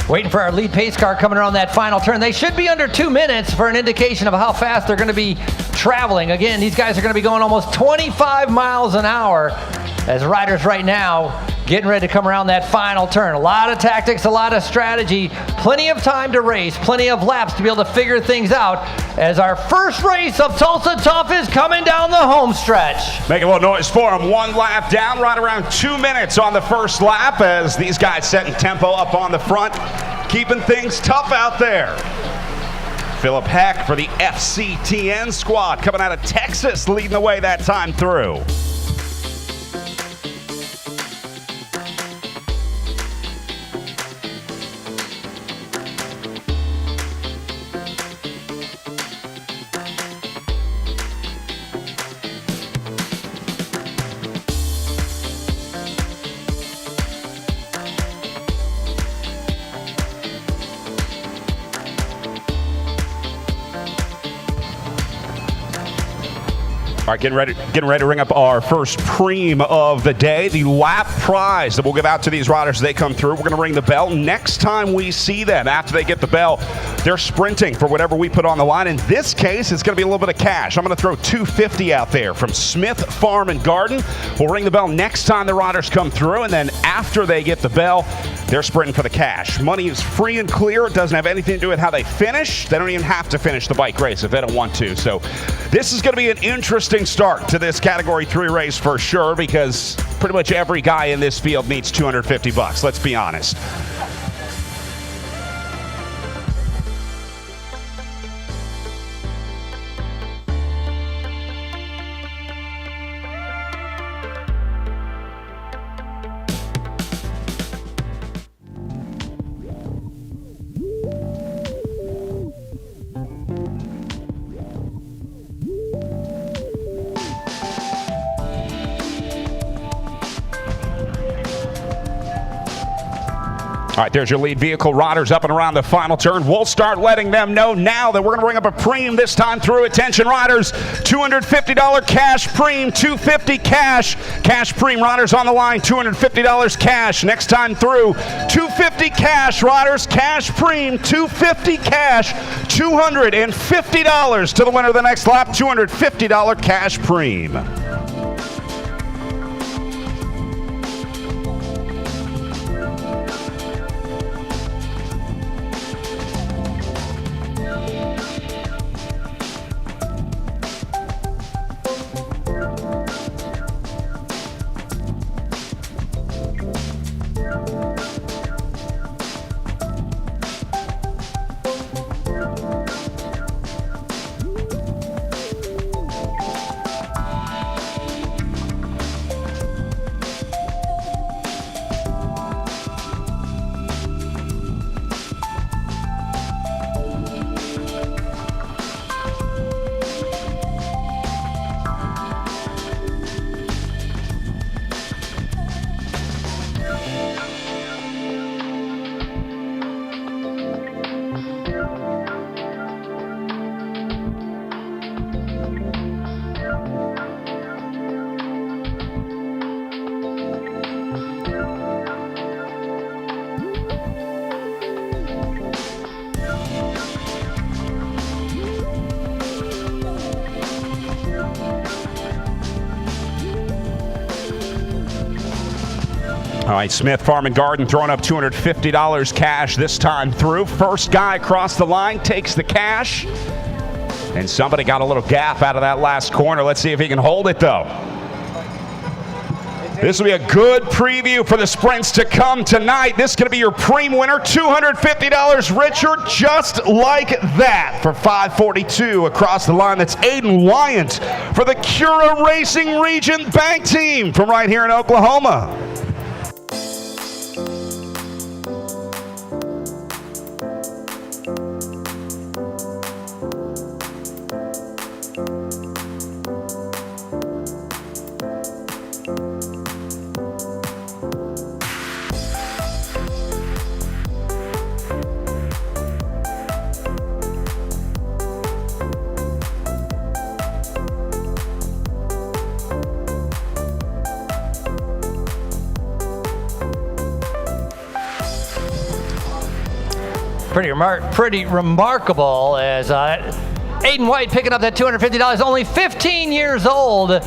Waiting for our lead pace car coming around that final turn. They should be under 2 minutes for an indication of how fast they're going to be traveling. Again, these guys are going to be going almost 25 miles an hour as riders right now getting ready to come around that final turn. A lot of tactics, a lot of strategy, plenty of time to race, plenty of laps to be able to figure things out as our first race of Tulsa Tough is coming down the home stretch. Make a little noise for them. 1 lap down, right around 2 minutes on the first lap as these guys setting tempo up on the front, keeping things tough out there. Philip Heck for the FCTN squad coming out of Texas, leading the way that time through. All right, getting ready to ring up our first preem of the day, the lap prize that we'll give out to these riders as they come through. We're going to ring the bell. Next time we see them, after they get the bell, they're sprinting for whatever we put on the line. In this case, it's going to be a little bit of cash. I'm going to throw $250 out there from Smith Farm and Garden. We'll ring the bell next time the riders come through, and then after they get the bell, they're sprinting for the cash. Money is free and clear. It doesn't have anything to do with how they finish. They don't even have to finish the bike race if they don't want to. So this is going to be an interesting start to this Category 3 race for sure, because pretty much every guy in this field needs $250. Let's be honest. All right, there's your lead vehicle riders up and around the final turn. We'll start letting them know now that we're going to bring up a preem this time through. Attention riders, $250 cash preem, $250 cash. Cash preem riders on the line, $250 cash. Next time through, $250 cash riders, cash preem, $250 cash, $250 to the winner of the next lap, $250 cash preem. All right, Smith Farm and Garden throwing up $250 cash this time through. First guy across the line takes the cash. And somebody got a little gap out of that last corner. Let's see if he can hold it, though. This will be a good preview for the sprints to come tonight. This is going to be your preem winner, $250 richer, just like that. For $542 across the line, that's Aiden Wyant for the Cura Racing Region Bank Team from right here in Oklahoma. Pretty remarkable as Aiden Wyant picking up that $250, only 15 years old,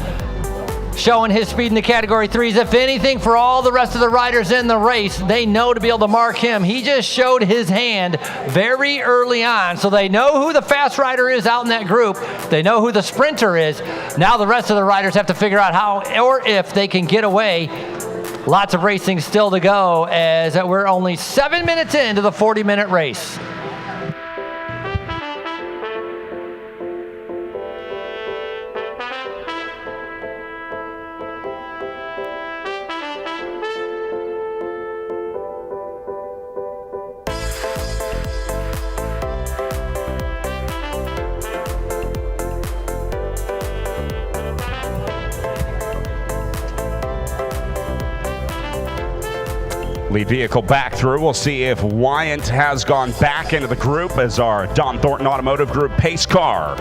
showing his speed in the Category 3s. If anything, for all the rest of the riders in the race, they know to be able to mark him. He just showed his hand very early on, so they know who the fast rider is out in that group. They know who the sprinter is. Now the rest of the riders have to figure out how or if they can get away. Lots of racing still to go as we're only 7 minutes into the 40-minute race. Lead vehicle back through. We'll see if Wyant has gone back into the group as our Don Thornton Automotive Group pace car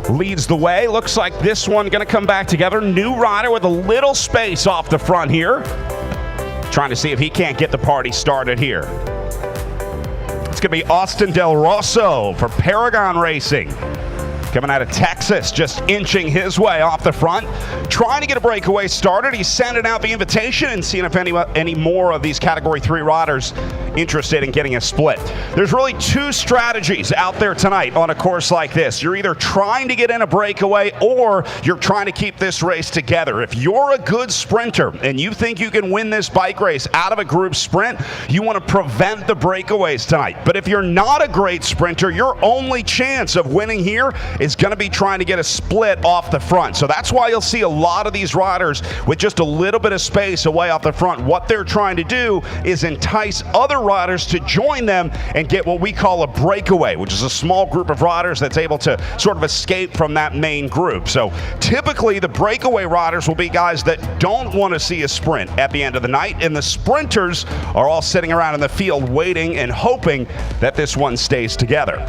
leads the way. Looks like this one going to come back together. New rider with a little space off the front here. Trying to see if he can't get the party started here. It's going to be Austin Del Rosso for Paragon Racing. Coming out of Texas, just inching his way off the front. Trying to get a breakaway started. He's sending out the invitation and seeing if any more of these Category 3 riders interested in getting a split. There's really two strategies out there tonight on a course like this. You're either trying to get in a breakaway or you're trying to keep this race together. If you're a good sprinter and you think you can win this bike race out of a group sprint, you want to prevent the breakaways tonight. But if you're not a great sprinter, your only chance of winning here is going to be trying to get a split off the front. So that's why you'll see a lot of these riders with just a little bit of space away off the front. What they're trying to do is entice other riders to join them and get what we call a breakaway, which is a small group of riders that's able to sort of escape from that main group. So typically the breakaway riders will be guys that don't want to see a sprint at the end of the night, and the sprinters are all sitting around in the field waiting and hoping that this one stays together.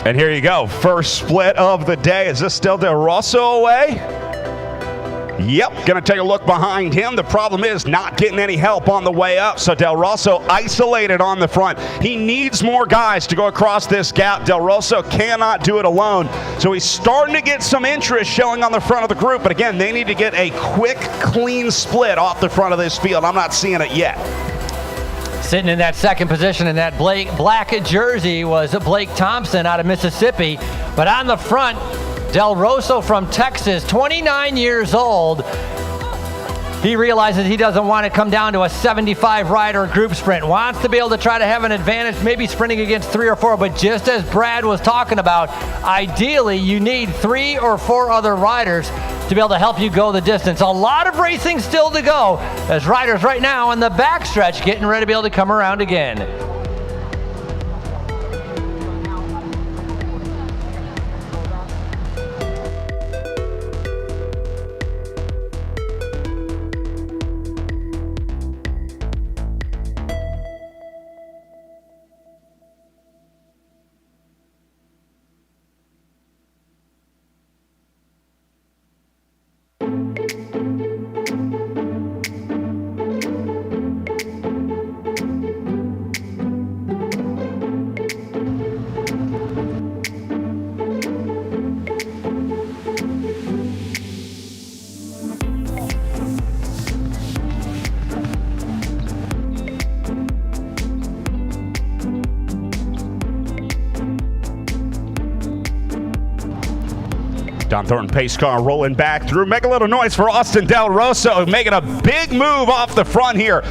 And here you go, first split of the day. Is this still Del Rosso away? Yep, gonna take a look behind him. The problem is not getting any help on the way up, so Del Rosso isolated on the front. He needs more guys to go across this gap. Del Rosso cannot do it alone, so he's starting to get some interest showing on the front of the group, but again, they need to get a quick, clean split off the front of this field. I'm not seeing it yet. Sitting in that second position in that black jersey was Blake Thompson out of Mississippi. But on the front, Del Rosso from Texas, 29 years old. He realizes he doesn't want to come down to a 75 rider group sprint. Wants to be able to try to have an advantage, maybe sprinting against 3 or 4. But just as Brad was talking about, ideally you need 3 or 4 other riders to be able to help you go the distance. A lot of racing still to go as riders right now in the backstretch getting ready to be able to come around again. Don Thornton pace car rolling back through. Make a little noise for Austin Del Rosso, making a big move off the front here.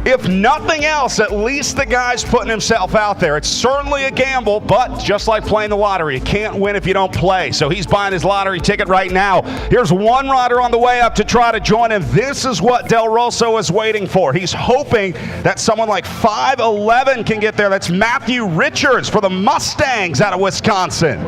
If nothing else, at least the guy's putting himself out there. It's certainly a gamble, but just like playing the lottery, you can't win if you don't play. So he's buying his lottery ticket right now. Here's one rider on the way up to try to join him. This is what Del Roso is waiting for. He's hoping that someone like 5'11" can get there. That's Matthew Richards for the Mustangs out of Wisconsin.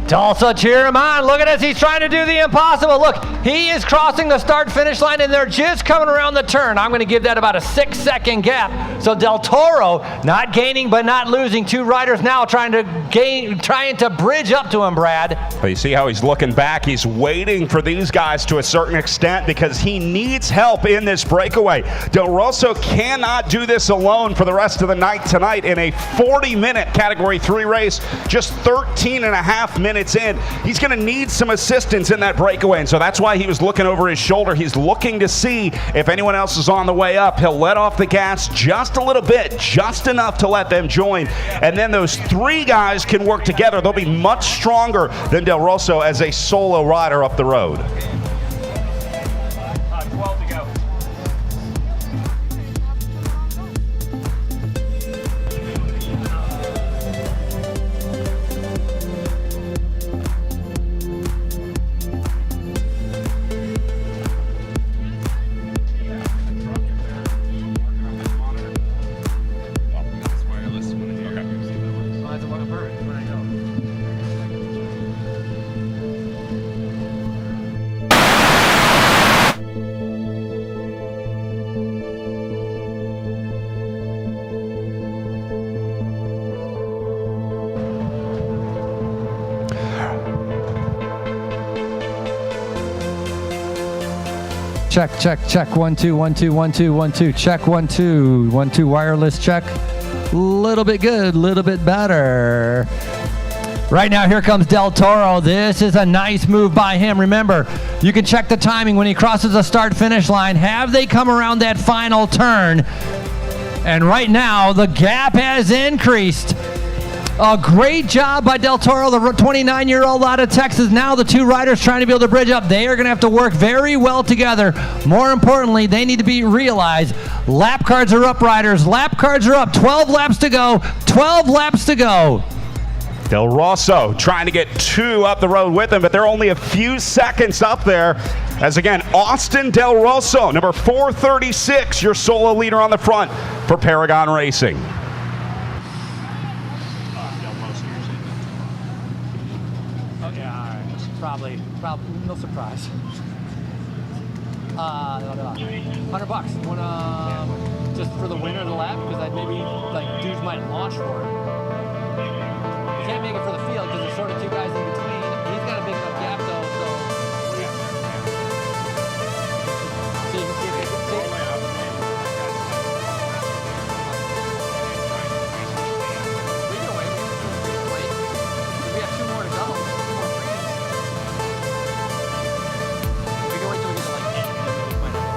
Tulsa, cheer him on. Look at this. He's trying to do the impossible. Look, he is crossing the start-finish line, and they're just coming around the turn. I'm going to give that about a 6-second gap. So Del Toro not gaining but not losing. Two riders now trying to bridge up to him, Brad. Well, you see how he's looking back. He's waiting for these guys to a certain extent because he needs help in this breakaway. Del Roso cannot do this alone for the rest of the night tonight in a 40-minute Category 3 race, just 13 and a half minutes in. He's going to need some assistance in that breakaway, and so that's why he was looking over his shoulder. He's looking to see if anyone else is on the way up. He'll let off the gas just a little bit, just enough to let them join, and then those three guys can work together. They'll be much stronger than Del Roso as a solo rider up the road. 12 to go. Check, check, check. 1 2 1 2 1 2 1 2. Check 1 2 1 2. Wireless check. Little bit good, little bit better. Right now, here comes Del Toro. This is a nice move by him. Remember, you can check the timing when he crosses the start-finish line. Have they come around that final turn? And right now, the gap has increased. A great job by Del Toro, the 29-year-old out of Texas. Now the two riders trying to be able to bridge up. They are going to have to work very well together. More importantly, they need to be realized. Lap cards are up, riders. Lap cards are up. 12 laps to go. 12 laps to go. Del Roso trying to get two up the road with him, but they're only a few seconds up there. As again, Austin Del Roso, number 436, your solo leader on the front for Paragon Racing. Probably, no surprise. $100. Want just for the winner of the lap? Because I'd maybe like dudes might launch for it. Can't make it for the field because there's sort of two guys in between. He's got a big enough gap though, so. So you can see if they can see. We can wait. We have two more to go. Two more frames. We can wait till we get to like 8 and then we find out.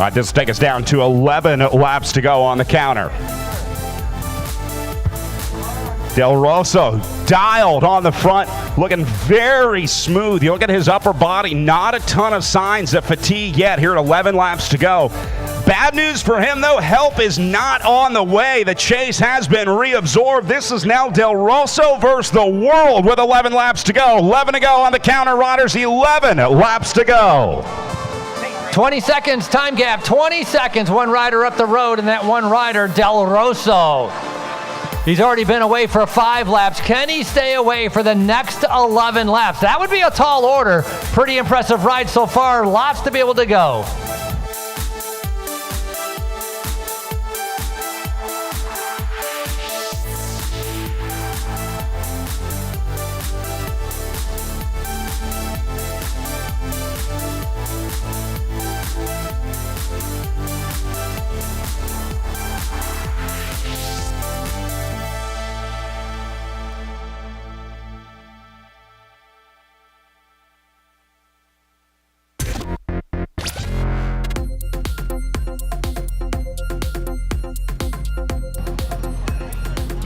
right, this will take us down to 11 laps to go on the counter. Del Roso dialed on the front, looking very smooth. You look at his upper body, not a ton of signs of fatigue yet here at 11 laps to go. Bad news for him, though, help is not on the way. The chase has been reabsorbed. This is now Del Roso versus the world with 11 laps to go. 11 to go on the counter, riders. 11 laps to go. 20 seconds, time gap, 20 seconds. One rider up the road, and that one rider, Del Roso. He's already been away for 5 laps. Can he stay away for the next 11 laps? That would be a tall order. Pretty impressive ride so far. Lots to be able to go.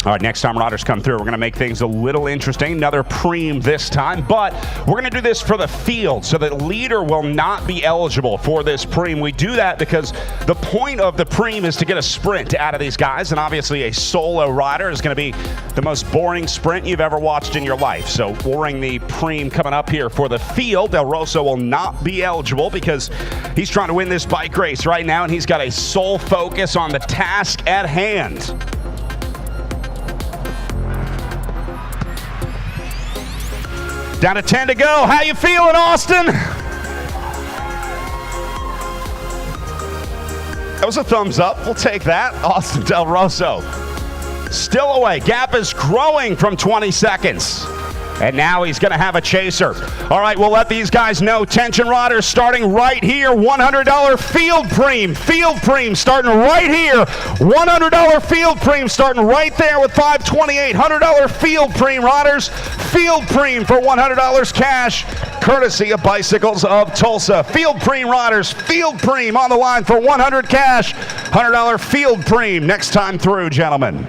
All right, next time riders come through, we're going to make things a little interesting. Another preem this time, but we're going to do this for the field, so the leader will not be eligible for this preem. We do that because the point of the preem is to get a sprint out of these guys, and obviously a solo rider is going to be the most boring sprint you've ever watched in your life. So we'll ring the preem coming up here for the field. Del Roso will not be eligible because he's trying to win this bike race right now, and he's got a sole focus on the task at hand. Down to 10 to go. How you feeling, Austin? That was a thumbs up. We'll take that. Austin Del Roso still away. Gap is growing from 20 seconds. And now he's going to have a chaser. All right, we'll let these guys know. Tension riders starting right here. $100 field preem. Field preem starting right here. $100 field preem starting right there with $528. $100 field preem riders. Field preem for $100 cash, courtesy of Bicycles of Tulsa. Field preem riders. Field preem on the line for $100 cash. $100 field preem next time through, gentlemen.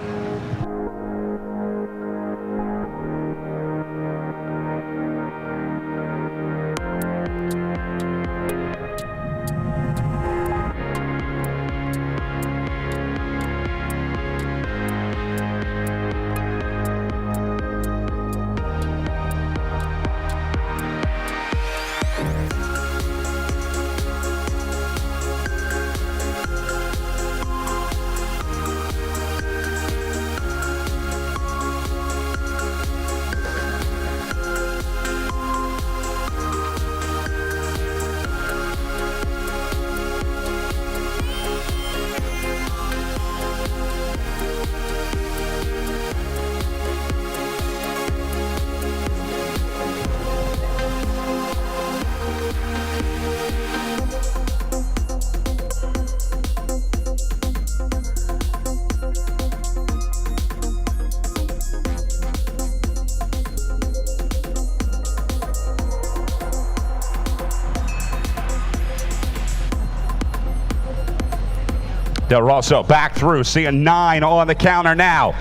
Del Roso back through, seeing 9 on the counter now.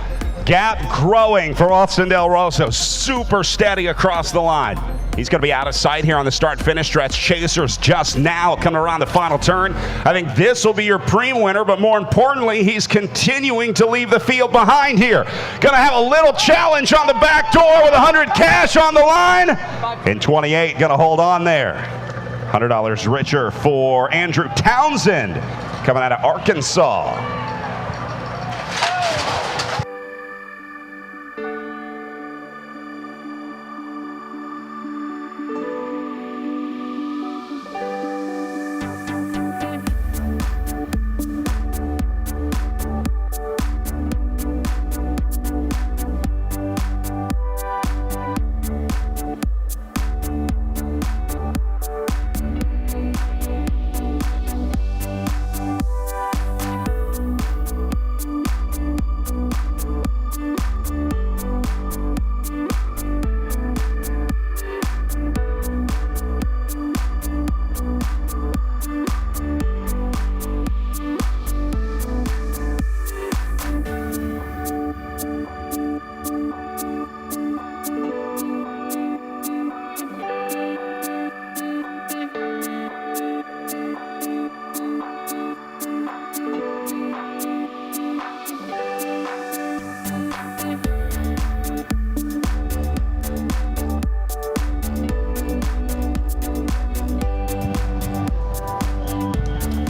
Gap growing for Austin Del Roso, super steady across the line. He's going to be out of sight here on the start-finish stretch. Chasers just now coming around the final turn. I think this will be your preem winner, but more importantly, he's continuing to leave the field behind here. Going to have a little challenge on the back door with 100 cash on the line. In 28, going to hold on there. $100 richer for Andrew Townsend, coming out of Arkansas.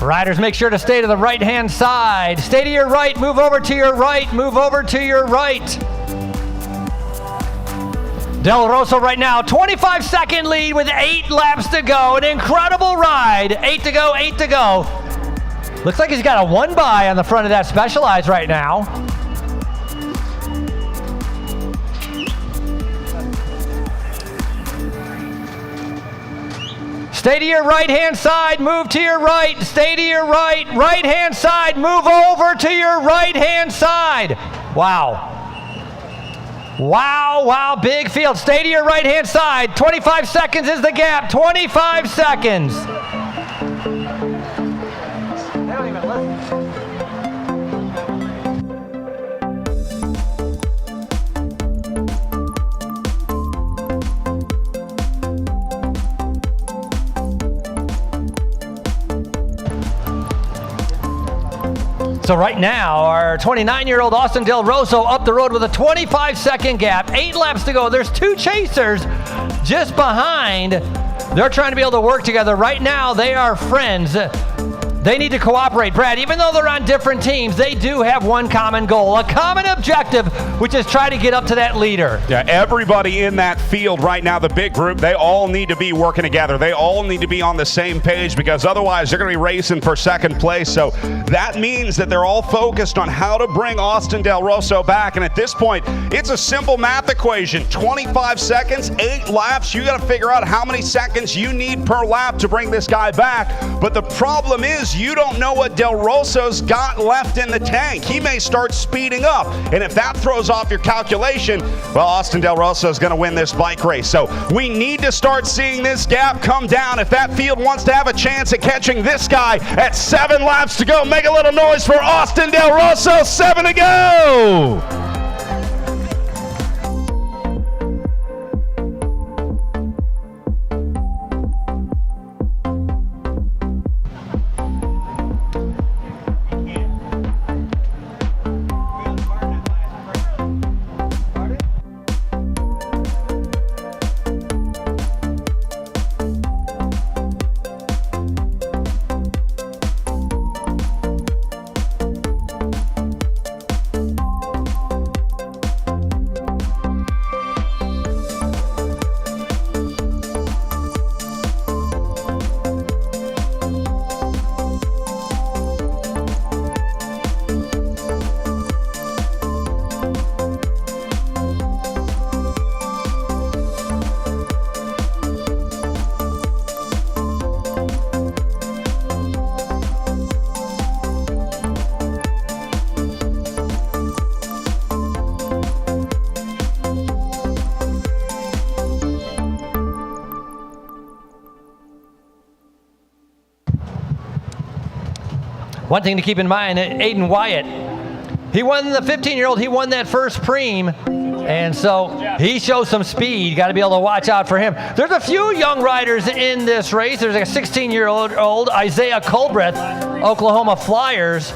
Riders, make sure to stay to the right-hand side. Stay to your right, move over to your right, move over to your right. Del Roso right now, 25-second lead with 8 laps to go. An incredible ride. 8 to go, 8 to go. Looks like he's got a 1-by on the front of that Specialized right now. Stay to your right-hand side, move to your right, stay to your right, right-hand side, move over to your right-hand side. Wow. Wow, wow, big field. Stay to your right-hand side. 25 seconds is the gap, 25 seconds. They don't even listen. So right now, our 29-year-old Austin Del Roso up the road with a 25-second gap, 8 laps to go. There's 2 chasers just behind. They're trying to be able to work together. Right now, they are friends. They need to cooperate. Brad, even though they're on different teams, they do have one common goal, a common objective, which is try to get up to that leader. Yeah, everybody in that field right now, the big group, they all need to be working together. They all need to be on the same page because otherwise they're going to be racing for second place. So that means that they're all focused on how to bring Austin Del Roso back. And at this point, it's a simple math equation. 25 seconds, 8 laps. You got to figure out how many seconds you need per lap to bring this guy back. But the problem is you don't know what Del Roso's got left in the tank. He may start speeding up. And if that throws off your calculation, well, Austin Del Roso is going to win this bike race. So we need to start seeing this gap come down. If that field wants to have a chance at catching this guy at 7 laps to go, make a little noise for Austin Del Roso. 7 to go. One thing to keep in mind, Aiden Wyant, he won the 15-year-old, he won that first preem, and so he shows some speed. You got to be able to watch out for him. There's a few young riders in this race. There's a 16-year-old Isaiah Culbreth, Oklahoma Flyers.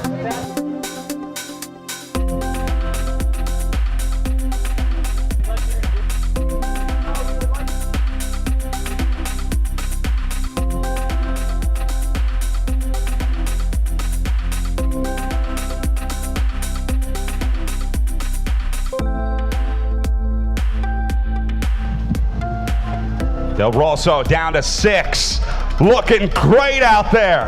Del Roso down to 6. Looking great out there.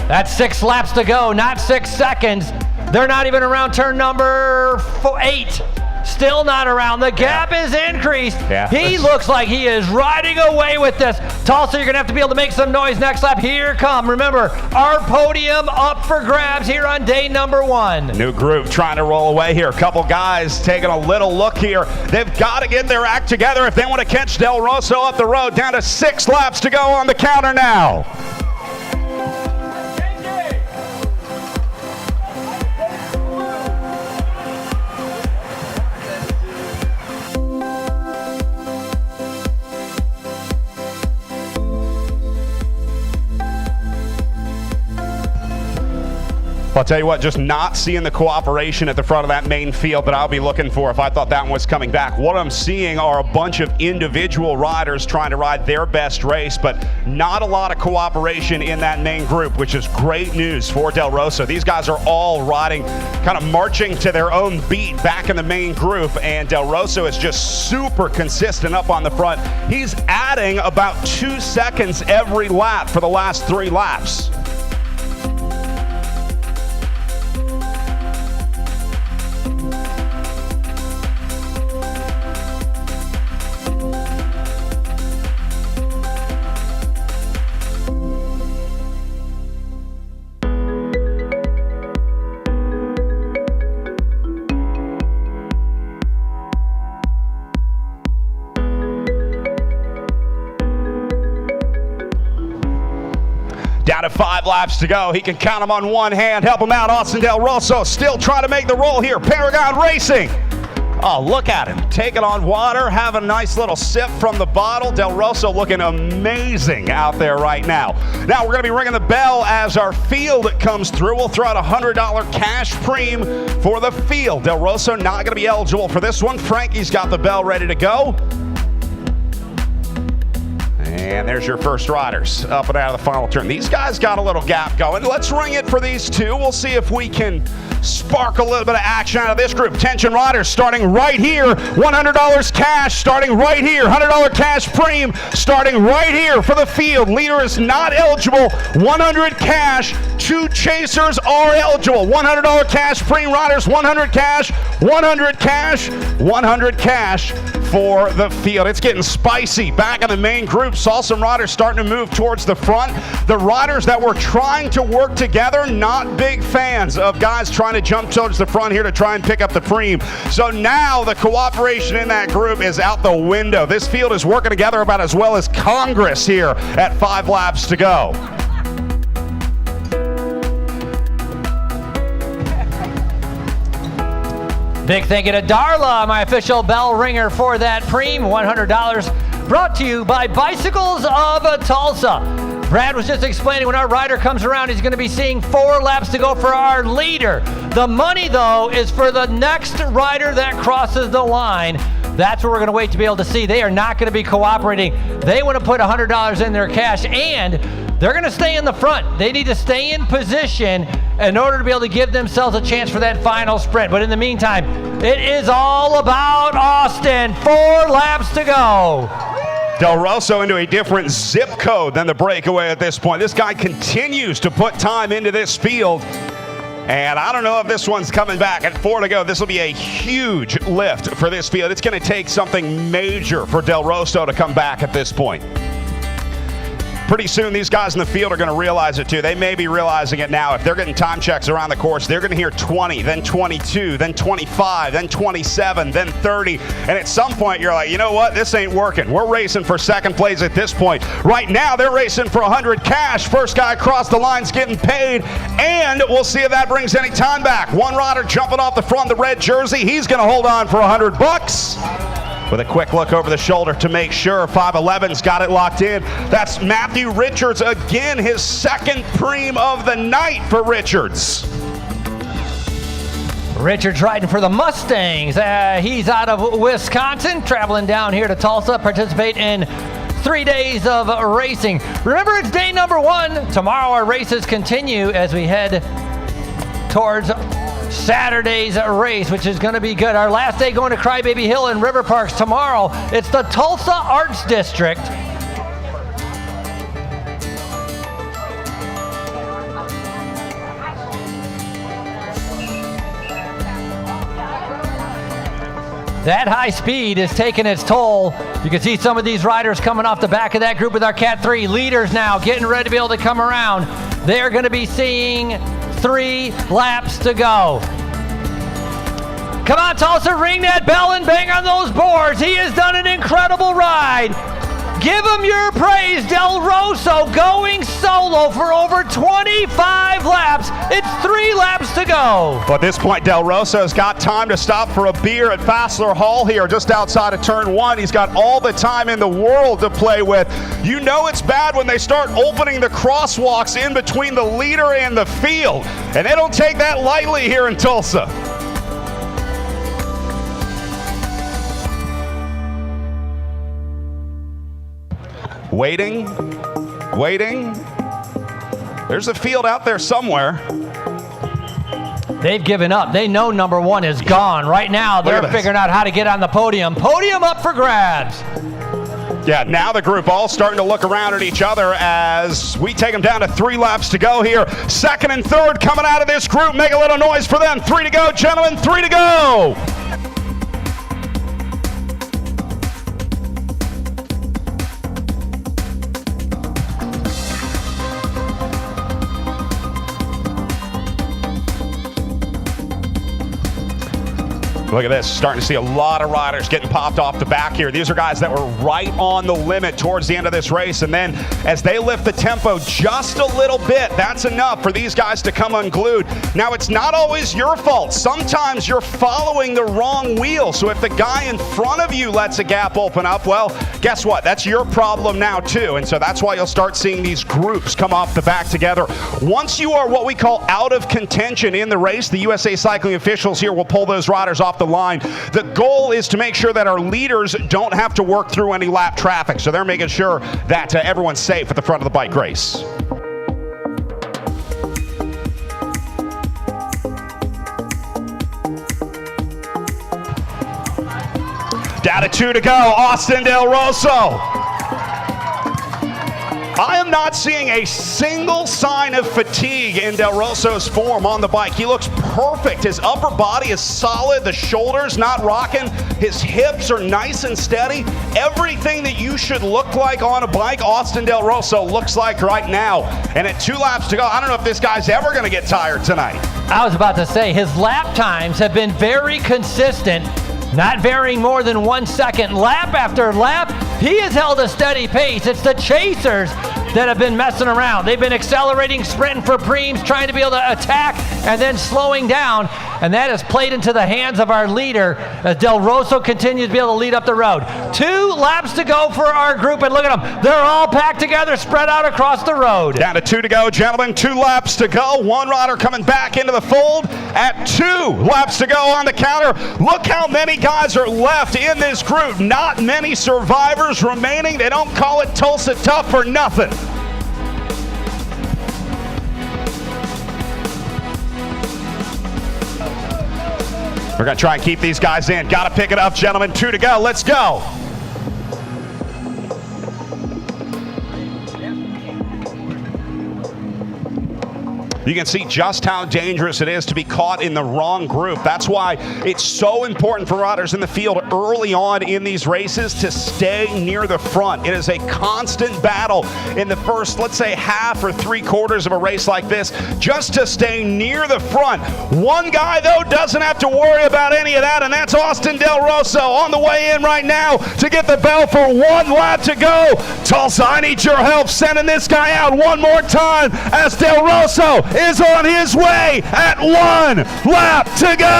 That's 6 laps to go, not 6 seconds. They're not even around turn number 8. Still not around. The gap is increased. Yeah. He looks like he is riding away with this. Tulsa, you're going to have to be able to make some noise next lap. Here come. Remember, our podium up for grabs here on day number 1. New group trying to roll away here. A couple guys taking a little look here. They've got to get their act together if they want to catch Del Roso up the road. Down to 6 laps to go on the counter now. I'll tell you what, just not seeing the cooperation at the front of that main field that I'll be looking for if I thought that one was coming back. What I'm seeing are a bunch of individual riders trying to ride their best race, but not a lot of cooperation in that main group, which is great news for Del Roso. These guys are all riding, kind of marching to their own beat back in the main group, and Del Roso is just super consistent up on the front. He's adding about 2 seconds every lap for the last 3 laps. Down to 5 laps to go. He can count them on one hand. Help him out. Austin Del Roso still trying to make the roll here. Paragon Racing. Oh, look at him. Taking on water, having a nice little sip from the bottle. Del Roso looking amazing out there right now. Now we're going to be ringing the bell as our field comes through. We'll throw out a $100 cash preem for the field. Del Roso not going to be eligible for this one. Frankie's got the bell ready to go. And there's your first riders up and out of the final turn. These guys got a little gap going. Let's ring it for these two. We'll see if we can spark a little bit of action out of this group. Attention riders starting right here. $100 cash starting right here. $100 cash preem starting right here for the field. Leader is not eligible. 100 cash. 2 chasers are eligible. $100 cash preem riders. 100 cash. 100 cash. 100 cash for the field. It's getting spicy back in the main group. Saw some riders starting to move towards the front. The riders that were trying to work together, not big fans of guys trying to jump towards the front here to try and pick up the preem. So now the cooperation in that group is out the window. This field is working together about as well as Congress here at 5 laps to go. Big thank you to Darla, my official bell ringer for that preem. $100 brought to you by Bicycles of Tulsa. Brad was just explaining when our rider comes around, he's going to be seeing 4 laps to go for our leader. The money, though, is for the next rider that crosses the line. That's what we're going to wait to be able to see. They are not going to be cooperating. They want to put $100 in their cash, and they're going to stay in the front. They need to stay in position in order to be able to give themselves a chance for that final sprint. But in the meantime, it is all about Austin. 4 laps to go. Del Roso into a different zip code than the breakaway at this point. This guy continues to put time into this field. And I don't know if this one's coming back. At 4 to go, this will be a huge lift for this field. It's going to take something major for Del Roso to come back at this point. Pretty soon, these guys in the field are going to realize it too. They may be realizing it now. If they're getting time checks around the course, they're going to hear 20, then 22, then 25, then 27, then 30. And at some point, you're like, you know what? This ain't working. We're racing for second place at this point. Right now, they're racing for 100 cash. First guy across the line's getting paid. And we'll see if that brings any time back. One rider jumping off the front of the red jersey. He's going to hold on for $100. With a quick look over the shoulder to make sure 5'11's got it locked in. That's Matthew Richards again, his second preem of the night for Richards. Richards riding for the Mustangs. He's out of Wisconsin, traveling down here to Tulsa, participate in 3 days of racing. Remember, it's day number 1. Tomorrow our races continue as we head towards Saturday's race, which is going to be good. Our last day going to Crybaby Hill and River Parks. Tomorrow, it's the Tulsa Arts District. That high speed is taking its toll. You can see some of these riders coming off the back of that group with our Cat 3 leaders now getting ready to be able to come around. They're going to be seeing 3 laps to go. Come on, Tulsa, ring that bell and bang on those boards. He has done an incredible ride. Give him your praise, Del Roso going solo for over 25 laps. It's 3 laps to go. But at this point, Del Roso's got time to stop for a beer at Fassler Hall here just outside of turn 1. He's got all the time in the world to play with. You know it's bad when they start opening the crosswalks in between the leader and the field. And they don't take that lightly here in Tulsa. Waiting. There's a field out there somewhere. They've given up. They know number 1 is gone. Right now, they're figuring out how to get on the podium. Podium up for grabs. Yeah, now the group all starting to look around at each other as we take them down to 3 laps to go here. Second and third coming out of this group. Make a little noise for them. 3 to go, gentlemen. 3 to go. Look at this, starting to see a lot of riders getting popped off the back here. These are guys that were right on the limit towards the end of this race, and then as they lift the tempo just a little bit, that's enough for these guys to come unglued. Now, it's not always your fault. Sometimes you're following the wrong wheel, so if the guy in front of you lets a gap open up, well, guess what? That's your problem now, too, and so that's why you'll start seeing these groups come off the back together. Once you are what we call out of contention in the race, the USA Cycling officials here will pull those riders off the line. The goal is to make sure that our leaders don't have to work through any lap traffic, so they're making sure that everyone's safe at the front of the bike race. Down to 2 to go, Austin Del Roso. I am not seeing a single sign of fatigue in Del Roso's form on the bike. He looks perfect. His upper body is solid. The shoulders not rocking. His hips are nice and steady. Everything that you should look like on a bike, Austin Del Roso looks like right now. And at 2 laps to go, I don't know if this guy's ever going to get tired tonight. I was about to say, his lap times have been very consistent, not varying more than 1 second. Lap after lap, he has held a steady pace. It's the chasers that have been messing around. They've been accelerating, sprinting for preems, trying to be able to attack and then slowing down, and that has played into the hands of our leader as Del Roso continues to be able to lead up the road. 2 laps to go for our group, and look at them. They're all packed together, spread out across the road. Down to 2 to go, gentlemen. 2 laps to go. 1 rider coming back into the fold at 2 laps to go on the counter. Look how many guys are left in this group. Not many survivors remaining. They don't call it Tulsa Tough for nothing. We're going to try and keep these guys in. Got to pick it up, gentlemen. 2 to go. Let's go. You can see just how dangerous it is to be caught in the wrong group. That's why it's so important for riders in the field early on in these races to stay near the front. It is a constant battle in the first, let's say, half or 3/4 of a race like this, just to stay near the front. One guy, though, doesn't have to worry about any of that, and that's Austin Del Roso on the way in right now to get the bell for 1 lap to go. Tulsa, I need your help sending this guy out one more time as Del Roso is on his way at 1 lap to go.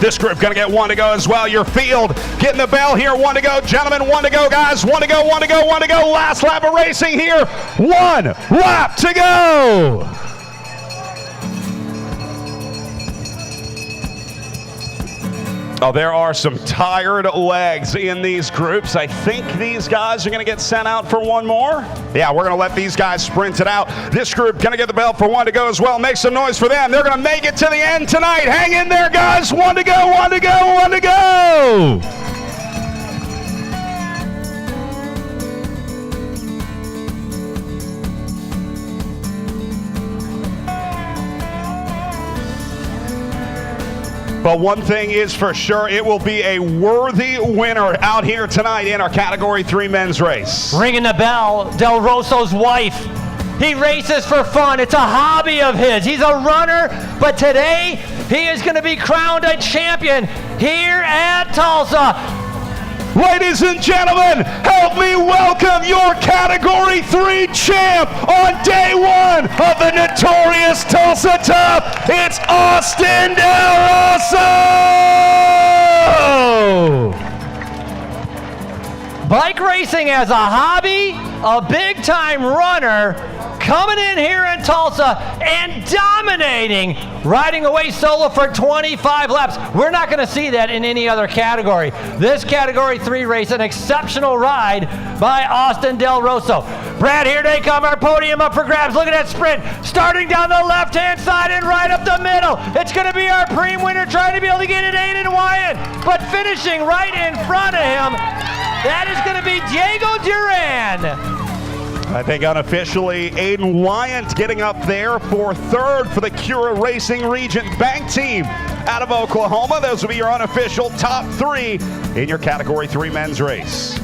This group going to get 1 to go as well. Your field getting the bell here. 1 to go, gentlemen. 1 to go, guys. 1 to go, 1 to go, 1 to go. Last lap of racing here. 1 lap to go. Oh, there are some tired legs in these groups. I think these guys are going to get sent out for one more. Yeah, we're going to let these guys sprint it out. This group going to get the bell for one to go as well. Make some noise for them. They're going to make it to the end tonight. Hang in there, guys. One to go, one to go, one to go. But one thing is for sure, it will be a worthy winner out here tonight in our Category 3 men's race. Ringing the bell, Del Roso's wife. He races for fun. It's a hobby of his. He's a runner, but today he is going to be crowned a champion here at Tulsa. Ladies and gentlemen, help me welcome your Category 3 champ on day one of the notorious Tulsa Tough. It's Aiden Wyant. Bike racing as a hobby, a big-time runner, coming in here in Tulsa and dominating, riding away solo for 25 laps. We're not going to see that in any other category. This Category 3 race, an exceptional ride by Austin Del Roso. Brad, here they come, our podium up for grabs. Look at that sprint, starting down the left-hand side and right up the middle. It's going to be our preem winner trying to be able to get it, Aiden Wyant, but finishing right in front of him, that is going to be Diego Duran. I think unofficially, Aiden Wyant getting up there for third for the Cura Racing Regent Bank team out of Oklahoma. Those will be your unofficial top three in your Category 3 men's race.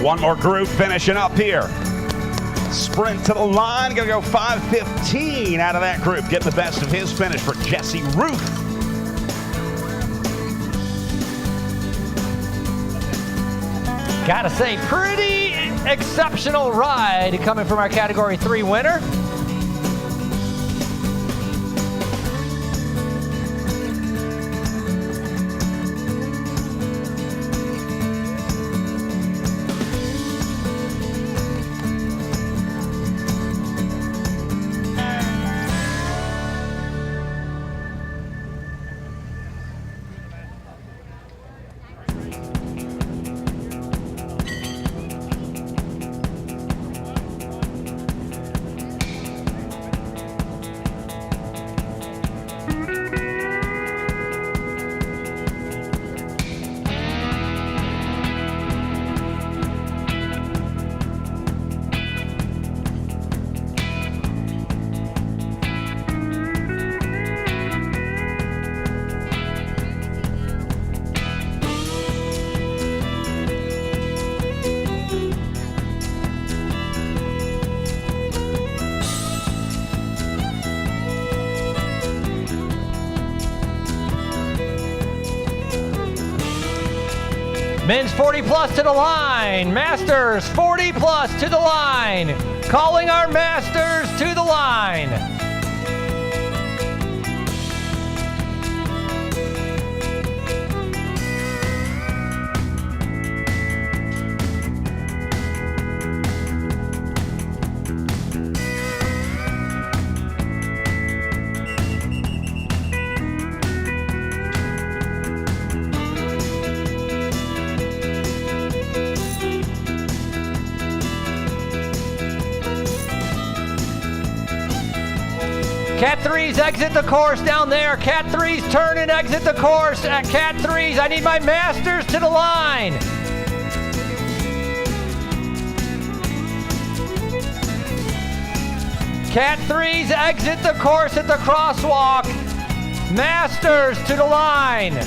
One more group finishing up here. Sprint to the line, gonna go 5:15 out of that group. Getting the best of his finish for Jesse Ruth. Gotta say, pretty exceptional ride coming from our Category 3 winner. Men's 40 plus to the line. Masters 40 plus to the line. Calling our Masters to the line. Cat 3s exit the course down there. Cat 3s turn and exit the course. At Cat 3s, I need my Masters to the line. Cat 3s exit the course at the crosswalk. Masters to the line.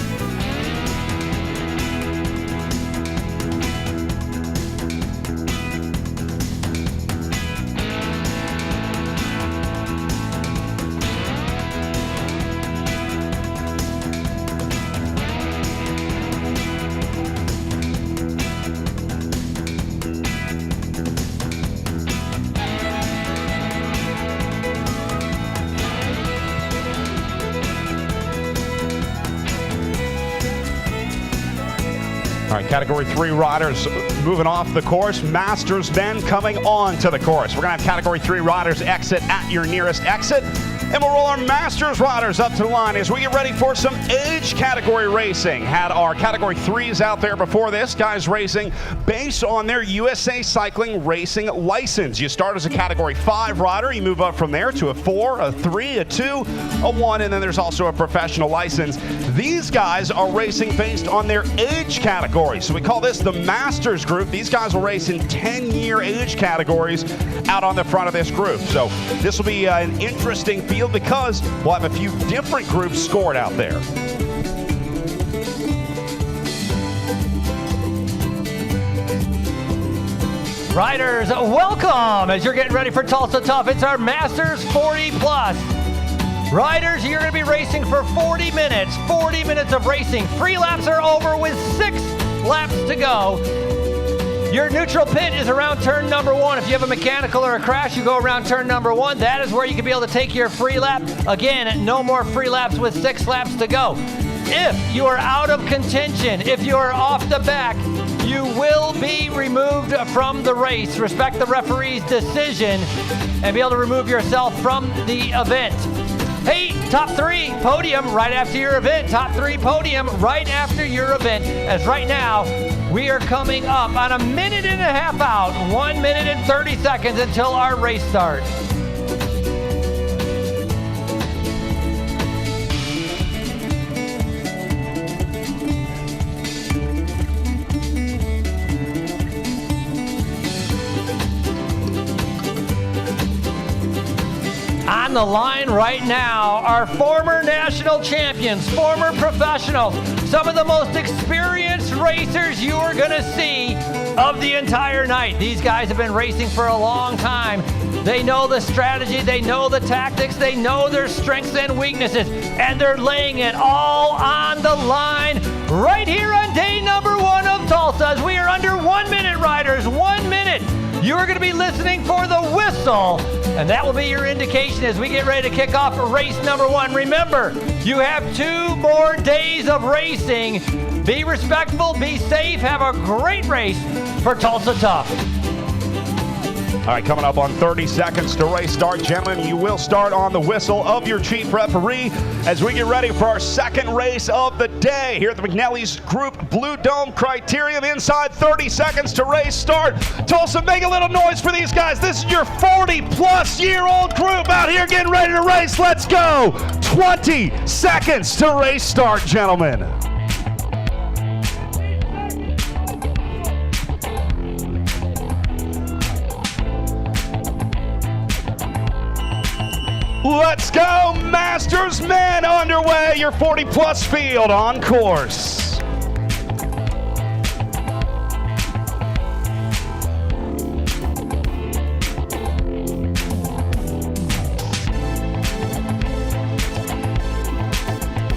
All right, Category 3 riders moving off the course. Masters men coming on to the course. We're going to have Category 3 riders exit at your nearest exit. And we'll roll our Masters riders up to the line as we get ready for some age category racing. Had our Category 3s out there before this. Guys racing based on their USA Cycling Racing license. You start as a Category 5 rider. You move up from there to a 4, a 3, a 2, a 1, and then there's also a professional license. These guys are racing based on their age category. So we call this the Masters group. These guys will race in 10-year age categories out on the front of this group. So this will be an interesting field because we'll have a few different groups scored out there. Riders, welcome as you're getting ready for Tulsa Tough. It's our Masters 40 Plus. Riders, you're going to be racing for 40 minutes. 40 minutes of racing. Free laps are over with 6 laps to go. Your neutral pit is around turn number 1. If you have a mechanical or a crash, you go around turn number 1. That is where you can be able to take your free lap. Again, no more free laps with 6 laps to go. If you are out of contention, if you are off the back, you will be removed from the race. Respect the referee's decision and be able to remove yourself from the event. Hey, top 3 podium right after your event. Top 3 podium right after your event. As right now, we are coming up on 1.5 minutes out. 1 minute and 30 seconds until our race starts. On the line right now, our former national champions, former professionals, some of the most experienced racers you are going to see of the entire night. These guys have been racing for a long time. They know the strategy, they know the tactics, they know their strengths and weaknesses, and they're laying it all on the line right here on day number 1 of Tulsa. As we are under 1 minute, riders, 1 minute. You are going to be listening for the whistle, and that will be your indication as we get ready to kick off race number 1. Remember, you have 2 more days of racing. Be respectful, be safe, have a great race for Tulsa Tough. All right, coming up on 30 seconds to race start, gentlemen, you will start on the whistle of your chief referee as we get ready for our second race of the day here at the McNellie's Group Blue Dome Criterium. Inside 30 seconds to race start. Tulsa, make a little noise for these guys. This is your 40-plus-year-old group out here getting ready to race. Let's go. 20 seconds to race start, gentlemen. Let's go, Masters men underway. Your 40-plus field on course.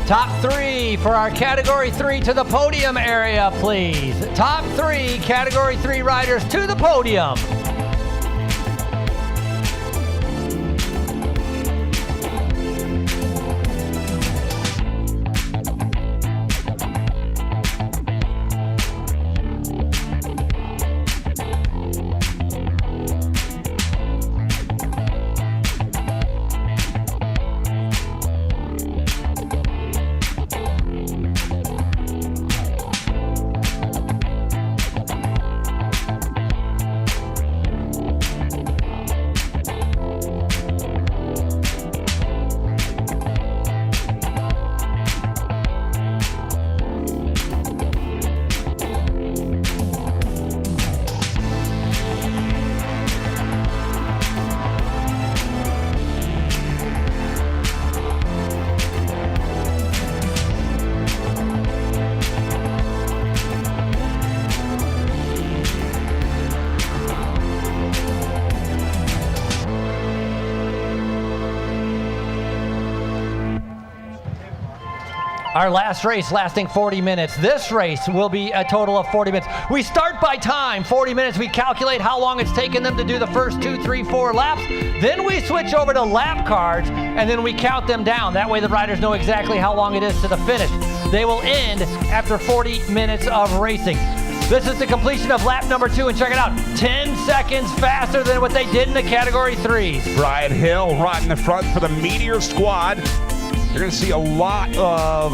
Top 3 for our Category 3 to the podium area, please. Top 3 Category 3 riders to the podium. Our last race lasting 40 minutes. This race will be a total of 40 minutes. We start by time, 40 minutes. We calculate how long it's taken them to do the first 2, 3, 4 laps. Then we switch over to lap cards, and then we count them down. That way the riders know exactly how long it is to the finish. They will end after 40 minutes of racing. This is the completion of lap number 2, and check it out, 10 seconds faster than what they did in the Category 3s. Brian Hill right in the front for the Meteor squad. You're going to see a lot of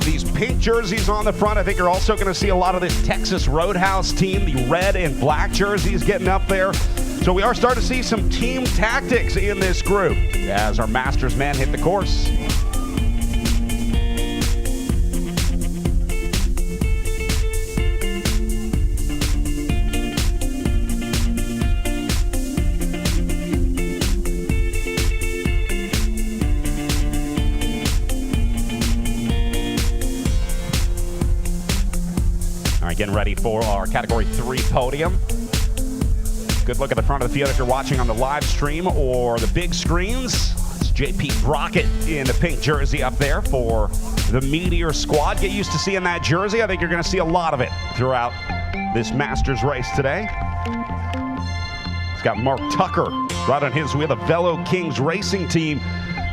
these pink jerseys on the front. I think you're also going to see a lot of this Texas Roadhouse team, the red and black jerseys getting up there. So we are starting to see some team tactics in this group as our Masters men hit the course. Getting ready for our Category 3 podium. Good look at the front of the field if you're watching on the live stream or the big screens. It's JP Brockett in the pink jersey up there for the Meteor squad. Get used to seeing that jersey. I think you're going to see a lot of it throughout this Masters race today. It's got Mark Tucker right on his wheel, the Velo Kings racing team.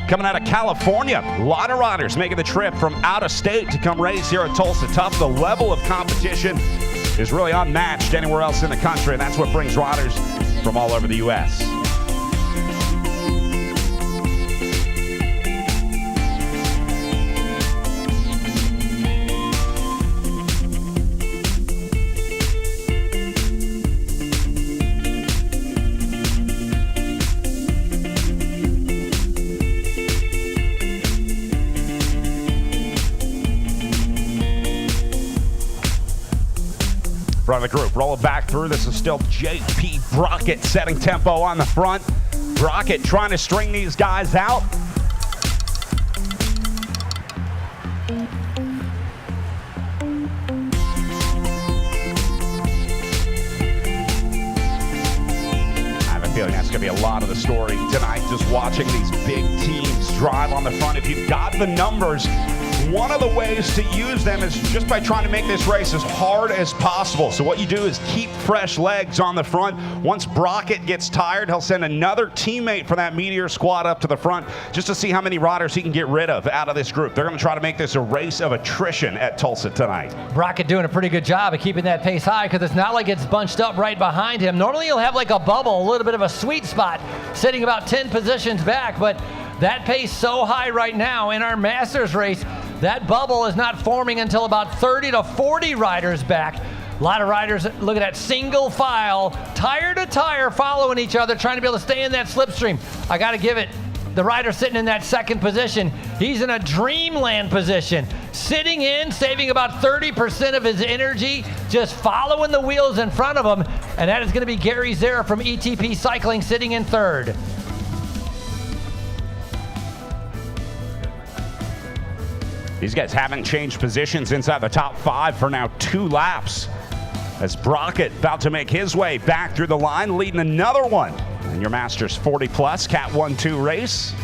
Coming out of California, a lot of riders making the trip from out of state to come race here at Tulsa Tough. The level of competition is really unmatched anywhere else in the country, and that's what brings riders from all over the U.S. Front of the group, roll it back through. This is still JP Brockett setting tempo on the front. Brockett trying to string these guys out. I have a feeling that's going to be a lot of the story tonight, just watching these big teams drive on the front. If you've got the numbers, one of the ways to use them is just by trying to make this race as hard as possible. So what you do is keep fresh legs on the front. Once Brockett gets tired, he'll send another teammate for that Meteor squad up to the front just to see how many riders he can get rid of out of this group. They're going to try to make this a race of attrition at Tulsa tonight. Brockett doing a pretty good job of keeping that pace high because it's not like it's bunched up right behind him. Normally he'll have like a bubble, a little bit of a sweet spot, sitting about 10 positions back, but that pace so high right now in our Masters race, that bubble is not forming until about 30 to 40 riders back. A lot of riders, look at that single file, tire to tire, following each other, trying to be able to stay in that slipstream. I got to give it, the rider sitting in that second position, he's in a dreamland position. Sitting in, saving about 30% of his energy, just following the wheels in front of him, and that is going to be Gary Zera from ETP Cycling sitting in third. These guys haven't changed positions inside the top 5 for now 2 laps. As Brockett about to make his way back through the line, leading another one in your Masters 40 plus Cat 1-2 race.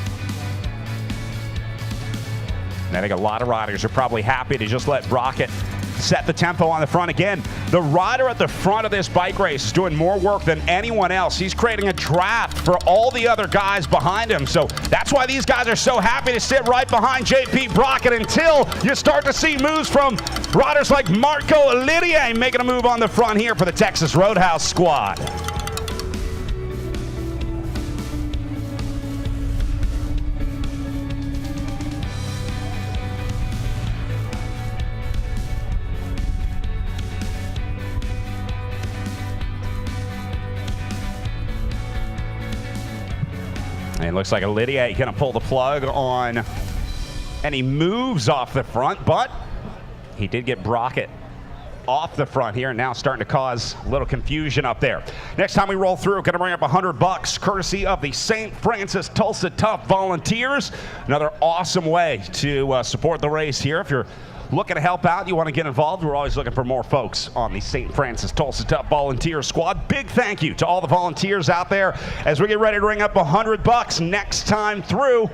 And I think a lot of riders are probably happy to just let Brockett set the tempo on the front again. The rider at the front of this bike race is doing more work than anyone else. He's creating a draft for all the other guys behind him. So that's why these guys are so happy to sit right behind JP Brockett until you start to see moves from riders like Marco Olivier making a move on the front here for the Texas Roadhouse squad. And it looks like Olivier going to pull the plug on any moves off the front, but he did get Brockett off the front here and now starting to cause a little confusion up there. Next time we roll through, going to bring up $100 courtesy of the Saint Francis Tulsa Tough volunteers. Another awesome way to support the race here. If you're looking to help out, you want to get involved, we're always looking for more folks on the Saint Francis Tulsa Tough volunteer squad. Big thank you to all the volunteers out there as we get ready to ring up $100 next time through.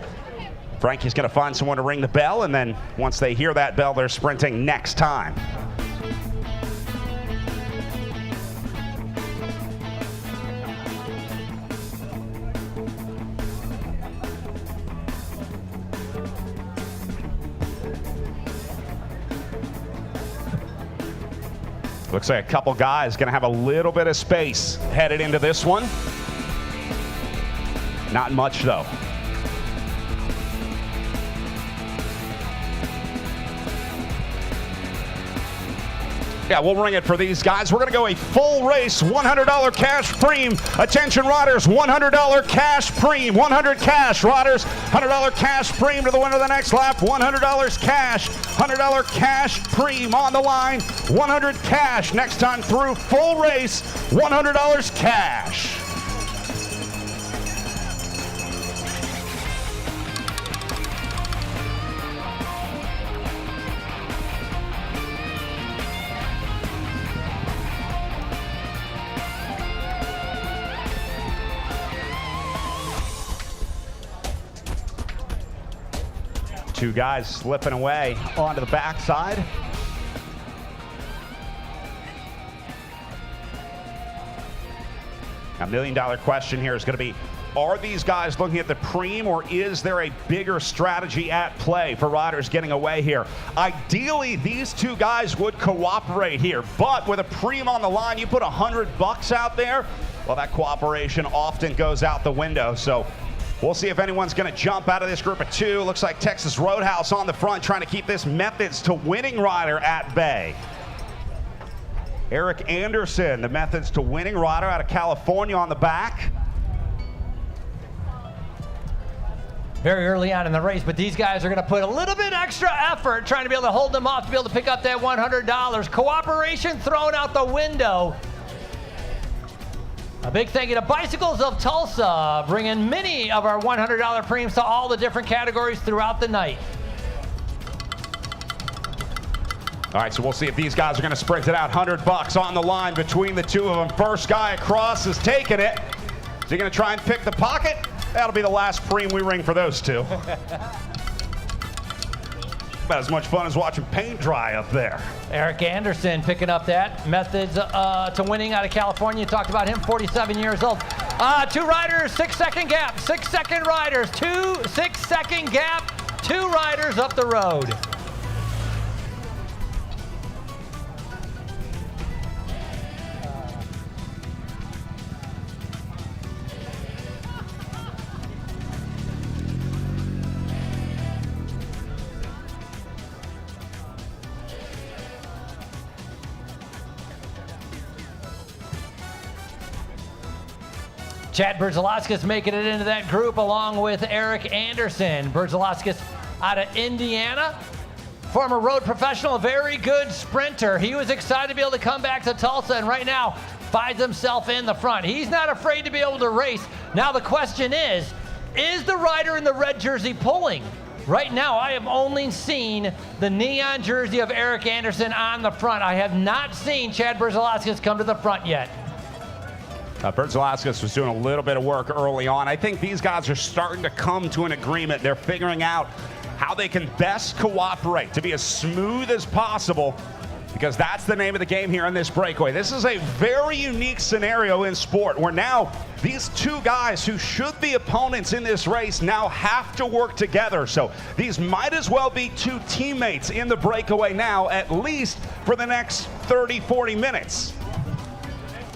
Frankie's going to find someone to ring the bell, and then once they hear that bell, they're sprinting next time. Looks like a couple guys going to have a little bit of space headed into this one. Not much, though. Yeah, we'll ring it for these guys. We're going to go a full race, $100 cash preem. Attention, riders, $100 cash preem. 100 cash, riders. $100 cash preem to the winner of the next lap. $100 cash. $100 cash preem on the line. 100 cash next time through. Full race, $100 cash. Two guys slipping away onto the backside. A $1 million question here is going to be, are these guys looking at the preem, or is there a bigger strategy at play for riders getting away here? Ideally, these two guys would cooperate here, but with a preem on the line, you put $100 out there, well, that cooperation often goes out the window. So we'll see if anyone's going to jump out of this group of two. Looks like Texas Roadhouse on the front, trying to keep this Methods to Winning rider at bay. Eric Anderson, the Methods to Winning rider out of California, on the back. Very early on in the race, but these guys are going to put a little bit extra effort trying to be able to hold them off to be able to pick up that $100. Cooperation thrown out the window. A big thank you to Bicycles of Tulsa, bringing many of our $100 preems to all the different categories throughout the night. All right, so we'll see if these guys are going to sprint it out. $100 on the line between the two of them. First guy across is taking it. Is he going to try and pick the pocket? That'll be the last preem we ring for those two. About as much fun as watching paint dry up there. Eric Anderson picking up that. Methods to Winning out of California. Talked about him, 47 years old. Two riders, 6-second gap. 6-second riders, 6-second gap. Two riders up the road. Chad Bertzelauskas making it into that group along with Eric Anderson. Bertzelauskas out of Indiana, former road professional, a very good sprinter. He was excited to be able to come back to Tulsa, and right now finds himself in the front. He's not afraid to be able to race. Now the question is the rider in the red jersey pulling? Right now, I have only seen the neon jersey of Eric Anderson on the front. I have not seen Chad Bertzelauskas come to the front yet. Bertzelauskas was doing a little bit of work early on. I think these guys are starting to come to an agreement. They're figuring out how they can best cooperate to be as smooth as possible, because that's the name of the game here in this breakaway. This is a very unique scenario in sport where now these two guys who should be opponents in this race now have to work together. So these might as well be two teammates in the breakaway now, at least for the next 30, 40 minutes.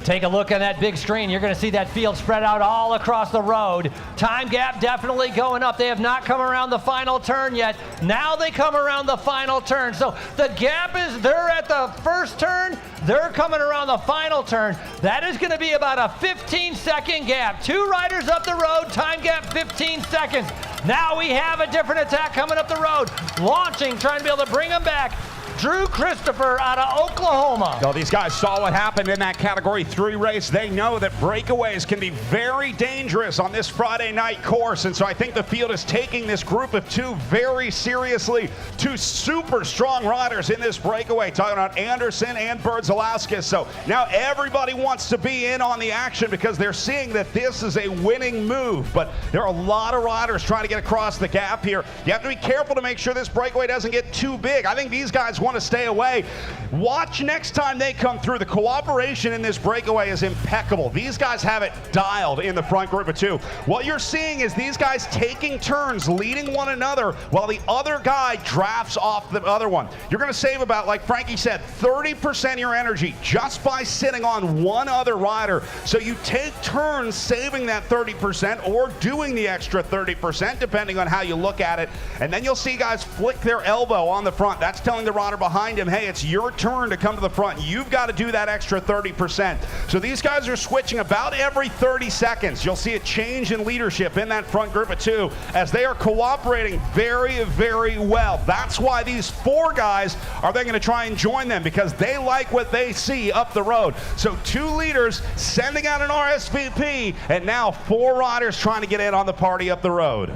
Take a look at that big screen. You're going to see that field spread out all across the road. Time gap definitely going up. They have not come around the final turn yet. Now they come around the final turn. So the gap is, they're at the first turn. They're coming around the final turn. That is going to be about a 15-second gap. Two riders up the road, time gap 15 seconds. Now we have a different attack coming up the road. Launching, trying to be able to bring them back. Drew Christopher out of Oklahoma. Well, these guys saw what happened in that Category 3 race. They know that breakaways can be very dangerous on this Friday night course, and so I think the field is taking this group of two very seriously. Two super strong riders in this breakaway, talking about Anderson and Bertzelauskas. So now everybody wants to be in on the action because they're seeing that this is a winning move, but there are a lot of riders trying to get across the gap here. You have to be careful to make sure this breakaway doesn't get too big. I think these guys want to stay away. Watch next time they come through. The cooperation in this breakaway is impeccable. These guys have it dialed in the front group of 2. What you're seeing is these guys taking turns, leading one another, while the other guy drafts off the other one. You're going to save about, like Frankie said, 30% of your energy just by sitting on one other rider. So you take turns saving that 30% or doing the extra 30%, depending on how you look at it. And then you'll see guys flick their elbow on the front. That's telling the rider behind him, hey, it's your turn to come to the front. You've got to do that extra 30%. So these guys are switching about every 30 seconds. You'll see a change in leadership in that front group of 2 as they are cooperating very, very well. That's why these 4 guys are then going to try and join them, because they like what they see up the road. So 2 leaders sending out an RSVP, and now 4 riders trying to get in on the party up the road.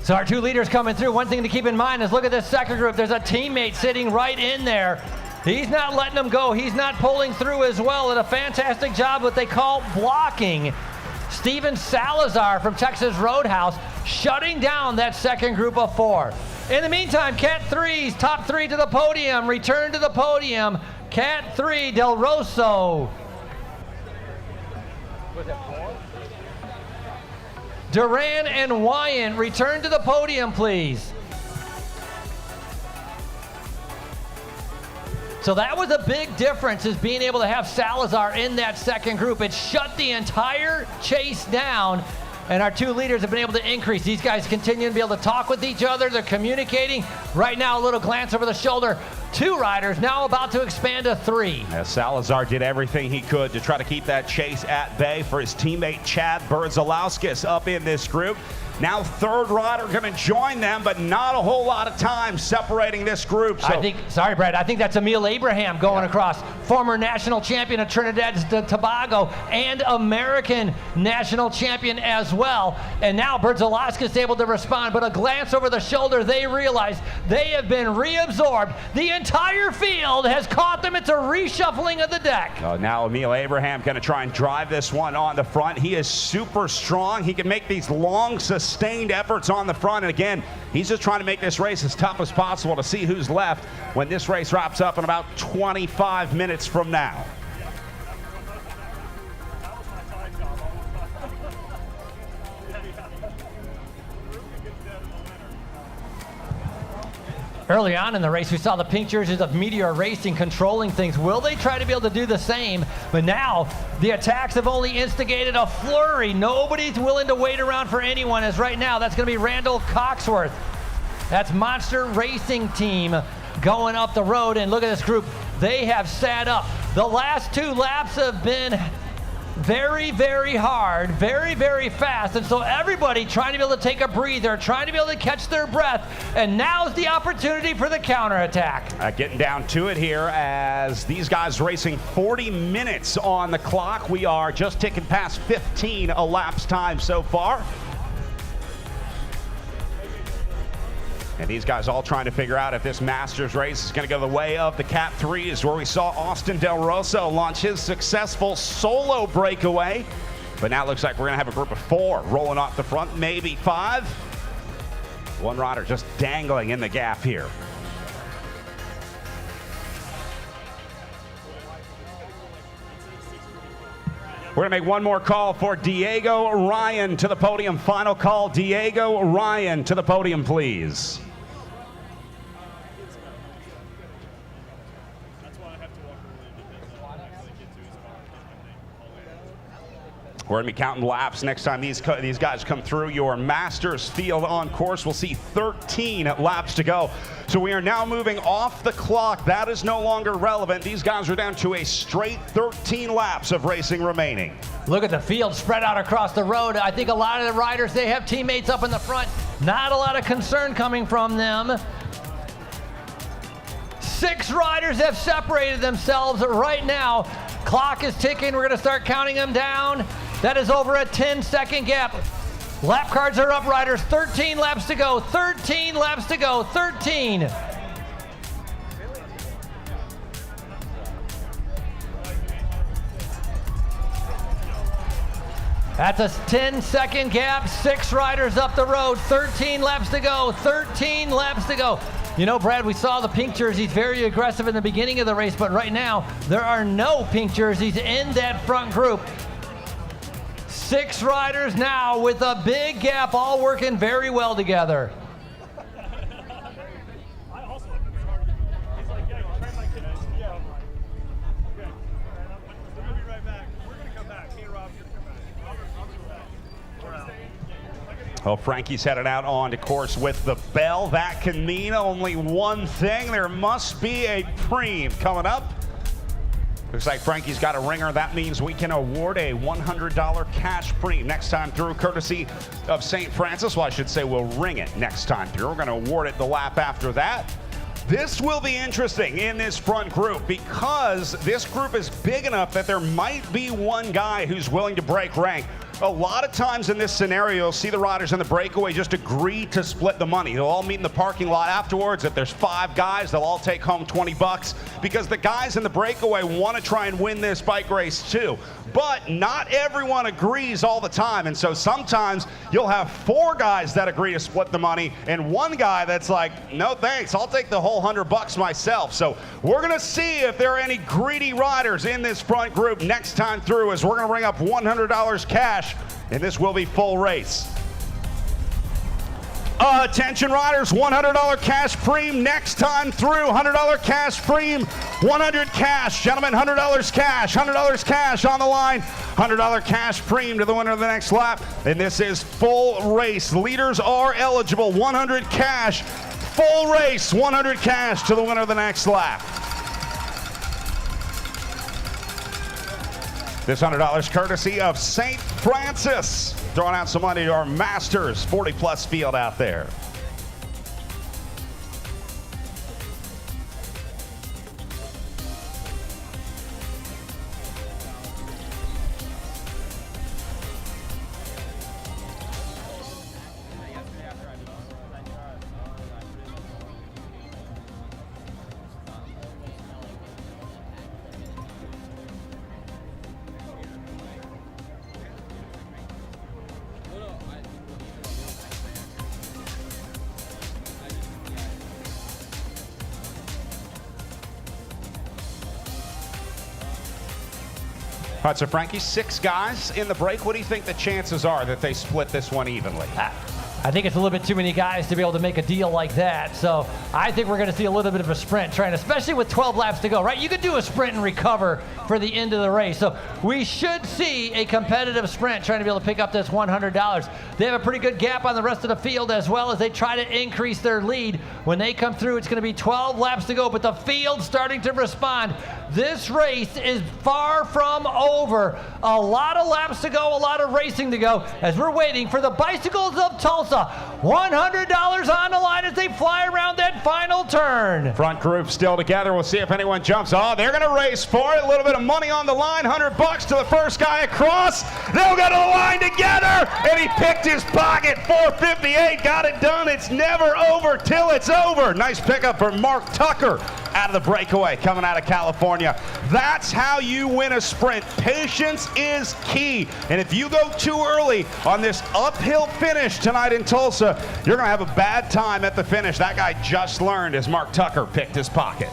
So our 2 leaders coming through. One thing to keep in mind is look at this second group. There's a teammate sitting right in there. He's not letting them go. He's not pulling through as well. Did a fantastic job what they call blocking. Steven Salazar from Texas Roadhouse shutting down that second group of 4. In the meantime, Cat 3's top 3 to the podium. Return to the podium. Cat 3, Del Roso. Was that 4? Duran and Wyant, return to the podium, please. So that was a big difference, is being able to have Salazar in that second group. It shut the entire chase down, and our 2 leaders have been able to increase. These guys continue to be able to talk with each other. They're communicating. Right now, a little glance over the shoulder. 2 riders now about to expand to 3. Yeah, Salazar did everything he could to try to keep that chase at bay for his teammate Chad Berdzalauskas up in this group. Now 3rd rider going to join them, but not a whole lot of time separating this group. So. Sorry, Brad, I think that's Emil Abraham going across. Former national champion of Trinidad and Tobago and American national champion as well. And now Berdzalauskas is able to respond, but a glance over the shoulder, they realize they have been reabsorbed. The entire field has caught them. It's a reshuffling of the deck. Now Emil Abraham going to try and drive this one on the front. He is super strong. He can make these long, sustained efforts on the front. And again, he's just trying to make this race as tough as possible to see who's left when this race wraps up in about 25 minutes from now. Early on in the race, we saw the pink jerseys of Meteor Racing controlling things. Will they try to be able to do the same? But now, the attacks have only instigated a flurry. Nobody's willing to wait around for anyone, as right now, that's going to be Randall Coxworth. That's Monster Racing Team going up the road. And look at this group. They have sat up. The last 2 laps have been very, very hard, very, very fast. And so everybody trying to be able to take a breather, trying to be able to catch their breath. And now's the opportunity for the counterattack. Getting down to it here as these guys racing 40 minutes on the clock. We are just ticking past 15 elapsed time so far. And these guys all trying to figure out if this Masters race is going to go the way of the Cat 3s, where we saw Austin Del Roso launch his successful solo breakaway. But now it looks like we're going to have a group of 4 rolling off the front, maybe 5. One rider just dangling in the gap here. We're going to make one more call for Diego Ryan to the podium. Final call, Diego Ryan to the podium, please. We're going to be counting laps next time these guys come through your Masters field on course. We'll see 13 laps to go. So we are now moving off the clock. That is no longer relevant. These guys are down to a straight 13 laps of racing remaining. Look at the field spread out across the road. I think a lot of the riders, they have teammates up in the front. Not a lot of concern coming from them. 6 riders have separated themselves right now. Clock is ticking. We're going to start counting them down. That is over a 10-second gap. Lap cards are up, riders. 13 laps to go. 13 laps to go. 13. That's a 10-second gap, 6 riders up the road, 13 laps to go, 13 laps to go. You know, Brad, we saw the pink jerseys very aggressive in the beginning of the race, but right now, there are no pink jerseys in that front group. 6 riders now with a big gap, all working very well together. Well, Frankie's headed out on to course with the bell. That can mean only one thing. There must be a preem coming up. Looks like Frankie's got a ringer. That means we can award a $100 cash preem next time through, courtesy of Saint Francis. Well, I should say we'll ring it next time through. We're going to award it the lap after that. This will be interesting in this front group because this group is big enough that there might be one guy who's willing to break rank. A lot of times in this scenario, you'll see the riders in the breakaway just agree to split the money. They'll all meet in the parking lot afterwards. If there's 5 guys, they'll all take home $20 because the guys in the breakaway want to try and win this bike race too. But not everyone agrees all the time, and so sometimes you'll have 4 guys that agree to split the money and 1 guy that's like, no thanks, I'll take the whole $100 myself. So we're going to see if there are any greedy riders in this front group next time through, as we're going to ring up $100 cash. And this will be full race. Attention riders, $100 cash preem next time through. $100 cash preem, 100 cash. Gentlemen, $100 cash, $100 cash on the line. $100 cash preem to the winner of the next lap. And this is full race. Leaders are eligible. 100 cash, full race, 100 cash to the winner of the next lap. This $100 courtesy of Saint Francis. Throwing out some money to our Masters 40-plus field out there. All right, so Frankie, 6 guys in the break. What do you think the chances are that they split this one evenly? I think it's a little bit too many guys to be able to make a deal like that. So I think we're going to see a little bit of a sprint train, especially with 12 laps to go, right? You could do a sprint and recover for the end of the race. So we should see a competitive sprint trying to be able to pick up this $100. They have a pretty good gap on the rest of the field as well as they try to increase their lead. When they come through, it's going to be 12 laps to go, but the field's starting to respond. This race is far from over. A lot of laps to go, a lot of racing to go as we're waiting for the Bicycles of Tulsa. $100 on the line as they fly around that final turn. Front group still together. We'll see if anyone jumps. Oh, they're going to race for it. A little bit of money on the line. $100 to the first guy across. They'll go to the line together. And he picked his pocket. $458. Got it done. It's never over till it's over. Nice pickup for Mark Tucker out of the breakaway coming out of California. That's how you win a sprint. Patience is key. And if you go too early on this uphill finish tonight in Tulsa, you're going to have a bad time at the finish. That guy just learned as Mark Tucker picked his pocket.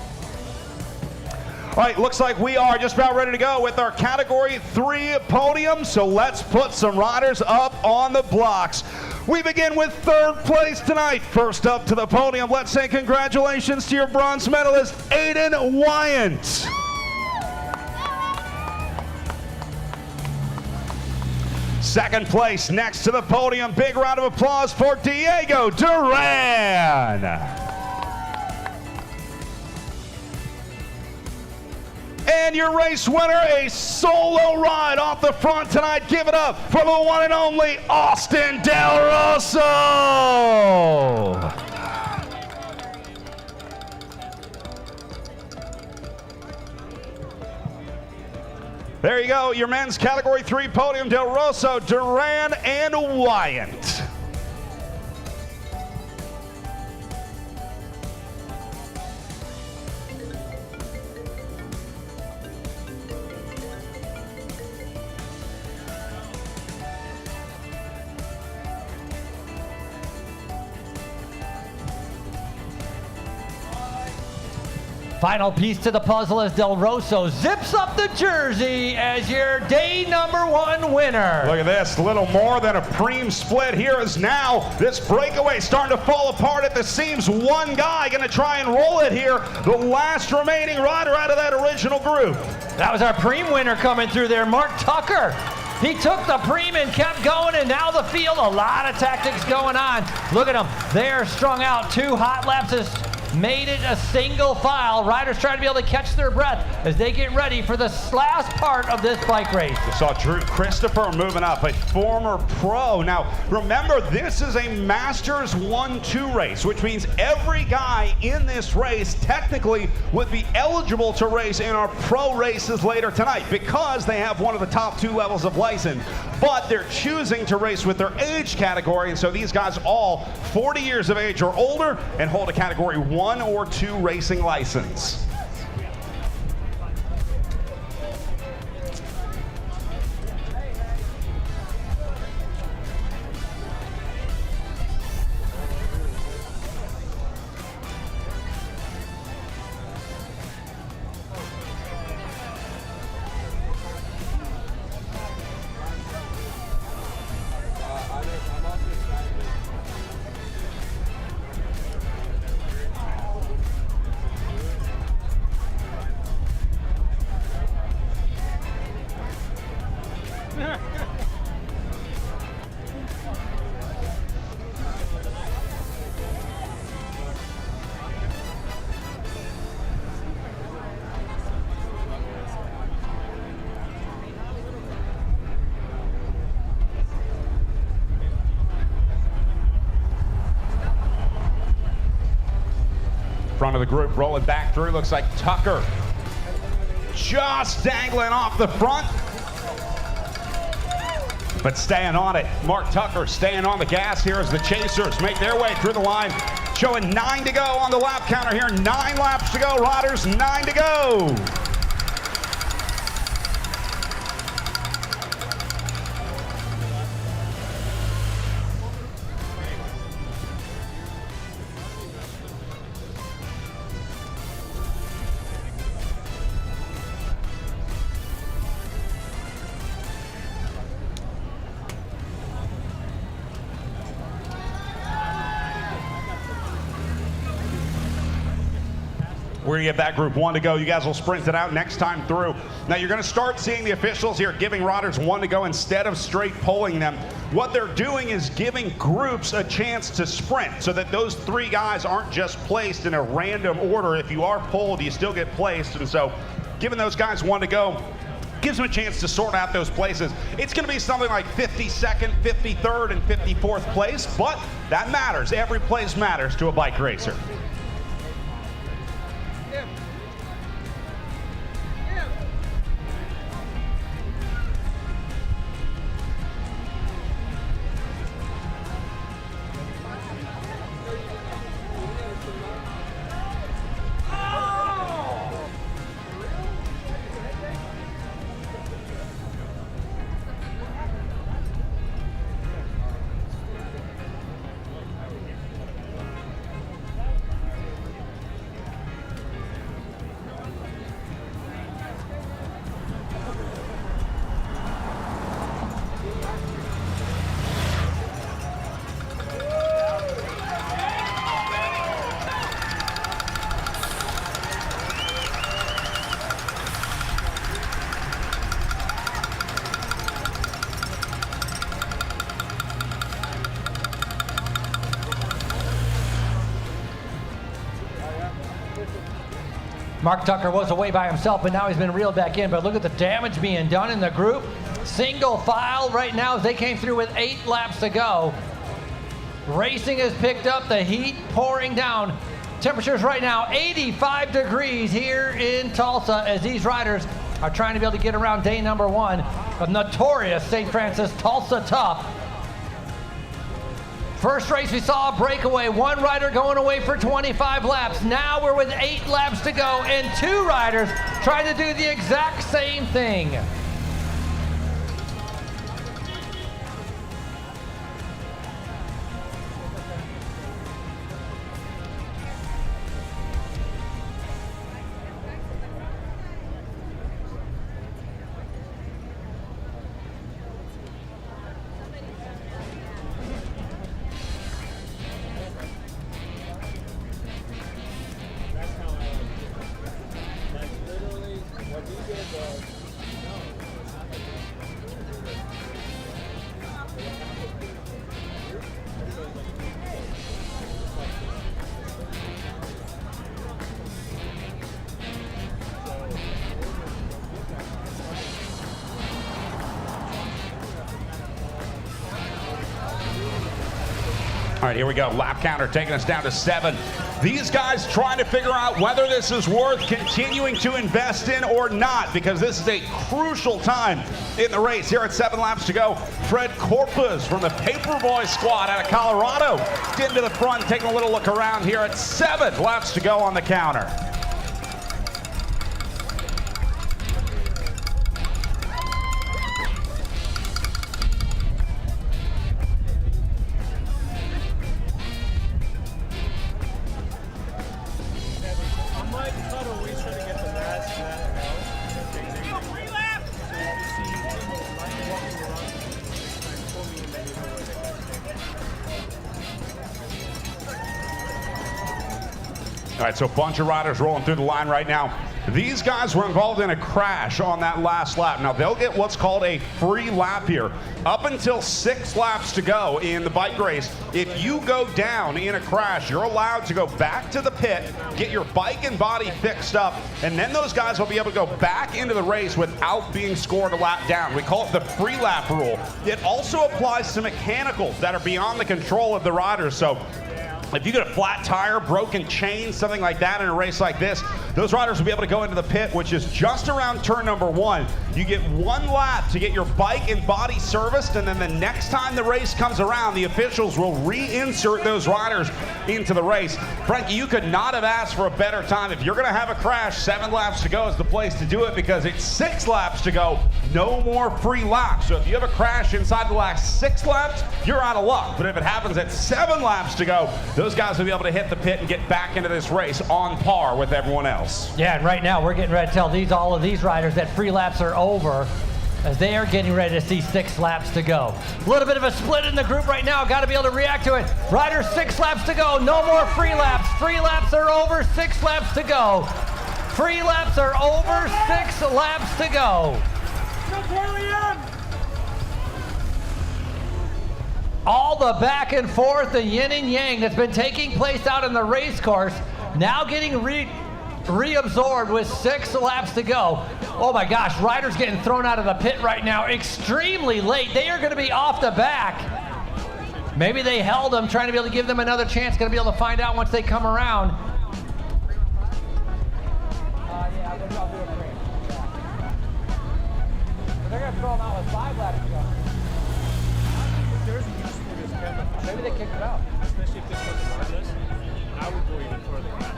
All right, looks like we are just about ready to go with our Category 3 podium. So let's put some riders up on the blocks. We begin with 3rd place tonight. First up to the podium, let's say congratulations to your bronze medalist, Aiden Wyant. Second place next to the podium, big round of applause for Diego Duran. And your race winner, a solo ride off the front tonight. Give it up for the one and only Austin Del Roso. There you go, your men's Category 3 podium, Del Roso, Duran, and Wyant. Final piece to the puzzle as Del Roso zips up the jersey as your day number 1 winner. Look at this, a little more than a preem split here is now this breakaway starting to fall apart at the seams. One guy going to try and roll it here, the last remaining rider out of that original group. That was our preem winner coming through there, Mark Tucker. He took the preem and kept going, and now the field, a lot of tactics going on. Look at them, they're strung out. 2 hot laps has made it a single file. Riders trying to be able to catch their breath as they get ready for the last part of this bike race. We saw Drew Christopher moving up, a former pro. Now, remember, this is a Masters 1-2 race, which means every guy in this race technically would be eligible to race in our pro races later tonight because they have one of the top 2 levels of license. But they're choosing to race with their age category, and so these guys all 40 years of age or older and hold a category 1 or 2 racing license. Front of the group rolling back through, looks like Tucker just dangling off the front, but staying on it. Mark Tucker staying on the gas here as the chasers make their way through the line, showing 9 to go on the lap counter here. 9 laps to go, riders, 9 to go. We're going to get that group 1 to go. You guys will sprint it out next time through. Now you're going to start seeing the officials here giving riders 1 to go instead of straight polling them. What they're doing is giving groups a chance to sprint so that those 3 guys aren't just placed in a random order. If you are polled, you still get placed. And so giving those guys 1 to go gives them a chance to sort out those places. It's going to be something like 52nd, 53rd, and 54th place, but that matters. Every place matters to a bike racer. Mark Tucker was away by himself, but now he's been reeled back in. But look at the damage being done in the group. Single file right now as they came through with 8 laps to go. Racing has picked up, the heat pouring down. Temperatures right now 85 degrees here in Tulsa as these riders are trying to be able to get around day number 1 of notorious Saint Francis Tulsa Tough. First race we saw a breakaway, 1 rider going away for 25 laps. Now we're with 8 laps to go and 2 riders trying to do the exact same thing. All right, here we go. Lap counter taking us down to 7. These guys trying to figure out whether this is worth continuing to invest in or not, because this is a crucial time in the race. Here at 7 laps to go, Fred Corpus from the Paperboy squad out of Colorado getting to the front, taking a little look around here at 7 laps to go on the counter. All right, so a bunch of riders rolling through the line right now. These guys were involved in a crash on that last lap. Now, they'll get what's called a free lap here. Up until 6 laps to go in the bike race, if you go down in a crash, you're allowed to go back to the pit, get your bike and body fixed up, and then those guys will be able to go back into the race without being scored a lap down. We call it the free lap rule. It also applies to mechanicals that are beyond the control of the riders. So if you get a flat tire, broken chain, something like that in a race like this, those riders will be able to go into the pit, which is just around turn number 1. You get 1 lap to get your bike and body serviced, and then the next time the race comes around, the officials will reinsert those riders into the race. Frankie, you could not have asked for a better time. If you're going to have a crash, 7 laps to go is the place to do it, because it's 6 laps to go, no more free laps. So if you have a crash inside the last 6 laps, you're out of luck. But if it happens at 7 laps to go, those guys will be able to hit the pit and get back into this race on par with everyone else. Yeah, and right now we're getting ready to tell all of these riders that free laps are over, as they are getting ready to see 6 laps to go. A little bit of a split in the group right now. Got to be able to react to it. Riders, 6 laps to go. No more free laps. Free laps are over. 6 laps to go. Free laps are over. 6 laps to go. All the back and forth, the yin and yang that's been taking place out in the race course, now getting reabsorbed with 6 laps to go. Oh my gosh, riders getting thrown out of the pit right now extremely late. They are going to be off the back. Maybe they held them, trying to be able to give them another chance. Going to be able to find out once they come around. Yeah, they're going to do a free. They're going to throw them out with 5 laps to go. Maybe they kicked it out. Especially if this was a wireless, I would go even further back.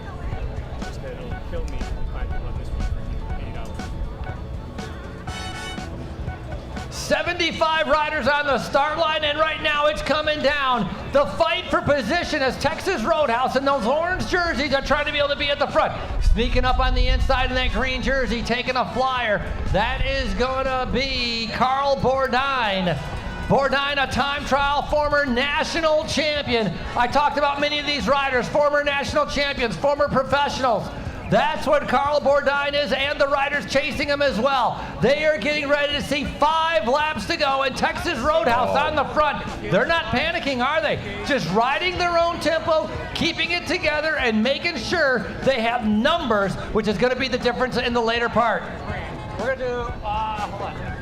Just that it'll kill me if I run this one for 8 hours. 75 riders on the start line, and right now it's coming down. The fight for position as Texas Roadhouse and those orange jerseys are trying to be able to be at the front. Sneaking up on the inside in that green jersey, taking a flyer. That is going to be Carl Bourdine. Bourdine, a time trial former national champion. I talked about many of these riders, former national champions, former professionals. That's what Carl Bourdine is, and the riders chasing him as well. They are getting ready to see 5 laps to go, and Texas Roadhouse on the front. They're not panicking, are they? Just riding their own tempo, keeping it together, and making sure they have numbers, which is going to be the difference in the later part. We're going to do, hold on.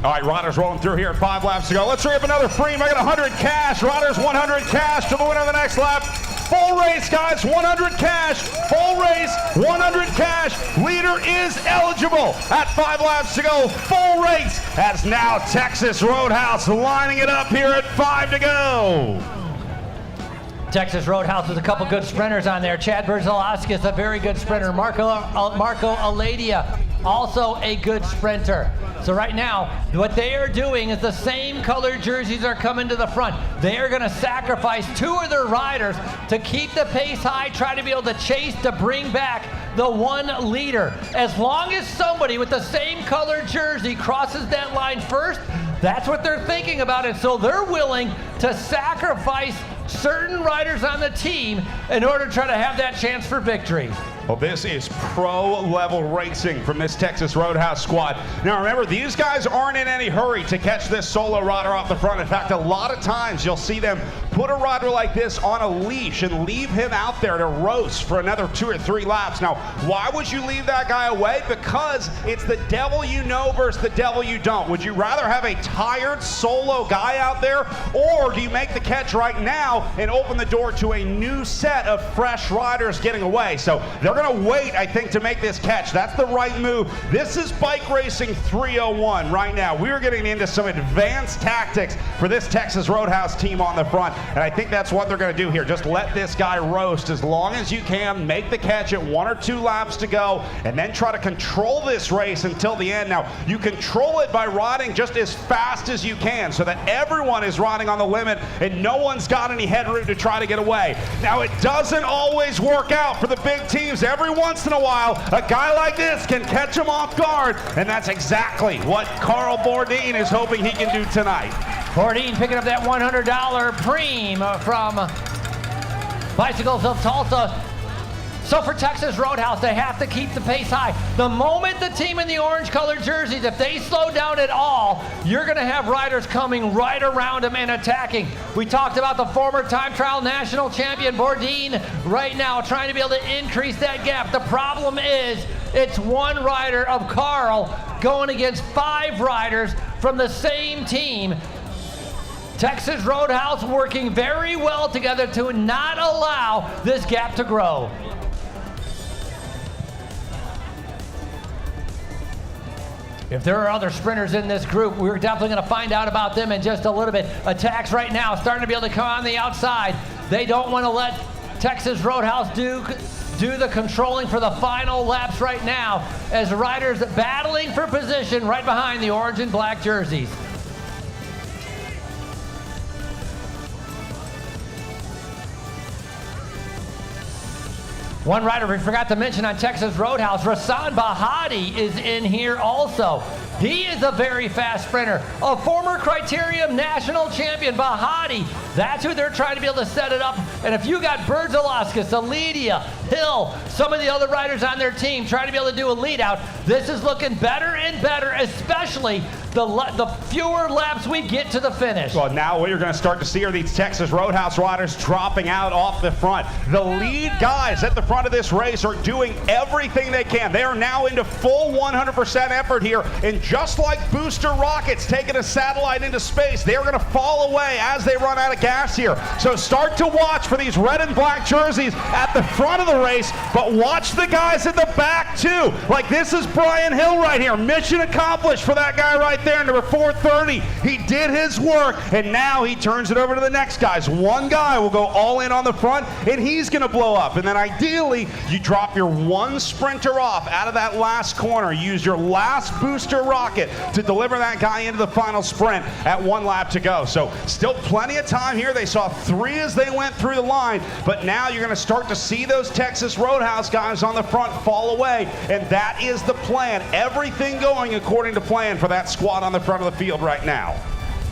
All right, riders rolling through here at 5 laps to go. Let's hurry up another free. I got 100 cash. Riders 100 cash to the winner of the next lap. Full race, guys, 100 cash. Full race, 100 cash. Leader is eligible at 5 laps to go. Full race as now Texas Roadhouse lining it up here at 5 to go. Texas Roadhouse with a couple good sprinters on there. Chad Berzelowski is a very good sprinter. Marco Aladia, also a good sprinter. So right now, what they are doing is the same colored jerseys are coming to the front. They are going to sacrifice 2 of their riders to keep the pace high, try to be able to chase to bring back the 1 leader. As long as somebody with the same colored jersey crosses that line first, that's what they're thinking about. And so they're willing to sacrifice certain riders on the team in order to try to have that chance for victory. Well, this is pro-level racing from this Texas Roadhouse squad. Now, remember, these guys aren't in any hurry to catch this solo rider off the front. In fact, a lot of times you'll see them put a rider like this on a leash and leave him out there to roast for another 2 or 3 laps. Now, why would you leave that guy away? Because it's the devil you know versus the devil you don't. Would you rather have a tired solo guy out there, or do you make the catch right now and open the door to a new set of fresh riders getting away? So they're going to wait, I think, to make this catch. That's the right move. This is Bike Racing 301 right now. We're getting into some advanced tactics for this Texas Roadhouse team on the front, and I think that's what they're going to do here. Just let this guy roast as long as you can, make the catch at 1 or 2 laps to go, and then try to control this race until the end. Now, you control it by riding just as fast as you can so that everyone is riding on the limit and no one's got any headroom to try to get away. Now, it doesn't always work out for the big teams. Every once in a while, a guy like this can catch him off guard, and that's exactly what Carl Bourdin is hoping he can do tonight. Bourdin picking up that $100 preem from Bicycles of Tulsa. So for Texas Roadhouse, they have to keep the pace high. The moment the team in the orange-colored jerseys, if they slow down at all, you're going to have riders coming right around them and attacking. We talked about the former time trial national champion Bourdin right now trying to be able to increase that gap. The problem is it's one rider of Carl going against 5 riders from the same team. Texas Roadhouse working very well together to not allow this gap to grow. If there are other sprinters in this group, we're definitely going to find out about them in just a little bit. Attacks right now starting to be able to come on the outside. They don't want to let Texas Roadhouse do the controlling for the final laps right now as riders battling for position right behind the orange and black jerseys. One rider we forgot to mention on Texas Roadhouse, Rasan Bahati, is in here also. He is a very fast sprinter, a former Criterium national champion. Bahati, that's who they're trying to be able to set it up. And if you got Berzalaskas, Aledia, Hill, some of the other riders on their team trying to be able to do a lead out, this is looking better and better, especially the fewer laps we get to the finish. Well, now what you're going to start to see are these Texas Roadhouse riders dropping out off the front. The lead guys at the front of this race are doing everything they can. They are now into full 100% effort here, and just like booster rockets taking a satellite into space, they are going to fall away as they run out of gas here. So start to watch for these red and black jerseys at the front of the race, but watch the guys in the back too. Like, this is Brian Hill right here. Mission accomplished for that guy right there, number 430. He did his work, and now he turns it over to the next guys. One guy will go all in on the front, and he's going to blow up. And then ideally, you drop your one sprinter off out of that last corner. Use your last booster rocket to deliver that guy into the final sprint at 1 lap to go. So still plenty of time here. They saw 3 as they went through the line, but now you're going to start to see those Texas Roadhouse guys on the front fall away, and that is the plan. Everything going according to plan for that squad on the front of the field right now.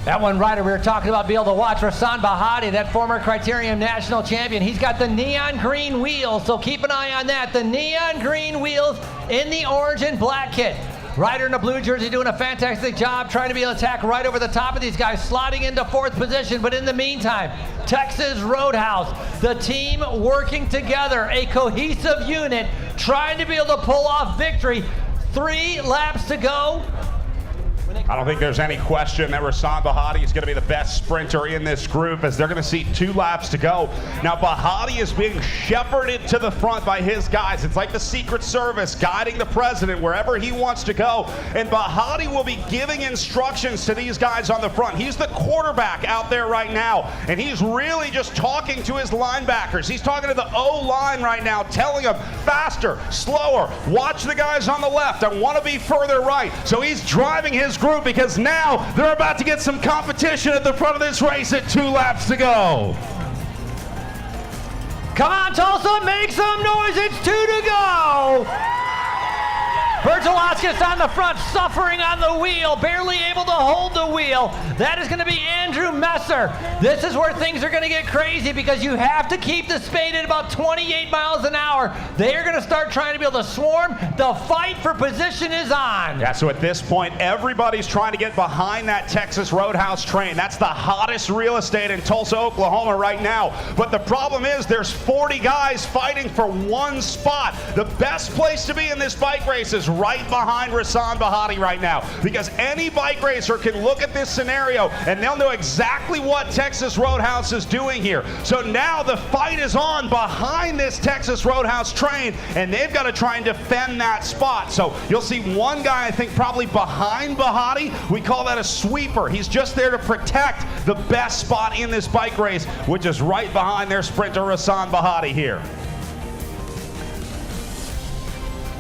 That one rider we were talking about, be able to watch, Rasan Bahati, that former Criterium national champion. He's got the neon green wheels, so keep an eye on that. The neon green wheels in the orange and black kit. Rider in the blue jersey doing a fantastic job trying to be able to attack right over the top of these guys, slotting into 4th position. But in the meantime, Texas Roadhouse, the team working together, a cohesive unit, trying to be able to pull off victory. 3 laps to go. I don't think there's any question that Rasan Bahati is going to be the best sprinter in this group, as they're going to see 2 laps to go. Now, Bahati is being shepherded to the front by his guys. It's like the Secret Service guiding the president wherever he wants to go. And Bahati will be giving instructions to these guys on the front. He's the quarterback out there right now, and he's really just talking to his linebackers. He's talking to the O-line right now, telling them faster, slower, watch the guys on the left. I want to be further right. So he's driving his group, because now they're about to get some competition at the front of this race at 2 laps to go. Come on, Tulsa, make some noise. It's 2 to go. Bertolaskis on the front, suffering on the wheel, barely able to hold the wheel. That is going to be Andrew Messer. This is where things are going to get crazy because you have to keep the speed at about 28 miles an hour. They are going to start trying to be able to swarm. The fight for position is on. Yeah, so at this point, everybody's trying to get behind that Texas Roadhouse train. That's the hottest real estate in Tulsa, Oklahoma right now. But the problem is there's 40 guys fighting for one spot. The best place to be in this bike race is right behind Rasan Bahati right now, because any bike racer can look at this scenario and they'll know exactly what Texas Roadhouse is doing here. So now the fight is on behind this Texas Roadhouse train, and they've got to try and defend that spot. So you'll see one guy, I think, probably behind Bahati. We call that a sweeper. He's just there to protect the best spot in this bike race, which is right behind their sprinter Rasan Bahati here.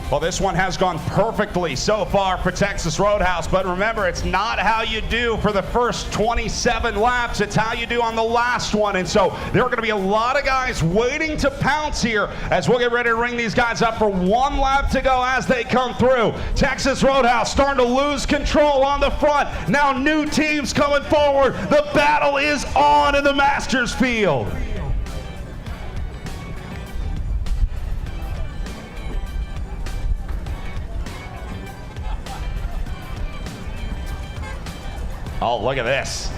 Well, this one has gone perfectly so far for Texas Roadhouse, but remember, it's not how you do for the first 27 laps, it's how you do on the last one. And so there are going to be a lot of guys waiting to pounce here as we'll get ready to ring these guys up for one lap to go as they come through. Texas Roadhouse starting to lose control on the front. Now new teams coming forward. The battle is on in the Masters field. Oh, look at this.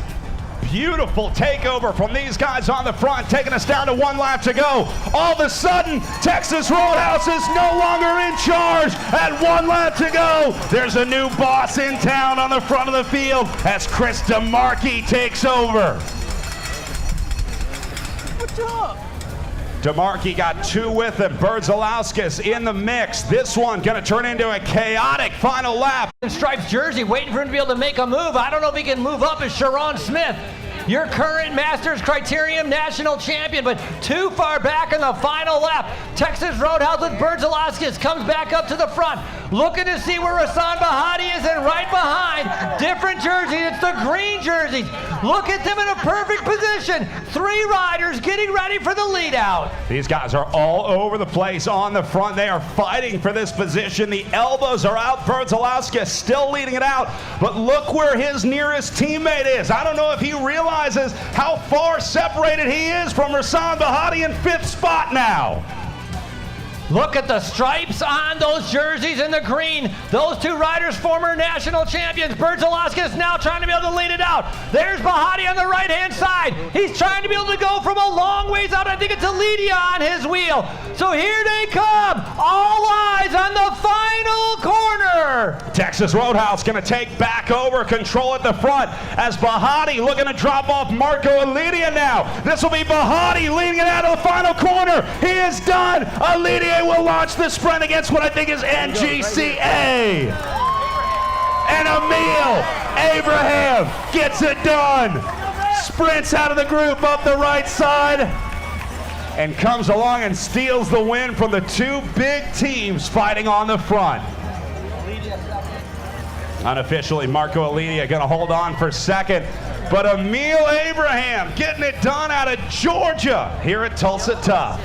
Beautiful takeover from these guys on the front, taking us down to one lap to go. All of a sudden, Texas Roadhouse is no longer in charge. At one lap to go, there's a new boss in town on the front of the field as Chris DeMarchi takes over. What's up? DeMarchi got two with him. Bertolaskis in the mix. This one going to turn into a chaotic final lap. Stripes jersey, waiting for him to be able to make a move. I don't know if he can move up as Sharon Smith, your current Masters Criterium national champion, but too far back in the final lap. Texas Roadhouse with Bertolaskis comes back up to the front, looking to see where Rasan Bahati is, and right behind, different jersey, it's the green jerseys. Look at them in a perfect position. Three riders getting ready for the lead out. These guys are all over the place on the front. They are fighting for this position. The elbows are out. Bertolaskis still leading it out, but look where his nearest teammate is. I don't know if he realizes how far separated he is from Rasan Bahati in fifth spot now. Look at the stripes on those jerseys in the green. Those two riders, former national champions. Bertolaskis now trying to be able to lead it out. There's Bahati on the right-hand side. He's trying to be able to go from a long ways out. I think it's Alidia on his wheel. So here they come. All eyes on the final corner. Texas Roadhouse going to take back over control at the front as Bahati looking to drop off Marco Alidia now. This will be Bahati leading it out of the final corner. He is done. Alidia will launch the sprint against what I think is NGCA. And Emil Abraham gets it done. Sprints out of the group up the right side and comes along and steals the win from the two big teams fighting on the front. Unofficially, Marco Alidia going to hold on for second, but Emil Abraham getting it done out of Georgia here at Tulsa Tough.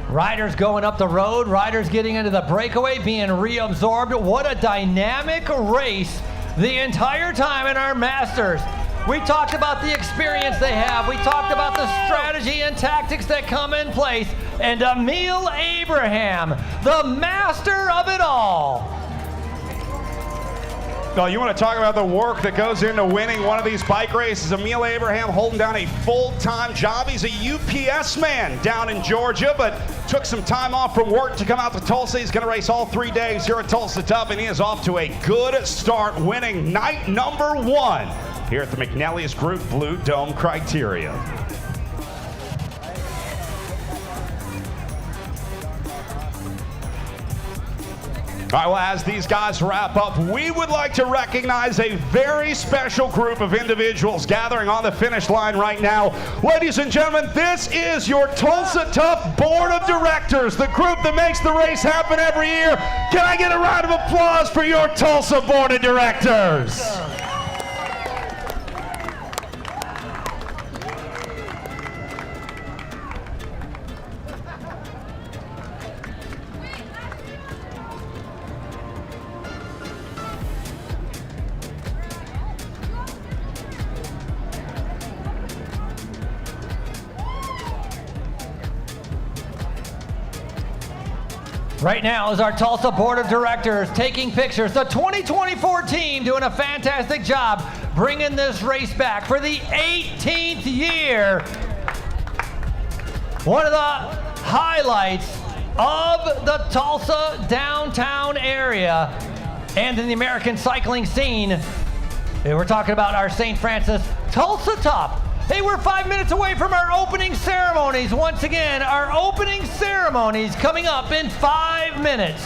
Riders going up the road, riders getting into the breakaway, being reabsorbed. What a dynamic race the entire time in our Masters. We talked about the experience they have. We talked about the strategy and tactics that come in place. And Emil Abraham, the master of it all. Well, you want to talk about the work that goes into winning one of these bike races. Emil Abraham holding down a full-time job. He's a UPS man down in Georgia, but took some time off from work to come out to Tulsa. He's going to race all 3 days here at Tulsa Tough, and he is off to a good start, winning night number 1 here at the McNellie's Group Blue Dome Criterium. All right, well, as these guys wrap up, we would like to recognize a very special group of individuals gathering on the finish line right now. Ladies and gentlemen, this is your Tulsa Tough Board of Directors, the group that makes the race happen every year. Can I get a round of applause for your Tulsa Board of Directors? Right now is our Tulsa Board of Directors taking pictures. The 2024 team doing a fantastic job bringing this race back for the 18th year. One of the highlights of the Tulsa downtown area and in the American cycling scene. We're talking about our Saint Francis Tulsa Tough. Hey, we're 5 minutes away from our opening ceremonies. Once again, our opening ceremonies coming up in 5 minutes.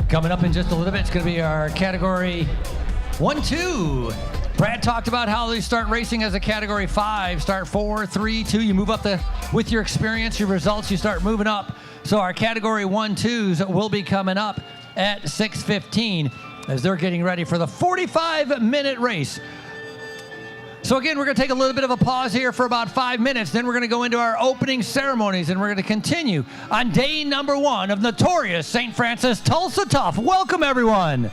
Coming up in just a little bit, it's going to be our category 1-2. Brad talked about how they start racing as a category 5, start 4, 3, 2. You move up with your experience, your results, you start moving up. So our category 1-2s will be coming up at 6:15 as they're getting ready for the 45-minute race. So again, we're going to take a little bit of a pause here for about 5 minutes. Then we're going to go into our opening ceremonies, and we're going to continue on day number 1 of notorious Saint Francis Tulsa Tough. Welcome, everyone.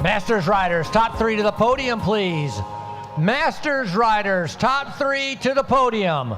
Masters riders, top 3 to the podium, please. Masters riders, top 3 to the podium.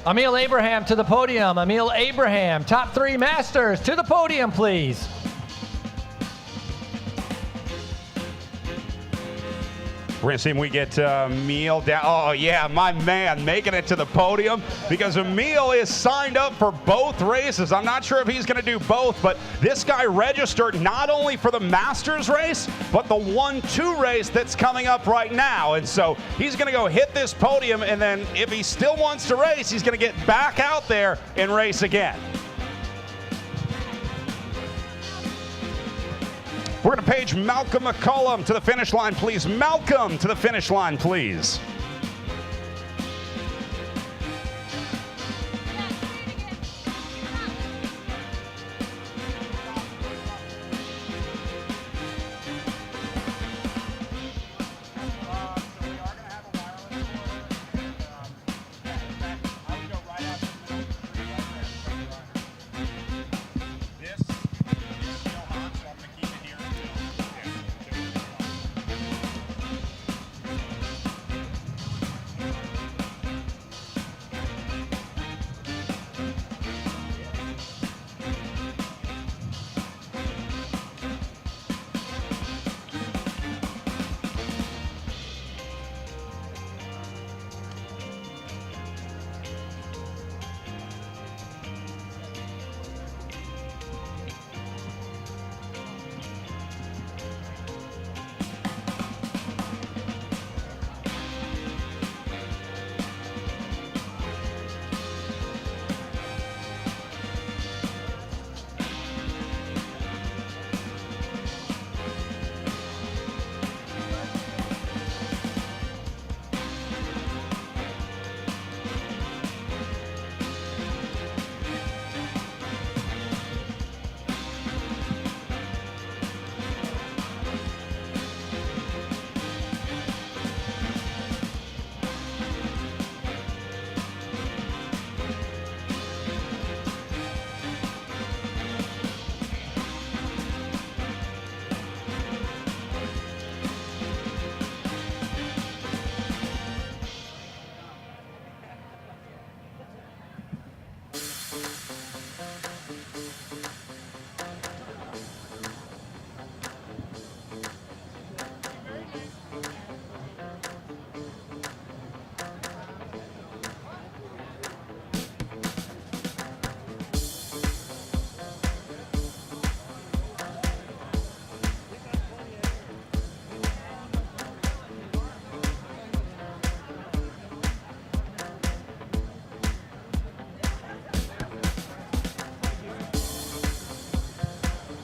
Emil Abraham to the podium. Emil Abraham, top 3 Masters to the podium, please. We're going to see if we get Emil down. Oh, yeah, my man making it to the podium because Emil is signed up for both races. I'm not sure if he's going to do both, but this guy registered not only for the Masters race, but the 1-2 race that's coming up right now. And so he's going to go hit this podium, and then if he still wants to race, he's going to get back out there and race again. We're going to page Malcolm McCullum to the finish line, please. Malcolm to the finish line, please.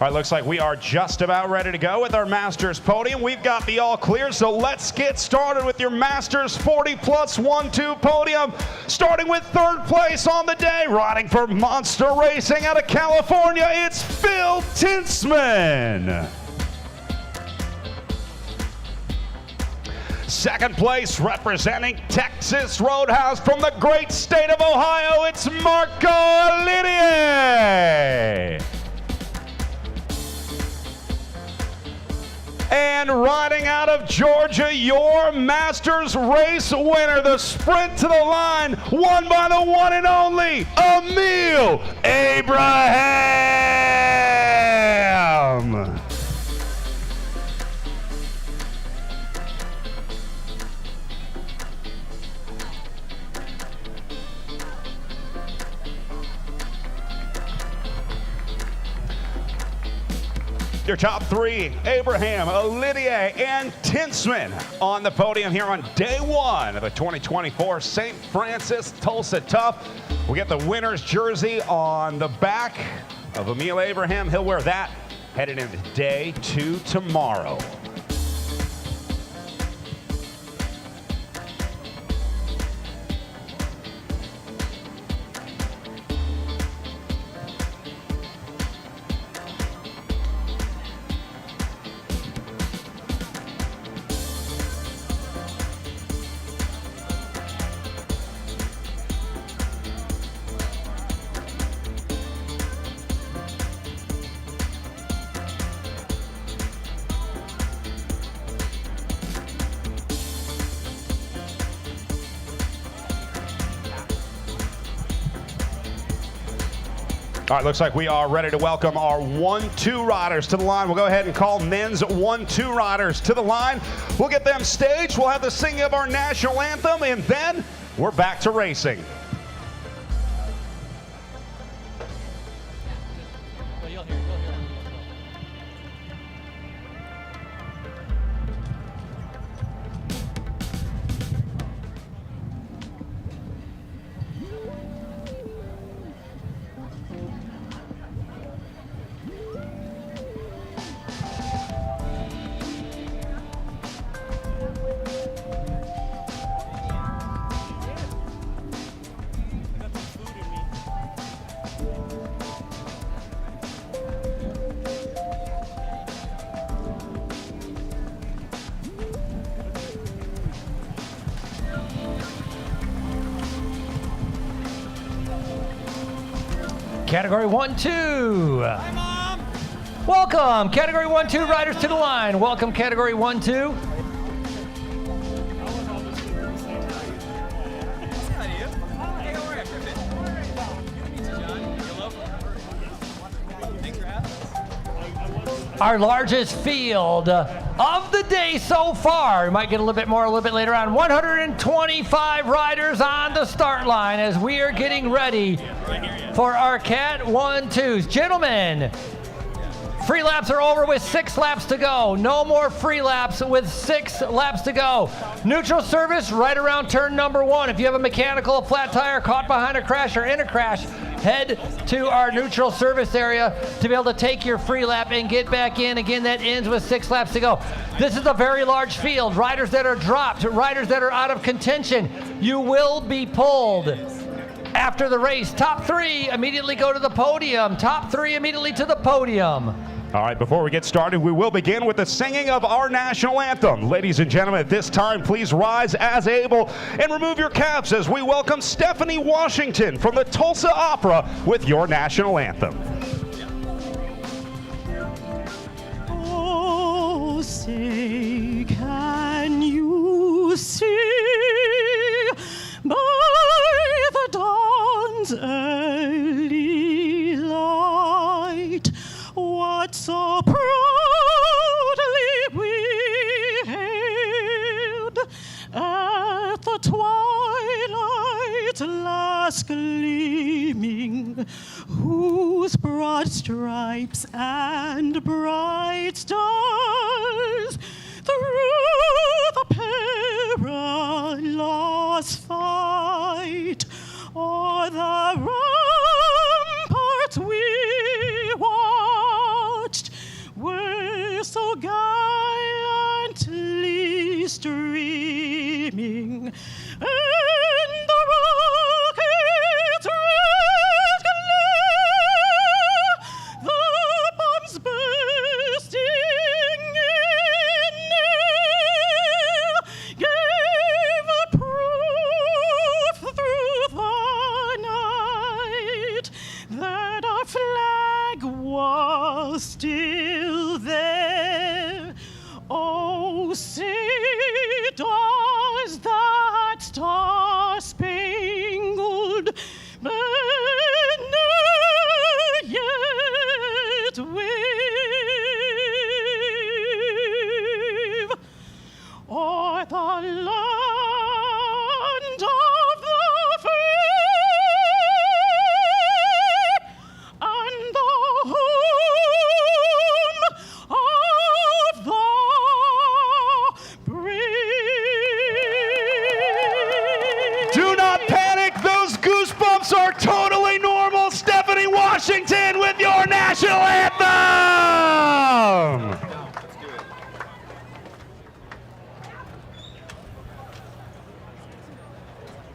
All right, looks like we are just about ready to go with our Masters podium. We've got the all clear, so let's get started with your Masters 40 plus 1-2 podium. Starting with third place on the day, riding for Monster Racing out of California, it's Phil Tinsman. Second place, representing Texas Roadhouse from the great state of Ohio, it's Marco Olivier. And riding out of Georgia, your Masters race winner, the sprint to the line, won by the one and only Emil Abraham. Your top three, Abraham, Olivier, and Tinsman on the podium here on day one of the 2024 Saint Francis Tulsa Tough. We'll get the winner's jersey on the back of Emil Abraham. He'll wear that headed into day two tomorrow. All right, looks like we are ready to welcome our 1-2 riders to the line. We'll go ahead and call men's 1-2 riders to the line. We'll get them staged. We'll have the singing of our national anthem, and then we're back to racing. Category 1-2. Hi, Mom. Welcome, Category 1-2 riders to the line. Welcome, Category 1-2. Our largest field of the day so far. We might get a little bit more a little bit later on. 125 riders on the start line as we are getting ready for our Cat 1-2s. Gentlemen, free laps are over with 6 laps to go. No more free laps with 6 laps to go. Neutral service right around turn number 1. If you have a mechanical, a flat tire, caught behind a crash or in a crash, head to our neutral service area to be able to take your free lap and get back in. Again, that ends with 6 laps to go. This is a very large field. Riders that are dropped, riders that are out of contention, you will be pulled after the race. Top 3 immediately go to the podium. Top 3 immediately to the podium. All right, before we get started, we will begin with the singing of our national anthem. Ladies and gentlemen, at this time, please rise as able and remove your caps as we welcome Stephanie Washington from the Tulsa Opera with your national anthem. Oh, say, can you see by the dawn's early light what so proudly we hailed at the twilight's last gleaming, whose broad stripes and bright stars through the perilous fight o'er the ramparts we watched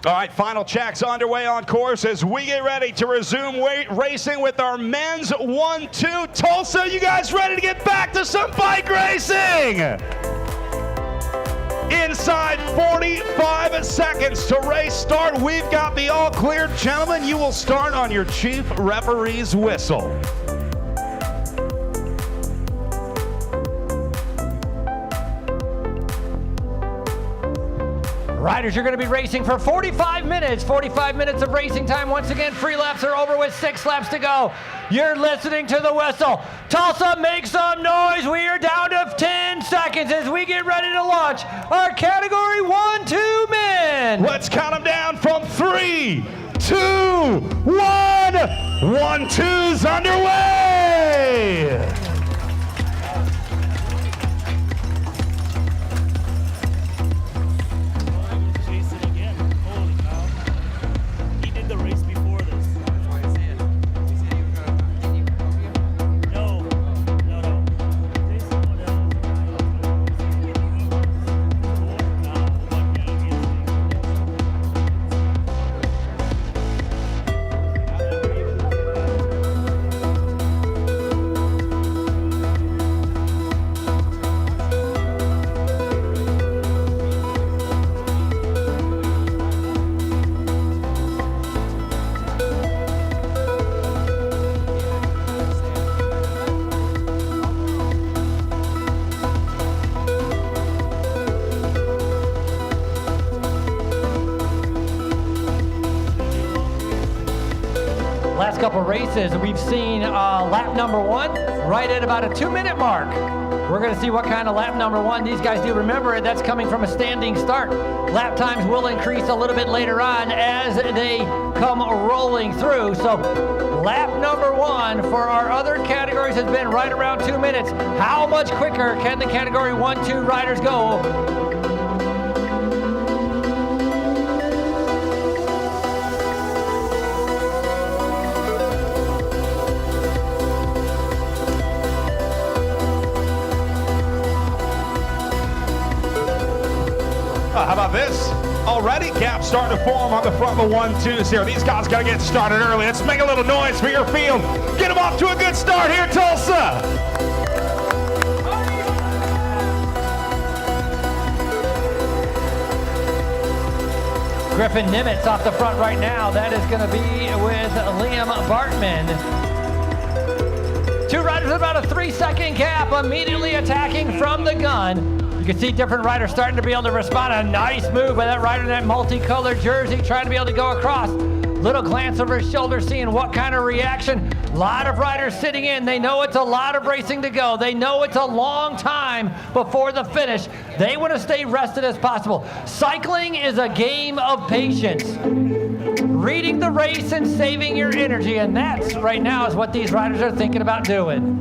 All right, final checks underway on course as we get ready to resume racing with our men's 1-2. Tulsa, you guys ready to get back to some bike racing? Inside 45 seconds to race start. We've got the all clear. Gentlemen, you will start on your chief referee's whistle. Riders, you're going to be racing for 45 minutes. 45 minutes of racing time. Once again, free laps are over with 6 laps to go. You're listening to the whistle. Tulsa, make some noise. We are down to 10 seconds as we get ready to launch our Category 1-2 men. Let's count them down from 3, 2, 1. 1-2's underway. Last couple races, we've seen lap number 1 right at about a 2-minute mark. We're going to see what kind of lap number 1 these guys do. Remember, that's coming from a standing start. Lap times will increase a little bit later on as they come rolling through. So lap number 1 for our other categories has been right around 2 minutes. How much quicker can the Category 1-2 riders go? How about this? Already gaps starting to form on the front of the 1-2s here. These guys got to get started early. Let's make a little noise for your field. Get them off to a good start here, Tulsa. Griffin Nimitz off the front right now. That is going to be with Liam Bartman. 2 riders with about a 3-second gap, immediately attacking from the gun. You can see different riders starting to be able to respond. A nice move by that rider in that multicolored jersey, trying to be able to go across. Little glance over his shoulder, seeing what kind of reaction. A lot of riders sitting in. They know it's a lot of racing to go. They know it's a long time before the finish. They want to stay rested as possible. Cycling is a game of patience. Reading the race and saving your energy, and that's right now is what these riders are thinking about doing.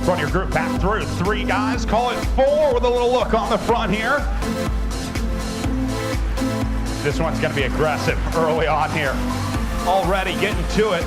Run your group back through 3 guys, call it 4 with a little look on the front here. This one's going to be aggressive early on here. Already getting to it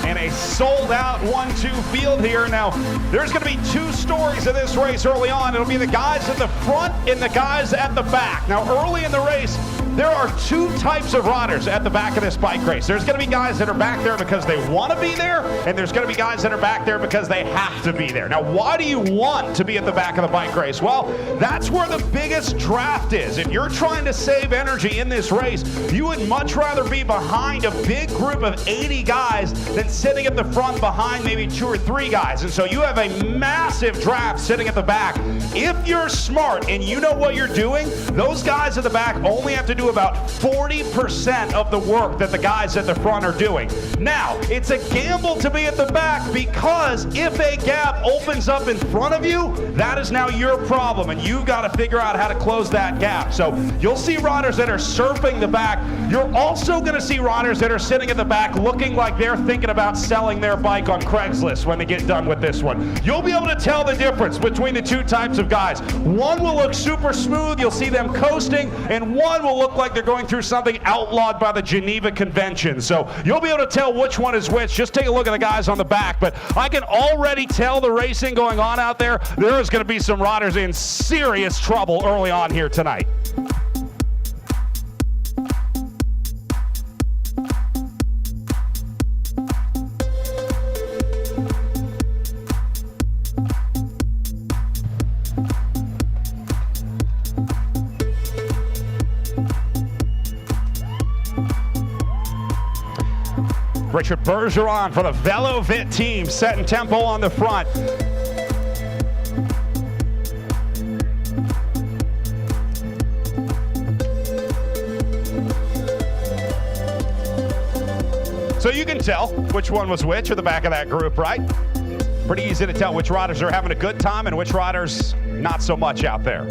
in a sold-out 1-2 field here. Now, there's going to be 2 stories of this race early on. It'll be the guys at the front and the guys at the back. Now, early in the race, there are two types of riders at the back of this bike race. There's going to be guys that are back there because they want to be there, and there's going to be guys that are back there because they have to be there. Now, why do you want to be at the back of the bike race? Well, that's where the biggest draft is. If you're trying to save energy in this race, you would much rather be behind a big group of 80 guys than sitting at the front behind maybe 2 or 3 guys. And so you have a massive draft sitting at the back. If you're smart and you know what you're doing, those guys at the back only have to do about 40% of the work that the guys at the front are doing. Now, it's a gamble to be at the back because if a gap opens up in front of you, that is now your problem, and you've got to figure out how to close that gap. So you'll see riders that are surfing the back. You're also going to see riders that are sitting at the back looking like they're thinking about selling their bike on Craigslist when they get done with this one. You'll be able to tell the difference between the two types of guys. One will look super smooth, you'll see them coasting, and one will look like they're going through something outlawed by the Geneva Convention. So you'll be able to tell which one is which. Just take a look at the guys on the back. But I can already tell the racing going on out there. There is going to be some riders in serious trouble early on here tonight. Richard Bergeron for the VeloVit team, setting tempo on the front. So you can tell which one was which at the back of that group, right? Pretty easy to tell which riders are having a good time and which riders not so much out there.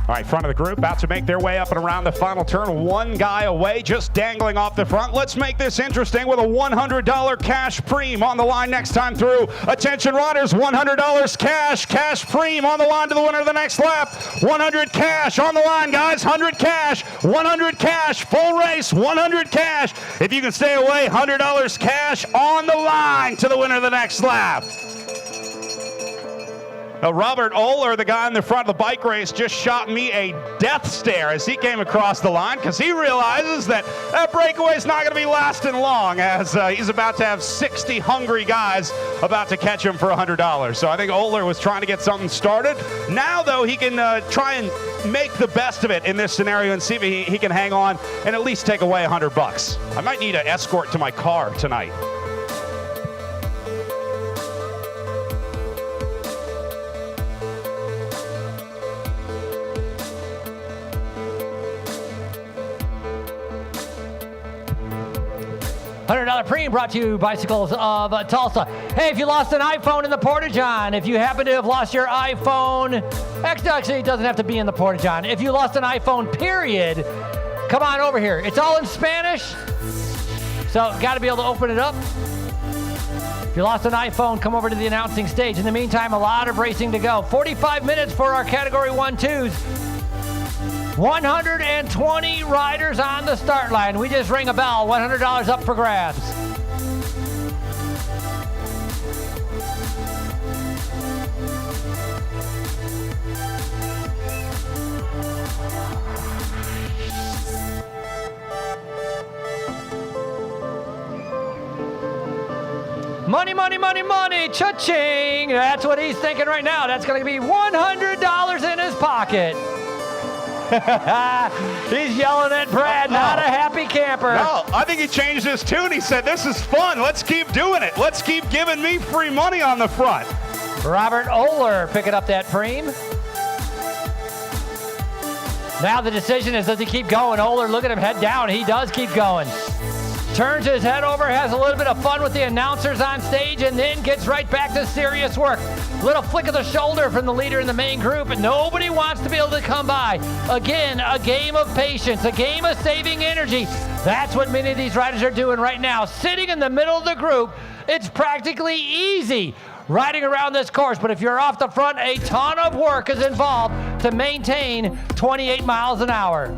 All right, front of the group about to make their way up and around the final turn. One guy away, just dangling off the front. Let's make this interesting with a $100 cash preem on the line next time through. Attention riders, $100 cash, cash preem on the line to the winner of the next lap. 100 cash on the line, guys, 100 cash, 100 cash, full race, 100 cash. If you can stay away, $100 cash on the line to the winner of the next lap. Now, Robert Oehler, the guy in the front of the bike race, just shot me a death stare as he came across the line because he realizes that that breakaway is not going to be lasting long as he's about to have 60 hungry guys about to catch him for $100. So I think Oehler was trying to get something started. Now, though, he can try and make the best of it in this scenario and see if he can hang on and at least take away $100. I might need an escort to my car tonight. $100 preem brought to you Bicycles of Tulsa. Hey, if you lost an iPhone in the Porta-John, if you happen to have lost your iPhone, actually it doesn't have to be in the Porta-John. If you lost an iPhone, period, come on over here. It's all in Spanish, so got to be able to open it up. If you lost an iPhone, come over to the announcing stage. In the meantime, a lot of racing to go. 45 minutes for our Category 1-2s. 120 riders on the start line. We just ring a bell. $100 up for grabs. Money, money, money, money, cha-ching. That's what he's thinking right now. That's going to be $100 in his pocket. He's yelling at Brad, not a happy camper. No, I think he changed his tune. He said, this is fun. Let's keep doing it. Let's keep giving me free money on the front. Robert Oler picking up that preem. Now the decision is, does he keep going? Oler, look at him head down. He does keep going. Turns his head over, has a little bit of fun with the announcers on stage, and then gets right back to serious work. Little flick of the shoulder from the leader in the main group, and nobody wants to be able to come by. Again, a game of patience, a game of saving energy. That's what many of these riders are doing right now. Sitting in the middle of the group, it's practically easy riding around this course, but if you're off the front, a ton of work is involved to maintain 28 miles an hour.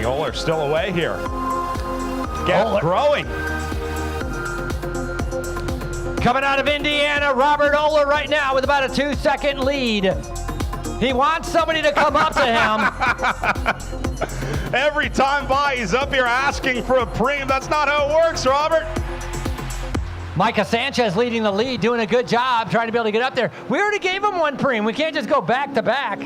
Oler still away here. Gap growing. Coming out of Indiana, Robert Oler right now with about a 2-second lead. He wants somebody to come up to him. Every time by, he's up here asking for a preem. That's not how it works, Robert. Micah Sanchez leading the lead, doing a good job trying to be able to get up there. We already gave him one preem. We can't just go back to back.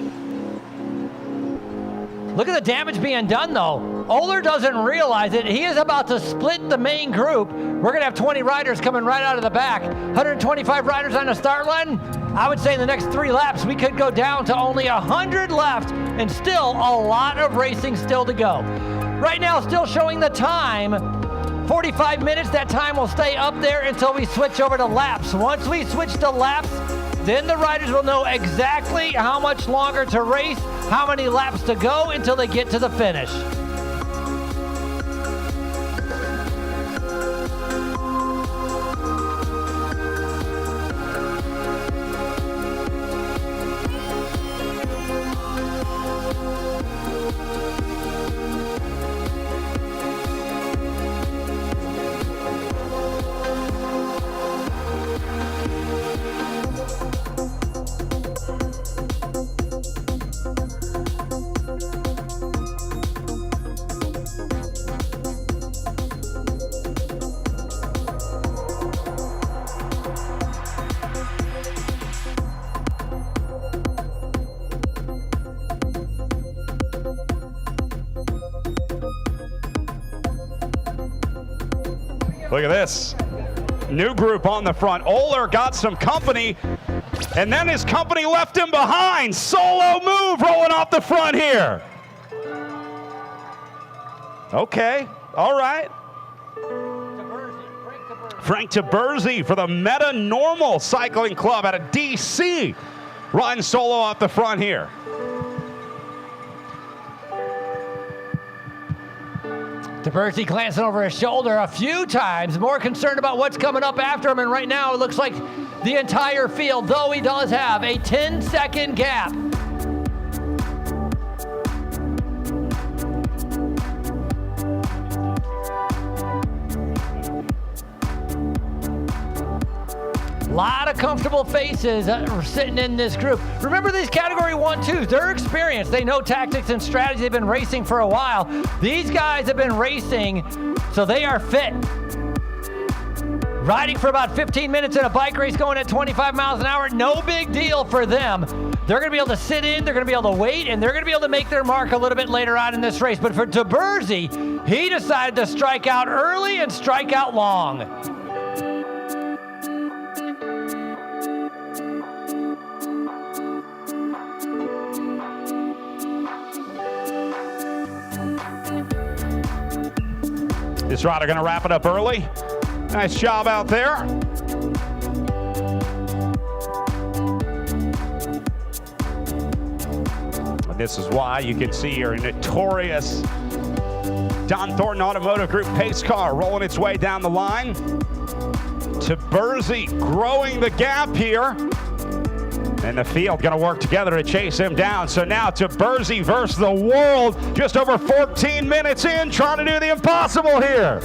Look at the damage being done, though. Oler doesn't realize it. He is about to split the main group. We're going to have 20 riders coming right out of the back. 125 riders on the start line. I would say in the next 3 laps, we could go down to only 100 left and still a lot of racing still to go. Right now, still showing the time. 45 minutes, that time will stay up there until we switch over to laps. Once we switch to laps, then the riders will know exactly how much longer to race, how many laps to go until they get to the finish. Look at this. New group on the front. Oler got some company, and then his company left him behind. Solo move rolling off the front here. Okay, all right. Frank Taberzi for the Meta Normal Cycling Club out of DC. Riding solo off the front here. Taberzi glancing over his shoulder a few times, more concerned about what's coming up after him, and right now it looks like the entire field, though he does have a 10-second gap. A lot of comfortable faces sitting in this group. Remember these Category 1-2s, they're experienced. They know tactics and strategy. They've been racing for a while. These guys have been racing, so they are fit. Riding for about 15 minutes in a bike race going at 25 miles an hour, no big deal for them. They're going to be able to sit in, they're going to be able to wait, and they're going to be able to make their mark a little bit later on in this race. But for Taberzi, he decided to strike out early and strike out long. This rider going to wrap it up early. Nice job out there. And this is why you can see your notorious Don Thornton Automotive Group pace car rolling its way down the line. Taberzi growing the gap here. And the field going to work together to chase him down. So now Taberzi versus the world, just over 14 minutes in, trying to do the impossible here.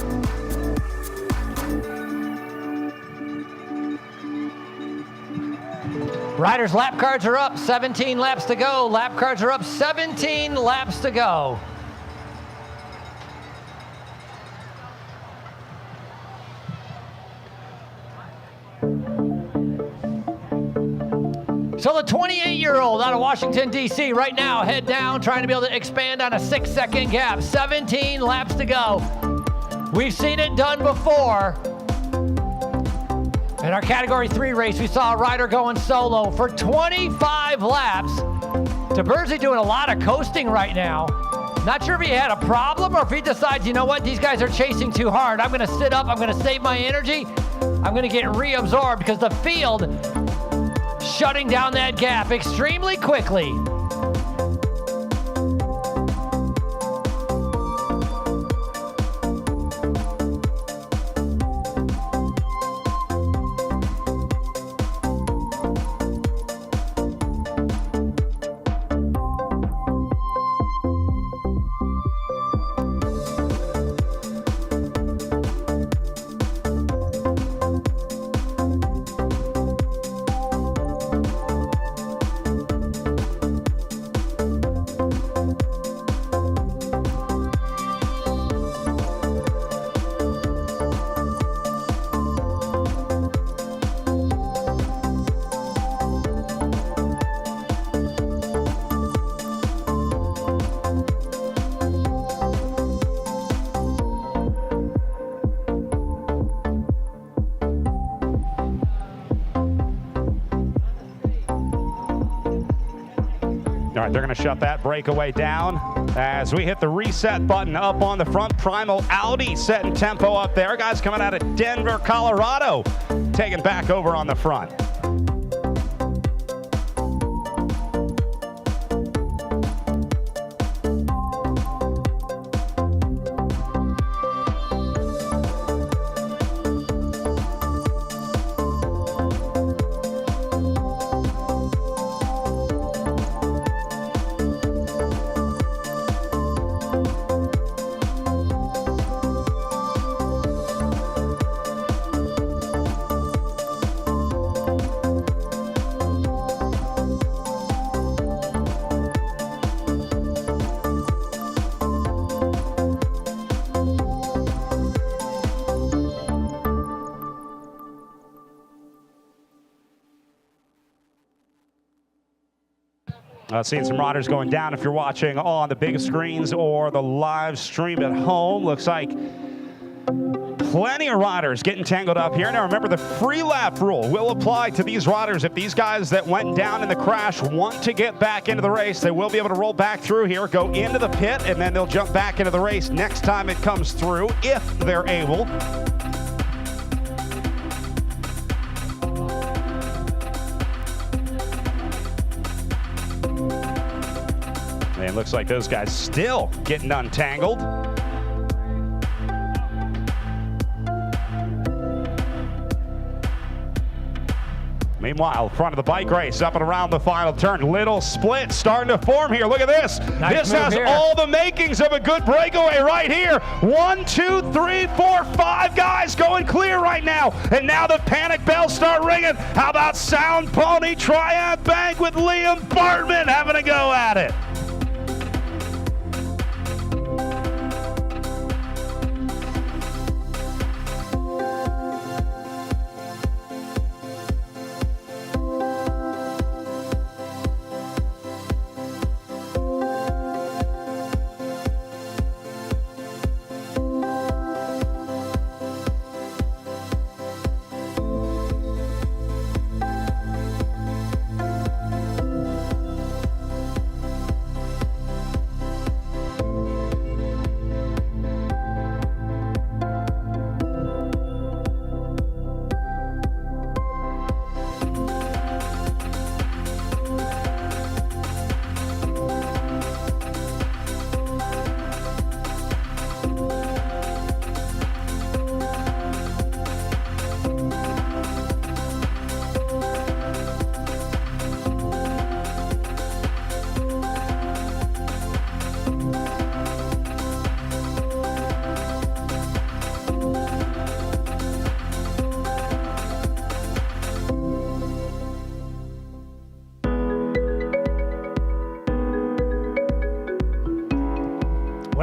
Riders' lap cards are up, 17 laps to go. Lap cards are up, 17 laps to go. So the 28-year-old out of Washington, D.C. right now, head down, trying to be able to expand on a 6-second gap. 17 laps to go. We've seen it done before. In our Category 3 race, we saw a rider going solo for 25 laps. Taberzi doing a lot of coasting right now. Not sure if he had a problem or if he decides, you know what, these guys are chasing too hard. I'm going to sit up, I'm going to save my energy. I'm going to get reabsorbed because the field shutting down that gap extremely quickly. All right, they're going to shut that breakaway down as we hit the reset button up on the front. Primal Audi setting tempo up there. Guys coming out of Denver, Colorado, taking back over on the front. Seeing some riders going down if you're watching on the big screens or the live stream at home. Looks like plenty of riders getting tangled up here. Now remember, the free lap rule will apply to these riders. If these guys that went down in the crash want to get back into the race, they will be able to roll back through here, go into the pit, and then they'll jump back into the race next time it comes through, if they're able. And it looks like those guys still getting untangled. Meanwhile, front of the bike race, up and around the final turn. Little split starting to form here. Look at this. Nice this has here. all the makings of a good breakaway right here. 1, 2, 3, 4, 5 guys going clear right now. And now the panic bells start ringing. How about Sound Pony Triumph Bank with Liam Bartman having a go at it?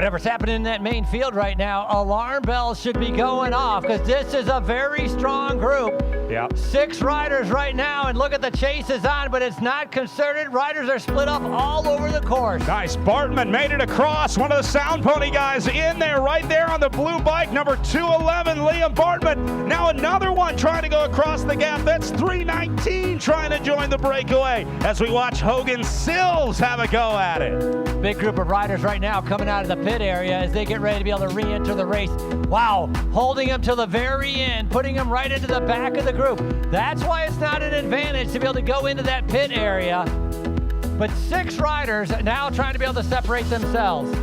Whatever's happening in that main field right now, alarm bells should be going off because this is a very strong group. Yeah. 6 riders right now, and look at the chase is on, but it's not concerted. Riders are split up all over the course. Nice. Bartman made it across. One of the Sound Pony guys in there, right there on the blue bike, number 211, Liam Bartman. Now another one trying to go across the gap. That's 319 trying to join the breakaway as we watch Hogan Sills have a go at it. Big group of riders right now coming out of the pit area as they get ready to be able to re-enter the race. Wow, holding them till the very end, putting them right into the back of the group. That's why it's not an advantage to be able to go into that pit area. But 6 riders now trying to be able to separate themselves.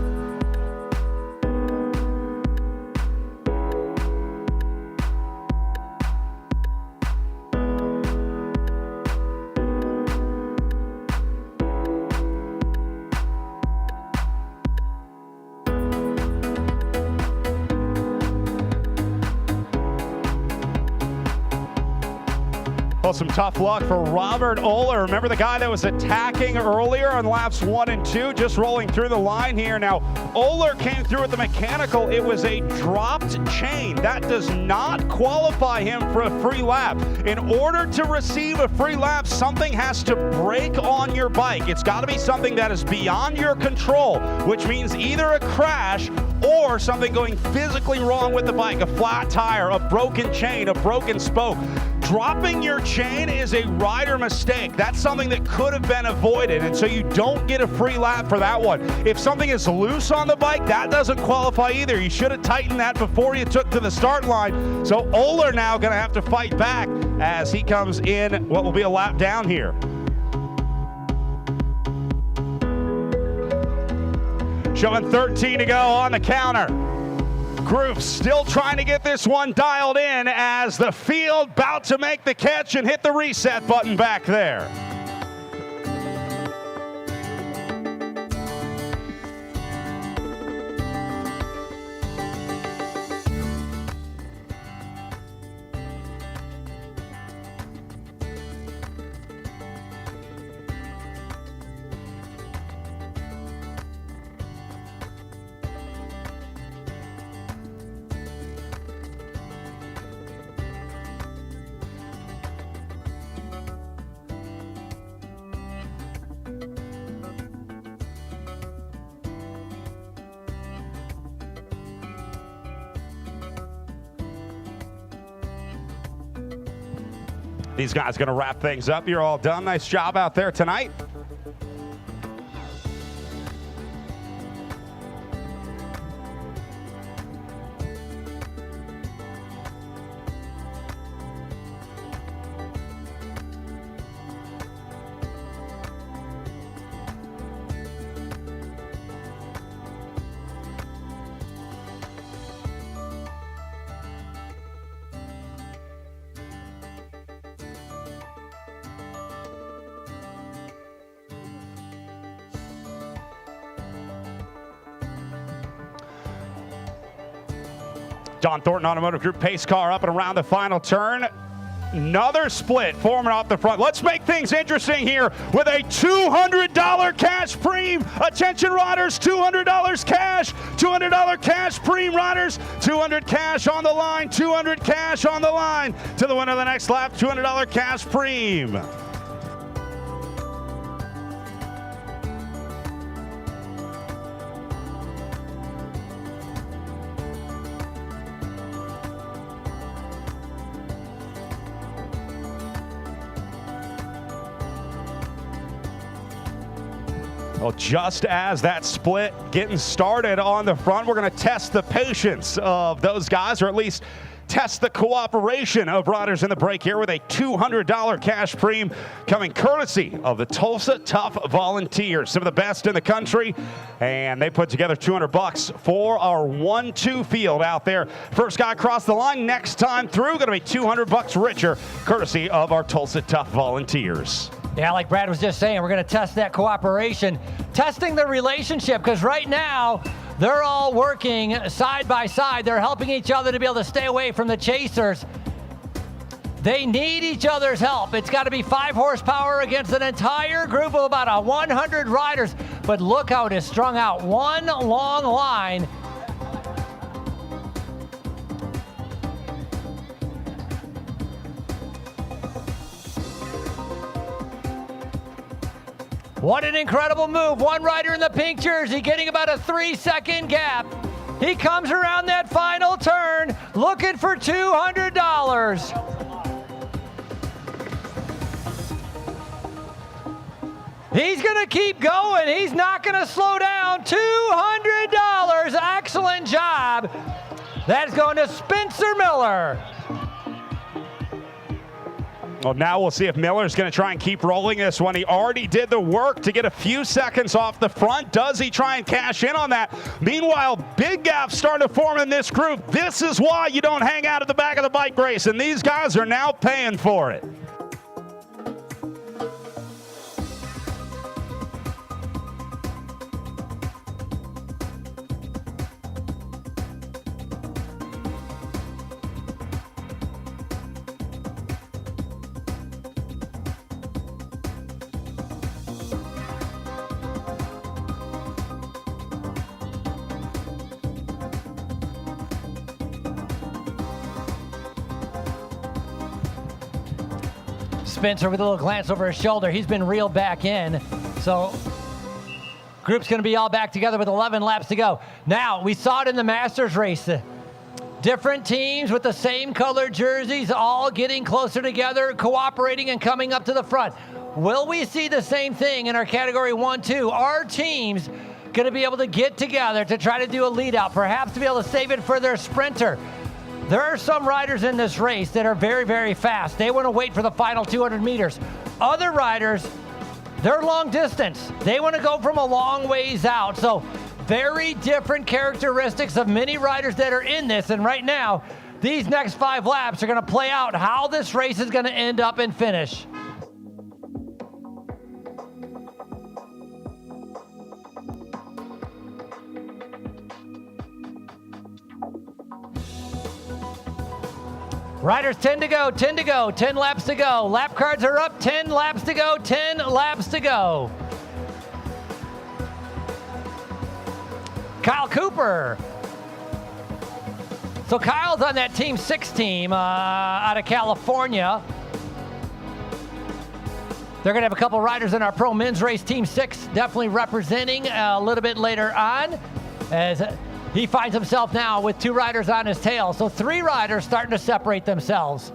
Well, some tough luck for Robert Oehler. Remember the guy that was attacking earlier on laps 1 and 2, just rolling through the line here. Now, Oehler came through with the mechanical. It was a dropped chain. That does not qualify him for a free lap. In order to receive a free lap, something has to break on your bike. It's got to be something that is beyond your control, which means either a crash or something going physically wrong with the bike, a flat tire, a broken chain, a broken spoke. Dropping your chain is a rider mistake. That's something that could have been avoided, and so you don't get a free lap for that one. If something is loose on the bike, that doesn't qualify either. You should have tightened that before you took to the start line. So Oehler now going to have to fight back as he comes in what will be a lap down here. Showing 13 to go on the counter. Groove still trying to get this one dialed in as the field about to make the catch and hit the reset button back there. These guys going to wrap things up. You're all done. Nice job out there tonight. Don Thornton Automotive Group pace car up and around the final turn. Another split forming off the front. Let's make things interesting here with a $200 cash preem. Attention riders, $200 cash. $200 cash preem riders. $200 cash on the line. $200 cash on the line. To the winner of the next lap, $200 cash preem. Well, just as that split getting started on the front, we're going to test the patience of those guys, or at least test the cooperation of riders in the break here with a $200 cash preem coming courtesy of the Tulsa Tough Volunteers, some of the best in the country, and they put together $200 for our 1-2 field out there. First guy across the line next time through going to be $200 richer, courtesy of our Tulsa Tough Volunteers. Yeah, like Brad was just saying, we're going to test that cooperation, testing the relationship, because right now they're all working side by side. They're helping each other to be able to stay away from the chasers. They need each other's help. It's got to be 5 horsepower against an entire group of about 100 riders. but look how it is strung out. One long line. What an incredible move. One rider in the pink jersey getting about a 3-second gap. He comes around that final turn looking for $200. He's going to keep going. He's not going to slow down. $200. Excellent job. That's going to Spencer Miller. Well, now we'll see if Miller's going to try and keep rolling this one. He already did the work to get a few seconds off the front. Does he try and cash in on that? Meanwhile, big gaps starting to form in this group. This is why you don't hang out at the back of the bike race, and these guys are now paying for it. Spencer with a little glance over his shoulder. He's been reeled back in. So group's going to be all back together with 11 laps to go. Now, we saw it in the Masters race. Different teams with the same colored jerseys all getting closer together, cooperating and coming up to the front. Will we see the same thing in our category 1-2? Are teams going to be able to get together to try to do a lead out, perhaps to be able to save it for their sprinter? There are some riders in this race that are very, very fast. They want to wait for the final 200 meters. Other riders, they're long distance. They want to go from a long ways out. So very different characteristics of many riders that are in this. And right now, these next 5 laps are going to play out how this race is going to end up and finish. Riders 10 to go, 10 to go, 10 laps to go. Lap cards are up, 10 laps to go, 10 laps to go. Kyle Cooper. So Kyle's on that Team 6 team out of California. They're going to have a couple riders in our Pro Men's Race Team 6 definitely representing a little bit later on as he finds himself now with 2 riders on his tail. So 3 riders starting to separate themselves.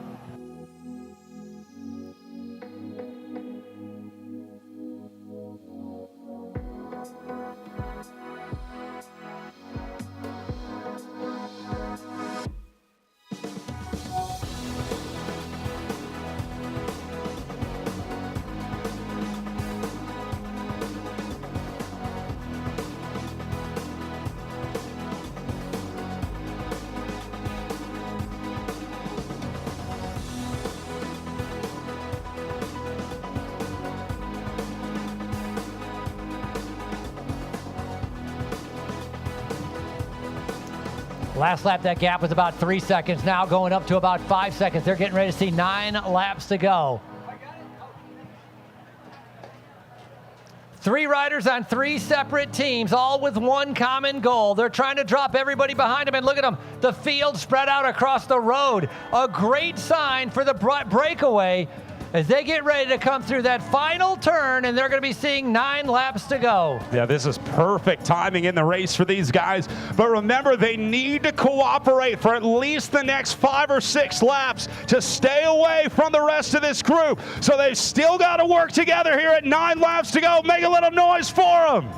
Last lap, that gap was about 3 seconds. Now going up to about 5 seconds. They're getting ready to see 9 laps to go. 3 riders on 3 separate teams, all with one common goal. They're trying to drop everybody behind them, and look at them. The field spread out across the road. A great sign for the breakaway as they get ready to come through that final turn, and they're going to be seeing 9 laps to go. Yeah, this is perfect timing in the race for these guys. But remember, they need to cooperate for at least the next 5 or 6 laps to stay away from the rest of this group. So they've still got to work together here at 9 laps to go. Make a little noise for them.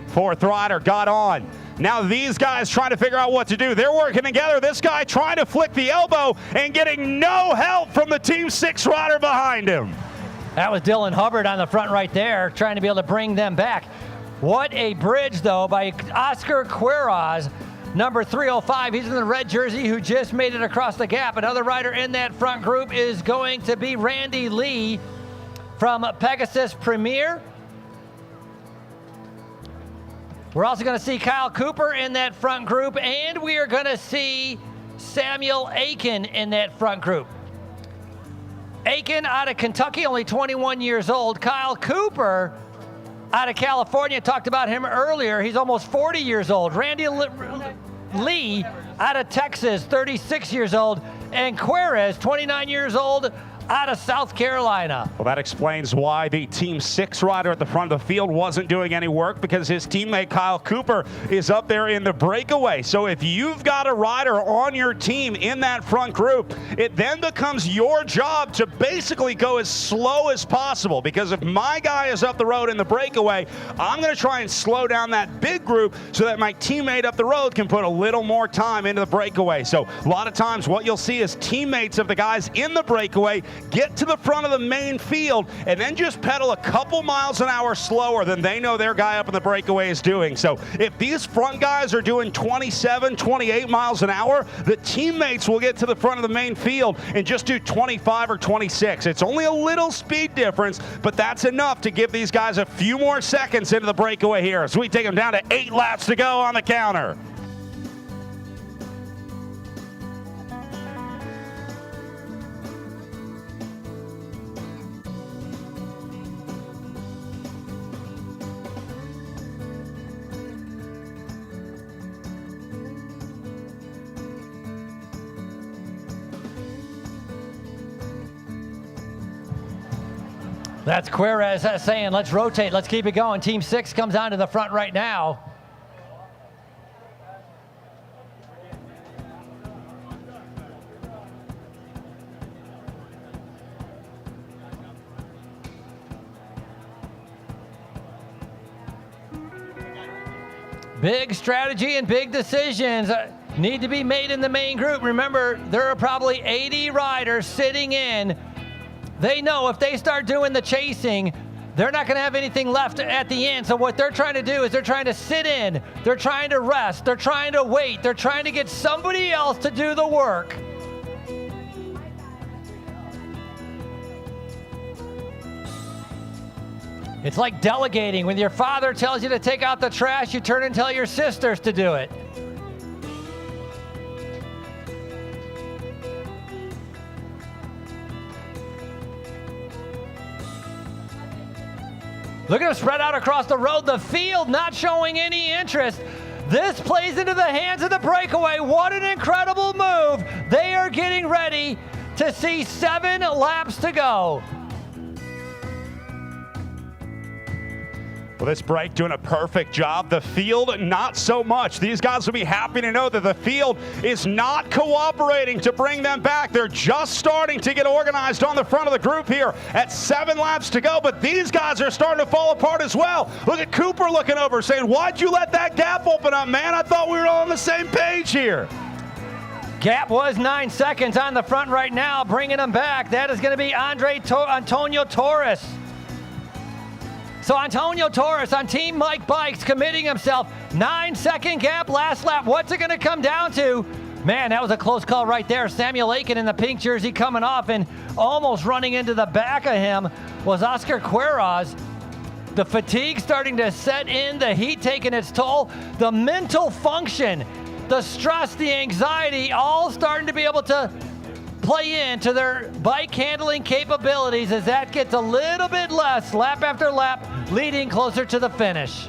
4th rider got on. Now these guys trying to figure out what to do. They're working together. This guy trying to flick the elbow and getting no help from the Team 6 rider behind him. That was Dylan Hubbard on the front right there, trying to be able to bring them back. What a bridge, though, by Oscar Quiroz, number 305. He's in the red jersey who just made it across the gap. Another rider in that front group is going to be Randy Lee from Pegasus Premier. We're also going to see Kyle Cooper in that front group, and we are going to see Samuel Aiken in that front group. Aiken out of Kentucky, only 21 years old. Kyle Cooper out of California, talked about him earlier. He's almost 40 years old. Randy Lee out of Texas, 36 years old. And Querez, 29 years old, out of South Carolina. Well, that explains why the Team 6 rider at the front of the field wasn't doing any work, because his teammate Kyle Cooper is up there in the breakaway. So if you've got a rider on your team in that front group, it then becomes your job to basically go as slow as possible, because if my guy is up the road in the breakaway, I'm going to try and slow down that big group so that my teammate up the road can put a little more time into the breakaway. So a lot of times what you'll see is teammates of the guys in the breakaway get to the front of the main field and then just pedal a couple miles an hour slower than they know their guy up in the breakaway is doing. So if these front guys are doing 27, 28 miles an hour, the teammates will get to the front of the main field and just do 25 or 26. It's only a little speed difference, but that's enough to give these guys a few more seconds into the breakaway here as we take them down to 8 laps to go on the counter. That's Querez saying, let's rotate, let's keep it going. Team 6 comes on to the front right now. Big strategy and big decisions need to be made in the main group. Remember, there are probably 80 riders sitting in. They know if they start doing the chasing, they're not going to have anything left at the end. So what they're trying to do is they're trying to sit in. They're trying to rest. They're trying to wait. They're trying to get somebody else to do the work. It's like delegating. When your father tells you to take out the trash, you turn and tell your sisters to do it. Look at them spread out across the road. The field not showing any interest. This plays into the hands of the breakaway. What an incredible move. They are getting ready to see 7 laps to go. Well, this break doing a perfect job. The field, not so much. These guys will be happy to know that the field is not cooperating to bring them back. They're just starting to get organized on the front of the group here at 7 laps to go, but these guys are starting to fall apart as well. Look at Cooper looking over saying, why'd you let that gap open up, man? I thought we were all on the same page here. Gap was 9 seconds on the front right now, bringing them back. That is going to be Antonio Torres. So Antonio Torres on Team Mike Bikes committing himself. 9-second gap last lap. What's it going to come down to? Man, that was a close call right there. Samuel Aiken in the pink jersey coming off, and almost running into the back of him was Oscar Querez. The fatigue starting to set in, the heat taking its toll, the mental function, the stress, the anxiety, all starting to be able to play into their bike handling capabilities as that gets a little bit less lap after lap, leading closer to the finish.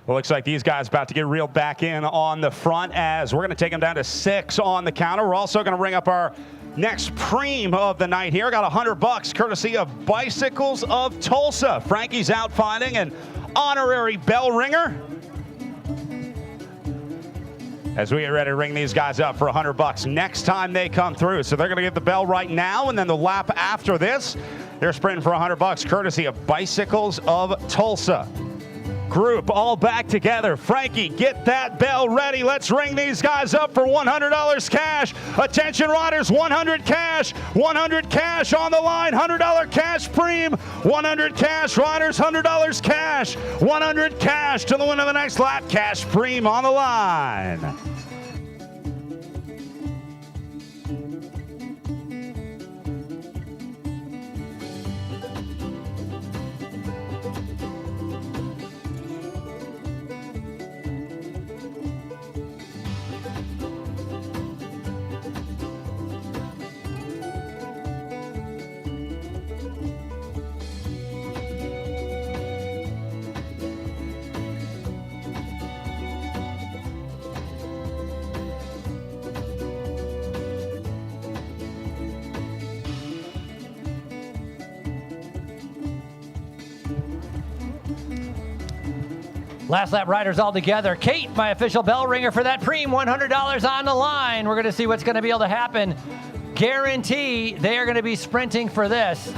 Well, looks like these guys about to get reeled back in on the front as we're going to take them down to 6 on the counter. We're also going to ring up our next preem of the night here. Got $100 courtesy of Bicycles of Tulsa. Frankie's out finding an honorary bell ringer as we get ready to ring these guys up for $100 next time they come through. So they're going to get the bell right now, and then the lap after this, they're sprinting for $100 courtesy of Bicycles of Tulsa. group all back together. Frankie, get that bell ready. Let's ring these guys up for $100 cash. Attention riders, 100 cash. 100 cash on the line. $100 cash preem. 100 cash riders, $100 cash. 100 cash to the winner of the next lap. Cash preem on the line. Last lap riders all together. Kate, my official bell ringer for that preem, $100 on the line. We're going to see what's going to be able to happen. Guarantee they are going to be sprinting for this.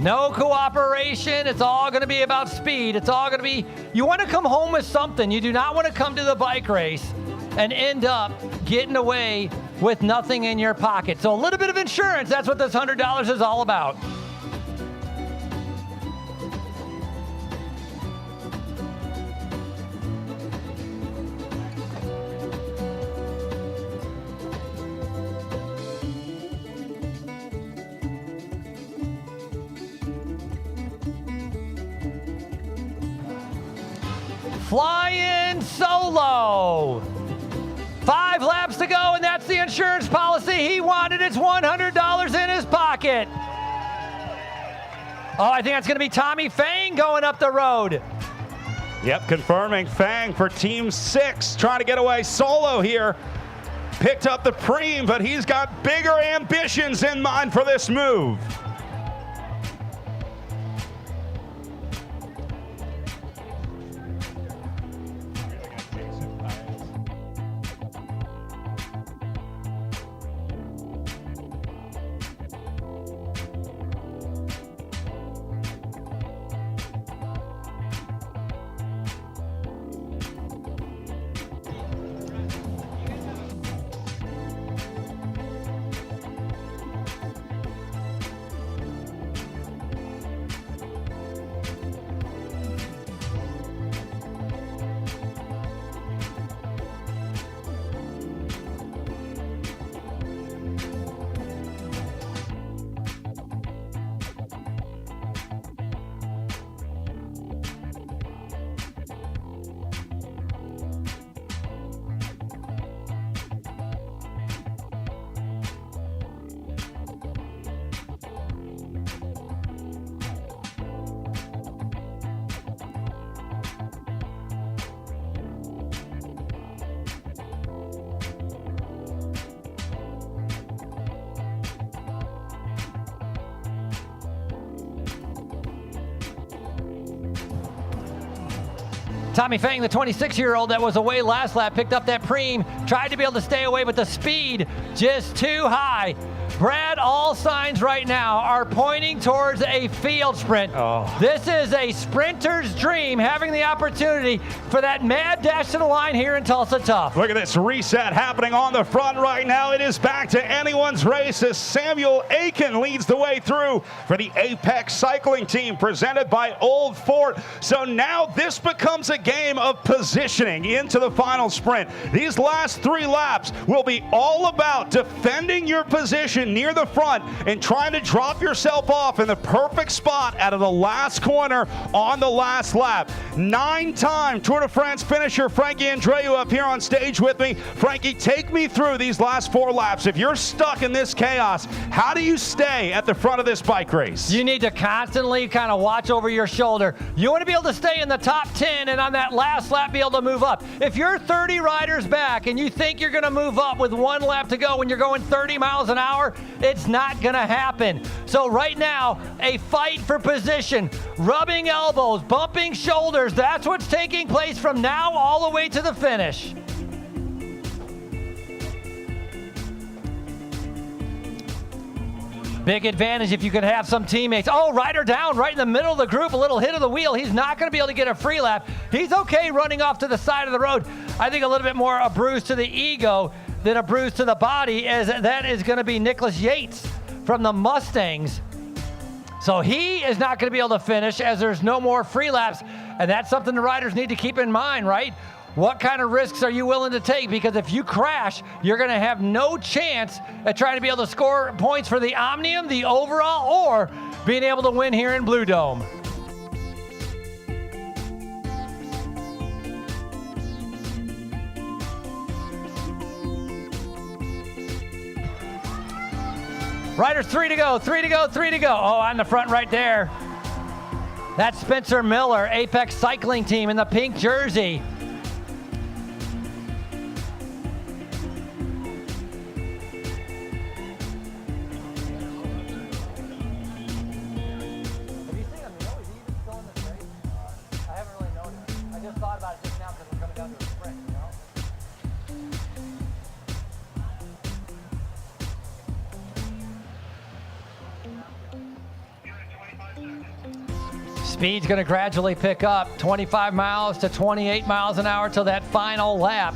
No cooperation. It's all going to be about speed. It's all going to be, you want to come home with something. You do not want to come to the bike race and end up getting away with nothing in your pocket. So a little bit of insurance, that's what this $100 is all about. Flying solo. 5 laps to go, and that's the insurance policy he wanted. It's $100 in his pocket. Oh, I think that's going to be Tommy Fang going up the road. Yep, confirming Fang for Team 6, trying to get away solo here. Picked up the preem, but he's got bigger ambitions in mind for this move. Tommy Fang, the 26-year-old that was away last lap, picked up that preem, tried to be able to stay away, but the speed just too high. Brad, all signs right now are pointing towards a field sprint. Oh. This is a sprinter's dream, having the opportunity for that mad dash to the line here in Tulsa Tough. Look at this reset happening on the front right now. It is back to anyone's race as Samuel Aiken leads the way through for the Apex Cycling Team, presented by Old Fort. So now this becomes a game of positioning into the final sprint. These last 3 laps will be all about defending your position near the front and trying to drop yourself off in the perfect spot out of the last corner on the last lap. 9-time Tour de France finisher Frankie Andreu up here on stage with me. Frankie, take me through these last 4 laps. If you're stuck in this chaos, how do you stay at the front of this bike race? You need to constantly kind of watch over your shoulder. You want to be able to stay in the top 10 and on that last lap be able to move up. If you're 30 riders back and you think you're going to move up with 1 lap to go when you're going 30 miles an hour, it's not going to happen. So right now, a fight for position, rubbing elbows, bumping shoulders, that's what's taking place from now all the way to the finish. Big advantage if you could have some teammates. Oh, rider down right in the middle of the group, a little hit of the wheel. He's not going to be able to get a free lap. He's okay running off to the side of the road. I think a little bit more a bruise to the ego than a bruise to the body, as that is going to be Nicholas Yates from the Mustangs. So he is not going to be able to finish as there's no more free laps, and that's something the riders need to keep in mind, right? What kind of risks are you willing to take? Because if you crash, you're going to have no chance at trying to be able to score points for the Omnium, the overall, or being able to win here in Blue Dome. Riders, 3 to go, 3 to go, 3 to go. Oh, on the front right there. That's Spencer Miller, Apex Cycling Team in the pink jersey. Speed's going to gradually pick up, 25 miles to 28 miles an hour till that final lap.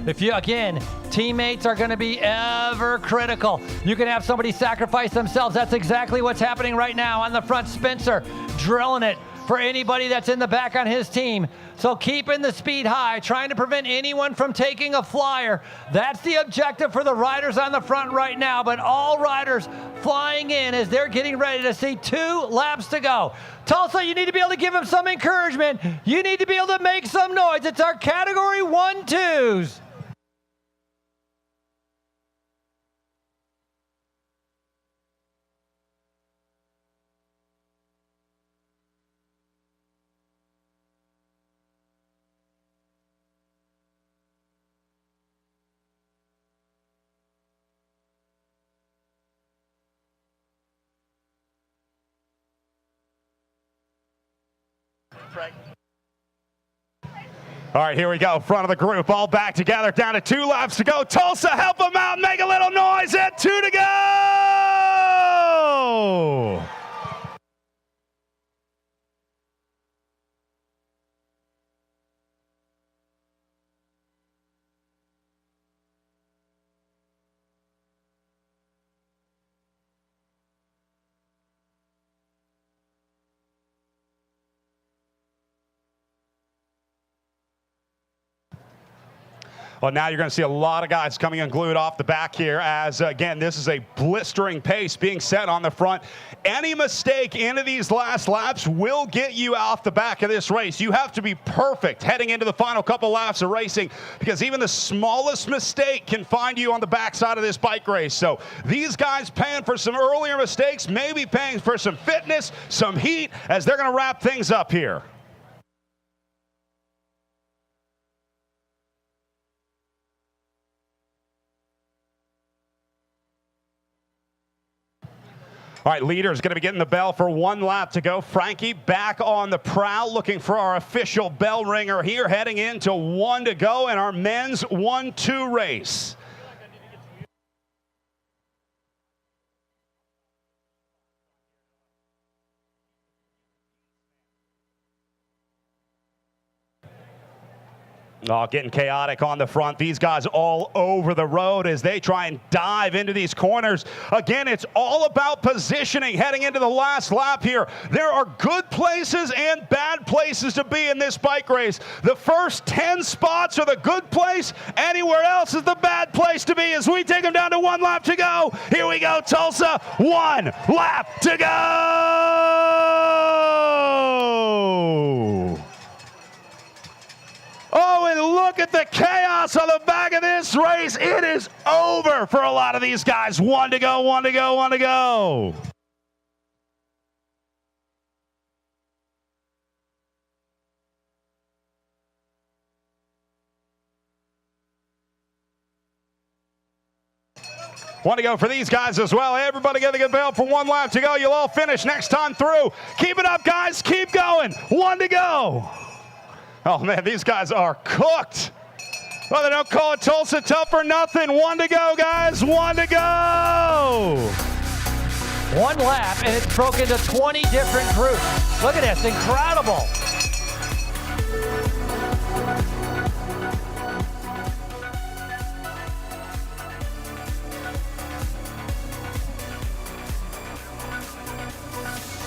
If you, again, teammates are going to be ever critical. You can have somebody sacrifice themselves. That's exactly what's happening right now. On the front, Spencer drilling it for anybody that's in the back on his team. So keeping the speed high, trying to prevent anyone from taking a flyer. That's the objective for the riders on the front right now, but all riders flying in as they're getting ready to see 2 laps to go. Tulsa, you need to be able to give them some encouragement. You need to be able to make some noise. It's our category 1-2s. All right, here we go. Front of the group, all back together, down to 2 laps to go. Tulsa, help them out, make a little noise at 2 to go! Well, now you're going to see a lot of guys coming unglued off the back here as, again, this is a blistering pace being set on the front. Any mistake into these last laps will get you off the back of this race. You have to be perfect heading into the final couple laps of racing because even the smallest mistake can find you on the backside of this bike race. So these guys paying for some earlier mistakes, maybe paying for some fitness, some heat, as they're going to wrap things up here. All right, leader is going to be getting the bell for 1 lap to go. Frankie back on the prowl, looking for our official bell ringer here, heading into 1 to go in our men's 1-2 race. Oh, getting chaotic on the front. These guys all over the road as they try and dive into these corners. Again, it's all about positioning heading into the last lap here. There are good places and bad places to be in this bike race. The first 10 spots are the good place. Anywhere else is the bad place to be as we take them down to 1 lap to go. Here we go, Tulsa. 1 lap to go. Oh, and look at the chaos on the back of this race. It is over for a lot of these guys. 1 to go, 1 to go, 1 to go. Want to go for these guys as well. Everybody get a good bell for 1 lap to go. You'll all finish next time through. Keep it up, guys. Keep going. 1 to go. Oh, man, these guys are cooked. Well, they don't call it Tulsa Tough for nothing. 1 to go, guys. 1 to go. One lap, and it's broken into 20 different groups. Look at this, incredible.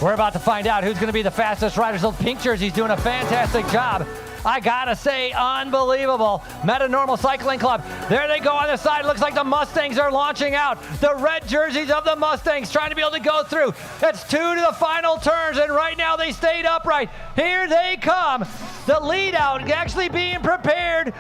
We're about to find out who's going to be the fastest riders. Those pink jerseys doing a fantastic job. I gotta say, unbelievable. Meta-Normal Cycling Club. There they go on the side. Looks like the Mustangs are launching out. The red jerseys of the Mustangs trying to be able to go through. That's 2 to the final turns, and right now they stayed upright. Here they come. The lead out actually being prepared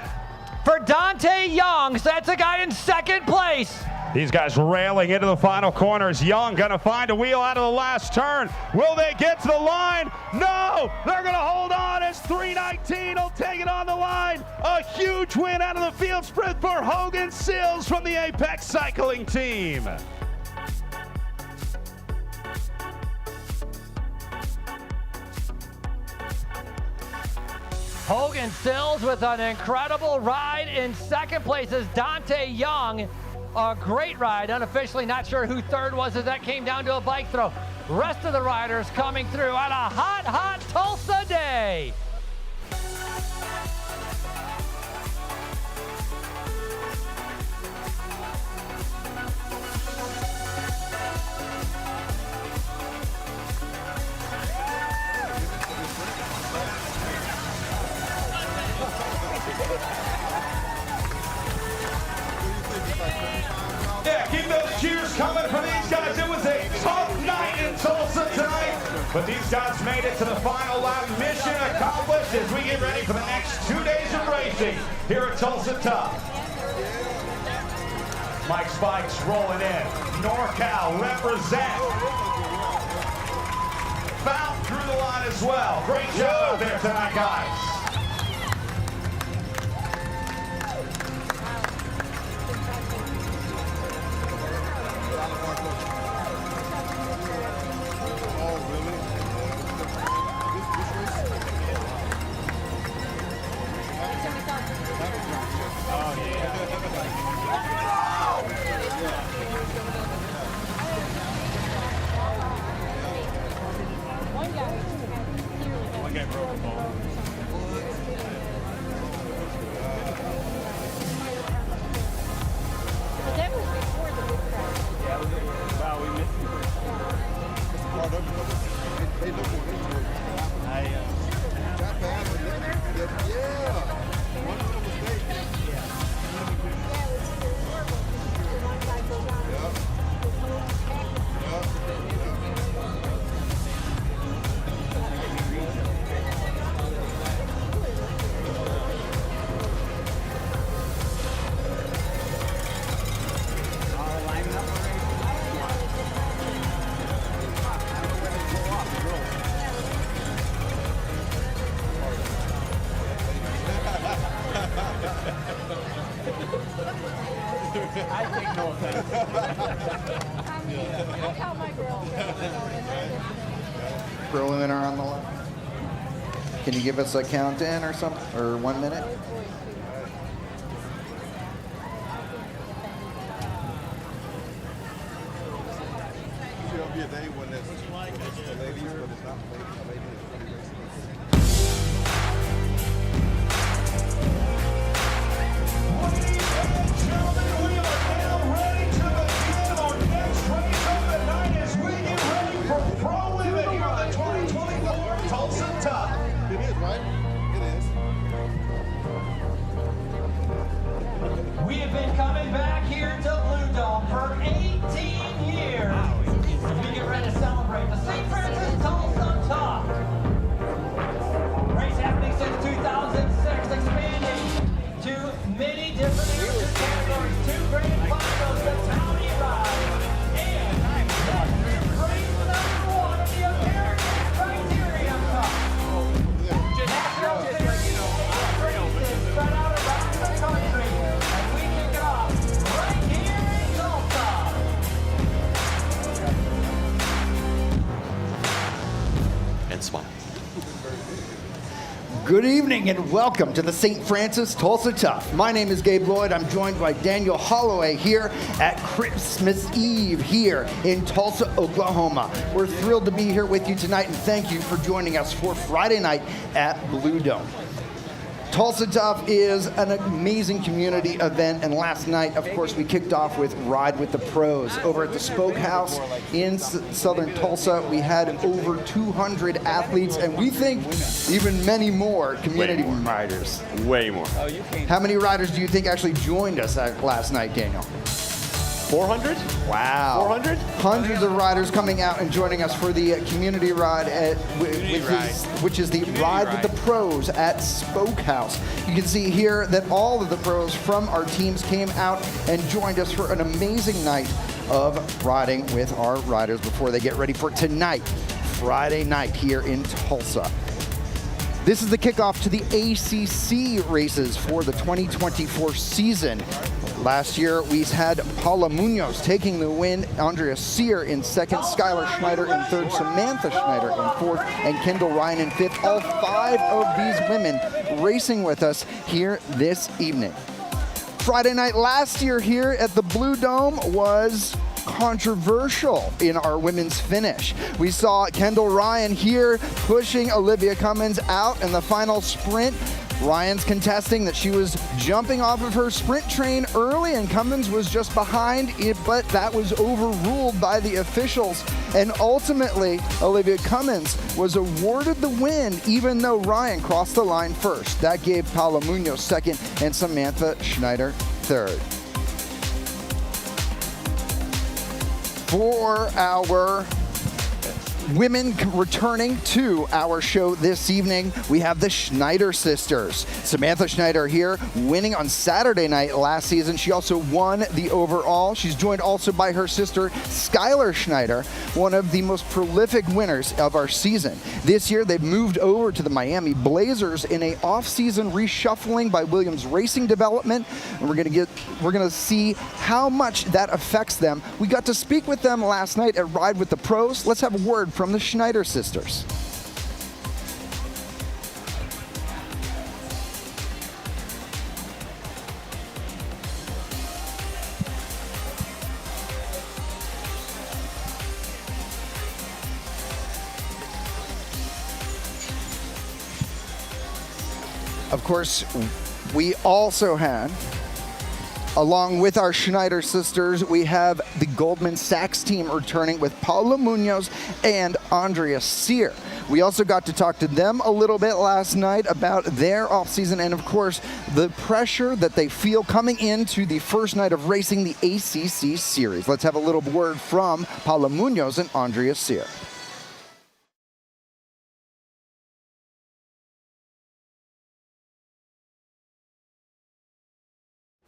for Dante Young. So that's a guy in second place. These guys railing into the final corners. Young gonna find a wheel out of the last turn. Will they get to the line? No, they're gonna hold on as 319 will take it on the line. A huge win out of the field sprint for Hogan Sills from the Apex Cycling team. Hogan Sills with an incredible ride. In second place is Dante Young. A great ride, unofficially. Not sure who third was as that came down to a bike throw. Rest of the riders coming through on a hot, hot Tulsa day. Yeah, keep those cheers coming for these guys. It was a tough night in Tulsa tonight, but these guys made it to the final lap. Mission accomplished as we get ready for the next 2 days of racing here at Tulsa Tough. Mike Spikes rolling in. NorCal represent. Found through the line as well. Great job out there tonight, guys. Preliminary on the line. Can you give us a count-in or something, or 1 minute? There'll be a day when it's the ladies, but it's not the ladies. We have been coming back here to Blue Dome for 18 years. As we get ready to celebrate the Saint Francis Tulsa Tough. Race happening since 2006, expanding to many different amateur categories. 2 grand finals, the County Ride, and race #1 of the American Criterium Cup. National Series races spread out around the country. We kick it off right here in Tulsa. And smile. Good evening and welcome to the Saint Francis Tulsa Tough. My name is Gabe Lloyd. I'm joined by Daniel Holloway here at Christmas Eve here in Tulsa, Oklahoma. We're thrilled to be here with you tonight and thank you for joining us for Friday night at Blue Dome. Tulsa Tough is an amazing community event, and last night, of course, we kicked off with Ride with the Pros. Over at the Spoke House in southern Tulsa, we had over 200 athletes, and we think even many more community riders. Way more. How many riders do you think actually joined us last night, Daniel? 400? Wow. 400? Hundreds of riders coming out and joining us for the community ride, which is the Ride with the Pros at Spoke House. You can see here that all of the pros from our teams came out and joined us for an amazing night of riding with our riders before they get ready for tonight, Friday night here in Tulsa. This is the kickoff to the ACC races for the 2024 season. Last year, we had Paula Munoz taking the win, Andrea Sear in second, Skylar Schneider in third, Samantha Schneider in fourth, and Kendall Ryan in fifth. All 5 of these women racing with us here this evening. Friday night last year here at the Blue Dome was controversial in our women's finish. We saw Kendall Ryan here pushing Olivia Cummins out in the final sprint. Ryan's contesting that she was jumping off of her sprint train early and Cummins was just behind it, but that was overruled by the officials. And ultimately, Olivia Cummins was awarded the win even though Ryan crossed the line first. That gave Paula Munoz second and Samantha Schneider third. For our women returning to our show this evening, we have the Schneider sisters. Samantha Schneider here, winning on Saturday night last season. She also won the overall. She's joined also by her sister, Skylar Schneider, one of the most prolific winners of our season. This year, they've moved over to the Miami Blazers in a off-season reshuffling by Williams Racing Development, and we're gonna see how much that affects them. We got to speak with them last night at Ride with the Pros. Let's have a word from the Schneider sisters. Of course, we also had, along with our Schneider sisters, we have the Goldman Sachs team returning with Paula Munoz and Andrea Sear. We also got to talk to them a little bit last night about their offseason and, of course, the pressure that they feel coming into the first night of racing the ACC series. Let's have a little word from Paula Munoz and Andrea Sear.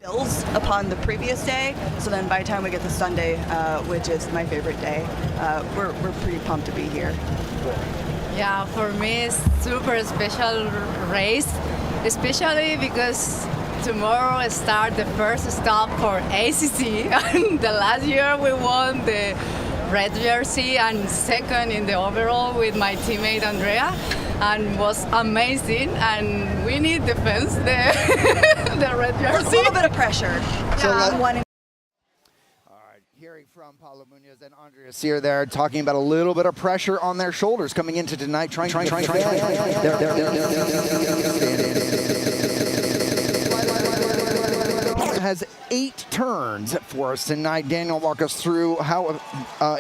Builds upon the previous day, so then by the time we get to Sunday, which is my favorite day, we're pretty pumped to be here. Yeah, for me it's super special race, especially because tomorrow start the first stop for ACC. And the last year we won the red jersey and second in the overall with my teammate Andrea, and was amazing. And we need defense the the red jersey. A little bit of pressure. Yeah. Hearing from Paula Munoz and Andrea Sear there, talking about a little bit of pressure on their shoulders coming into tonight, trying has 8 turns for us tonight. Daniel, walk us through how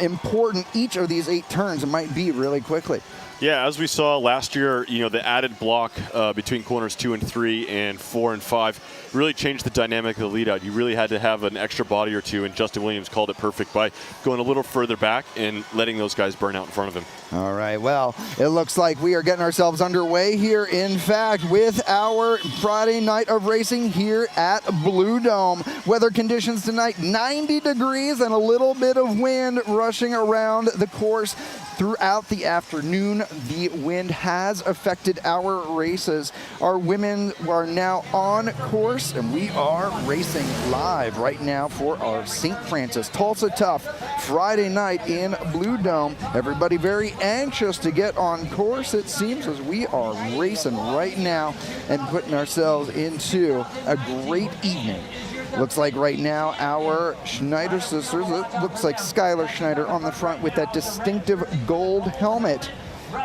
important each of these 8 turns might be really quickly. Yeah, as we saw last year, the added block between corners 2 and 3 and 4 and 5 really changed the dynamic of the lead out. You really had to have an extra body or two, and Justin Williams called it perfect by going a little further back and letting those guys burn out in front of him. All right, well, it looks like we are getting ourselves underway here, in fact, with our Friday night of racing here at Blue Dome. Weather conditions tonight, 90 degrees and a little bit of wind rushing around the course. Throughout the afternoon, the wind has affected our races. Our women are now on course course, and we are racing live right now for our Saint Francis Tulsa Tough Friday night in Blue Dome. Everybody very anxious to get on course, it seems, as we are racing right now and putting ourselves into a great evening. Looks like right now our Schneider sisters, it looks like Skylar Schneider on the front with that distinctive gold helmet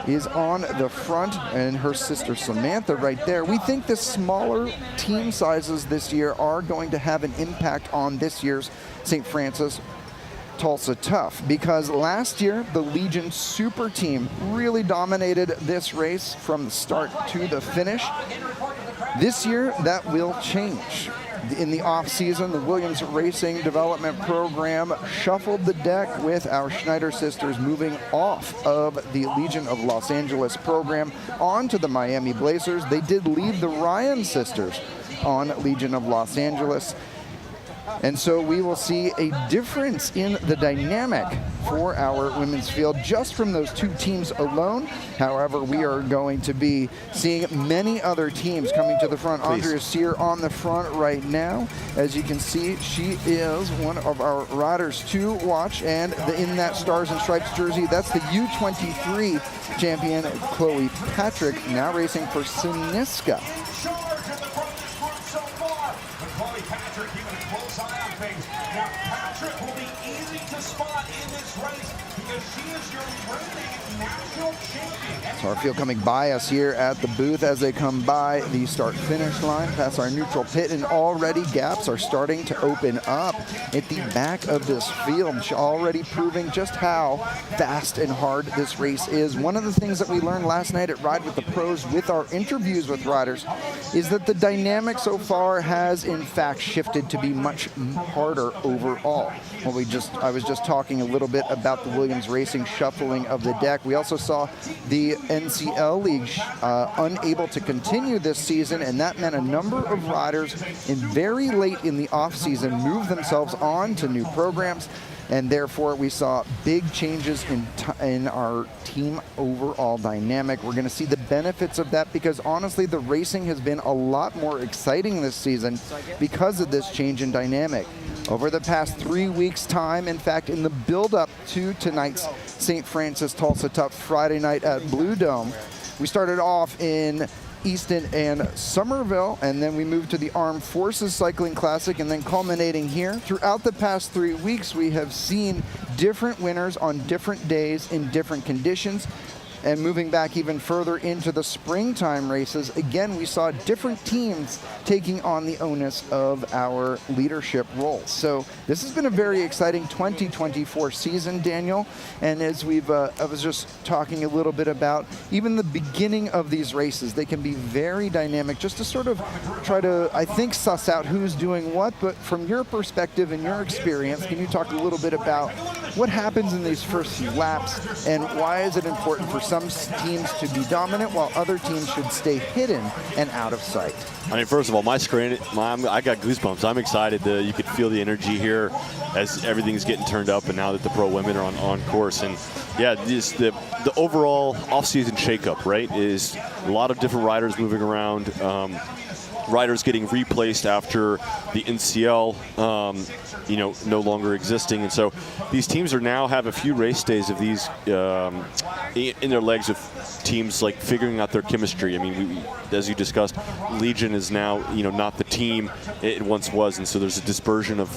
is on the front, and her sister Samantha right there. We think the smaller team sizes this year are going to have an impact on this year's St. Francis Tulsa Tough, because last year the Legion Super Team really dominated this race from the start to the finish. This year that will change. In the off-season, the Williams Racing Development Program shuffled the deck with our Schneider sisters moving off of the Legion of Los Angeles program onto the Miami Blazers. They did leave the Ryan sisters on Legion of Los Angeles. And so we will see a difference in the dynamic for our women's field just from those two teams alone. However, we are going to be seeing many other teams coming to the front. Andrea Sear on the front right now. As you can see, she is one of our riders to watch. And in that Stars and Stripes jersey, that's the U23 champion, Chloe Patrick, now racing for Siniska. Now, Patrick will be easy to spot in this race because she is your reigning national champion. So our field coming by us here at the booth as they come by the start-finish line past our neutral pit, and already gaps are starting to open up at the back of this field, already proving just how fast and hard this race is. One of the things that we learned last night at Ride with the Pros with our interviews with riders is that the dynamic so far has in fact shifted to be much harder overall. Well, I was just talking a little bit about the Williams Racing shuffling of the deck. We also saw the NCL League unable to continue this season, and that meant a number of riders very late in the off-season moved themselves on to new programs, and therefore we saw big changes in our team overall dynamic. We're going to see the benefits of that because honestly the racing has been a lot more exciting this season because of this change in dynamic. Over the past 3 weeks' time, in fact, in the build-up to tonight's St. Francis Tulsa Tough Friday night at Blue Dome, we started off in Easton and Somerville, and then we moved to the Armed Forces Cycling Classic, and then culminating here. Throughout the past 3 weeks, we have seen different winners on different days in different conditions. And moving back even further into the springtime races, again, we saw different teams taking on the onus of our leadership roles. So this has been a very exciting 2024 season, Daniel. And as I was just talking a little bit about even the beginning of these races, they can be very dynamic just to sort of try to, I think, suss out who's doing what. But from your perspective and your experience, can you talk a little bit about what happens in these first few laps and why is it important for some teams to be dominant while other teams should stay hidden and out of sight? I mean, first of all, my screen, I got goosebumps. I'm excited. You could feel the energy here as everything's getting turned up, and now that the pro women are on course. And yeah, the overall off-season shakeup, right, is a lot of different riders moving around. Riders getting replaced after the NCL, no longer existing, and so these teams are now have a few race days of these in their legs of teams like figuring out their chemistry. I mean, as you discussed, Legion is now not the team it once was, and so there's a dispersion of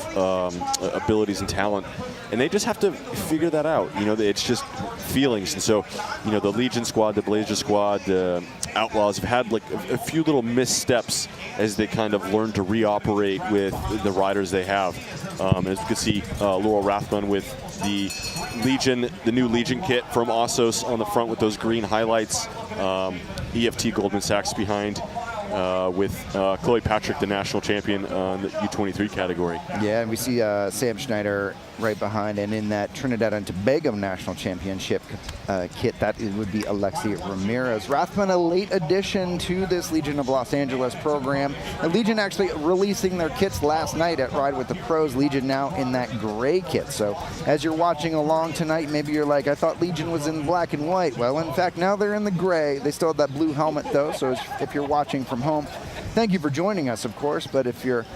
abilities and talent, and they just have to figure that out. It's just feelings, and so the Legion squad, the Blazer squad, the Outlaws have had like a few little missteps as they kind of learn to reoperate with the riders they have. As you can see, Laurel Rathbun with the Legion, the new Legion kit from Ossos on the front with those green highlights. EFT Goldman Sachs behind. With Chloe Patrick, the national champion in the U23 category. Yeah, and we see Sam Schneider right behind, and in that Trinidad and Tobago national championship kit, that would be Alexi Ramirez. Rathbun, a late addition to this Legion of Los Angeles program. And Legion actually releasing their kits last night at Ride with the Pros. Legion now in that gray kit. So as you're watching along tonight, maybe you're like, I thought Legion was in black and white. Well, in fact, now they're in the gray. They still have that blue helmet, though, so if you're watching from home, thank you for joining us, of course. But if you're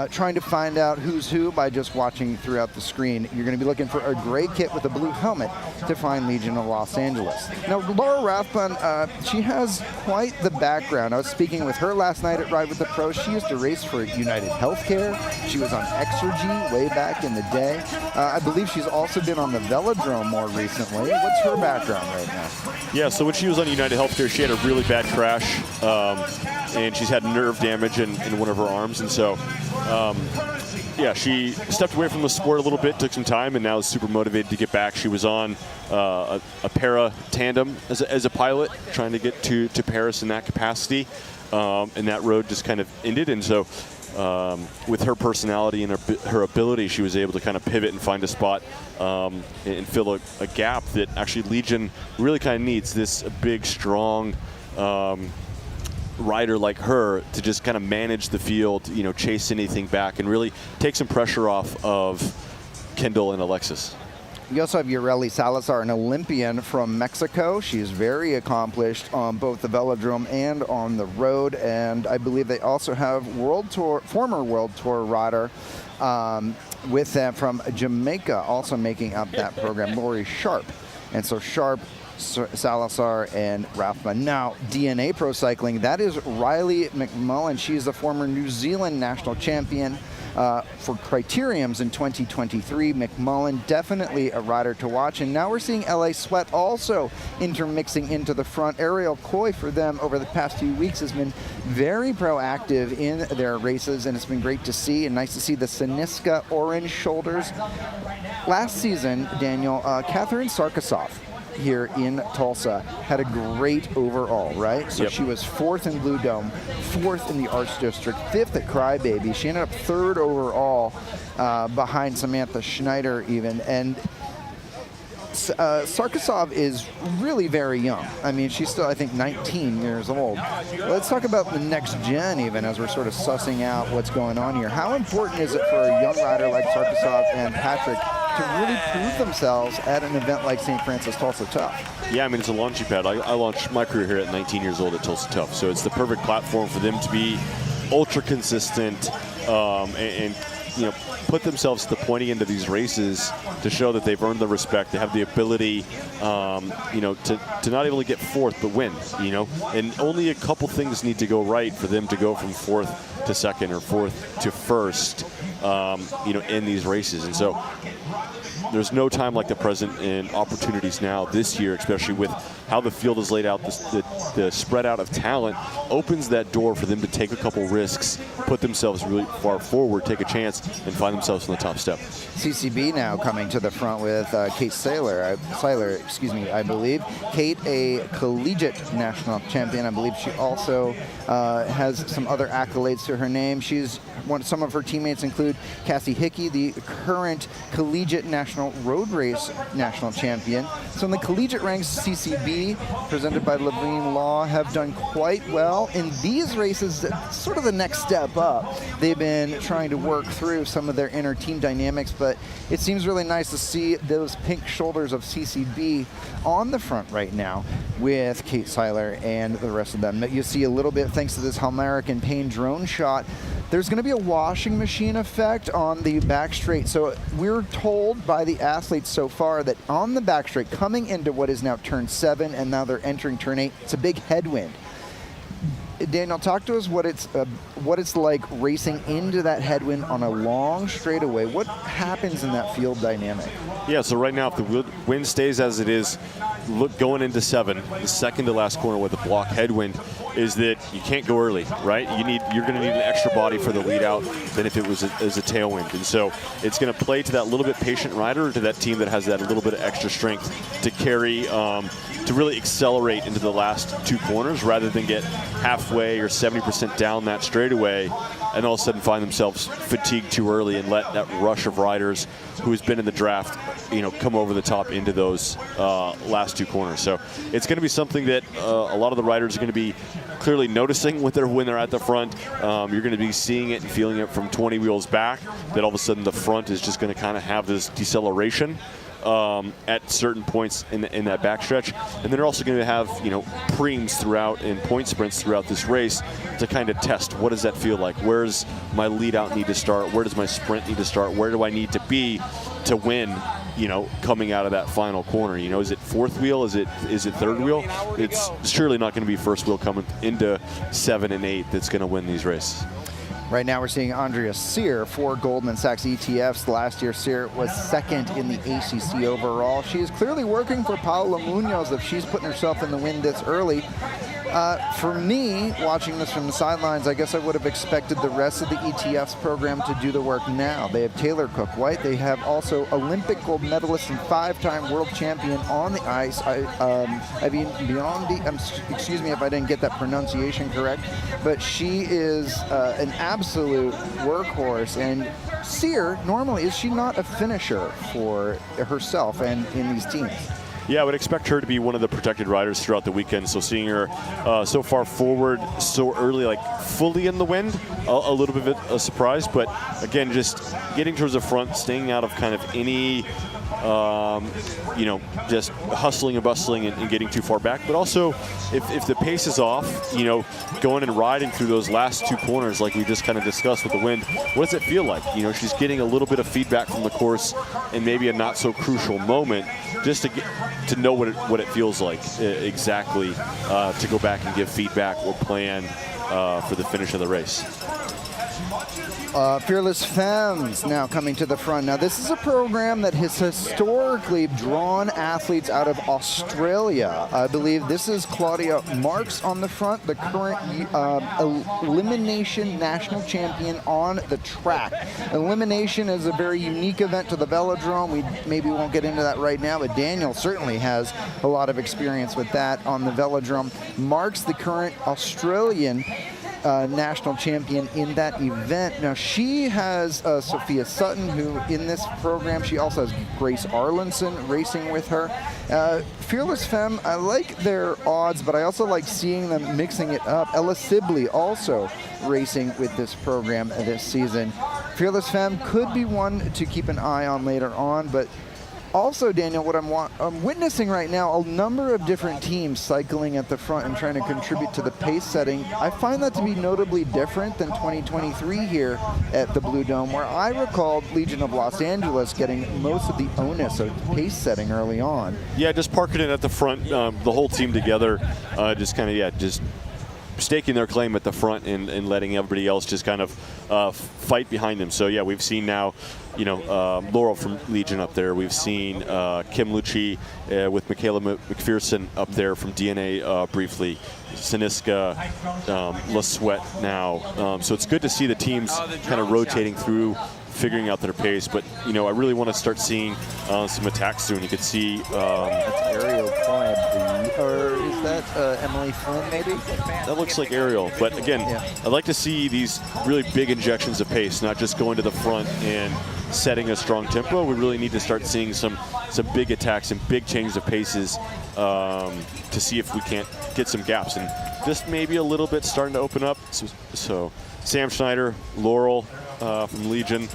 trying to find out who's who by just watching throughout the screen, you're going to be looking for a gray kit with a blue helmet to find Legion of Los Angeles. Now, Laura Rathbun, she has quite the background. I was speaking with her last night at Ride with the Pros. She used to race for United Healthcare. She was on Exergy way back in the day. I believe she's also been on the Velodrome more recently. What's her background right now? Yeah, so when she was on United Healthcare, she had a really bad crash, and she's had nerve damage in one of her arms, and so yeah, she stepped away from the sport a little bit, took some time, and now is super motivated to get back. She was on a para tandem as a pilot, trying to get to Paris in that capacity, and that road just kind of ended. And so with her personality and her ability, she was able to kind of pivot and find a spot and fill a gap that actually Legion really kind of needs. This big, strong rider like her to just kind of manage the field, chase anything back, and really take some pressure off of Kendall and Alexis. You also have Ureli Salazar, an Olympian from Mexico. She's very accomplished on both the velodrome and on the road, and I believe they also have former World Tour rider with them from Jamaica, also making up that program, Lori Sharp. And so Sharp, Salazar, and Rathbun. Now, DNA Pro Cycling, that is Riley McMullen. She's a former New Zealand national champion for Criteriums in 2023. McMullen, definitely a rider to watch. And now we're seeing LA Sweat also intermixing into the front. Ariel Coy for them over the past few weeks has been very proactive in their races, and it's been great to see, and nice to see the Siniska orange shoulders. Last season, Daniel, Catherine Sarkisov here in Tulsa had a great overall, right? So Yep. She was 4th in Blue Dome, 4th in the Arts District, 5th at Crybaby. She ended up 3rd overall behind Samantha Schneider even. And Sarkisov is really very young. I mean, she's still, I think, 19 years old. Let's talk about the next gen even as we're sort of sussing out what's going on here. How important is it for a young rider like Sarkisov and Patrick to really prove themselves at an event like Saint Francis Tulsa Tough? Yeah, I mean, it's a launching pad. I launched my career here at 19 years old at Tulsa Tough, so it's the perfect platform for them to be ultra consistent and put themselves at the pointy end of these races to show that they've earned the respect. They have the ability, to not only get 4th but win. And only a couple things need to go right for them to go from 4th to 2nd or 4th to 1st, in these races. And so there's no time like the present, and opportunities now this year, especially with how the field is laid out. The spread out of talent opens that door for them to take a couple risks, put themselves really far forward, take a chance, and find themselves on the top step. CCB now coming to the front with Kate Seiler, I believe. Kate, a collegiate national champion. I believe she also has some other accolades to her name. Some of her teammates include Cassie Hickey, the current collegiate national road race national champion. So in the collegiate ranks, CCB, presented by Levine Law, have done quite well in these races. Sort of the next step up. They've been trying to work through some of their inner team dynamics, but it seems really nice to see those pink shoulders of CCB on the front right now with Kate Seiler and the rest of them. You see a little bit, thanks to this Halmeric and Payne drone shot, there's going to be a washing machine effect on the back straight. So we're told by the athletes so far that on the back straight, coming into what is now turn 7, and now they're entering turn 8, it's a big headwind. Daniel, talk to us what it's like racing into that headwind on a long straightaway. What happens in that field dynamic? Yeah, so right now, if the wind stays as it is, going into 7, the second to last corner with a block headwind, is that you can't go early, right? You're going to need an extra body for the lead out than if it was as a tailwind. And so it's going to play to that little bit patient rider, or to that team that has that little bit of extra strength to carry, to really accelerate into the last 2 corners rather than get halfway or 70% down that straightaway and all of a sudden find themselves fatigued too early and let that rush of riders who's been in the draft, come over the top into those last 2 corners. So it's going to be something that a lot of the riders are going to be clearly noticing when they're at the front. You're going to be seeing it and feeling it from 20 wheels back, that all of a sudden the front is just going to kind of have this deceleration. at certain points in that backstretch. And they're also going to have, preems throughout and point sprints throughout this race to kind of test what does that feel like. Where's my lead out need to start? Where does my sprint need to start? Where do I need to be to win? Coming out of that final corner, is it fourth wheel? Is it third wheel? It's surely not going to be first wheel coming into 7 and 8 that's going to win these races. Right now we're seeing Andrea Sear for Goldman Sachs ETFs. Last year, Sear was second in the ACC overall. She is clearly working for Paula Munoz if she's putting herself in the win this early. For me, watching this from the sidelines, I guess I would have expected the rest of the ETFs program to do the work now. They have Taylor Cook-White. They have also Olympic gold medalist and 5-time world champion on the ice. Excuse me if I didn't get that pronunciation correct, but she is an absolute workhorse. And Sear, normally, is she not a finisher for herself and in these teams? Yeah, I would expect her to be one of the protected riders throughout the weekend. So seeing her so far forward so early, like fully in the wind, a little bit of a surprise. But again, just getting towards the front, staying out of kind of any, just hustling and bustling and getting too far back. But also, if the pace is off, going and riding through those last two corners like we just kind of discussed with the wind, what does it feel like? She's getting a little bit of feedback from the course and maybe a not so crucial moment just to know what it feels like exactly, to go back and give feedback or plan for the finish of the race. Fearless Femmes now coming to the front. Now, this is a program that has historically drawn athletes out of Australia. I believe this is Claudia Marks on the front, the current elimination national champion on the track. Elimination is a very unique event to the velodrome. We maybe won't get into that right now, but Daniel certainly has a lot of experience with that on the velodrome. Marks, the current Australian national champion in that event. Now, she has Sophia Sutton, who in this program, she also has Grace Arlinson racing with her. Fearless Femme, I like their odds, but I also like seeing them mixing it up. Ella Sibley also racing with this program this season. Fearless Femme could be one to keep an eye on later on, but also, Daniel, what I'm witnessing right now, a number of different teams cycling at the front and trying to contribute to the pace setting. I find that to be notably different than 2023 here at the Blue Dome, where I recalled Legion of Los Angeles getting most of the onus of pace setting early on. Yeah, just parking it at the front, the whole team together, just staking their claim at the front and letting everybody else just kind of fight behind them. So yeah, we've seen now, Laurel from Legion up there. We've seen Kim Lucci with Michaela McPherson up there from DNA briefly. Siniska, La Sweat now. So it's good to see the teams kind of rotating through, figuring out their pace. But, I really want to start seeing some attacks soon. You could see... That's Ariel Klein. Or is that Emily Flynn, maybe? That looks like Ariel. But, again, I'd like to see these really big injections of pace, not just going to the front and setting a strong tempo. We really need to start seeing some big attacks and big changes of paces to see if we can't get some gaps. And just maybe a little bit starting to open up. So Sam Schneider, Laurel, from Legion.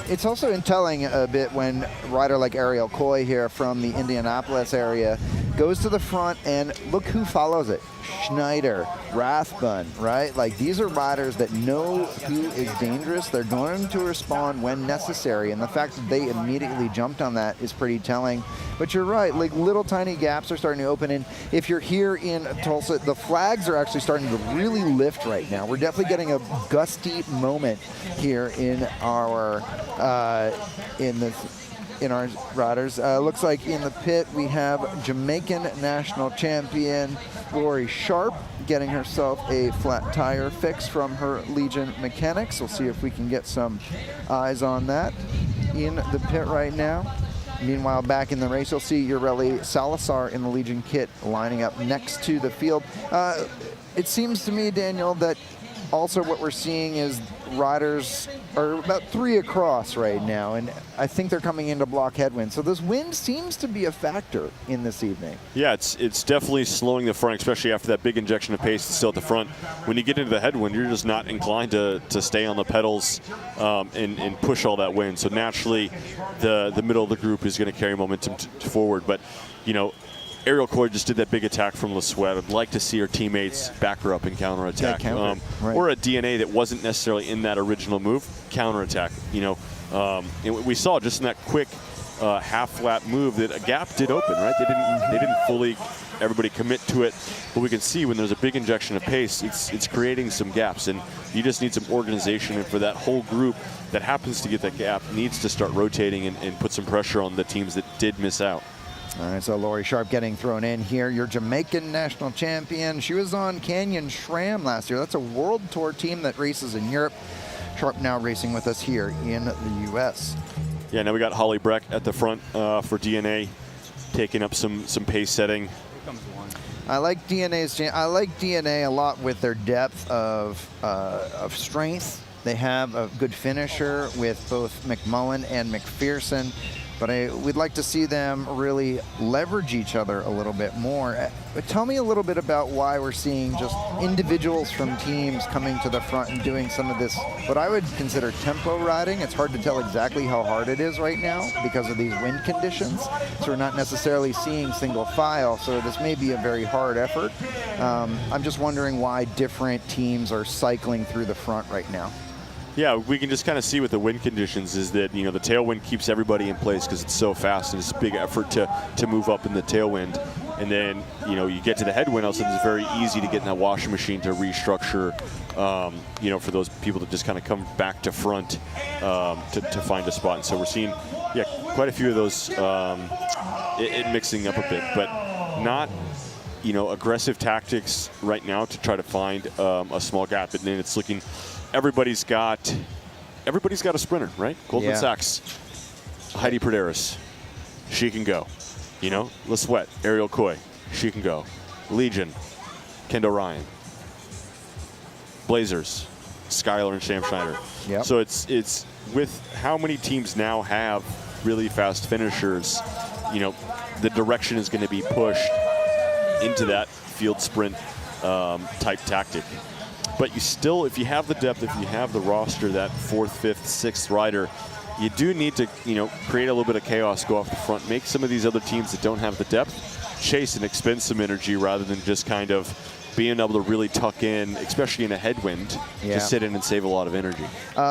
It's also telling a bit when a rider like Ariel Coy here from the Indianapolis area goes to the front, and look who follows it. Schneider, Rathbun, right? Like, these are riders that know who is dangerous. They're going to respond when necessary, and the fact that they immediately jumped on that is pretty telling. But you're right, like, little tiny gaps are starting to open, and if you're here in Tulsa, the flags are actually starting to really lift right now. We're definitely getting a gusty moment here in our in our riders. Looks like in the pit we have Jamaican national champion Lori Sharp getting herself a flat tire fix from her Legion mechanics. We'll see if we can get some eyes on that in the pit right now. Meanwhile, back in the race, you'll see Ureli Salazar in the Legion kit lining up next to the field. It seems to me, Daniel, that also what we're seeing is riders are about 3 across right now, and I think they're coming into block headwind. So this wind seems to be a factor in this evening. Yeah, it's definitely slowing the front, especially after that big injection of pace that's still at the front. When you get into the headwind, you're just not inclined to stay on the pedals and push all that wind. So naturally, the middle of the group is going to carry momentum forward. But, you know, Ariel Coy just did that big attack from Le Sweat. I'd like to see her teammates back her up and counterattack. Yeah, right. Or a DNA that wasn't necessarily in that original move, counterattack. You know, and we saw just in that quick half lap move that a gap did open, right? They didn't fully everybody commit to it, but we can see when there's a big injection of pace, it's creating some gaps, and you just need some organization. And for that whole group that happens to get that gap needs to start rotating and put some pressure on the teams that did miss out. All right, so Lori Sharp getting thrown in here. Your Jamaican national champion. She was on Canyon SRAM last year. That's a World Tour team that races in Europe. Sharp now racing with us here in the U.S. Yeah, now we got Holly Breck at the front for DNA, taking up some pace setting. Here comes one. I like DNA a lot with their depth of strength. They have a good finisher with both McMullen and McPherson. But we'd like to see them really leverage each other a little bit more. But tell me a little bit about why we're seeing just individuals from teams coming to the front and doing some of this, what I would consider tempo riding. It's hard to tell exactly how hard it is right now because of these wind conditions. So we're not necessarily seeing single file, so this may be a very hard effort. I'm just wondering why different teams are cycling through the front right now. Yeah, we can just kind of see with the wind conditions is that, you know, the tailwind keeps everybody in place because it's so fast and it's a big effort to move up in the tailwind. And then, you know, you get to the headwind, all of a sudden it's very easy to get in that washing machine to restructure, you know, for those people that just kind of come back to front to find a spot. And so we're seeing, yeah, quite a few of those it mixing up a bit, but not, you know, aggressive tactics right now to try to find a small gap. And then it's looking... Everybody's got a sprinter, right? Goldman Sachs, Heidi Praderis, she can go. You know, Le Sweat, Ariel Coy, she can go. Legion, Kendall Ryan. Blazers, Skylar and Sam Schneider. Yep. So it's with how many teams now have really fast finishers, you know, the direction is going to be pushed into that field sprint type tactic. But you still, if you have the depth, if you have the roster, that 4th, 5th, 6th rider, you do need to, you know, create a little bit of chaos, go off the front, make some of these other teams that don't have the depth chase and expend some energy rather than just kind of being able to really tuck in, especially in a headwind, to sit in and save a lot of energy.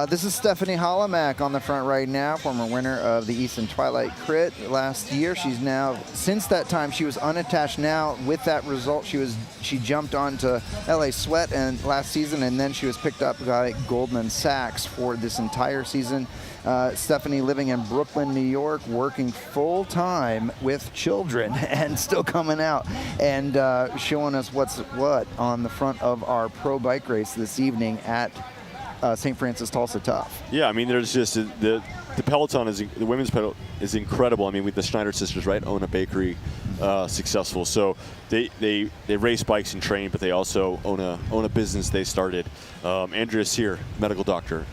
This is Stephanie Holomack on the front right now, former winner of the Easton Twilight Crit last year. She's now, since that time, she was unattached. Now, with that result, she jumped onto LA Sweat and last season, and then she was picked up by Goldman Sachs for this entire season. Stephanie living in Brooklyn, New York, working full-time with children and still coming out and showing us what's what on the front of our pro bike race this evening at Saint Francis Tulsa Tough. Yeah, I mean, there's just the peloton the women's peloton is incredible. I mean, with the Schneider sisters, right, own a bakery, successful. So they race bikes and train, but they also own a business they started. Andrea Sear, medical doctor.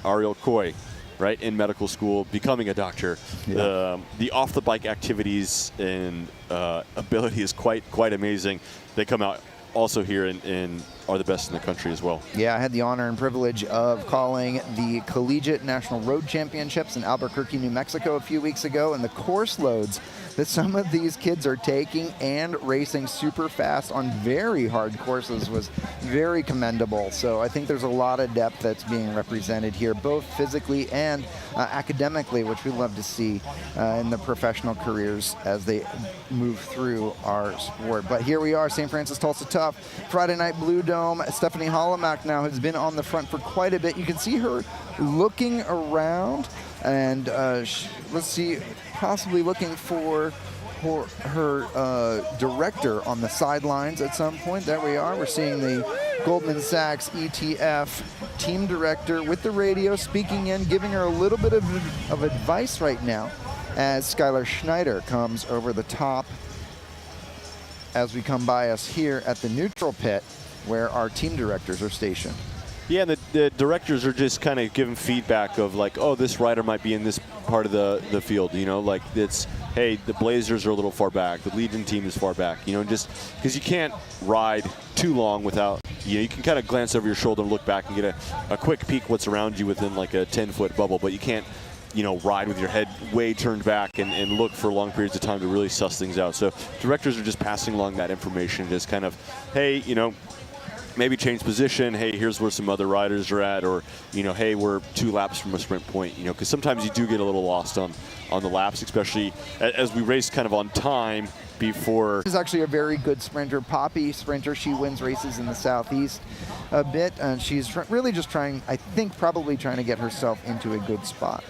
Ariel Coy, right, in medical school, becoming a doctor. Yeah. The off-the-bike activities and ability is quite amazing. They come out also here and are the best in the country as well. Yeah, I had the honor and privilege of calling the Collegiate National Road Championships in Albuquerque, New Mexico a few weeks ago, and the course loads that some of these kids are taking and racing super fast on very hard courses was very commendable. So I think there's a lot of depth that's being represented here, both physically and academically, which we love to see in the professional careers as they move through our sport. But here we are, St. Francis Tulsa Tough, Friday Night Blue Dome. Stephanie Holomack now has been on the front for quite a bit. You can see her looking around, and let's see, possibly looking for her director on the sidelines at some point. There we are. We're seeing the Goldman Sachs ETF team director with the radio speaking in, giving her a little bit of advice right now as Skylar Schneider comes over the top as we come by us here at the neutral pit where our team directors are stationed. Yeah, and the directors are just kind of giving feedback of like, oh, this rider might be in this part of the field, you know, like it's, hey, the Blazers are a little far back, the Legion team is far back, you know, just because you can't ride too long without, you know, you can kind of glance over your shoulder and look back and get a quick peek what's around you within like a 10-foot bubble, but you can't, you know, ride with your head way turned back and look for long periods of time to really suss things out. So directors are just passing along that information, just kind of, hey, you know, maybe change position. Hey, here's where some other riders are at, or, you know, hey, we're 2 laps from a sprint point, you know, because sometimes you do get a little lost on the laps, especially as we race kind of on time before. This is actually a very good sprinter, Poppy sprinter. She wins races in the Southeast a bit, and she's really just trying, I think, probably trying to get herself into a good spot.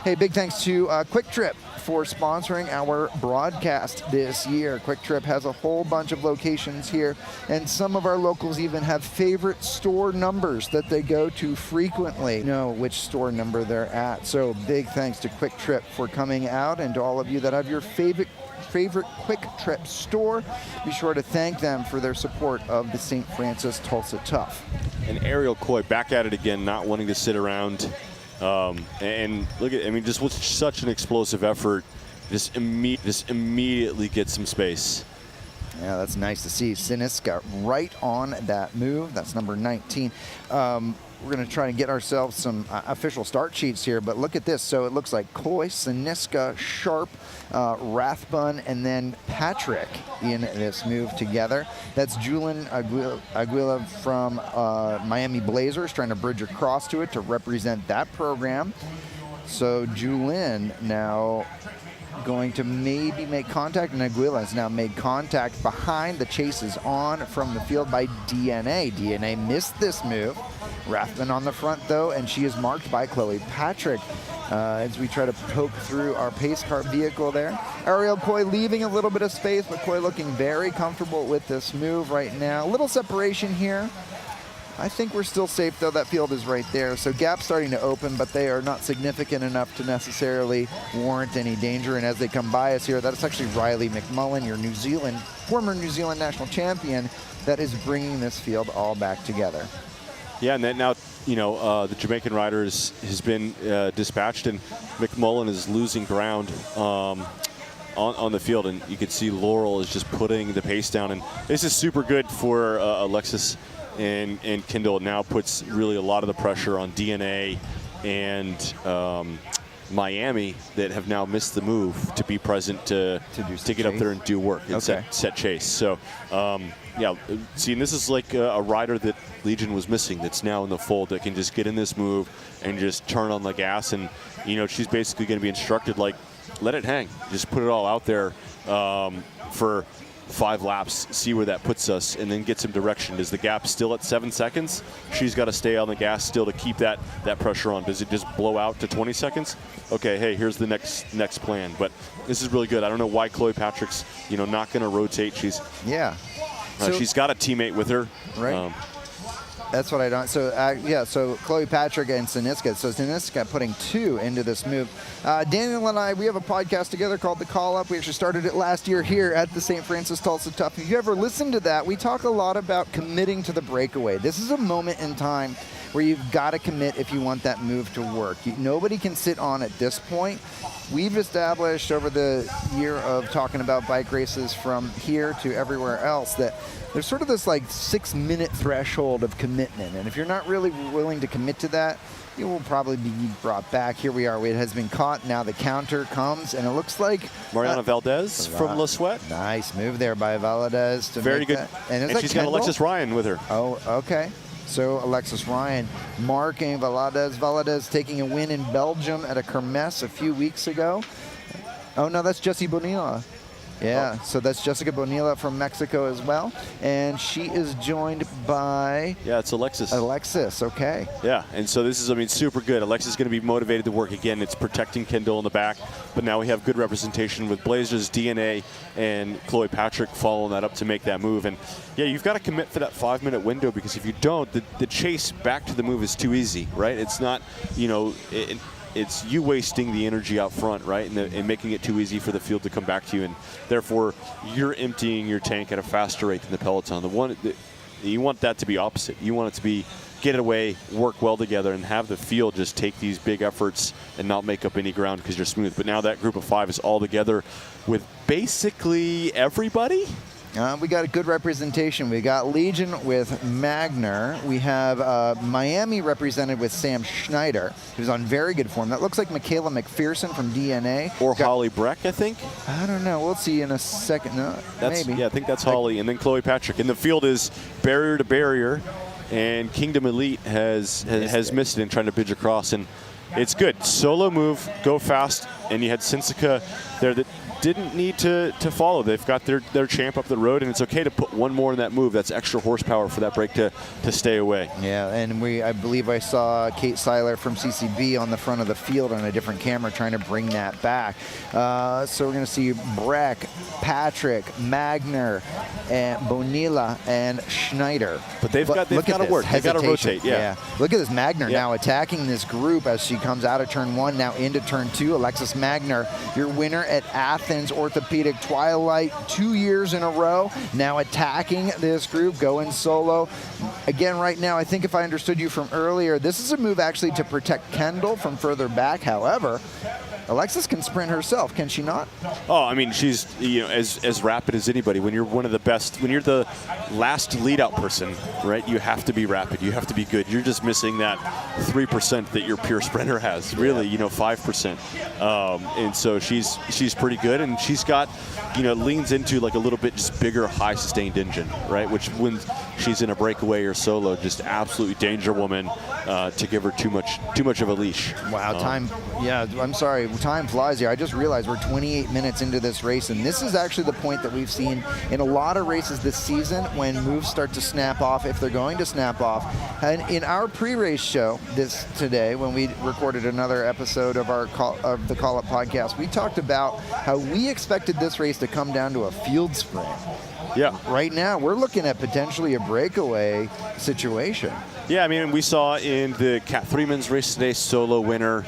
Hey, big thanks to Quick Trip for sponsoring our broadcast this year. Quick Trip has a whole bunch of locations here, and some of our locals even have favorite store numbers that they go to frequently. Know which store number they're at. So big thanks to Quick Trip for coming out, and to all of you that have your favorite Quick Trip store, be sure to thank them for their support of the Saint Francis Tulsa Tough. And Ariel Coy back at it again, not wanting to sit around. And look at, I mean, just with such an explosive effort, just immediately get some space. Yeah, that's nice to see. Siniska right on that move. That's number 19. We're going to try and get ourselves some official start sheets here, but look at this. So it looks like Coy, Siniska, Sharp, Rathbun, and then Patrick in this move together. That's Julian Aguila from Miami Blazers, trying to bridge across to it to represent that program. So Julian now going to maybe make contact, and Aguila has now made contact behind. The chase is on from the field by DNA. DNA missed this move. Rathbun on the front though, and she is marked by Chloe Patrick as we try to poke through our pace car vehicle there. Ariel Coy leaving a little bit of space, but Coy looking very comfortable with this move right now. A little separation here. I think we're still safe though. That field is right there. So gaps starting to open, but they are not significant enough to necessarily warrant any danger. And as they come by us here, that's actually Riley McMullen, your former New Zealand national champion, that is bringing this field all back together. Yeah, and then now, you know, the Jamaican rider has been dispatched, and McMullen is losing ground on the field, and you can see Laurel is just putting the pace down, and this is super good for Alexis and Kendall. It now puts really a lot of the pressure on DNA and Miami, that have now missed the move to be present to get up there and do work and set chase. So yeah, see, and this is like a rider that Legion was missing, that's now in the fold, that can just get in this move and just turn on the gas. And, you know, she's basically going to be instructed, like, let it hang, just put it all out there for 5 laps, see where that puts us, and then get some direction. Is the gap still at 7 seconds? She's got to stay on the gas still to keep that pressure on. Does it just blow out to 20 seconds? Okay, hey, here's the next plan. But this is really good. I don't know why Chloe Patrick's, you know, not going to rotate. She's she's got a teammate with her. Right. That's what I don't. So yeah, so Chloe Patrick and Siniska. So Siniska putting 2 into this move. Daniel and I, we have a podcast together called The Call Up. We actually started it last year here at the Saint Francis Tulsa Tough. If you ever listened to that, we talk a lot about committing to the breakaway. This is a moment in time where you've got to commit if you want that move to work. Nobody can sit on at this point. We've established over the year of talking about bike races from here to everywhere else that there's sort of this like 6-minute threshold of commitment. And if you're not really willing to commit to that, you will probably be brought back. Here we are. It has been caught. Now the counter comes, and it looks like Mariana Valdez from La Suette. Nice move there by Valdez. Very good. That. And she's got Alexis Ryan with her. Oh, okay. So Alexis Ryan marking Valdez. Valdez taking a win in Belgium at a Kermesse a few weeks ago. Oh, no, that's Jessie Bonilla. Yeah, so that's Jessica Bonilla from Mexico as well. And she is joined by... Yeah, it's Alexis. Alexis, okay. Yeah, and so this is, I mean, super good. Alexis is going to be motivated to work again. It's protecting Kendall in the back, but now we have good representation with Blazers, DNA, and Chloe Patrick following that up to make that move. And yeah, you've got to commit for that 5-minute window, because if you don't, the chase back to the move is too easy, right? It's not, you know... It's you wasting the energy out front, right, and making it too easy for the field to come back to you, and therefore you're emptying your tank at a faster rate than the peloton. You want that to be opposite. You want it to be get it away, work well together, and have the field just take these big efforts and not make up any ground because you're smooth. But now that group of 5 is all together with basically everybody. We got a good representation. We got Legion with Magner. We have Miami represented with Sam Schneider, who's on very good form. That looks like Michaela McPherson from DNA. Or Holly Breck, I think. I don't know. We'll see in a second. No, maybe. Yeah, I think that's Holly. And then Chloe Patrick. And the field is barrier to barrier. And Kingdom Elite has missed it in trying to bridge across. And it's good. Solo move, go fast. And you had Sinsica there that didn't need to follow. They've got their champ up the road, and it's okay to put one more in that move. That's extra horsepower for that break to stay away. Yeah, and I believe I saw Kate Seiler from CCB on the front of the field on a different camera trying to bring that back. So we're going to see Breck, Patrick, Magner, and Bonilla, and Schneider. But they've got to work. They've got to rotate. Yeah. Look at this Magner now attacking this group as she comes out of turn 1, now into turn 2. Alexis Magner, your winner at Athens Orthopedic Twilight 2 years in a row, now attacking this group, going solo. Again, right now, I think if I understood you from earlier, this is a move actually to protect Kendall from further back. However, Alexis can sprint herself, can she not? Oh, I mean, she's as rapid as anybody. When you're one of the best, when you're the last lead-out person, right? You have to be rapid. You have to be good. You're just missing that 3% that your pure sprinter has. Really, 5%. And so she's pretty good, and she's got, leans into like a little bit just bigger, high-sustained engine, right? Which when she's in a breakaway or solo, just absolutely danger woman to give her too much of a leash. Wow, time. Yeah, I'm sorry. Time flies here. I just realized we're 28 minutes into this race, and this is actually the point that we've seen in a lot of races this season when moves start to snap off, if they're going to snap off. And in our pre-race show today, when we recorded another episode of the Call Up podcast, we talked about how we expected this race to come down to a field sprint. Yeah. Right now, we're looking at potentially a breakaway situation. Yeah, I mean, we saw in the Cat 3 men's race today, solo winner,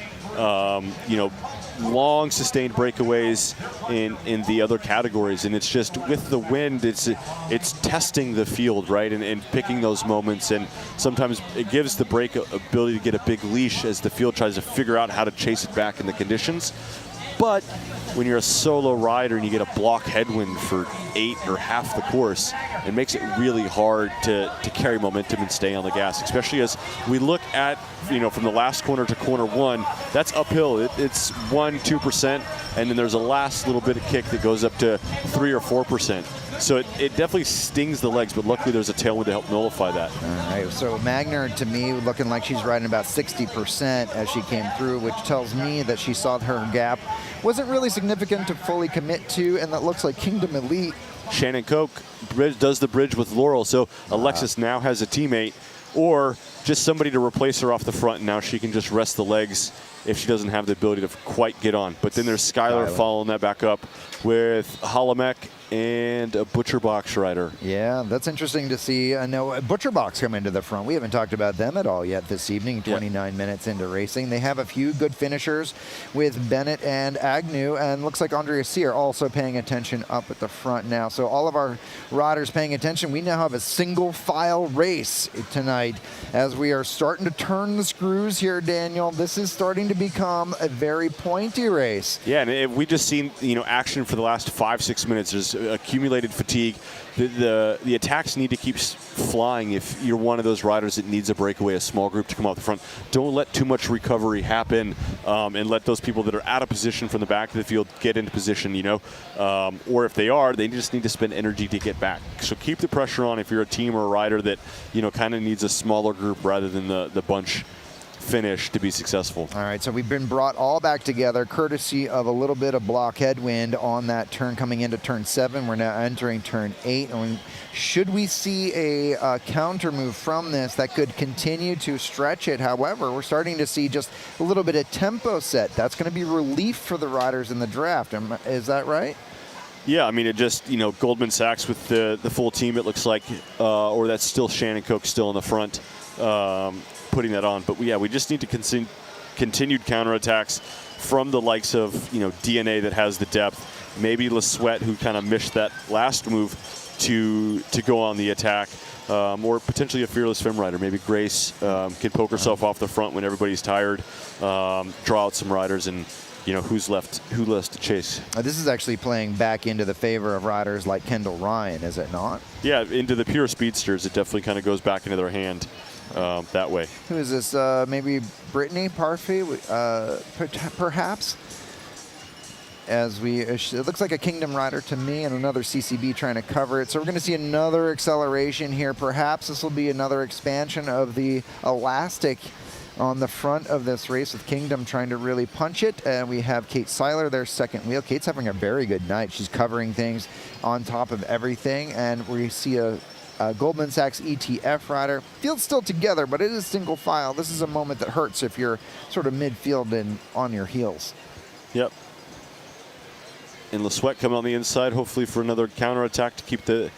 long sustained breakaways in the other categories, and it's just with the wind, it's testing the field, right, and picking those moments, and sometimes it gives the break ability to get a big leash as the field tries to figure out how to chase it back in the conditions. But when you're a solo rider and you get a block headwind for 8 or half the course, it makes it really hard to carry momentum and stay on the gas, especially as we look at, from the last corner to corner 1, that's uphill. It's 1-2%, and then there's a last little bit of kick that goes up to 3 or 4%. So it definitely stings the legs, but luckily there's a tailwind to help nullify that. All right, so Magner, to me, looking like she's riding about 60% as she came through, which tells me that she saw her gap wasn't really significant to fully commit to, and that looks like Kingdom Elite. Shannon Koch does the bridge with Laurel, so Alexis now has a teammate, or just somebody to replace her off the front, and now she can just rest the legs if she doesn't have the ability to quite get on. But then there's Skylar following that back up with Holomek and a Butcher Box rider. Yeah, that's interesting to see. I know Butcher Box come into the front. We haven't talked about them at all yet this evening, 29 minutes into racing. They have a few good finishers with Bennett and Agnew, and looks like Andrea Sear also paying attention up at the front now. So all of our riders paying attention. We now have a single file race tonight as we are starting to turn the screws here, Daniel. This is starting to become a very pointy race. Yeah, and we just seen action for the last 5-6 minutes. There's accumulated fatigue. The attacks need to keep flying if you're one of those riders that needs a breakaway, a small group to come off the front. Don't let too much recovery happen, and let those people that are out of position from the back of the field get into position, or if they are, they just need to spend energy to get back. So keep the pressure on if you're a team or a rider that kind of needs a smaller group rather than the bunch finish to be successful. All right, so we've been brought all back together courtesy of a little bit of block headwind on that turn coming into turn 7. We're now entering turn 8. And should we see a counter move from this that could continue to stretch it? However, we're starting to see just a little bit of tempo set. That's going to be relief for the riders in the draft. Is that right? Yeah, I mean, it just, Goldman Sachs with the full team, it looks like, or that's still Shannon Koch still in the front. Putting that on, but we just need to continued counterattacks from the likes of DNA that has the depth, maybe LeSuet, who kind of missed that last move, to go on the attack. Or potentially a fearless femme rider. Maybe Grace can poke herself off the front when everybody's tired, draw out some riders, and who left to chase. This is actually playing back into the favor of riders like Kendall Ryan, is it not? Yeah, into the pure speedsters. It definitely kind of goes back into their hand that way. Who is this? Maybe Brittany Parfait, perhaps? It looks like a Kingdom rider to me, and another CCB trying to cover it. So we're going to see another acceleration here. Perhaps this will be another expansion of the elastic on the front of this race, with Kingdom trying to really punch it. And we have Kate Seiler, their second wheel. Kate's having a very good night. She's covering things on top of everything. And we see a Goldman Sachs ETF rider. Field's still together, but it is single file. This is a moment that hurts if you're sort of midfield and on your heels. Yep. And LeSuet coming on the inside, hopefully for another counterattack to keep the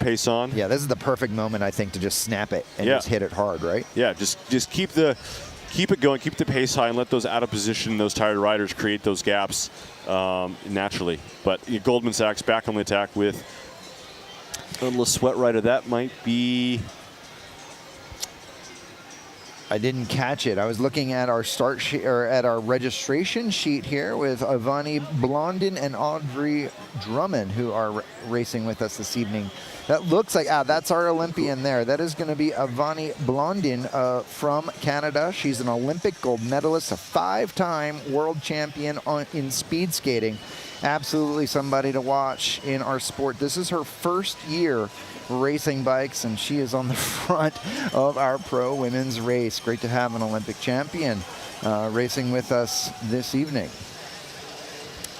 pace on. Yeah, this is the perfect moment, I think, to just snap it and just hit it hard, right? Yeah, just keep it going, keep the pace high, and let those out of position, those tired riders create those gaps naturally. But Goldman Sachs back on the attack with a LeSuet rider. That might be... I didn't catch it. I was looking at our start sheet, or at our registration sheet here, with Ivani Blondin and Audrey Drummond, who are racing with us this evening. That looks like, that's our Olympian there. That is going to be Ivani Blondin from Canada. She's an Olympic gold medalist, a 5-time world champion in speed skating. Absolutely somebody to watch in our sport. This is her first year racing bikes, and she is on the front of our pro women's race. Great to have an Olympic champion racing with us this evening.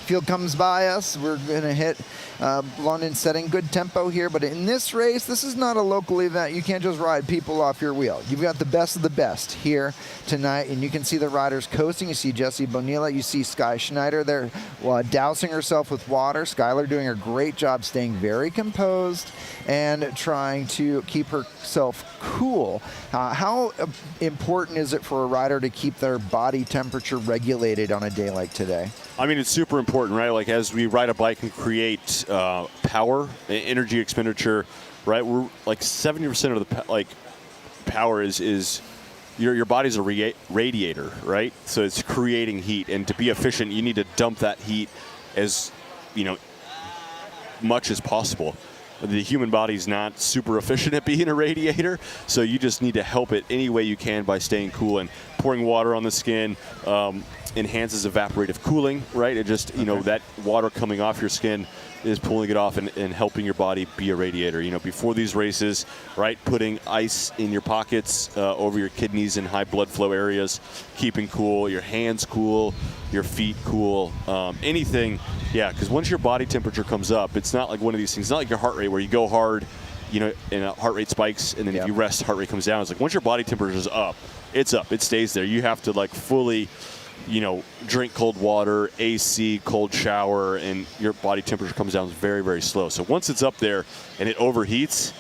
Field comes by us. We're going to hit London, setting good tempo here, but in this race, this is not a local event. You can't just ride people off your wheel. You've got the best of the best here tonight, and you can see the riders coasting. You see Jessie Bonilla. You see Sky Schneider there dousing herself with water. Skylar doing a great job staying very composed and trying to keep herself cool. How important is it for a rider to keep their body temperature regulated on a day like today? I mean, it's super important, right? Like, as we ride a bike and create power, energy expenditure, right? We're like 70% of the power is your body's a radiator, right? So it's creating heat, and to be efficient, you need to dump that heat as much as possible. The human body's not super efficient at being a radiator, so you just need to help it any way you can by staying cool, and pouring water on the skin enhances evaporative cooling, right? It just, that water coming off your skin is pulling it off and helping your body be a radiator. Before these races, right, putting ice in your pockets over your kidneys and high blood flow areas, keeping cool, your hands cool, your feet cool, anything. Yeah, because once your body temperature comes up, it's not like one of these things. It's not like your heart rate where you go hard, and heart rate spikes, and then if you rest, heart rate comes down. It's like once your body temperature is up, it's up. It stays there. You have to fully, drink cold water, AC, cold shower, and your body temperature comes down very, very slow. So once it's up there and it overheats,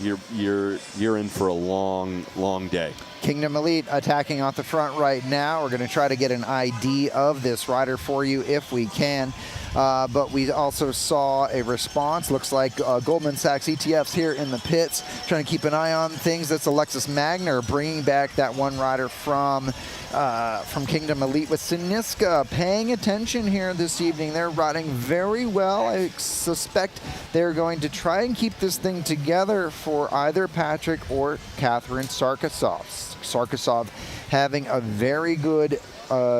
you're in for a long, long day. Kingdom Elite attacking off the front right now. We're going to try to get an ID of this rider for you if we can. But we also saw a response. Looks like Goldman Sachs ETFs here in the pits, trying to keep an eye on things. That's Alexis Magner bringing back that one rider from Kingdom Elite with Siniska paying attention here this evening. They're riding very well. I suspect they're going to try and keep this thing together for either Patrick or Catherine Sarkisov. Sarkisov having a very good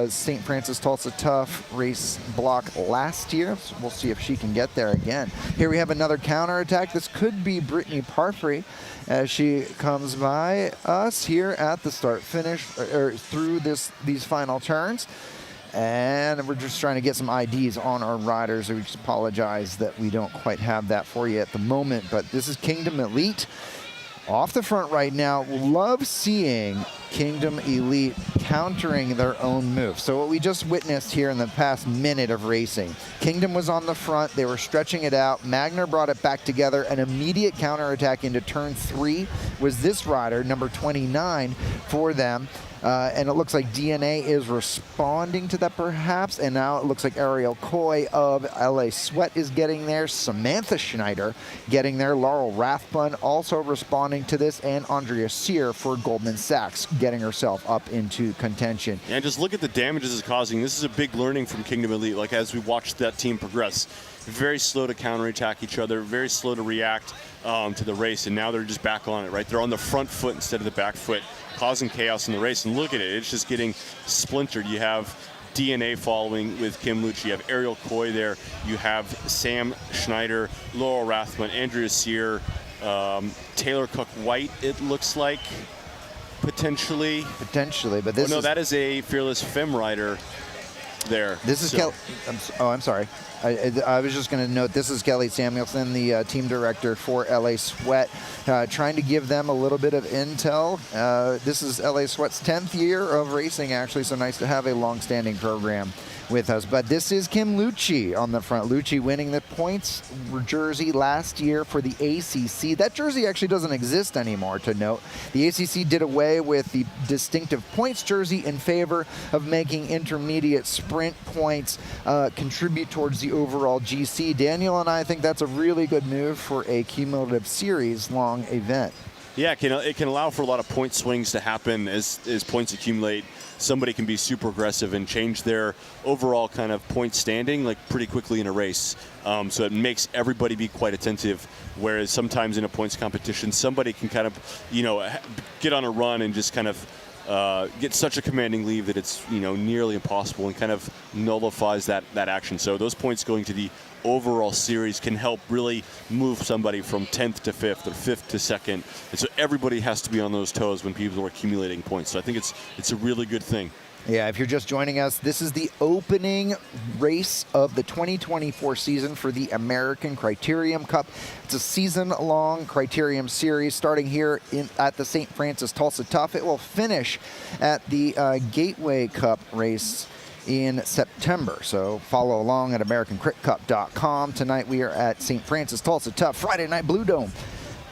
Saint Francis Tulsa Tough race block last year. So we'll see if she can get there again. Here we have another counterattack. This could be Brittany Parfait as she comes by us here at the start-finish, or through these final turns. And we're just trying to get some IDs on our riders. We just apologize that we don't quite have that for you at the moment. But this is Kingdom Elite off the front right now. Love seeing Kingdom Elite countering their own move. So what we just witnessed here in the past minute of racing, Kingdom was on the front, they were stretching it out, Magner brought it back together, an immediate counterattack into turn 3 was this rider, number 29 for them. And it looks like DNA is responding to that perhaps. And now it looks like Ariel Coy of LA Sweat is getting there. Samantha Schneider getting there. Laurel Rathbun also responding to this. And Andrea Sear for Goldman Sachs getting herself up into contention. And just look at the damages it's causing. This is a big learning from Kingdom Elite. Like as we watched that team progress, very slow to counterattack each other, very slow to react to the race. And now they're just back on it, right? They're on the front foot instead of the back foot, causing chaos in the race. And look at it, it's just getting splintered. You have DNA following with Kim Lucci. You have Ariel Coy there. You have Sam Schneider, Laurel Rathbun, Andrea Sear, Taylor Cook-White, it looks like, potentially. Potentially, but this no, that is a Fearless Femme rider there. This is Kelly. I'm sorry. I was just going to note, this is Kelly Samuelson, the team director for LA Sweat, trying to give them a little bit of intel. This is LA Sweat's 10th year of racing, actually, so nice to have a long-standing program with us. But this is Kim Lucci on the front. Lucci winning the points jersey last year for the ACC. That jersey actually doesn't exist anymore, to note. The ACC did away with the distinctive points jersey in favor of making intermediate sprint points contribute towards the overall GC. Daniel and I think that's a really good move for a cumulative series-long event. Yeah, it can allow for a lot of point swings to happen as points accumulate. Somebody can be super aggressive and change their overall kind of point standing like pretty quickly in a race. So it makes everybody be quite attentive, whereas sometimes in a points competition, somebody can kind of, get on a run and just kind of get such a commanding lead that it's, nearly impossible and kind of nullifies that action. So those points going to the overall series can help really move somebody from 10th to 5th or 5th to 2nd. And so everybody has to be on those toes when people are accumulating points. So I think it's a really good thing. Yeah, if you're just joining us, this is the opening race of the 2024 season for the American Criterium Cup. It's a season-long Criterium series starting here at the Saint Francis Tulsa Tough. It will finish at the Gateway Cup race in September. So follow along at AmericanCritCup.com. Tonight we are at St. Francis Tulsa Tough, Friday Night Blue Dome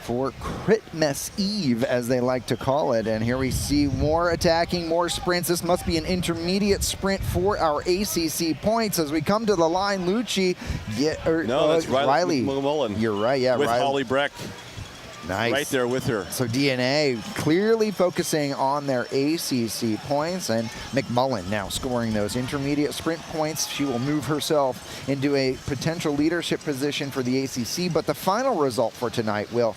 for Critmas Eve, as they like to call it. And here we see more attacking, more sprints. This must be an intermediate sprint for our ACC points as we come to the line. Lucci, that's Riley McMullen. You're right, yeah. With Riley. Holly Breck. Nice. Right there with her. So DNA clearly focusing on their ACC points, and McMullen now scoring those intermediate sprint points. She will move herself into a potential leadership position for the ACC, but the final result for tonight will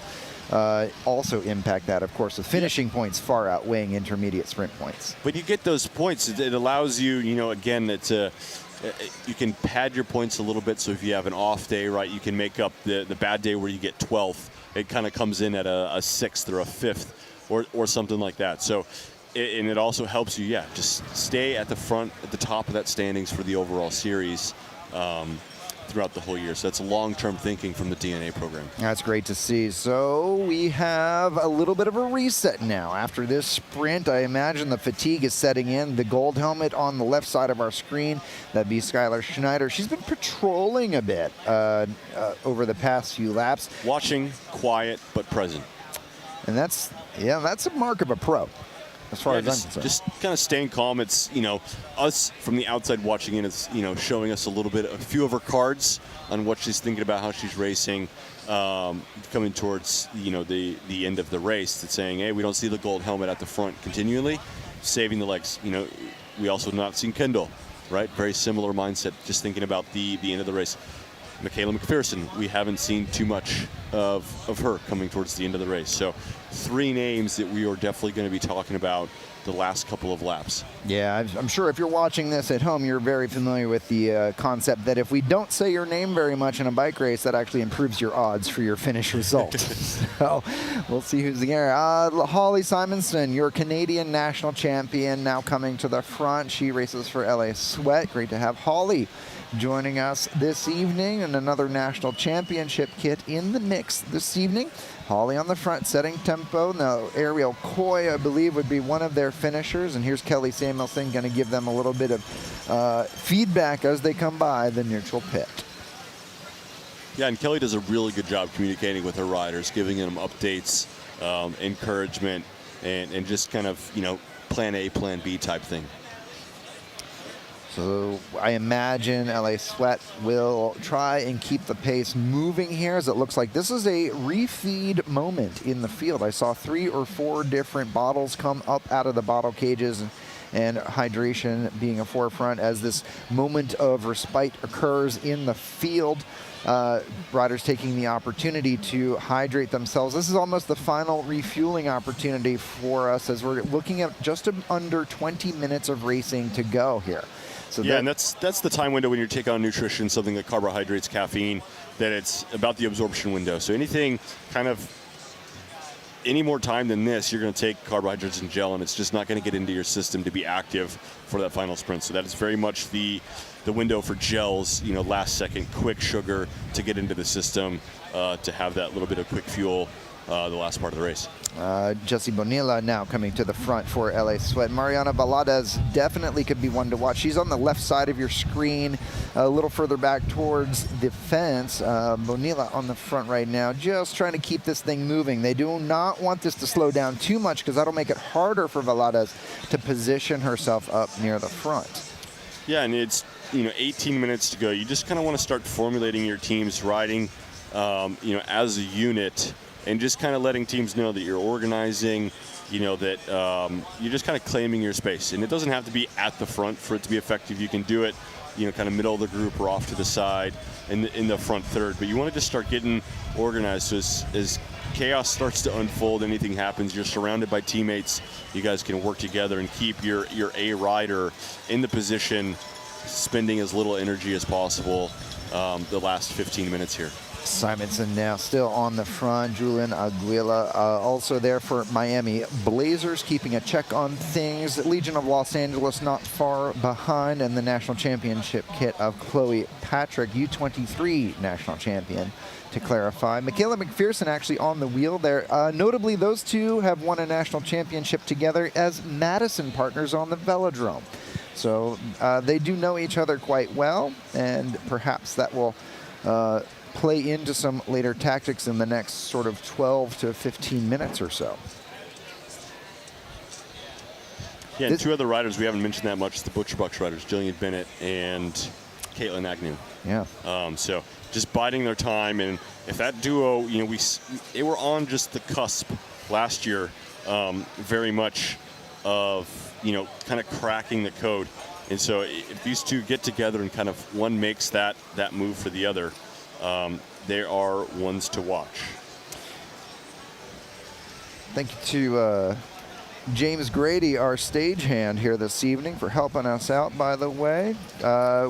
also impact that, of course, with finishing points far outweighing intermediate sprint points. When you get those points, it allows you, again, you can pad your points a little bit. So if you have an off day, right, you can make up the bad day where you get 12th. It kind of comes in at a 6th or a 5th or something like that. So, and it also helps you, just stay at the front, at the top of that standings for the overall series throughout the whole year. So that's long-term thinking from the DNA program. That's great to see. So we have a little bit of a reset now. After this sprint, I imagine the fatigue is setting in. The gold helmet on the left side of our screen, that'd be Skylar Schneider. She's been patrolling a bit over the past few laps. Watching, quiet, but present. And that's a mark of a pro. As far as I'm concerned. Just kind of staying calm. It's, us from the outside watching it, it's, showing us a few of her cards on what she's thinking about, how she's racing, coming towards, the end of the race. It's saying, hey, we don't see the gold helmet at the front continually, saving the legs. We also have not seen Kendall, right? Very similar mindset, just thinking about the end of the race. Michaela McPherson, we haven't seen too much of her coming towards the end of the race. So 3 names that we are definitely going to be talking about the last couple of laps. Yeah, I'm sure if you're watching this at home, you're very familiar with the concept that if we don't say your name very much in a bike race, that actually improves your odds for your finish result. So we'll see who's there. Holly Simonson, your Canadian national champion, now coming to the front. She races for LA Sweat. Great to have Holly joining us this evening, and another national championship kit in the mix this evening. Holly on the front, setting tempo. Now, Ariel Coy, I believe, would be one of their finishers. And here's Kelly Samuelson going to give them a little bit of feedback as they come by the neutral pit. Yeah, and Kelly does a really good job communicating with her riders, giving them updates, encouragement, and just kind of, plan A, plan B type thing. So I imagine LA Sweat will try and keep the pace moving here, as it looks like this is a refeed moment in the field. I saw 3 or 4 different bottles come up out of the bottle cages, and hydration being a forefront as this moment of respite occurs in the field. Riders taking the opportunity to hydrate themselves. This is almost the final refueling opportunity for us, as we're looking at just under 20 minutes of racing to go here. So yeah, and that's the time window when you take on nutrition, something like carbohydrates, caffeine, that it's about the absorption window. So anything kind of any more time than this, you're going to take carbohydrates and gel, and it's just not going to get into your system to be active for that final sprint. So that is very much the window for gels, last second quick sugar to get into the system, to have that little bit of quick fuel the last part of the race. Jesse Bonilla now coming to the front for LA Sweat. Mariana Valadez definitely could be one to watch. She's on the left side of your screen, a little further back towards the fence. Bonilla on the front right now, just trying to keep this thing moving. They do not want this to slow down too much, because that'll make it harder for Valadez to position herself up near the front. Yeah, and it's 18 minutes to go. You just kind of want to start formulating your team's riding, as a unit, and just kind of letting teams know that you're organizing, that you're just kind of claiming your space. And it doesn't have to be at the front for it to be effective. You can do it, kind of middle of the group or off to the side in the front third. But you want to just start getting organized. So as chaos starts to unfold, anything happens, you're surrounded by teammates. You guys can work together and keep your A rider in the position, spending as little energy as possible the last 15 minutes here. Simonson now still on the front. Julian Aguila also there for Miami Blazers, keeping a check on things. Legion of Los Angeles not far behind, and the national championship kit of Chloe Patrick, U23 national champion, to clarify. Michaela McPherson actually on the wheel there. Notably, those two have won a national championship together as Madison partners on the velodrome. So they do know each other quite well, and perhaps that will play into some later tactics in the next sort of 12 to 15 minutes or so. Yeah, and 2 other riders we haven't mentioned that much, the Butcher Bucks riders, Jillian Bennett and Caitlin Agnew. Yeah. So just biding their time, and if that duo, they were on just the cusp last year, very much of, kind of cracking the code. And so if these two get together and kind of one makes that move for the other, they are ones to watch. Thank you to James Grady, our stagehand here this evening, for helping us out, by the way.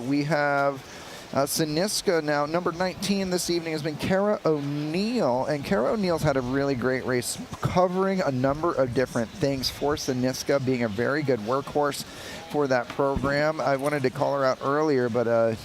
We have Siniska now, number 19 this evening has been Kara O'Neill, and Kara O'Neill's had a really great race, covering a number of different things for Siniska, being a very good workhorse for that program. I wanted to call her out earlier, but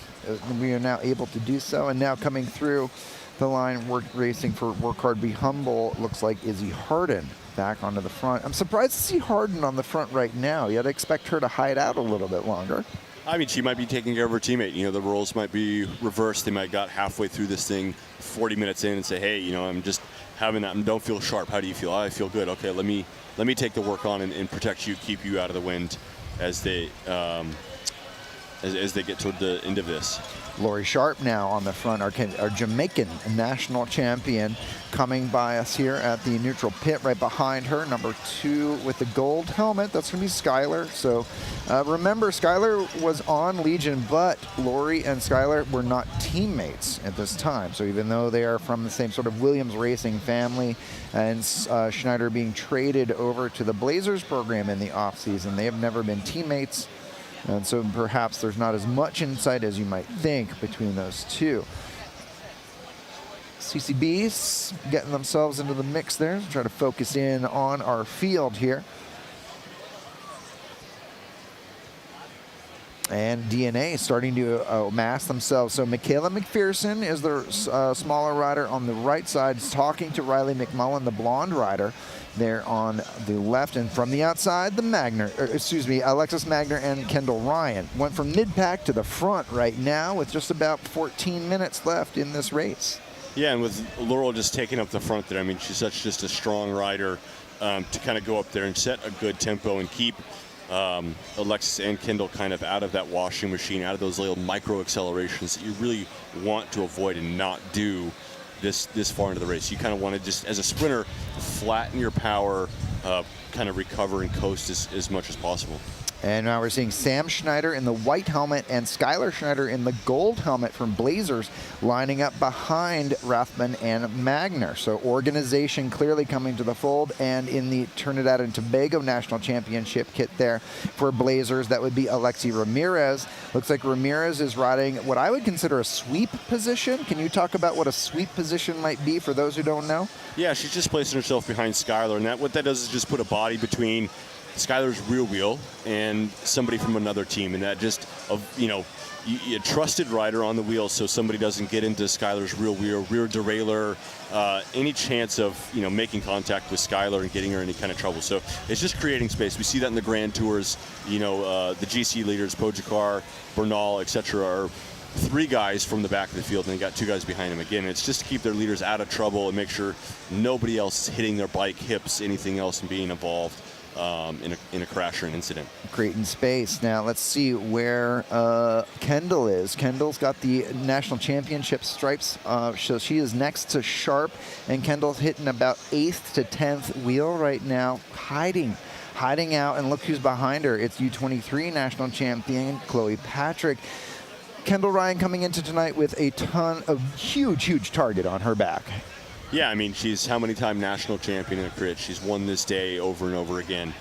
we are now able to do so. And now coming through the line, racing for Work Hard, Be Humble, looks like Izzy Harden back onto the front. I'm surprised to see Harden on the front right now. You'd expect her to hide out a little bit longer. I mean, she might be taking care of her teammate. The roles might be reversed. They might got halfway through this thing, 40 minutes in, and say, hey, I'm just having that. Don't feel sharp. How do you feel? I feel good. Okay, let me take the work on and protect you, keep you out of the wind as they get toward the end of this. Lori Sharp now on the front, our Jamaican national champion, coming by us here at the neutral pit. Right behind her, number 2 with the gold helmet, that's going to be Skylar. So remember, Skylar was on Legion, but Lori and Skylar were not teammates at this time. So even though they are from the same sort of Williams Racing family, and Schneider being traded over to the Blazers program in the offseason, they have never been teammates. And so perhaps there's not as much insight as you might think between those two. CCBs getting themselves into the mix there. Try to focus in on our field here. And DNA starting to amass themselves. So Michaela McPherson is the smaller rider on the right side, talking to Riley McMullen, the blonde rider, there on the left. And from the outside, Alexis Magner and Kendall Ryan went from mid-pack to the front right now with just about 14 minutes left in this race. Yeah, and with Laurel just taking up the front there, I mean, she's just a strong rider. to kind of go up there and set a good tempo and keep Alexis and Kendall kind of out of that washing machine, out of those little micro accelerations that you really want to avoid and not do this far into the race. You kind of want to just, as a sprinter, flatten your power, kind of recover and coast as much as possible. And now we're seeing Sam Schneider in the white helmet and Skylar Schneider in the gold helmet from Blazers lining up behind Rathbun and Magner. So organization clearly coming to the fold. And in the Trinidad and Tobago National Championship kit there for Blazers, that would be Alexi Ramirez. Looks like Ramirez is riding what I would consider a sweep position. Can you talk about what a sweep position might be for those who don't know? Yeah, she's just placing herself behind Skylar, and what that does is just put a body between Skylar's rear wheel and somebody from another team, and that just, a trusted rider on the wheel so somebody doesn't get into Skylar's rear wheel, rear derailleur, any chance of, making contact with Skylar and getting her in any kind of trouble. So it's just creating space. We see that in the Grand Tours, the GC leaders, Pogacar, Bernal, etc., are 3 guys from the back of the field, and they got 2 guys behind them. Again, it's just to keep their leaders out of trouble and make sure nobody else is hitting their bike, hips, anything else, and being involved in a crash or an incident. Creating space. Now let's see where Kendall is. Kendall's got the national championship stripes, so she is next to Sharp, and Kendall's hitting about 8th to 10th wheel right now, hiding out, and look who's behind her. It's U23 national champion Chloe Patrick. Kendall Ryan coming into tonight with a ton of huge target on her back. Yeah, I mean, she's how many time national champion in a crit. She's won this day over and over again.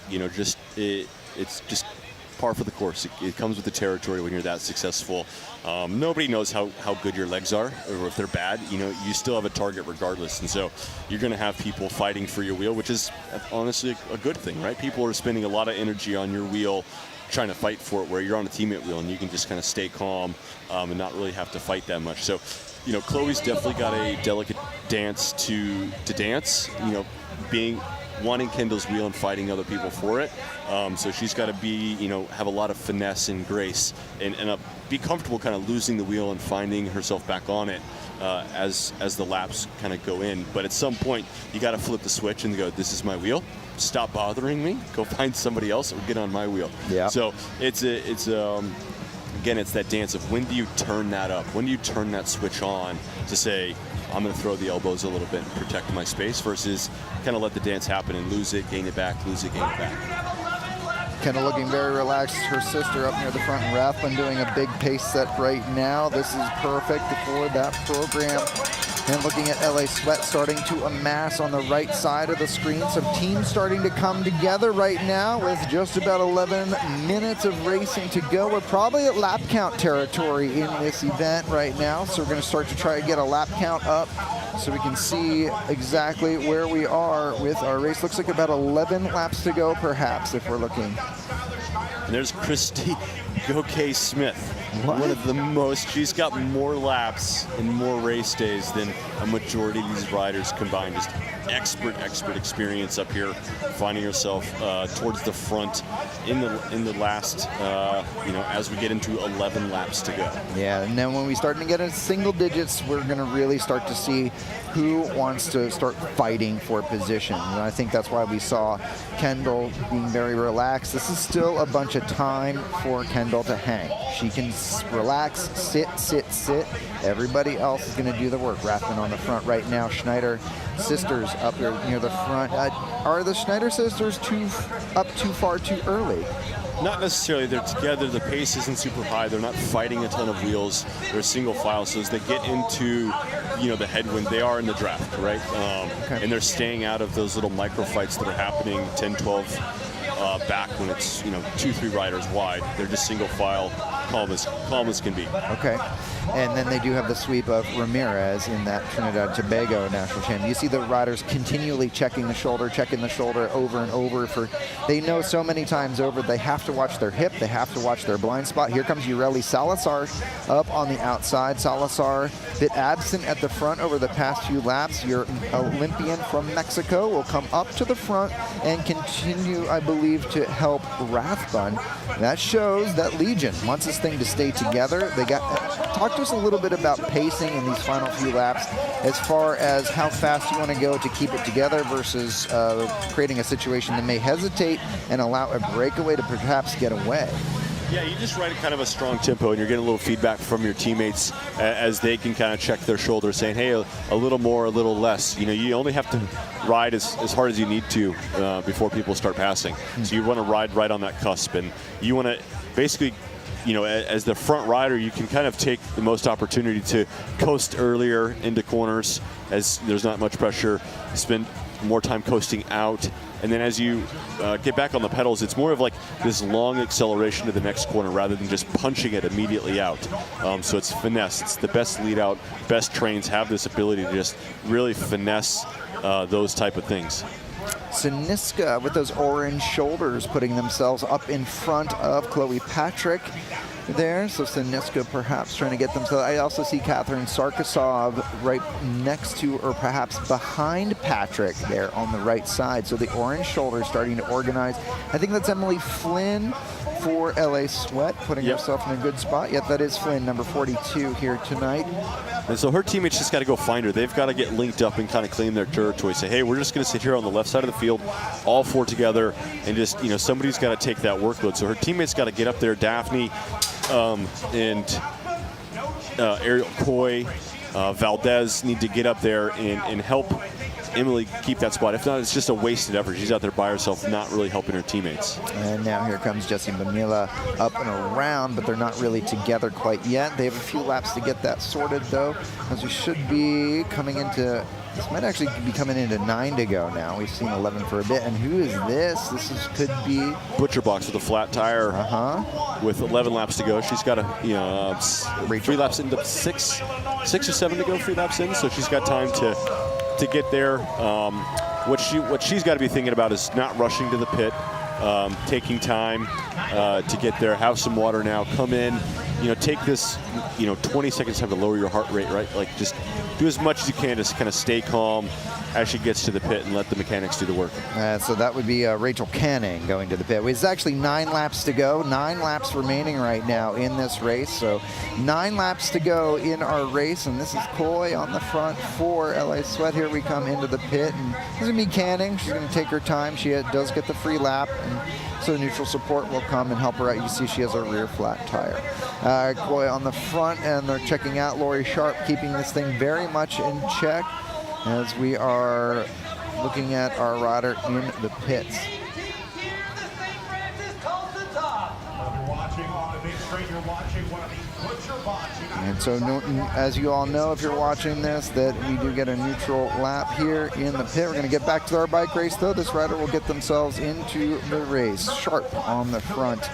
It's just par for the course. It comes with the territory when you're that successful. Nobody knows how good your legs are, or if they're bad. You still have a target regardless. And so you're going to have people fighting for your wheel, which is honestly a good thing, right? People are spending a lot of energy on your wheel trying to fight for it, where you're on a teammate wheel and you can just kind of stay calm and not really have to fight that much. So Chloe's definitely got a delicate dance to dance, wanting Kendall's wheel and fighting other people for it. So she's got to be, have a lot of finesse and grace and be comfortable kind of losing the wheel and finding herself back on it as the laps kind of go in. But at some point, you got to flip the switch and go, this is my wheel. Stop bothering me. Go find somebody else or get on my wheel. Yeah. So again, it's that dance of when do you turn that up? When do you turn that switch on to say, I'm going to throw the elbows a little bit and protect my space, versus kind of let the dance happen and lose it, gain it back, lose it, gain it back. Kendall looking very relaxed. Her sister up near the front, Rathbun doing a big pace set right now. This is perfect for that program. And looking at LA Sweat starting to amass on the right side of the screen. Some teams starting to come together right now with just about 11 minutes of racing to go. We're probably at lap count territory in this event right now. So we're going to start to try to get a lap count up so we can see exactly where we are with our race. Looks like about 11 laps to go, perhaps, if we're looking. And there's Christy Gokay-Smith. One of the most, she's got more laps and more race days than a majority of these riders combined. Just expert experience up here, finding herself towards the front in the last, as we get into 11 laps to go. Yeah, and then when we start to get into single digits, we're going to really start to see who wants to start fighting for position. And I think that's why we saw Kendall being very relaxed. This is still a bunch of time for Kendall to hang. She can relax, sit. Everybody else is going to do the work. Rathbun on the front right now. Schneider sisters up here near the front. Are the Schneider sisters too far too early? Not necessarily. They're together. The pace isn't super high. They're not fighting a ton of wheels. They're single file. So as they get into, the headwind, they are in the draft, right? Okay. And they're staying out of those little micro fights that are happening 10, 12 back when it's, 2-3 riders wide. They're just single file, calm as can be. Okay. And then they do have the sweep of Ramirez in that Trinidad and Tobago national champion. You see the riders continually checking the shoulder over and over. They know so many times over they have to watch their hip, they have to watch their blind spot. Here comes Ureli Salazar up on the outside. Salazar, a bit absent at the front over the past few laps. Your Olympian from Mexico will come up to the front and continue, I believe, to help Rathbun. That shows that Legion wants to this thing to stay together. Talk to us a little bit about pacing in these final few laps, as far as how fast you want to go to keep it together versus creating a situation that may hesitate and allow a breakaway to perhaps get away. Yeah, you just ride kind of a strong tempo, and you're getting a little feedback from your teammates as they can kind of check their shoulders, saying, hey, a little more, a little less. You know, you only have to ride as hard as you need to before people start passing. So you want to ride right on that cusp, and you want to basically, you know, as the front rider, you can kind of take the most opportunity to coast earlier into corners as there's not much pressure, spend more time coasting out. And then as you get back on the pedals, it's more of like this long acceleration to the next corner rather than just punching it immediately out. So it's finesse. It's the best lead out, best trains have this ability to just really finesse those type of things. Siniska with those orange shoulders putting themselves up in front of Chloe Patrick there. So Siniska perhaps trying to get themselves. I also see Catherine Sarkisov right next to, or perhaps behind Patrick there on the right side. So the orange shoulders starting to organize. I think that's Emily Flynn for LA Sweat, putting herself in a good spot. Yet that is Flynn, number 42 here tonight. And so her teammates just got to go find her. They've got to get linked up and kind of claim their territory. Say, hey, we're just going to sit here on the left side of the field, all four together, and just, you know, somebody's got to take that workload. So her teammates got to get up there. Daphne and Ariel Coy, Valdez need to get up there and help Emily keep that spot. If not, it's just a wasted effort. She's out there by herself, not really helping her teammates. And now here comes Jessie Bonilla up and around, but they're not really together quite yet. They have a few laps to get that sorted, though, as we should be coming into, this might actually be coming into 9 to go now. We've seen 11 for a bit. And who is this? Could be Butcher Box with a flat tire. With 11 laps to go. She's got 3 laps into six or 7 to go, 3 laps in. So she's got time to get there. What she's got to be thinking about is not rushing to the pit, taking time to get there. Have some water now. Come in, take this, 20 seconds time to lower your heart rate, right? Like just do as much as you can to kind of stay calm as she gets to the pit and let the mechanics do the work. So that would be Rachel Canning going to the pit. It's actually 9 laps to go. 9 laps remaining right now in this race. So 9 laps to go in our race. And this is Coy on the front for LA Sweat. Here we come into the pit. And this is going to be Canning. She's going to take her time. She does get the free lap. And so the neutral support will come and help her out. You see she has a rear flat tire. Coy on the front, and they're checking out Lori Sharp, keeping this thing very much in check as we are looking at our rider in the pits. And so, as you all know, if you're watching this, that we do get a neutral lap here in the pit. We're going to get back to our bike race, though. This rider will get themselves into the race. Sharp on the front.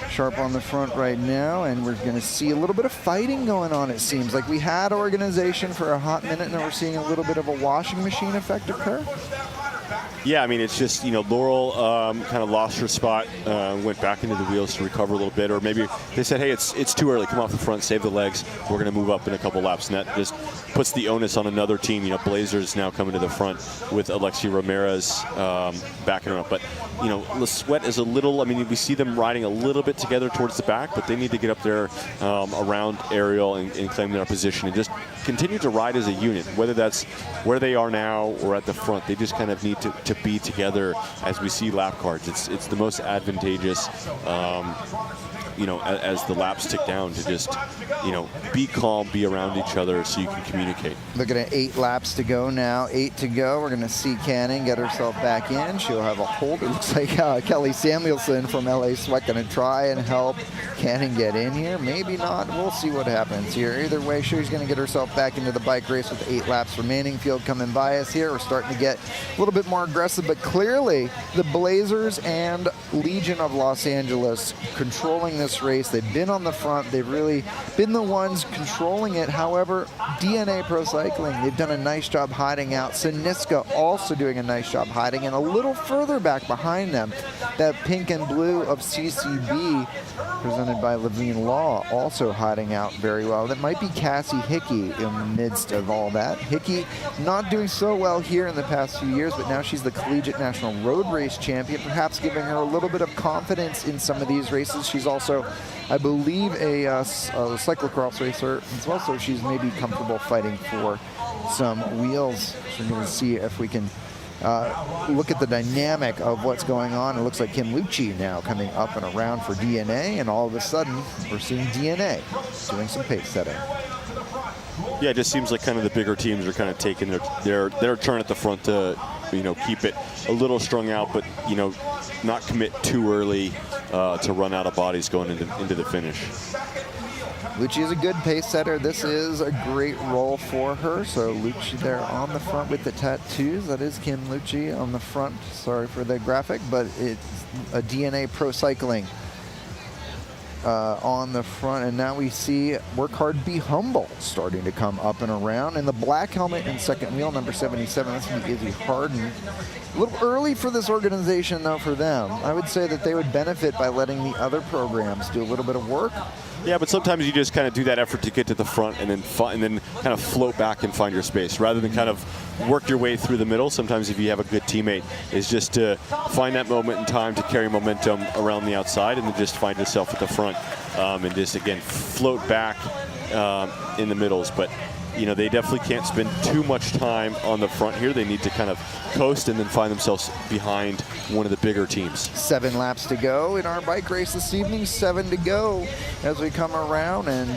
Sharp on the front right now, and we're going to see a little bit of fighting going on, it seems. Like we had organization for a hot minute, and now we're seeing a little bit of a washing machine effect occur. Yeah, I mean, it's just, Laurel kind of lost her spot, went back into the wheels to recover a little bit, or maybe they said, hey, it's too early, come off the front, save the legs, we're going to move up in a couple laps, and that just puts the onus on another team. Blazers now coming to the front with Alexia Ramirez backing her up. But, Le Sweat is a little, we see them riding a little bit together towards the back, but they need to get up there around Ariel and claim their position and just continue to ride as a unit, whether that's where they are now or at the front. They just kind of need to be together as we see lap cards. It's the most advantageous, as the laps tick down to just, be calm, be around each other so you can communicate. Looking at 8 laps to go now. 8 to go. We're going to see Canning get herself back in. She'll have a hold. It looks like Kelly Samuelson from LA Sweat going to try and help Canning get in here. Maybe not. We'll see what happens here. Either way, she's going to get herself back into the bike race with 8 laps remaining. Field coming by us here. We're starting to get a little bit more aggressive, but clearly the Blazers and Legion of Los Angeles controlling this race. They've been on the front. They've really been the ones controlling it. However, DNA Pro Cycling, they've done a nice job hiding out. Siniska also doing a nice job hiding, and a little further back behind them, that pink and blue of CCB, presented by Levine Law, also hiding out very well. That might be Cassie Hickey in the midst of all that. Hickey not doing so well here in the past few years, but now she's the Collegiate National Road Race Champion, perhaps giving her a little bit of confidence in some of these races. She's also also, I believe, a cyclocross racer as well, so she's maybe comfortable fighting for some wheels. So we're going to see if we can look at the dynamic of what's going on. It looks like Kim Lucci now coming up and around for DNA, and all of a sudden we're seeing DNA doing some pace setting. Yeah, it just seems like kind of the bigger teams are kind of taking their turn at the front to, keep it a little strung out, but, not commit too early to run out of bodies going into the finish. Lucci is a good pace setter. This is a great role for her. So Lucci there on the front with the tattoos. That is Kim Lucci on the front. Sorry for the graphic, but it's a DNA Pro Cycling on the front. And now we see Work Hard, Be Humble starting to come up and around. And the black helmet in second wheel, number 77, that's going to be Izzy Harden. A little early for this organization, though, for them. I would say that they would benefit by letting the other programs do a little bit of work. Yeah, but sometimes you just kind of do that effort to get to the front and then kind of float back and find your space rather than kind of work your way through the middle. Sometimes if you have a good teammate, is just to find that moment in time to carry momentum around the outside and then just find yourself at the front and just, again, float back in the middles. But, they definitely can't spend too much time on the front here. They need to kind of coast and then find themselves behind one of the bigger teams. 7 laps to go in our bike race this evening. 7 to go as we come around, and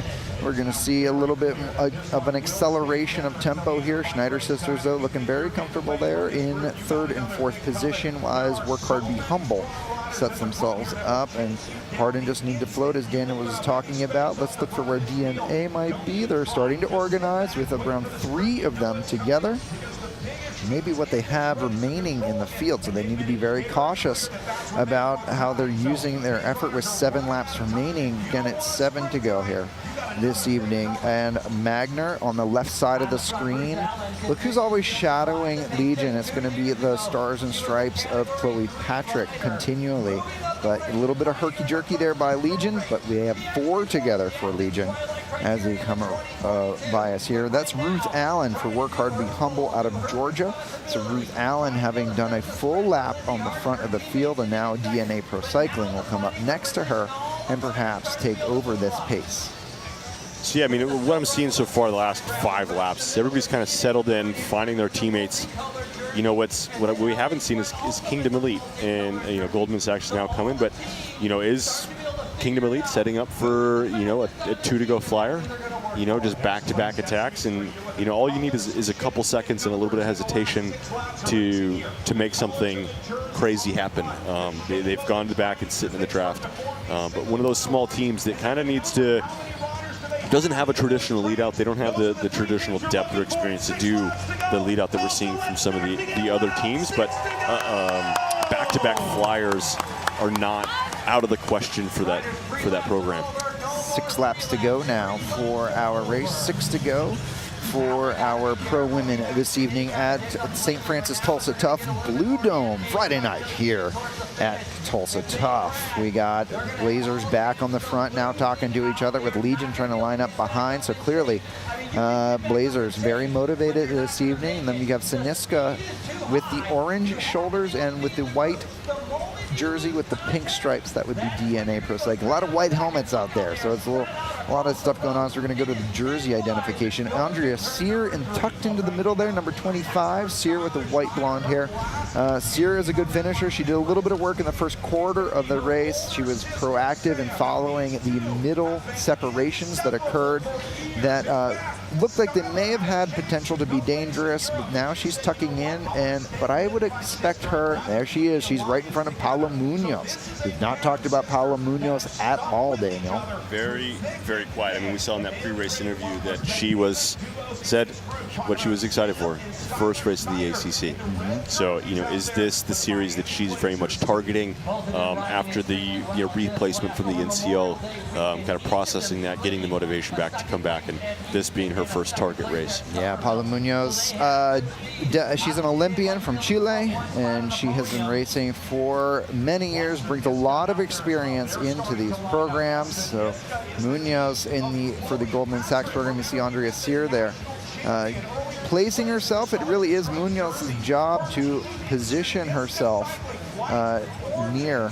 we're going to see a little bit of an acceleration of tempo here. Schneider sisters, though, looking very comfortable there in 3rd and 4th position, as Work Hard, Be Humble sets themselves up, and Harden just need to float, as Daniel was talking about. Let's look for where DNA might be. They're starting to organize with around 3 of them together. Maybe what they have remaining in the field, so they need to be very cautious about how they're using their effort with 7 laps remaining. Again, it's 7 to go here this evening. And Magner on the left side of the screen. Look who's always shadowing Legion. It's going to be the Stars and Stripes of Chloe Patrick continually. But a little bit of herky-jerky there by Legion, but we have 4 together for Legion as they come by us here. That's Ruth Allen for Work Hard, Be Humble out of Georgia. So Ruth Allen, having done a full lap on the front of the field, and now DNA Pro Cycling will come up next to her and perhaps take over this pace. So, yeah, I mean, what I'm seeing so far the last 5 laps, everybody's kind of settled in, finding their teammates. What we haven't seen is Kingdom Elite, and Goldman Sachs is now coming, but is Kingdom Elite setting up for a 2 to go flyer? Just back-to-back attacks, and all you need is a couple seconds and a little bit of hesitation to make something crazy happen. They've gone to the back and sitting in the draft, but one of those small teams that kind of doesn't have a traditional lead out. They don't have the traditional depth or experience to do the lead out that we're seeing from some of the other teams, but back-to-back flyers are not out of the question for that program. 6 laps to go now for our race. 6 to go for our pro women this evening at Saint Francis Tulsa Tough Blue Dome Friday night here at Tulsa Tough. We got Blazers back on the front now talking to each other, with Legion trying to line up behind. So clearly Blazers very motivated this evening. And then we have Siniska with the orange shoulders and with the white jersey with the pink stripes. That would be DNA Pro Cycling. A lot of white helmets out there, so it's a lot of stuff going on. So we're going to go to the jersey identification. Andrea Sear, and tucked into the middle there, number 25. Sear with the white blonde hair. Sear is a good finisher. She did a little bit of work in the first quarter of the race. She was proactive in following the middle separations that occurred that looked like they may have had potential to be dangerous, but now she's tucking in. But I would expect her, there she is, she's right in front of Paula Munoz. We've not talked about Paula Munoz at all, Daniel. Very, very quiet. I mean, we saw in that pre-race interview that she said what she was excited for, first race of the ACC. So, is this the series that she's very much targeting after the replacement from the NCO, kind of processing that, getting the motivation back to come back, and this being her first target race? Yeah, Paula Munoz, she's an Olympian from Chile, and she has been racing for many years, brings a lot of experience into these programs. So Munoz for the Goldman Sachs program, you see Andrea Sear there. Placing herself, it really is Munoz's job to position herself near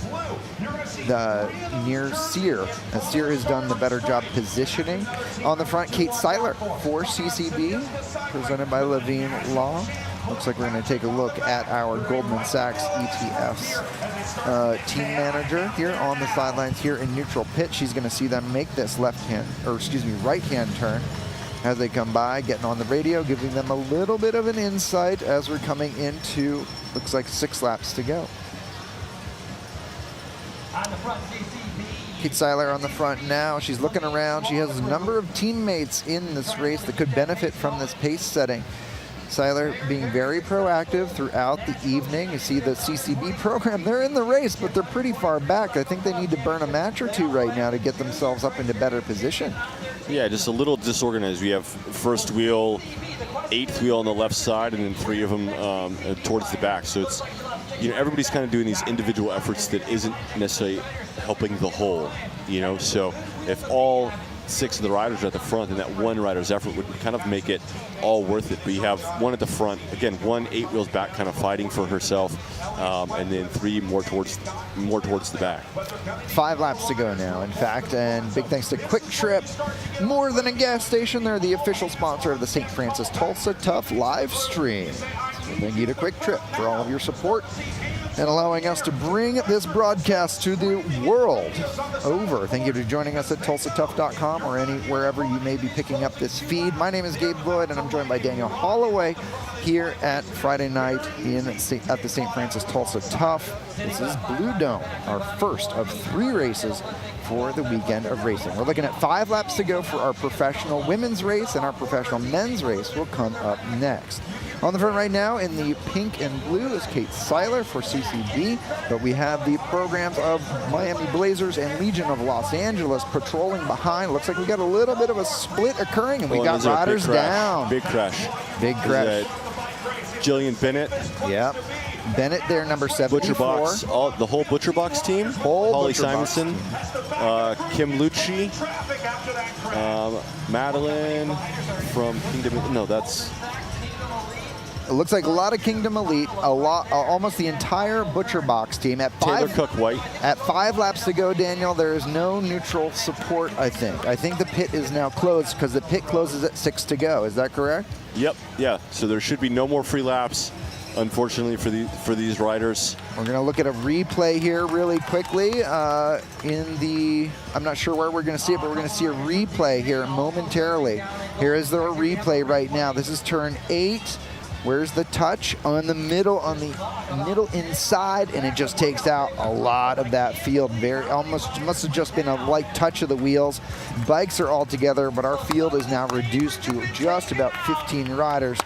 near Sear. Sear has done the better job positioning. On the front, Kate Seiler for CCB, presented by Levine Law. Looks like we're going to take a look at our Goldman Sachs ETF's team manager here on the sidelines here in neutral pit. She's going to see them make this right-hand turn as they come by, getting on the radio, giving them a little bit of an insight as we're coming into, looks like 6 laps to go. On the front, CCB. Kate Seiler on the front now. She's looking around. She has a number of teammates in this race that could benefit from this pace setting. Seiler being very proactive throughout the evening. You see the CCB program, they're in the race, but they're pretty far back. I think they need to burn a match or two right now to get themselves up into better position. Yeah, just a little disorganized. We have first wheel, 8th wheel on the left side, and then 3 of them towards the back. So it's, everybody's kind of doing these individual efforts that isn't necessarily helping the whole, So if all 6 of the riders are at the front, and that one rider's effort would kind of make it all worth it. But you have one at the front, again, 1 8 wheels back, kind of fighting for herself, and then 3 more towards the back. 5 laps to go now, in fact, and big thanks to Quick Trip. More than a gas station, they're the official sponsor of the Saint Francis Tulsa Tough live stream. So thank you to Quick Trip for all of your support and allowing us to bring this broadcast to the world over. Thank you for joining us at TulsaTough.com or wherever you may be picking up this feed. My name is Gabe Lloyd, and I'm joined by Daniel Holloway here at Friday night at the St. Francis Tulsa Tough. This is Blue Dome, our first of 3 races for the weekend of racing. We're looking at 5 laps to go for our professional women's race, and our professional men's race will come up next. On the front right now in the pink and blue is Kate Seiler for CCB, but we have the programs of Miami Blazers and Legion of Los Angeles patrolling behind. Looks like we got a little bit of a split occurring, and we got riders down. Big crash. Big crash. Jillian Bennett. Yep. Bennett there, number 74. Butcher Box, the whole Butcher Box team. Holly Simonson, Kim Lucci, Madeline from Kingdom. No, that's. It looks like a lot of Kingdom Elite, almost the entire Butcher Box team at 5. Taylor Cook White. At 5 laps to go, Daniel, there is no neutral support, I think. I think the pit is now closed because the pit closes at 6 to go. Is that correct? Yep, yeah. So there should be no more free laps, unfortunately, for these riders. We're going to look at a replay here really quickly. I'm not sure where we're going to see it, but we're going to see a replay here momentarily. Here is the replay right now. This is turn 8. Where's the touch? On the middle inside, and it just takes out a lot of that field. Almost must have just been a light touch of the wheels. Bikes are all together, but our field is now reduced to just about 15 riders.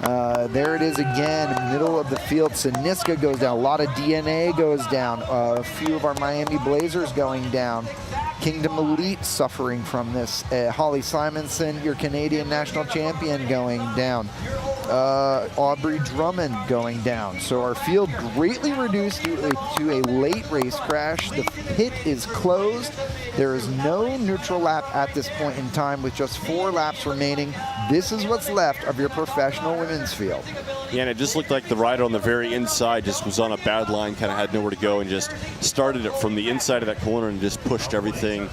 There it is again, middle of the field. Siniska goes down. A lot of DNA goes down. A few of our Miami Blazers going down. Kingdom Elite suffering from this. Holly Simonson, your Canadian national champion, going down. Aubrey Drummond going down. So our field greatly reduced to a late race crash. The pit is closed. There is no neutral lap at this point in time with just 4 laps remaining. This is what's left of your professional women's field. Yeah, and it just looked like the rider on the very inside just was on a bad line, kind of had nowhere to go, and just started it from the inside of that corner and just pushed everything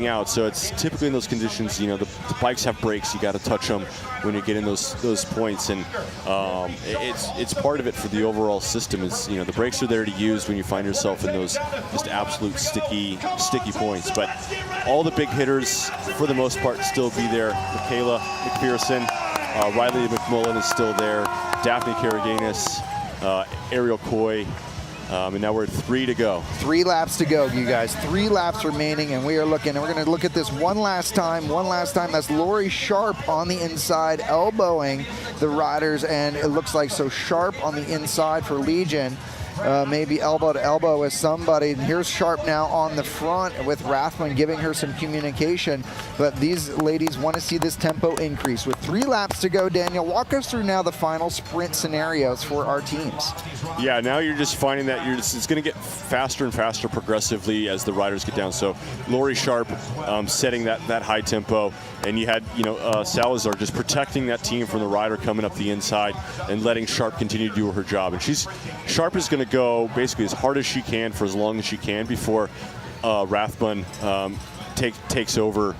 out. So it's typically in those conditions, the bikes have brakes. You got to touch them when you get in those points, and it's part of it for the overall system. Is the brakes are there to use when you find yourself in those just absolute sticky points. But all the big hitters, for the most part, still be there. Michaela McPherson, Riley McMullen is still there. Daphne Karaganis, Ariel Coy, and now we're at 3 to go. 3 laps to go, you guys. 3 laps remaining, and we're going to look at this one last time. That's Lori Sharp on the inside, elbowing the riders, and it looks like so Sharp on the inside for Legion. Maybe elbow to elbow with somebody. And here's Sharp now on the front with Rathman giving her some communication. But these ladies want to see this tempo increase. With 3 laps to go, Daniel, walk us through now the final sprint scenarios for our teams. Yeah, now you're just finding that it's going to get faster and faster progressively as the riders get down. So Lori Sharp setting that high tempo, and you had Salazar just protecting that team from the rider coming up the inside and letting Sharp continue to do her job. And Sharp is going to go basically as hard as she can for as long as she can before Rathbun takes over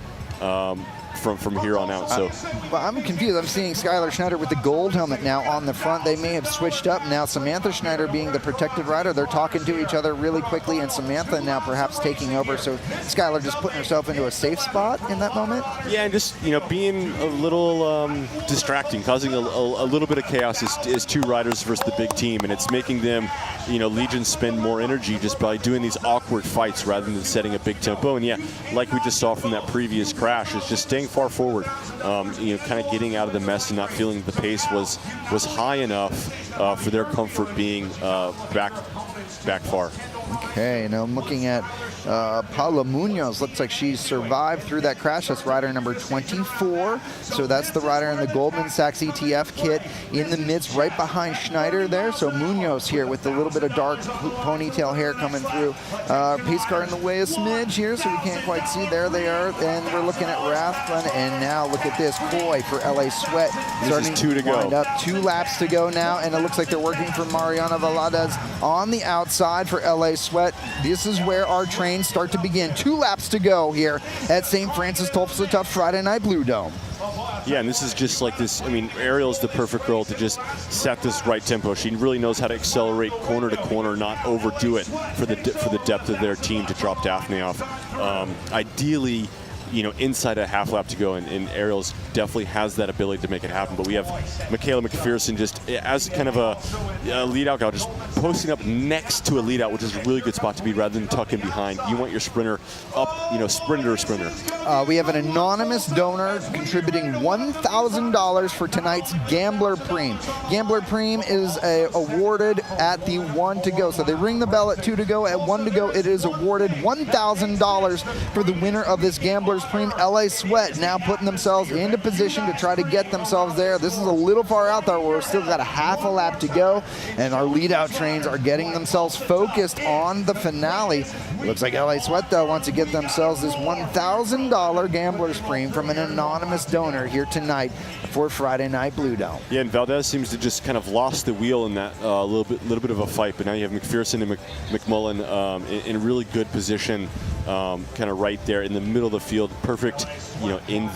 from here on out. So well, I'm confused. I'm seeing Skylar Schneider with the gold helmet now on the front. They may have switched up now. Samantha Schneider being the protected rider. They're talking to each other really quickly, and Samantha now perhaps taking over. So Skylar just putting herself into a safe spot in that moment. Yeah, and just being a little distracting, causing a little bit of chaos is two riders versus the big team, and it's making them, Legion spend more energy just by doing these awkward fights rather than setting a big tempo. And yeah, like we just saw from that previous crash, it's just staying far forward, kind of getting out of the mess and not feeling the pace was high enough for their comfort being back far. Okay, now I'm looking at Paula Munoz. Looks like she survived through that crash. That's rider number 24. So that's the rider in the Goldman Sachs ETF kit in the midst, right behind Schneider there. So Munoz here with a little bit of dark ponytail hair coming through. Pace car in the way a smidge here, so we can't quite see. There they are. And we're looking at Rathbun. And now look at this. Coy for LA Sweat. This is 2 to go. Up. 2 laps to go now. And it looks like they're working for Mariana Valadez on the outside for LA Sweat. This is where our trains start to begin. 2 laps to go here at Saint Francis Tulsa Tough Friday Night Blue Dome. Yeah, and this is just like this. I mean, Ariel's the perfect girl to just set this right tempo. She really knows how to accelerate corner to corner, not overdo it for the depth of their team to drop Daphne off. Ideally, inside a half lap to go, and Ariel's definitely has that ability to make it happen. But we have Michaela McPherson just as kind of a lead-out gal, just posting up next to a lead-out, which is a really good spot to be rather than tucking behind. You want your sprinter up, sprinter. We have an anonymous donor contributing $1,000 for tonight's Gambler Preem. Gambler Preem is awarded at the 1 to go. So they ring the bell at 2 to go. At 1 to go, it is awarded $1,000 for the winner of this Gambler's Preem. LA Sweat now putting themselves into position to try to get themselves there. This is a little far out there. We're still got a half a lap to go, and our lead-out trains are getting themselves focused on the finale. Looks like LA Sweat, though, wants to get themselves this $1,000 Gambler's Preem from an anonymous donor here tonight for Friday Night Blue Dome. Yeah, and Valdez seems to just kind of lost the wheel in that little bit of a fight, but now you have McPherson and McMullen in a really good position, kind of right there in the middle of the field. Perfect, in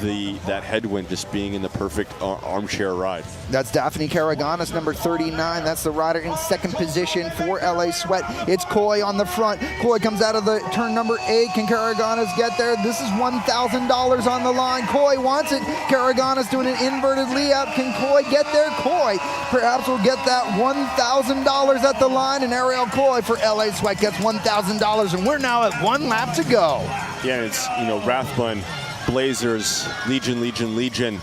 that headwind, just being in the perfect armchair ride. That's Daphne Caraganas, number 39. That's the rider in second position for LA Sweat. It's Coy on the front. Coy comes out of the turn number 8. Can Caraganas get there? This is $1,000 on the line. Coy wants it. Caraganas doing an inverted layup. Can Coy get there? Coy perhaps will get that $1,000 at the line, and Ariel Coy for LA Sweat gets $1,000, and we're now at 1 lap to go. Yeah, it's, Rathbun, Blazers, Legion.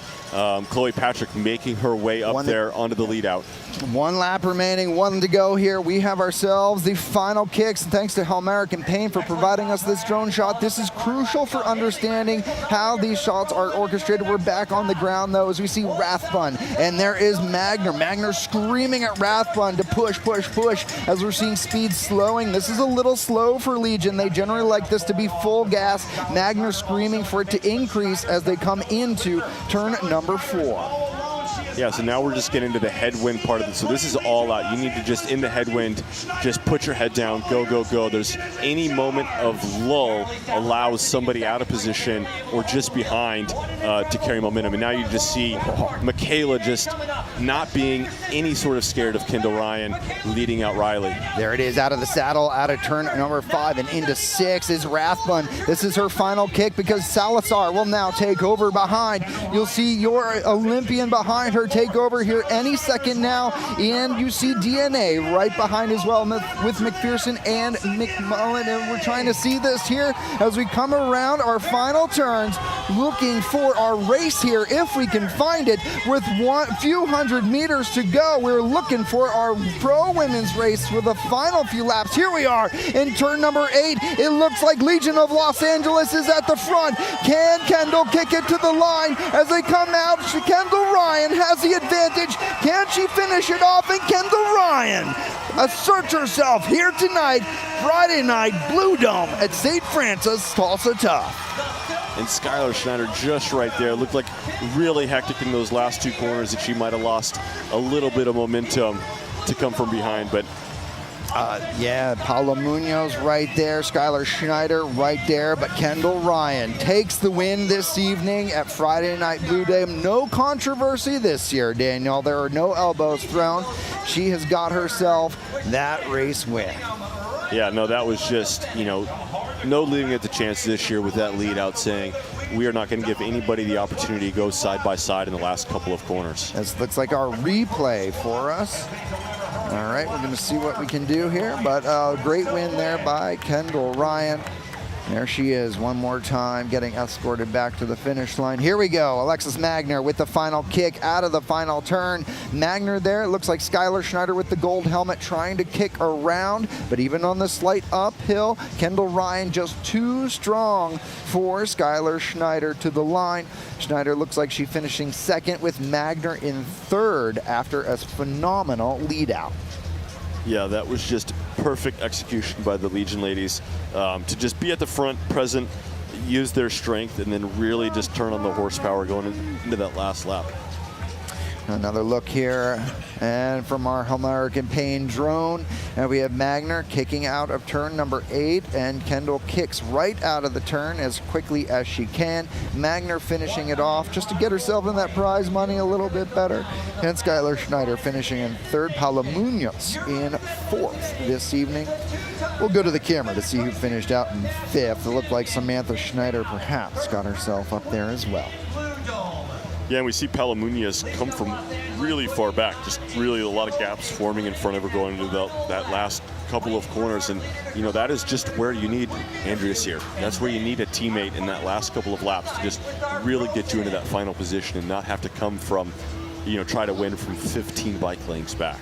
Chloe Patrick making her way up there onto the lead out. 1 lap remaining, 1 to go here. We have ourselves the final kicks. Thanks to Helmeric Payne for providing us this drone shot. This is crucial for understanding how these shots are orchestrated. We're back on the ground, though, as we see Rathbun. And there is Magner. Magner screaming at Rathbun to push, as we're seeing speed slowing. This is a little slow for Legion. They generally like this to be full gas. Magner screaming for it to increase as they come into turn number 4. Yeah, so now we're just getting into the headwind part of it. So this is all out. You need to just, in the headwind, just put your head down, go. There's any moment of lull allows somebody out of position or just behind to carry momentum. And now you just see Michaela just not being any sort of scared of Kendall Ryan leading out Riley. There it is, out of the saddle, out of turn number 5 and into 6 is Rathbun. This is her final kick because Salazar will now take over behind. You'll see your Olympian behind her take over here any second now, and you see DNA right behind as well with McPherson and McMullen, and we're trying to see this here as we come around our final turns looking for our race here if we can find it. With few hundred meters to go, we're looking for our pro women's race with the final few laps. Here we are in turn number 8. It looks like Legion of Los Angeles is at the front. Can Kendall kick it to the line as they come out? Kendall Ryan has the advantage. Can she finish it off? And Kendall Ryan asserts herself here tonight, Friday night, Blue Dome at Saint Francis Tulsa Tough. And Skylar Schneider just right there. Looked like really hectic in those last 2 corners that she might have lost a little bit of momentum to come from behind. But yeah, Paula Munoz right there, Skylar Schneider right there, but Kendall Ryan takes the win this evening at Friday Night Blue Dome. No controversy this year, Daniel. There are no elbows thrown. She has got herself that race win. yeah, no, that was just, no leaving it to chance this year with that lead out saying, we are not going to give anybody the opportunity to go side by side in the last couple of corners. This looks like our replay for us. All right, we're going to see what we can do here, but great win there by Kendall Ryan. There she is one more time, getting escorted back to the finish line. Here we go, Alexis Magner with the final kick out of the final turn. Magner there, it looks like Skylar Schneider with the gold helmet trying to kick around, but even on the slight uphill, Kendall Ryan just too strong for Skylar Schneider to the line. Schneider looks like she's finishing second with Magner in third after a phenomenal lead out. Yeah, that was just perfect execution by the Legion ladies to just be at the front, present, use their strength, and then really just turn on the horsepower going into that last lap. Another look here, and from our American Pain drone, and we have Magner kicking out of turn number 8, and Kendall kicks right out of the turn as quickly as she can. Magner finishing it off just to get herself in that prize money a little bit better, and Skylar Schneider finishing in third. Paula Munoz in fourth this evening. We'll go to the camera to see who finished out in fifth. It looked like Samantha Schneider perhaps got herself up there as well. Yeah, and we see Paula Munoz come from really far back, just really a lot of gaps forming in front of her going into that last couple of corners. And, that is just where you need Andreas here. That's where you need a teammate in that last couple of laps to just really get you into that final position and not have to come from, try to win from 15 bike lengths back.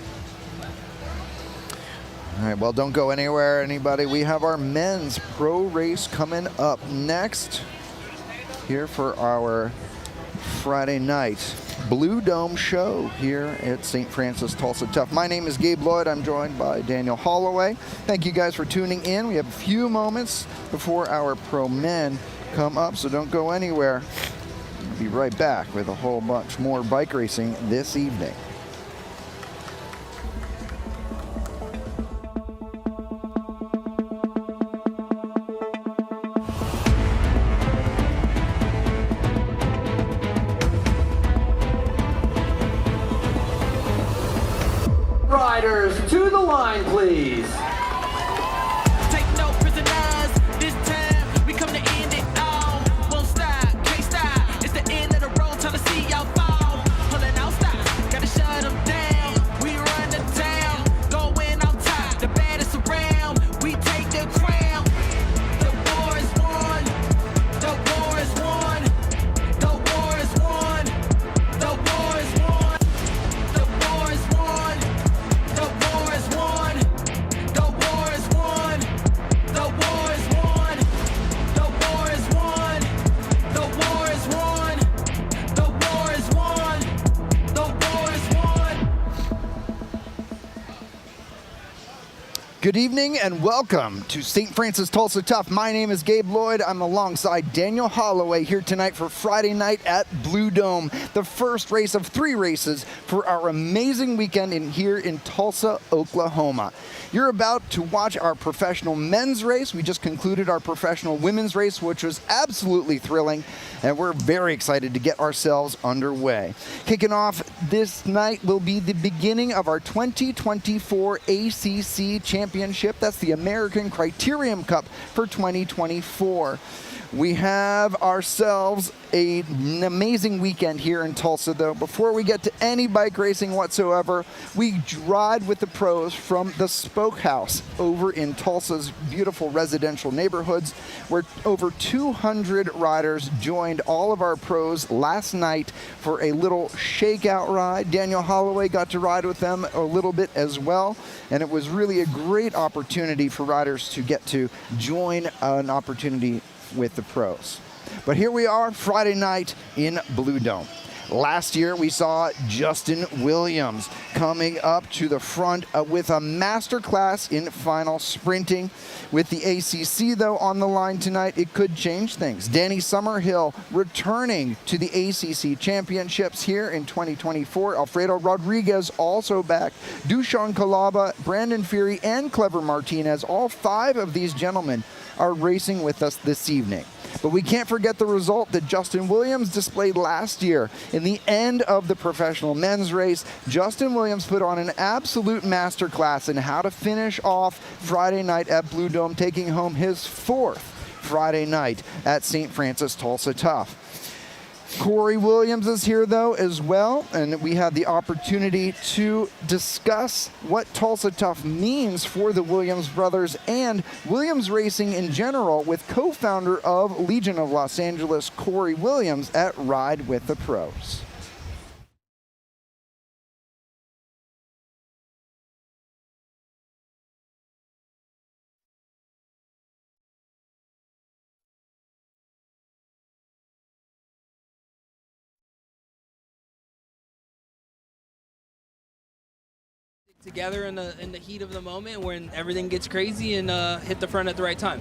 All right, well, don't go anywhere, anybody. We have our men's pro race coming up next here for our Friday night Blue Dome show here at Saint Francis Tulsa Tough. My name is Gabe Lloyd. I'm joined by Daniel Holloway. Thank you guys for tuning in. We have a few moments before our pro men come up, so don't go anywhere. We'll be right back with a whole bunch more bike racing this evening. Riders to the line, please. Take no prisoners. This time we come to end it all. Won't stop, can't stop. It's the end of the road, trying to see y'all fall. Pulling out stops, gotta shut them down. We run the town, going on top. The baddest around, we take the crown. The war is won. The war is won. The war is won. The war is won. The war is won. The war is won. The war is won. The war is won. The war is won. The war is won. The war is won. The war is won. Good evening and welcome to St. Francis Tulsa Tough. My name is Gabe Lloyd. I'm alongside Daniel Holloway here tonight for Friday night at Blue Dome, the first race of 3 races for our amazing weekend here in Tulsa, Oklahoma. You're about to watch our professional men's race. We just concluded our professional women's race, which was absolutely thrilling, and we're very excited to get ourselves underway. Kicking off this night will be the beginning of our 2024 ACC Championship. That's the American Criterium Cup for 2024. We have ourselves an amazing weekend here in Tulsa, though. Before we get to any bike racing whatsoever, we ride with the pros from the Spoke House over in Tulsa's beautiful residential neighborhoods, where over 200 riders joined all of our pros last night for a little shakeout ride. Daniel Holloway got to ride with them a little bit as well, and it was really a great opportunity for riders to get to join an opportunity with the pros. But here we are Friday night in Blue Dome. Last year we saw Justin Williams coming up to the front with a masterclass in final sprinting. With the ACC though on the line tonight, it could change things. Danny Summerhill returning to the ACC championships here in 2024. Alfredo Rodriguez also back. Dushan Kalaba, Brandon Fury, and Clever Martinez, all 5 of these gentlemen are racing with us this evening. But we can't forget the result that Justin Williams displayed last year. In the end of the professional men's race, Justin Williams put on an absolute masterclass in how to finish off Friday night at Blue Dome, taking home his 4th Friday night at Saint Francis Tulsa Tough. Corey Williams is here though as well, and we had the opportunity to discuss what Tulsa Tough means for the Williams brothers and Williams racing in general with co-founder of Legion of Los Angeles, Corey Williams, at Ride with the Pros. Together in the heat of the moment when everything gets crazy and hit the front at the right time.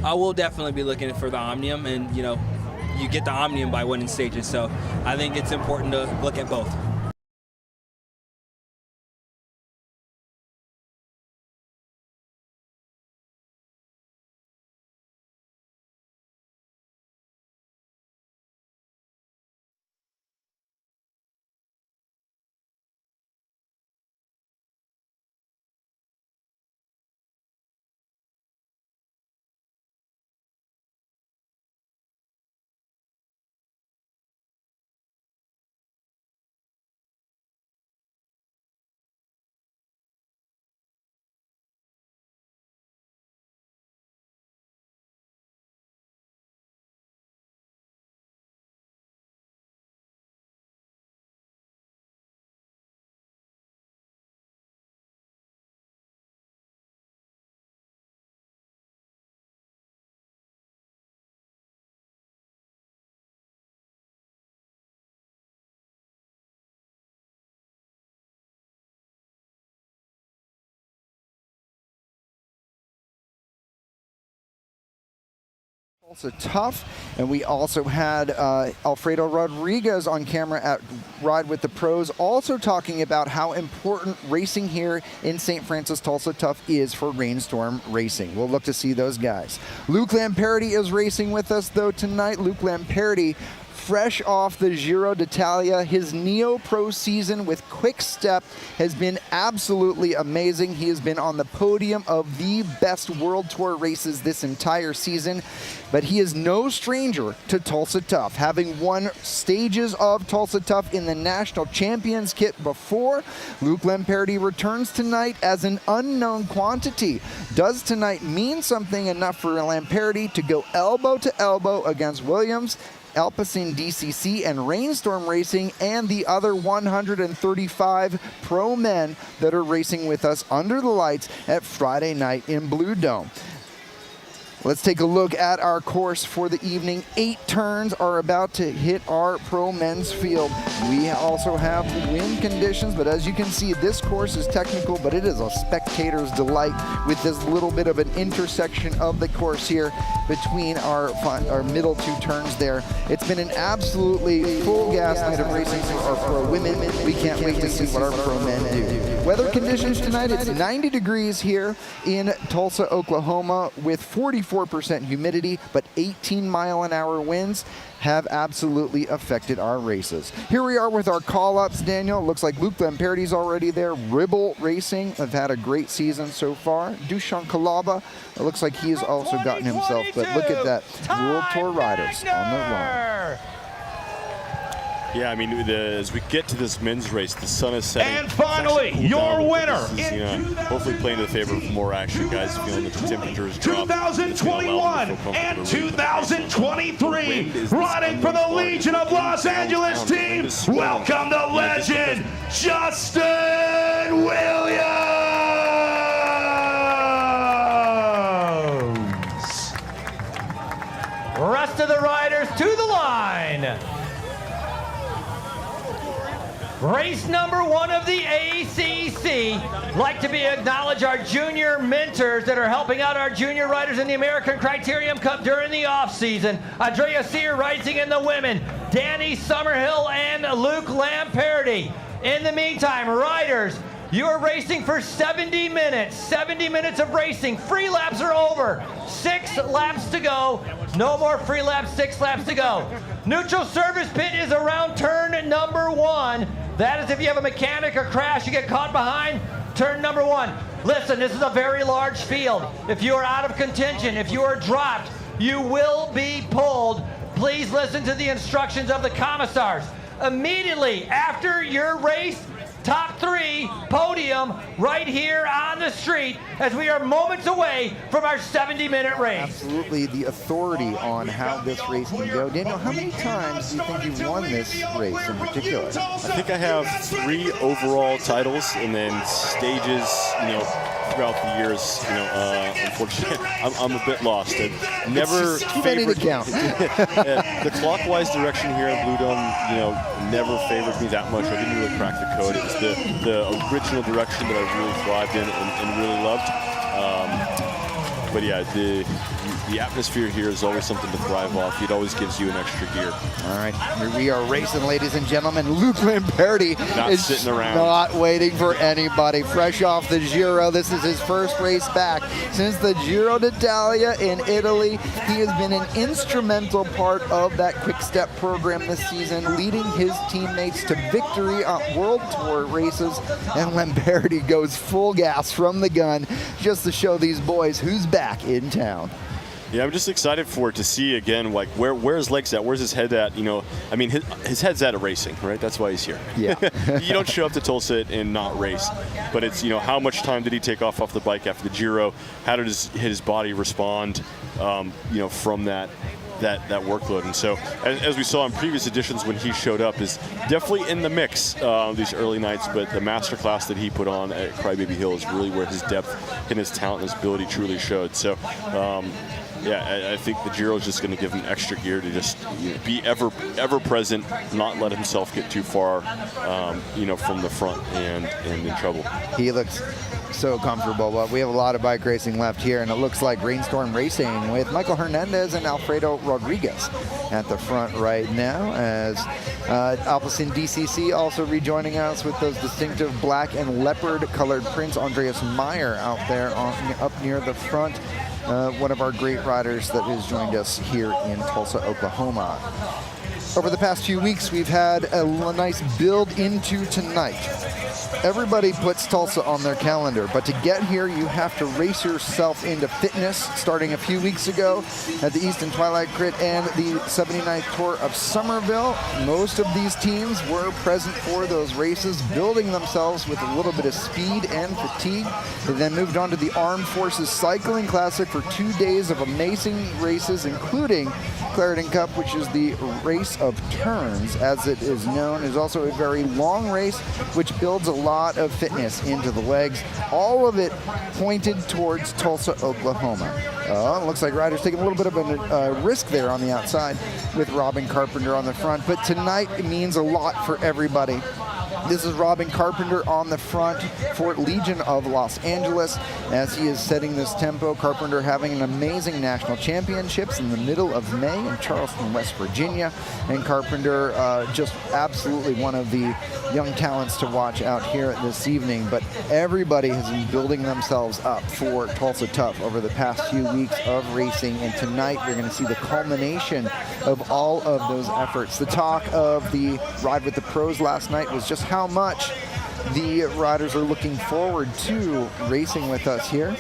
I will definitely be looking for the Omnium, and you get the Omnium by winning stages, so I think it's important to look at both. Tulsa Tough, and we also had Alfredo Rodriguez on camera at Ride with the Pros, also talking about how important racing here in St. Francis Tulsa Tough is for Rainstorm Racing. We'll look to see those guys. Luke Lamperti is racing with us though tonight. Luke Lamperti, fresh off the Giro d'Italia, his Neo Pro season with Quick Step has been absolutely amazing. He has been on the podium of the best World Tour races this entire season, but he is no stranger to Tulsa Tough, having won stages of Tulsa Tough in the National Champions kit before. Luke Lamperti returns tonight as an unknown quantity. Does tonight mean something enough for Lamperti to go elbow to elbow against Williams, Alpecin DCC, and Rainstorm Racing, and the other 135 pro men that are racing with us under the lights at Friday night in Blue Dome? Let's take a look at our course for the evening. 8 turns are about to hit our pro men's field. We also have wind conditions, but as you can see, this course is technical, but it is a spectator's delight with this little bit of an intersection of the course here between our middle 2 turns there. It's been an absolutely full gas night of racing for our pro women. We can't wait to see what our pro men do. Weather conditions tonight, it's 90 degrees here in Tulsa, Oklahoma, with 44 94% humidity, but 18-mile-an-hour winds have absolutely affected our races. Here we are with our call-ups, Daniel. Looks like Luke Lamperti's already there. Ribble Racing have had a great season so far. Dushan Kalaba, it looks like he has also gotten himself, but look at that. World Tour riders on the run. Yeah, I mean, as we get to this men's race, the sun is setting. And finally, your winner. This is, hopefully playing to the favor of more action, guys. Feeling that the temperatures drop. 2021 and 2023, riding for the Legion of Los Angeles team. Welcome the legend, Justin Williams. Rest of the riders to the line. Race number 1 of the ACC. Like to acknowledge our junior mentors that are helping out our junior riders in the American Criterium Cup during the off-season. Andrea Sear rising in the women, Danny Summerhill and Luke Lamperti. In the meantime, riders, you are racing for 70 minutes. 70 minutes of racing. Free laps are over. 6 laps to go. No more free laps, 6 laps to go. Neutral service pit is around turn number 1. That is if you have a mechanic or crash, you get caught behind, turn number 1. Listen, this is a very large field. If you are out of contention, if you are dropped, you will be pulled. Please listen to the instructions of the commissars. Immediately after your race, top 3 podium right here on the street as we are moments away from our 70-minute race. Absolutely the authority on how this race can go. Daniel, how many times do you think you've won this race in particular? I think I have 3 overall titles, and then stages, throughout the years. Unfortunately, I'm a bit lost. I've never favored the clockwise direction here in Blue Dome. Never favored me that much. I didn't really crack the code. It was the original direction that I really thrived in and really loved. But yeah, the atmosphere here is always something to thrive off. It always gives you an extra gear. All right, here we are racing, ladies and gentlemen. Luke Lamperti is sitting around, not waiting for anybody. Fresh off the Giro, this is his first race back since the Giro d'Italia in Italy. He has been an instrumental part of that Quick Step program this season, leading his teammates to victory on World Tour races. And Lamperti goes full gas from the gun just to show these boys who's back in town. Yeah, I'm just excited for it to see again, like where his legs at, where's his head at. I mean, his head's at racing, right? That's why he's here. Yeah. You don't show up to Tulsa and not race, but it's how much time did he take off the bike after the Giro? How did his body respond? From that workload. And so, as we saw in previous editions when he showed up, is definitely in the mix these early nights, but the masterclass that he put on at Crybaby Hill is really where his depth and his talent and his ability truly showed. So, I think the Giro is just going to give him extra gear to just be ever present, not let himself get too far, from the front and in trouble. He looks so comfortable, but we have a lot of bike racing left here, and it looks like Rainstorm Racing with Michael Hernandez and Alfredo Rodriguez at the front right now, as Alpecin DCC also rejoining us with those distinctive black and leopard colored prints. Andreas Meyer out there up near the front. One of our great riders that has joined us here in Tulsa, Oklahoma. Over the past few weeks, we've had a nice build into tonight. Everybody puts Tulsa on their calendar, but to get here, you have to race yourself into fitness. Starting a few weeks ago at the Easton Twilight Crit and the 79th Tour of Somerville, most of these teams were present for those races, building themselves with a little bit of speed and fatigue. They then moved on to the Armed Forces Cycling Classic for 2 days of amazing races, including Clarendon Cup, which is the race of turns, as it is known. Is also a very long race, which builds a lot of fitness into the legs. All of it pointed towards Tulsa, Oklahoma. It looks like riders taking a little bit of a risk there on the outside with Robin Carpenter on the front, but tonight it means a lot for everybody. This is Robin Carpenter on the front for Legion of Los Angeles as he is setting this tempo. Carpenter having an amazing national championships in the middle of May in Charleston, West Virginia. And Carpenter just absolutely one of the young talents to watch out here this evening. But everybody has been building themselves up for Tulsa Tough over the past few weeks of racing. And tonight we're going to see the culmination of all of those efforts. The talk of the Ride with the Pros last night was just how much the riders are looking forward to racing with us here.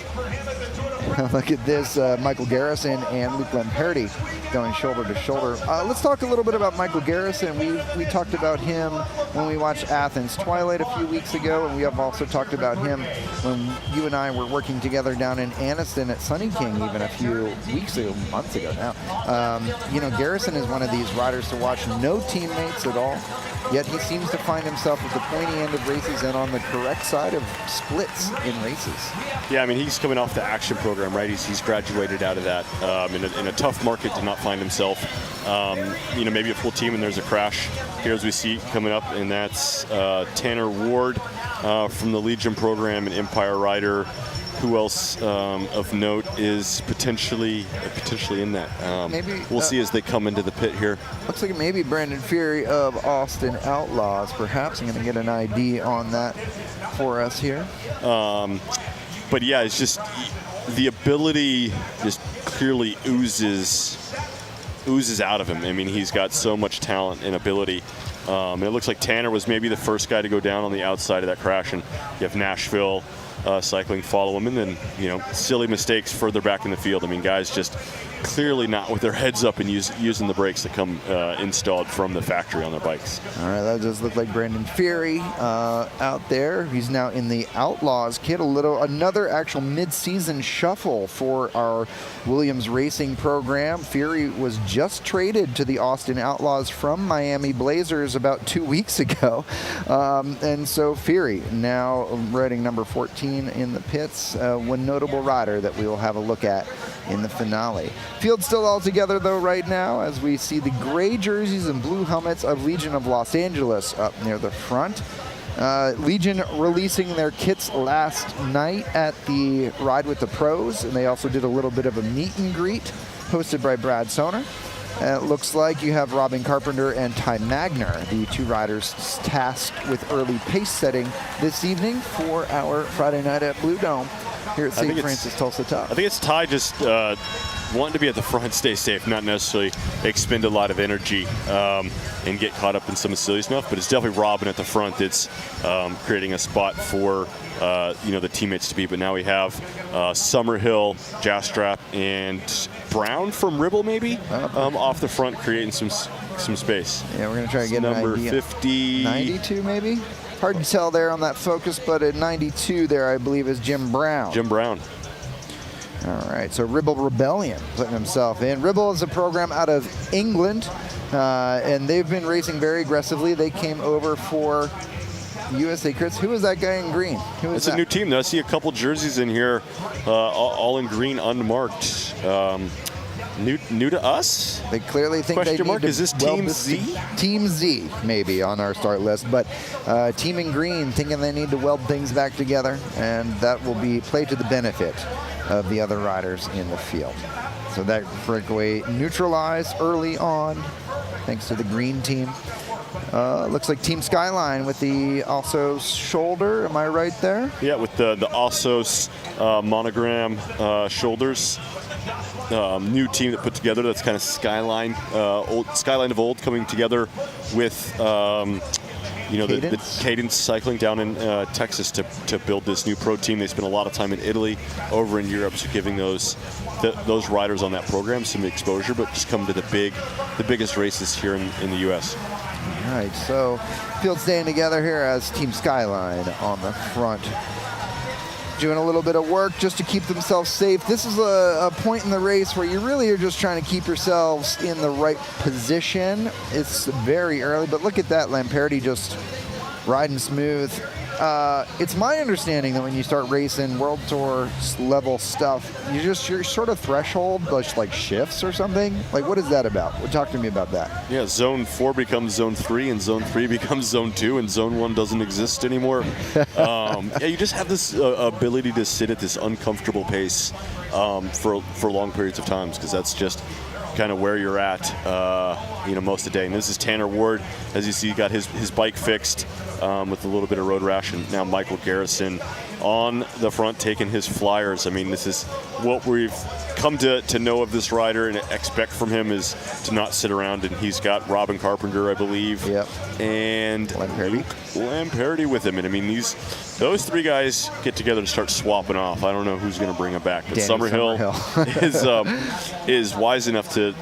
Look at this, Michael Garrison and Luke Lamperti going shoulder to shoulder. Let's talk a little bit about Michael Garrison. We talked about him when we watched Athens Twilight a few weeks ago, and we have also talked about him when you and I were working together down in Anniston at Sunny King even a few weeks ago, months ago now. You know, Garrison is one of these riders to watch, no teammates at all, yet he seems to find himself at the pointy end of races and on the correct side of splits in races. Yeah, I mean, he's coming off the action program, right? He's graduated out of that in a tough market to not find himself. You know, maybe a full team and there's a crash here as we see coming up, and that's Tanner Ward from the Legion program, an Empire rider. Who else of note is potentially in that? Maybe we'll see as they come into the pit here. Looks like maybe Brandon Fury of Austin Outlaws. Perhaps I'm going to get an ID on that for us here. But yeah, it's just the ability just clearly oozes out of him. I mean, he's got so much talent and ability. And it looks like Tanner was maybe the first guy to go down on the outside of that crash, and you have Nashville cycling follow him, and then, you know, silly mistakes further back in the field. I mean, guys just clearly not with their heads up and using the brakes that come installed from the factory on their bikes. All right, that does look like Brandon Fury out there. He's now in the Outlaws kit. Another actual mid-season shuffle for our Williams Racing program. Fury was just traded to the Austin Outlaws from Miami Blazers about 2 weeks ago. And so Fury now riding number 14 in the pits. One notable rider that we will have a look at in the finale. Field still all together though right now as we see the gray jerseys and blue helmets of Legion of Los Angeles up near the front. Legion releasing their kits last night at the Ride with the Pros, and they also did a little bit of a meet and greet hosted by Brad Soner. It looks like you have Robin Carpenter and Ty Magner, the two riders tasked with early pace setting this evening for our Friday night at Blue Dome here at Saint Francis Tulsa Tough. I think it's Ty just wanting to be at the front, stay safe, not necessarily expend a lot of energy and get caught up in some silly stuff. But it's definitely Robin at the front that's creating a spot for you know, the teammates to be. But now we have Summerhill, Jastrap, and Brown from Ribble maybe off the front, creating some space. Yeah, we're gonna try to get number an idea. 50, 92 maybe. Hard to tell there on that focus, but at 92 there, I believe, is Jim Brown. Jim Brown. All right, so Ribble Rebellion putting himself in. Ribble is a program out of England, and they've been racing very aggressively. They came over for USA Crits. Who is that guy in green? Who is It's that? a new team, though. I see a couple jerseys in here, all in green, unmarked. New to us? They clearly think Question they mark, need to is this weld Team this Z? Team Z, maybe, on our start list. But Team in green thinking they need to weld things back together, and that will be played to the benefit of the other riders in the field. So that breakaway neutralized early on, thanks to the green team. Looks like Team Skyline with the also shoulder. Am I right there? Yeah, with the Ossos monogram shoulders. New team that put together. That's kind of Skyline of old coming together with you know, the Cadence cycling down in Texas to build this new pro team. They spent a lot of time in Italy, over in Europe, so giving those riders on that program some exposure, but just come to the biggest races here in the U.S. All right, so field staying together here as Team Skyline on the front, doing a little bit of work just to keep themselves safe. This is a point in the race where you really are just trying to keep yourselves in the right position. It's very early, but look at that, Lamperti just riding smooth it's my understanding that when you start racing World Tour level stuff, your sort of threshold like shifts or something. Like, what is that about? Talk to me about that. Yeah, Zone 4 becomes Zone 3, and Zone 3 becomes Zone 2, and Zone 1 doesn't exist anymore. Yeah, you just have this ability to sit at this uncomfortable pace for long periods of times, because that's just kind of where you're at, most of the day. And this is Tanner Ward, as you see, got his bike fixed with a little bit of road rash, and now Michael Garrison on the front taking his flyers. I mean, this is what we've come to know of this rider and expect from him, is to not sit around. And he's got Robin Carpenter, I believe, and Lamperti with him. And I mean, those three guys get together to start swapping off. I don't know who's going to bring them back, but Summerhill is wise enough to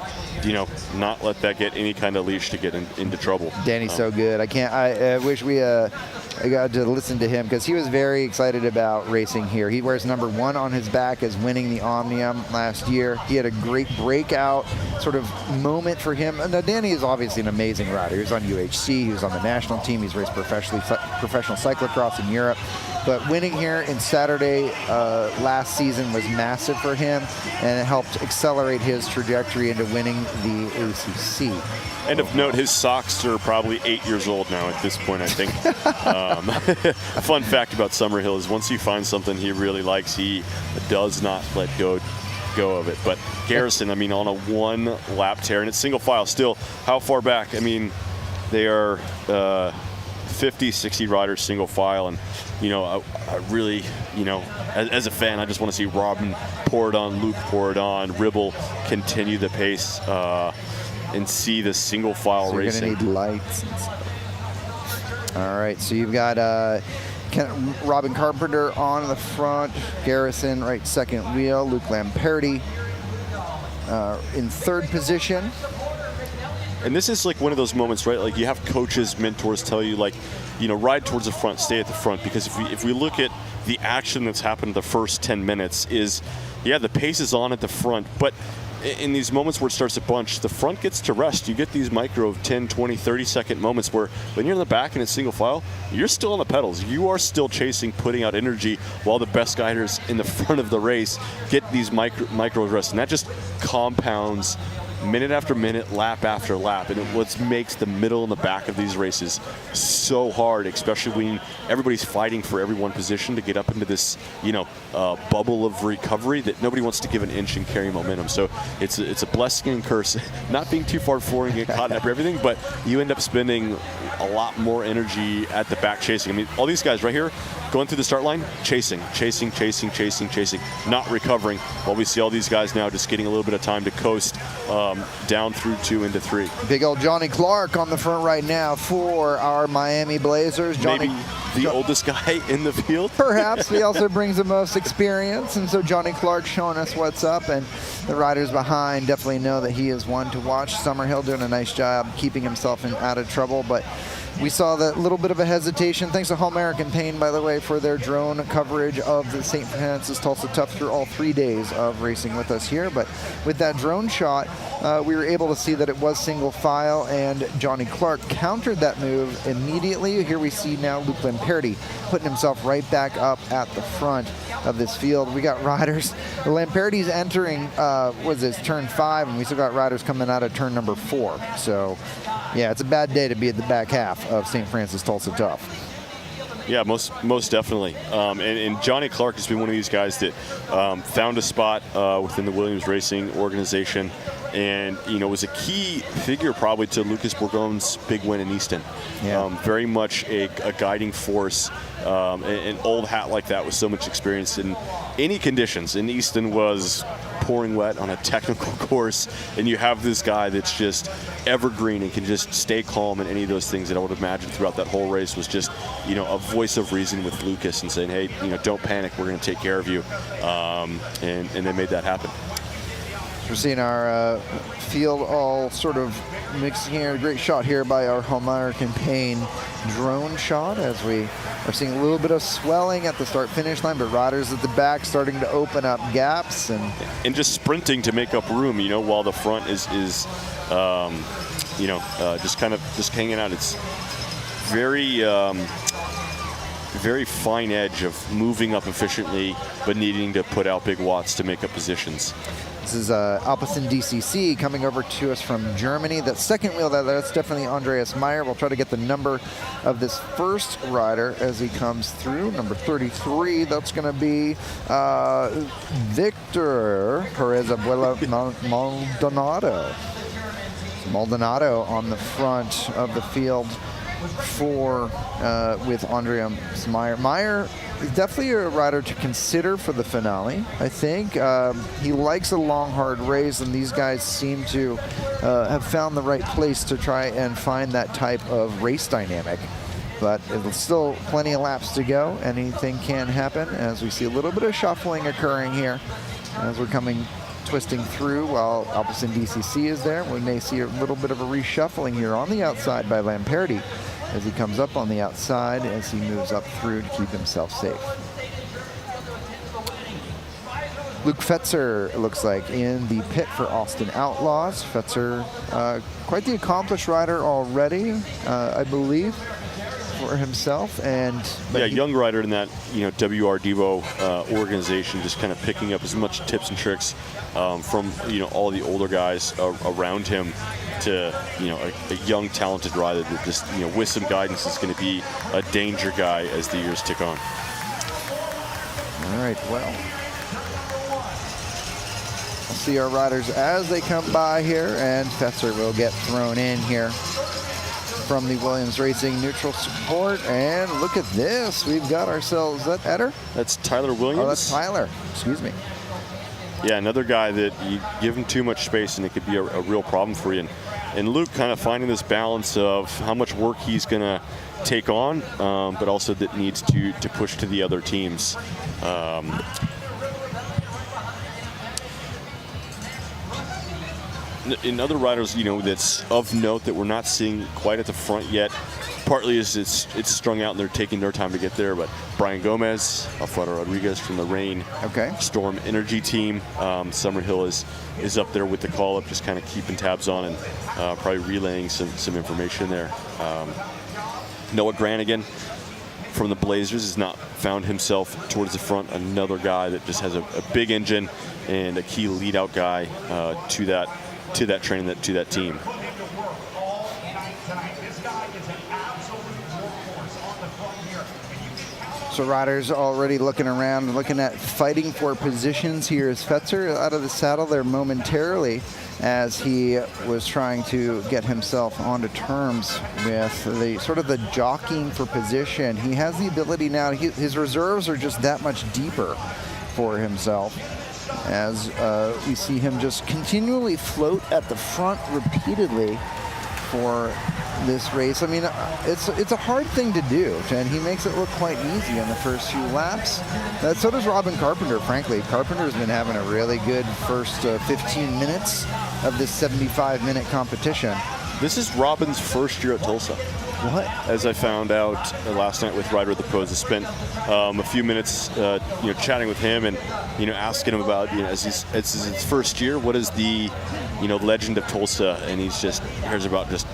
not let that get any kind of leash to get into trouble. Danny's so good. I wish I got to listen to him, because he was very excited about racing here. He wears number 1 on his back as winning the Omnium last year. He had a great breakout sort of moment for him. Now, Danny is obviously an amazing rider. He was on UHC. He was on the national team. He's raced professional cyclocross in Europe. But winning here in Saturday last season was massive for him, and it helped accelerate his trajectory into winning the ACC. And of note, his socks are probably 8 years old now at this point, I think. A fun fact about Summerhill is once you find something he really likes, he does not let go of it. But Garrison, I mean, on a 1-lap tear, and it's single file still. How far back? I mean, they are 50, 60 riders single file, and I really, as a fan, I just want to see Robin pour it on, Luke pour it on, Ribble continue the pace, and see the single file racing. You're gonna need lights and stuff. All right, so you've got Robin Carpenter on the front, Garrison right second wheel, Luke Lamperti in third position. And this is like one of those moments, right? Like, you have coaches, mentors tell you, like, ride towards the front, stay at the front. Because if we look at the action that's happened the first 10 minutes is, the pace is on at the front. But in these moments where it starts to bunch, the front gets to rest. You get these micro 10, 20, 30-second moments where when you're in the back and it's single file, you're still on the pedals. You are still chasing, putting out energy, while the best guiders in the front of the race get these micro rest. And that just compounds minute after minute, lap after lap, and what makes the middle and the back of these races so hard, especially when everybody's fighting for every one position to get up into this, bubble of recovery that nobody wants to give an inch and carry momentum. So it's a blessing and curse, not being too far forward and get caught up everything, but you end up spending a lot more energy at the back chasing. I mean, all these guys right here going through the start line, chasing, not recovering, while we see all these guys now just getting a little bit of time to coast down through 2 into 3. Big old Johnny Clark on the front right now for our Miami Blazers. Maybe the oldest guy in the field. Perhaps. He also brings the most experience, and so Johnny Clark showing us what's up, and the riders behind definitely know that he is one to watch. Summerhill doing a nice job keeping himself out of trouble, but we saw that little bit of a hesitation. Thanks to Hall American Paint, by the way, for their drone coverage of the Saint Francis Tulsa Tough through all 3 days of racing with us here. But with that drone shot, we were able to see that it was single file, and Johnny Clark countered that move immediately. Here we see now Luke Lamperti putting himself right back up at the front of this field. We got riders. Lamperti's entering, turn 5, and we still got riders coming out of turn number 4. So, yeah, it's a bad day to be at the back half of Saint Francis Tulsa Tough. Yeah, most definitely. And Johnny Clark has been one of these guys that found a spot within the Williams Racing organization, and was a key figure probably to Lucas Bourgon's big win in Easton. Yeah. Very much a guiding force, an old hat like that with so much experience in any conditions. And Easton was pouring wet on a technical course, and you have this guy that's just evergreen and can just stay calm in any of those things that I would imagine throughout that whole race was just, a voice of reason with Lucas and saying, hey, don't panic, we're going to take care of you. And they made that happen. We're seeing our field all sort of mixing here. A great shot here by our Hall American Paint drone shot as we are seeing a little bit of swelling at the start-finish line, but riders at the back starting to open up gaps and just sprinting to make up room, while the front is just hanging out. It's very very fine edge of moving up efficiently, but needing to put out big watts to make up positions. This is Alpecin DCC coming over to us from Germany. That second wheel, that's definitely Andreas Meyer. We'll try to get the number of this first rider as he comes through. Number 33, that's going to be Victor Perez Abuela Maldonado. Maldonado on the front of the field with Andreas Meyer. Meyer is definitely a rider to consider for the finale, I think. He likes a long, hard race, and these guys seem to have found the right place to try and find that type of race dynamic. But it's still plenty of laps to go. Anything can happen as we see a little bit of shuffling occurring here as we're twisting through while Alpecin DCC is there. We may see a little bit of a reshuffling here on the outside by Lamperti as he comes up on the outside as he moves up through to keep himself safe. Luke Fetzer, it looks like, in the pit for Austin Outlaws. Fetzer, quite the accomplished rider already, I believe, for himself. Yeah, young rider in that WR Devo organization, just kind of picking up as much tips and tricks from all the older guys around him to a young talented rider that just with some guidance is going to be a danger guy as the years tick on. All right, well, we'll see our riders as they come by here, and Fetzer will get thrown in here from the Williams Racing neutral support. And look at this, we've got ourselves, is that Eder? That's Tyler Williams. Oh, that's Tyler, excuse me. Yeah, another guy that you give him too much space and it could be a real problem for you. And Luke kind of finding this balance of how much work he's going to take on, but also that needs to push to the other teams. In other riders, that's of note that we're not seeing quite at the front yet. Partly is it's strung out and they're taking their time to get there, but Brian Gomez, Alfredo Rodriguez from the Rain Storm Energy team. Summerhill is up there with the call up, just kind of keeping tabs on and probably relaying some information there. Noah Granigan from the Blazers has not found himself towards the front. Another guy that just has a big engine and a key lead out guy to that training, to that team. So riders already looking around, looking at fighting for positions. Here is Fetzer out of the saddle there momentarily as he was trying to get himself onto terms with the sort of the jockeying for position. He has the ability now, his reserves are just that much deeper for himself as we see him just continually float at the front repeatedly for this race. I mean, it's a hard thing to do, and he makes it look quite easy on the first few laps. So does Robin Carpenter, frankly. Carpenter's been having a really good first 15 minutes of this 75-minute competition. This is Robin's first year at Tulsa. What? As I found out last night with Rider of the Pros, I spent a few minutes, chatting with him and, asking him about, as his first year, what is the, legend of Tulsa? And he's just hears about just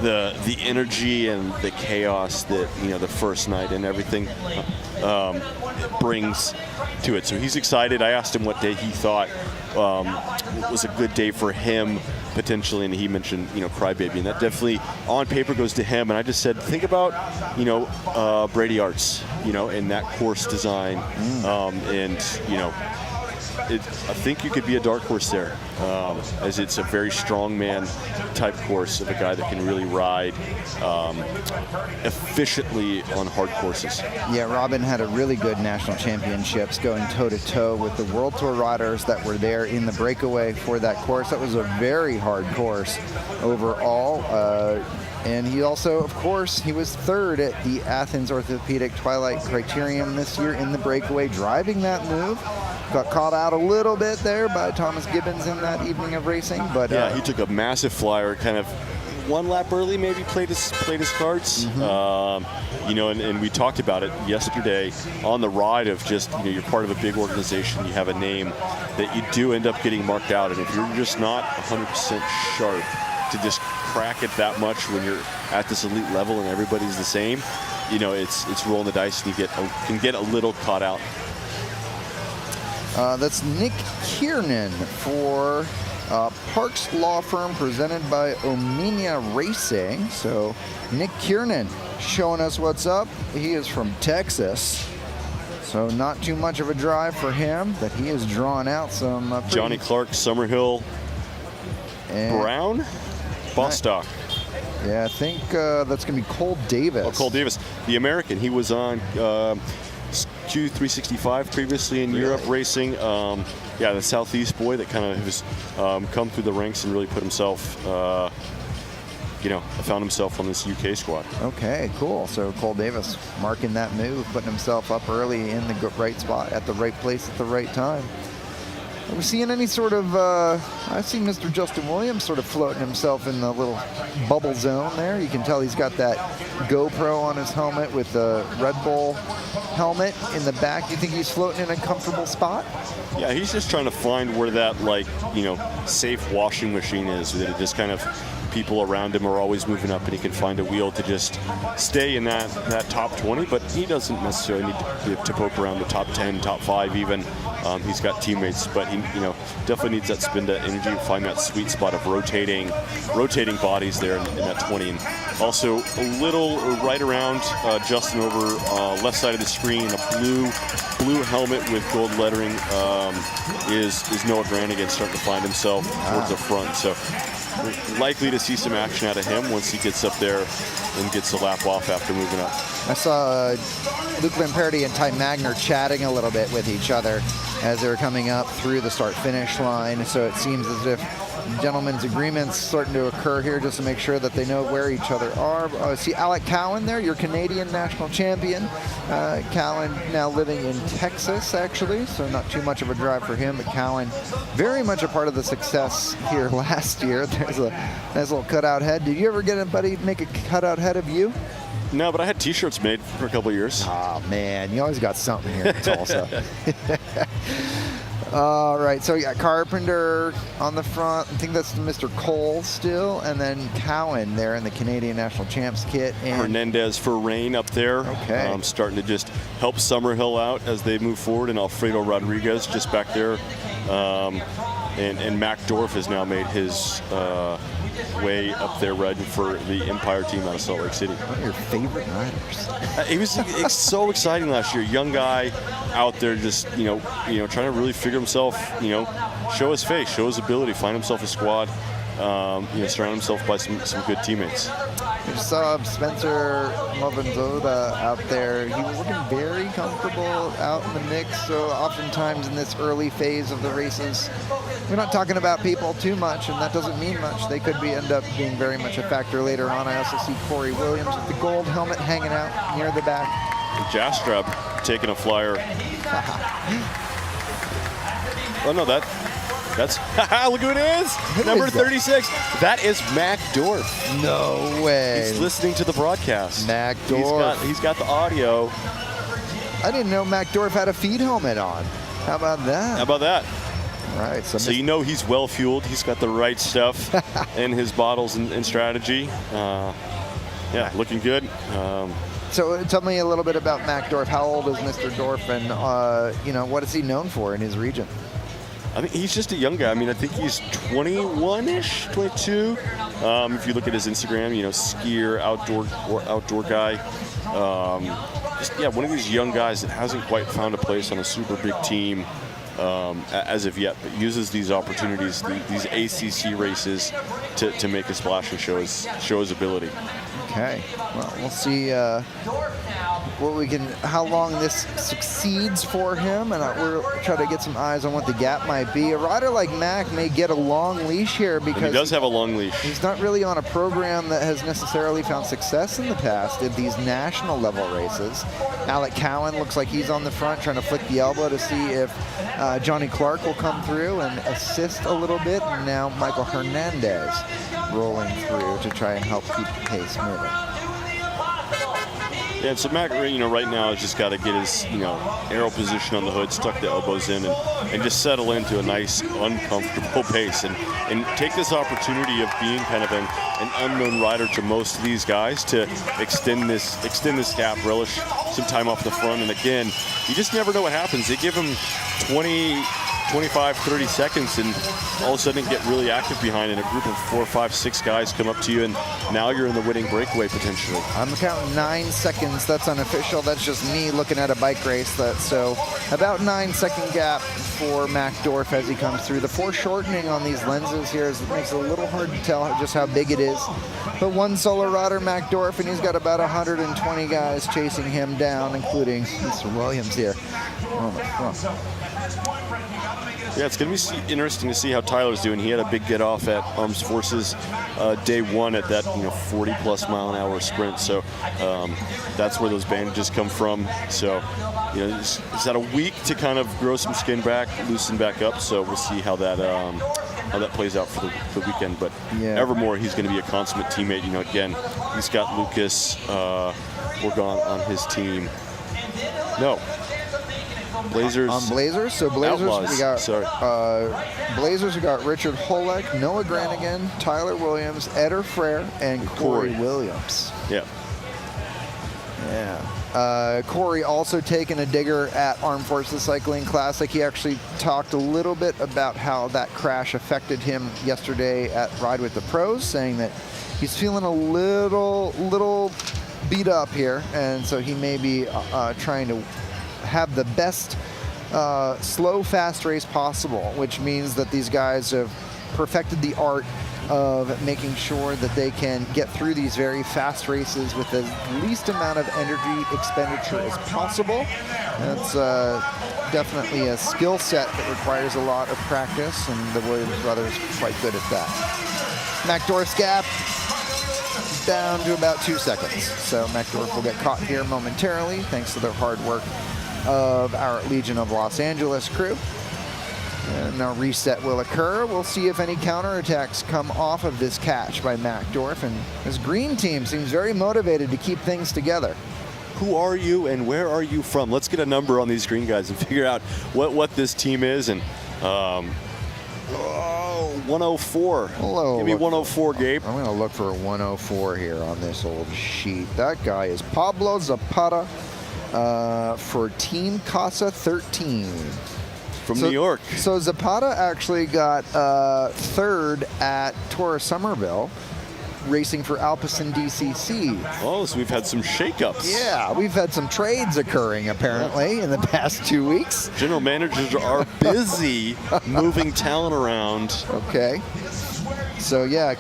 the energy and the chaos that the first night and everything brings to it. So he's excited. I asked him what day he thought was a good day for him potentially, and he mentioned Crybaby, and that definitely on paper goes to him. And I just said, think about Brady Arts, in that course design, I think you could be a dark horse there, as it's a very strongman type course of a guy that can really ride efficiently on hard courses. Yeah, Robin had a really good national championships going toe-to-toe with the World Tour riders that were there in the breakaway for that course. That was a very hard course overall. And he also, of course, he was third at the Athens Orthopedic Twilight Criterium this year in the breakaway, driving that move. Got caught out a little bit there by Thomas Gibbons in that evening of racing, but yeah, he took a massive flyer, kind of one lap early, maybe played his cards. And we talked about it yesterday on the ride of just, you're part of a big organization, you have a name that you do end up getting marked out, and if you're just not 100% sharp to just crack it that much when you're at this elite level and everybody's the same, you know, it's rolling the dice, and you can get a little caught out. That's Nick Kiernan for Parks Law Firm, presented by Omnia Racing. So Nick Kiernan showing us what's up. He is from Texas, so not too much of a drive for him, but he has drawn out some Johnny Clark, Summerhill, Brown, Bostock. Yeah, I think that's going to be Cole Davis. Oh, Cole Davis, the American. He was on Q365 previously in Europe racing. Yeah, the Southeast boy that kind of has come through the ranks and really put himself, you know, found himself on this UK squad. Okay, cool. So Cole Davis marking that move, putting himself up early in the right spot at the right place at the right time. Are we seeing any sort of, I see Mr. Justin Williams sort of floating himself in the little bubble zone there. You can tell he's got that GoPro on his helmet with the Red Bull helmet in the back. You think he's floating in a comfortable spot? Yeah, he's just trying to find where that, like, you know, safe washing machine is. That it just kind of, people around him are always moving up, and he can find a wheel to just stay in that top 20, but he doesn't necessarily need to poke around the top 10, top 5 even. He's got teammates, but he, you know, definitely needs that spin to energy to find that sweet spot of rotating bodies there in that 20. And also a little right around Justin over left side of the screen, a blue helmet with gold lettering is Noah Granigan starting to find himself towards the front. So we're likely to see some action out of him once he gets up there and gets the lap off after moving up. I saw Luke Lamperti and Ty Magner chatting a little bit with each other as they were coming up through the start-finish line. So it seems as if gentlemen's agreements starting to occur here just to make sure that they know where each other are. See Alec Cowan there, your Canadian national champion. Cowan now living in Texas, actually, so not too much of a drive for him, but Cowan very much a part of the success here last year. There's a nice little cutout head. Did you ever get anybody make a cutout head of you? No, but I had T-shirts made for a couple of years. Oh, man, you always got something here in Tulsa. All right, so you got Carpenter on the front. I think that's Mr. Cole still, and then Cowan there in the Canadian National Champs kit. And Hernandez for Rain up there. Okay. Starting to just help Summerhill out as they move forward, and Alfredo Rodriguez just back there. And Mac Dorf has now made his way up there riding for the Empire team out of Salt Lake City. One of your favorite riders. He was so exciting last year. Young guy out there, just you know, trying to really figure himself. You know, show his face, show his ability, find himself a squad. You know, surround himself by some good teammates. We saw Spencer Movanzoda out there. He was looking very comfortable out in the mix. So oftentimes in this early phase of the races, we're not talking about people too much, and that doesn't mean much. They could end up being very much a factor later on. I also see Corey Williams with the gold helmet hanging out near the back. Jastrab taking a flyer. Oh no, that's look who it is. Number 36. That is Mac Dorf. No way. He's listening to the broadcast. Mac Dorf. He's got the audio. I didn't know Mac Dorf had a feed helmet on. How about that? How about that? All right. So you know he's well fueled. He's got the right stuff in his bottles and strategy. Yeah, looking good. So tell me a little bit about Mac Dorf. How old is Mr. Dorf, and you know, what is he known for in his region? I think he's just a young guy. I mean, I think he's 21-ish, 22. If you look at his Instagram, you know, skier, outdoor guy. One of these young guys that hasn't quite found a place on a super big team as of yet, but uses these opportunities, these ACC races, to make a splash and show his ability. Okay. Well, we'll see how long this succeeds for him, and we'll try to get some eyes on what the gap might be. A rider like Mac may get a long leash here because he does have a long leash. He's not really on a program that has necessarily found success in the past in these national level races. Alec Cowan looks like he's on the front trying to flick the elbow to see if Johnny Clark will come through and assist a little bit, and now Michael Hernandez rolling through to try and help keep the pace moving. Yeah, so Mac, right now has just got to get his, aero position on the hood, tuck the elbows in, and just settle into a nice, uncomfortable pace, and take this opportunity of being kind of an unknown rider to most of these guys to extend this gap, relish some time off the front, and again, you just never know what happens. They give him 20, 25, 30 seconds, and all of a sudden get really active behind, and a group of 4, 5, 6 guys come up to you, and now you're in the winning breakaway potentially. I'm counting 9 seconds. That's unofficial. That's just me looking at a bike race. So about 9-second gap for Mac Dorf as he comes through. The foreshortening on these lenses here makes it a little hard to tell just how big it is. But one solo rider, Mac Dorf, and he's got about 120 guys chasing him down, including Mr. Williams here. Yeah, it's going to be interesting to see how Tyler's doing. He had a big get off at Armed Forces day 1 at that 40+ mile an hour sprint. So that's where those bandages come from. So he's had a week to kind of grow some skin back, loosen back up. So we'll see how that plays out for the weekend. But evermore, he's going to be a consummate teammate. Again, he's got Lucas Orgon on his team. No. Blazers. On Blazers, so Blazers Outlaws. we got Blazers. We got Richard Holek, Noah Granigan, Tyler Williams, Eder Frere, and Corey Williams. Yeah. Corey also taking a digger at Armed Forces Cycling Classic. He actually talked a little bit about how that crash affected him yesterday at Ride with the Pros, saying that he's feeling a little beat up here, and so he may be trying to have the best slow, fast race possible, which means that these guys have perfected the art of making sure that they can get through these very fast races with the least amount of energy expenditure as possible. That's definitely a skill set that requires a lot of practice, and the Williams brothers are quite good at that. Mac Dorf's gap down to about 2 seconds. So Mac Dorf will get caught here momentarily thanks to the hard work of our Legion of Los Angeles crew. And now reset will occur. We'll see if any counterattacks come off of this catch by Mac Dorf. And his green team seems very motivated to keep things together. Who are you and where are you from? Let's get a number on these green guys and figure out what this team is. And 104. Hello. Give me 104, Gabe. I'm going to look for a 104 here on this old sheet. That guy is Pablo Zapata for Team Casa 13. From New York. So Zapata actually got third at Tour of Somerville, racing for Alpecin DCC. Oh, so we've had some shakeups. Yeah, we've had some trades occurring apparently in the past 2 weeks. General managers are busy moving talent around. Okay. So yeah,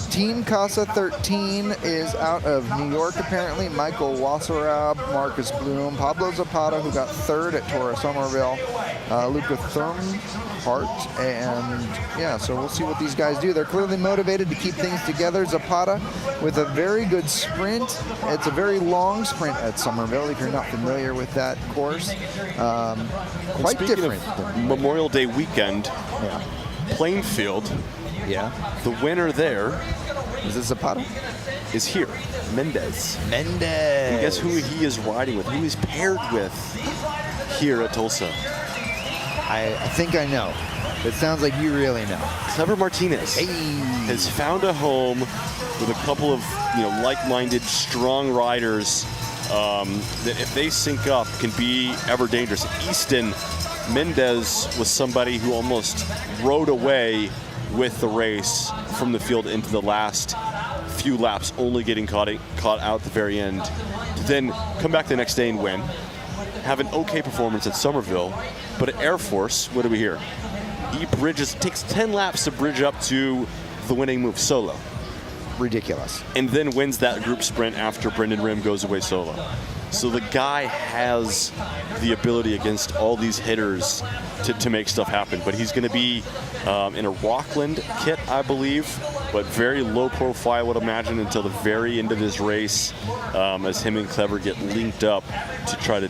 Team Casa 13 is out of New York apparently. Michael Wasserab, Marcus Bloom, Pablo Zapata, who got third at Tour of Somerville, Luca Thurmhart, and yeah, so we'll see what these guys do. They're clearly motivated to keep things together. Zapata with a very good sprint. It's a very long sprint at Somerville if you're not familiar with that course. Quite different. Of Memorial Day weekend, yeah. Plainfield. Yeah. The winner there is this Zapata? Is here. Mendez. And guess who he is riding with? Who he's paired with here at Tulsa? I think I know. It sounds like you really know. Clever Martinez has found a home with a couple of like-minded, strong riders that if they sync up can be ever dangerous. Easton Mendez was somebody who almost rode away with the race from the field into the last few laps, only getting caught out at the very end. Then come back the next day and win. Have an okay performance at Somerville, but at Air Force, what do we hear? He takes 10 laps to bridge up to the winning move solo. Ridiculous. And then wins that group sprint after Brendan Rim goes away solo. So the guy has the ability against all these hitters to make stuff happen. But he's going to be in a Rockland kit, I believe. but very low profile, I would imagine, until the very end of this race, as him and Clever get linked up to try to,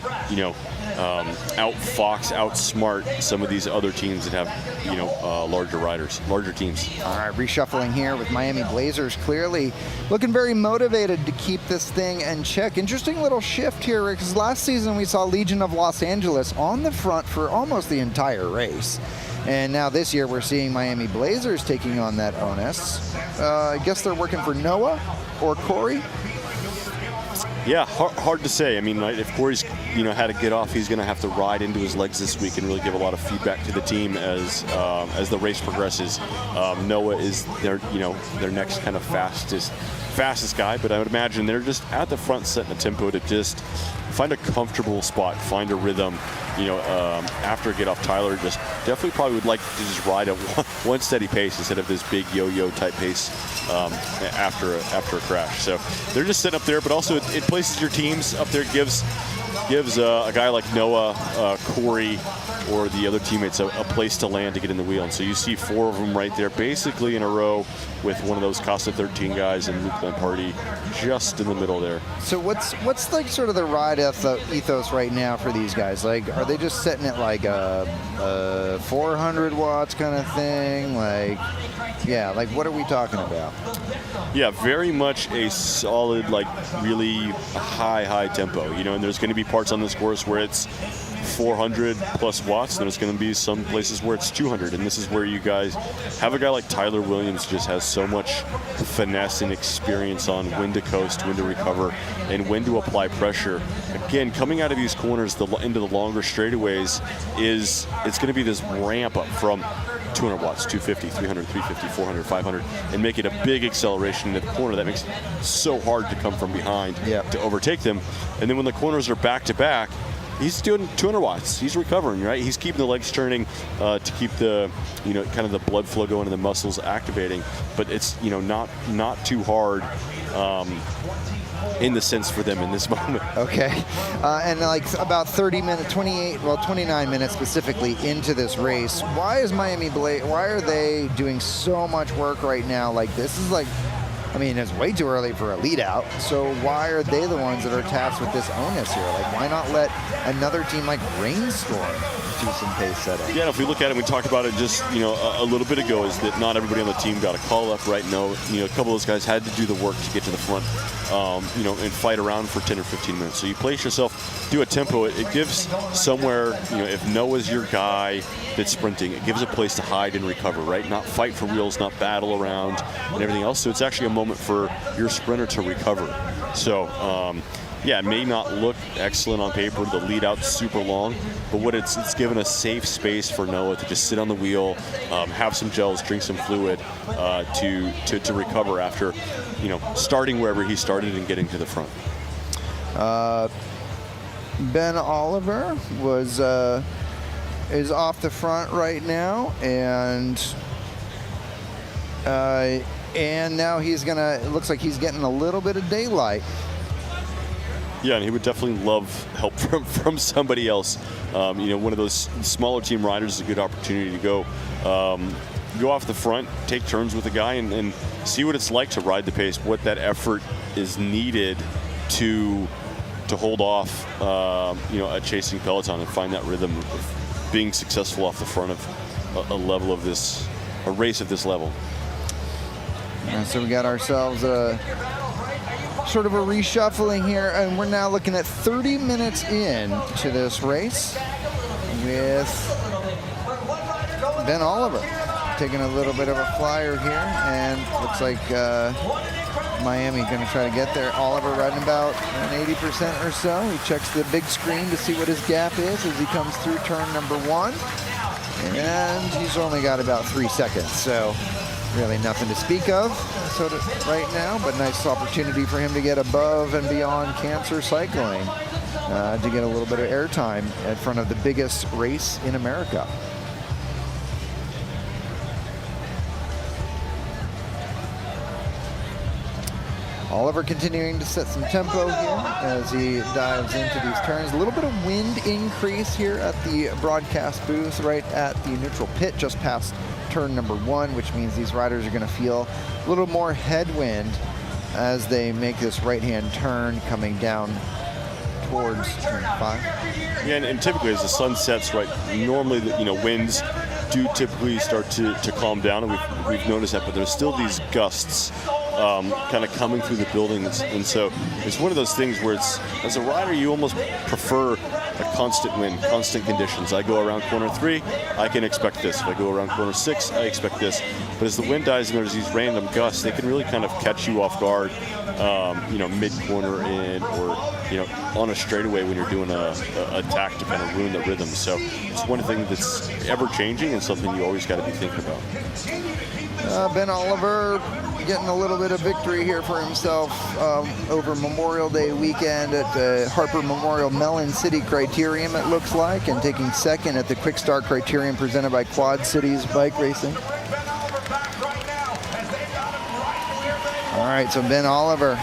outfox, outsmart some of these other teams that have, larger riders, larger teams. All right, reshuffling here with Miami Blazers clearly looking very motivated to keep this thing in check. Interesting little shift here, because last season we saw Legion of Los Angeles on the front for almost the entire race. And now this year we're seeing Miami Blazers taking on that onus. I guess they're working for Noah or Corey. Yeah, hard to say. I mean, if Corey's had to get off, he's going to have to ride into his legs this week and really give a lot of feedback to the team as the race progresses. Noah is their next kind of fastest guy, but I would imagine they're just at the front setting the tempo to just find a comfortable spot, find a rhythm. After get off, Tyler just definitely probably would like to just ride at one steady pace instead of this big yo-yo type pace after a crash. So they're just sitting up there, but also it places your teams up there, gives a guy like Noah, Corey, or the other teammates a place to land to get in the wheel. And so you see 4 of them right there, basically in a row, with one of those Costa 13 guys and Luke Lamparty just in the middle there. So what's like sort of the ride ethos right now for these guys? Like, are they just setting it like a 400 watts kind of thing? Like, yeah, like what are we talking about? Yeah, very much a solid, like really high tempo. And there's going to be parts on this course where it's 400 plus watts, and there's going to be some places where it's 200, and this is where you guys have a guy like Tyler Williams just has so much finesse and experience on when to coast, when to recover, and when to apply pressure. Again, coming out of these corners into the longer straightaways it's going to be this ramp up from 200 watts, 250, 300, 350, 400, 500, and make it a big acceleration into the corner. That makes it so hard to come from behind to overtake them. And then when the corners are back to back, he's doing 200 watts. He's recovering, right? He's keeping the legs turning to keep the, kind of the blood flow going and the muscles activating. But it's, not too hard in the sense for them in this moment. Okay. And like about 29 minutes specifically into this race, why are they doing so much work right now? Like, this is like, it's way too early for a lead out. So why are they the ones that are tasked with this onus here? Like, why not let another team like Rainstorm do some pace setting? Yeah, if we look at it, we talked about it just, a little bit ago, is that not everybody on the team got a call up right now. A couple of those guys had to do the work to get to the front, and fight around for 10 or 15 minutes. So you place yourself, do a tempo. It gives somewhere, if Noah's your guy that's sprinting, it gives a place to hide and recover, right? Not fight for wheels, not battle around and everything else. So it's actually a moment for your sprinter to recover. So, it may not look excellent on paper, the lead out's super long, but what it's given a safe space for Noah to just sit on the wheel, have some gels, drink some fluid, to recover after, starting wherever he started and getting to the front. Ben Oliver is off the front right now, and now it looks like he's getting a little bit of daylight. Yeah, and he would definitely love help from somebody else. One of those smaller team riders is a good opportunity to go off the front, take turns with the guy, and see what it's like to ride the pace, what that effort is needed to hold off, a chasing peloton and find that rhythm of being successful off the front of a race of this level. And so we got ourselves sort of a reshuffling here, and we're now looking at 30 minutes in to this race with Ben Oliver taking a little bit of a flyer here, and looks like Miami going to try to get there. Oliver riding about an 80% or so. He checks the big screen to see what his gap is as he comes through turn number 1, and he's only got about 3 seconds, so really nothing to speak of right now, but nice opportunity for him to get above and beyond cancer cycling to get a little bit of airtime in front of the biggest race in America. Oliver continuing to set some tempo here as he dives into these turns. A little bit of wind increase here at the broadcast booth right at the neutral pit just past turn number 1, which means these riders are going to feel a little more headwind as they make this right-hand turn coming down towards turn 5. Yeah, and typically as the sun sets, right, normally the winds do typically start to calm down, and we've noticed that, but there's still these gusts kind of coming through the buildings, and so it's one of those things where it's, as a rider, you almost prefer a constant wind, constant conditions. I go around corner 3, I can expect this. If I go around corner 6, I expect this. But as the wind dies and there's these random gusts, they can really kind of catch you off guard, mid-corner in, or on a straightaway when you're doing a attack to kind of ruin the rhythm. So it's one thing that's ever changing and something you always got to be thinking about. Ben Oliver getting a little bit of victory here for himself over Memorial Day weekend at the Harper Memorial Mellon City Criterium, it looks like, and taking second at the Quick Start Criterium presented by Quad Cities Bike Racing. All right, so Ben Oliver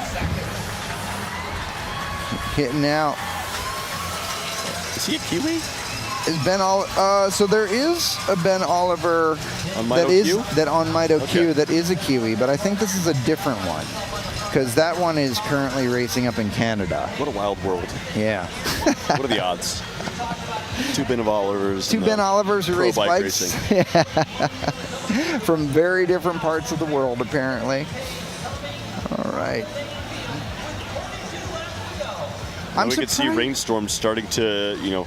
hitting out. Is he a Kiwi? Is Ben so there is a Ben Oliver on that on Mito okay. Q that is a Kiwi, but I think this is a different one because that one is currently racing up in Canada. What a wild world. Yeah. What are the odds? Two Ben Olivers. Two Ben Olivers who race bikes from very different parts of the world, apparently. All right. We could see rainstorms starting to,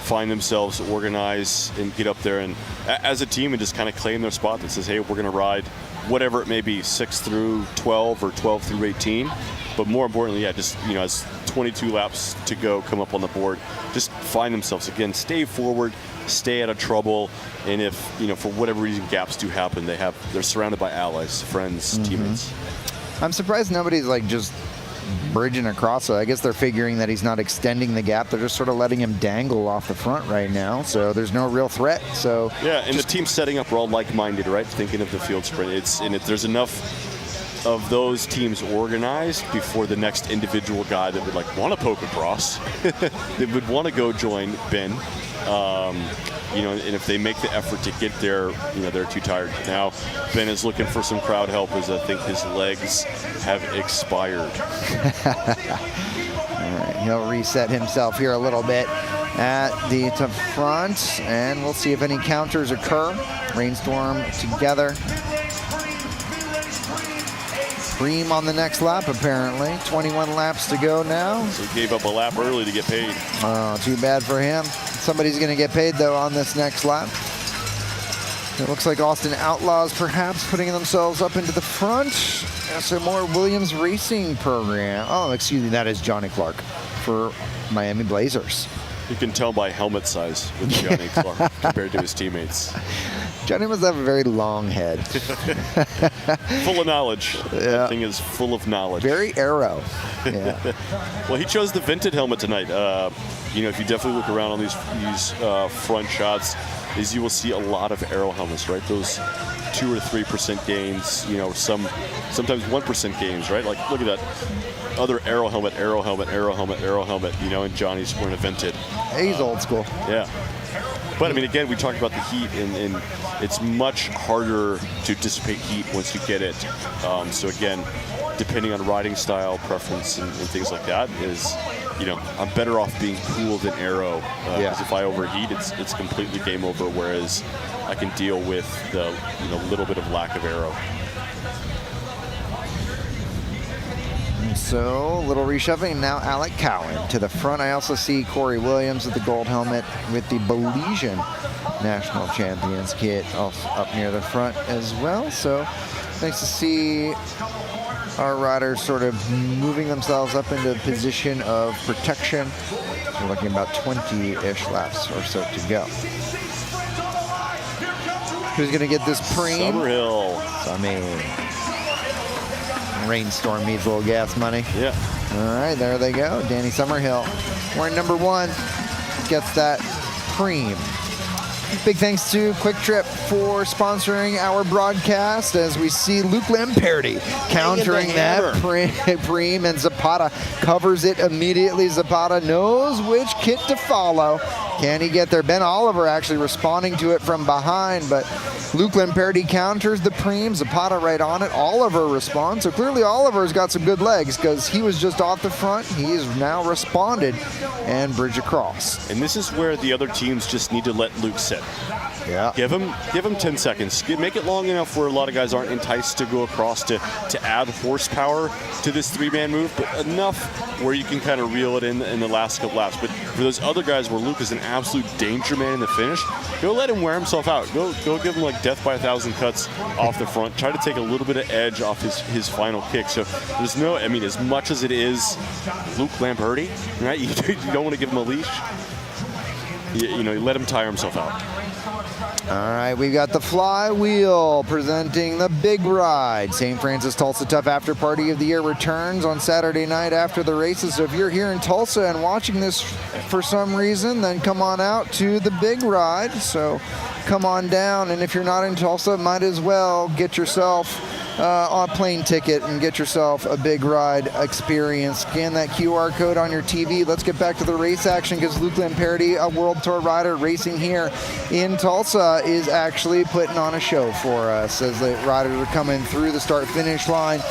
find themselves, organize, and get up there, and as a team, and just kind of claim their spot that says, hey, we're going to ride whatever it may be, 6 through 12 or 12 through 18. But more importantly, just, as 22 laps to go come up on the board, just find themselves, again, stay forward, stay out of trouble, and if, for whatever reason gaps do happen, they're surrounded by allies, friends, teammates. I'm surprised nobody's just bridging across. So I guess they're figuring that he's not extending the gap. They're just sort of letting him dangle off the front right now. So there's no real threat. So yeah, and the team setting up, we're all like-minded, right? Thinking of the field sprint. There's enough of those teams organized before the next individual guy that would want to poke across. They would want to go join Ben. And if they make the effort to get there, they're too tired. Now, Ben is looking for some crowd help as I think his legs have expired. All right, he'll reset himself here a little bit at the front, and we'll see if any counters occur. Rainstorm together. Cream on the next lap, apparently. 21 laps to go now. So he gave up a lap early to get paid. Oh, too bad for him. Somebody's going to get paid, though, on this next lap. It looks like Austin Outlaws perhaps putting themselves up into the front. So more Williams Racing program. Oh, excuse me, that is Johnny Clark for Miami Blazers. You can tell by helmet size with Johnny Clark compared to his teammates. Johnny must have a very long head. Full of knowledge. Yeah. That thing is full of knowledge. Very arrow. Yeah. Well, he chose the vented helmet tonight. If you definitely look around on these front shots, you will see a lot of arrow helmets, right? Those 2 or 3% gains, sometimes 1% gains, right? Look at that. Other arrow helmet, and Johnny's wearing a vented. He's old school. Yeah. But, again, we talked about the heat, and it's much harder to dissipate heat once you get it. So, again, depending on riding style, preference, and things like that, I'm better off being cool than aero. Because if I overheat, it's completely game over, whereas I can deal with the little bit of lack of aero. So, little reshuffling. Now Alec Cowan to the front. I also see Corey Williams with the gold helmet with the Belizean National Champions kit up near the front as well. So, nice to see our riders sort of moving themselves up into a position of protection. We're looking about 20-ish laps or so to go. Who's going to get this preem? Summerhill. Rainstorm needs a little gas money. Yeah. All right, there they go. Danny Summerhill, wearing number 1, gets that preem. Big thanks to Quick Trip for sponsoring our broadcast as we see Luke Lamperti countering that preem, and Zapata covers it immediately. Zapata knows which kit to follow Can he get there? Ben Oliver actually responding to it from behind, but Luke Lamperti counters the preem. Zapata right on it. Oliver responds. So clearly Oliver's got some good legs because he was just off the front. He has now responded and bridge across. And this is where the other teams just need to let Luke sit. Yeah. Give him 10 seconds. Make it long enough where a lot of guys aren't enticed to go across to add horsepower to this 3-man move, but enough where you can kind of reel it in the last couple laps. But for those other guys where Luke is an absolute danger man in the finish, go let him wear himself out. Go give him like death by 1,000 cuts off the front. Try to take a little bit of edge off his final kick. So there's no, I mean, as much as it is Luke Lamperti, right? You don't want to give him a leash. You let him tire himself out. All right, we got the flywheel presenting the big ride. Saint Francis Tulsa Tough After Party of the Year returns on Saturday night after the races. So if you're here in Tulsa and watching this for some reason, then come on out to the big ride. So come on down, and if you're not in Tulsa, might as well get yourself a plane ticket and get yourself a big ride experience. Scan that QR code on your TV. Let's get back to the race action because Luke Lamperti, a World Tour rider racing here in Tulsa, is actually putting on a show for us as the riders are coming through the start-finish line.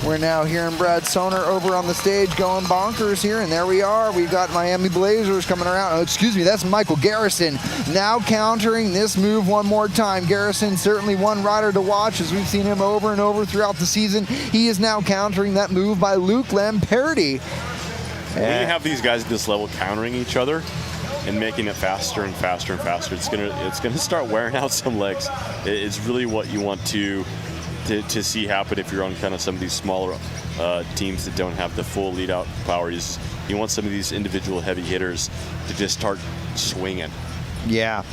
We're now hearing Brad Soner over on the stage going bonkers here, and there we are. We've got Miami Blazers coming around. Oh, excuse me, that's Michael Garrison now countering this move one more time. Garrison, certainly one rider to watch as we've seen him over and over throughout the season. He is now countering that move by Luke Lamperti. When you have these guys at this level countering each other and making it faster and faster and faster, it's gonna start wearing out some legs. It's really what you want to see happen if you're on kind of some of these smaller teams that don't have the full lead out power. You want some of these individual heavy hitters to just start swinging. Yeah,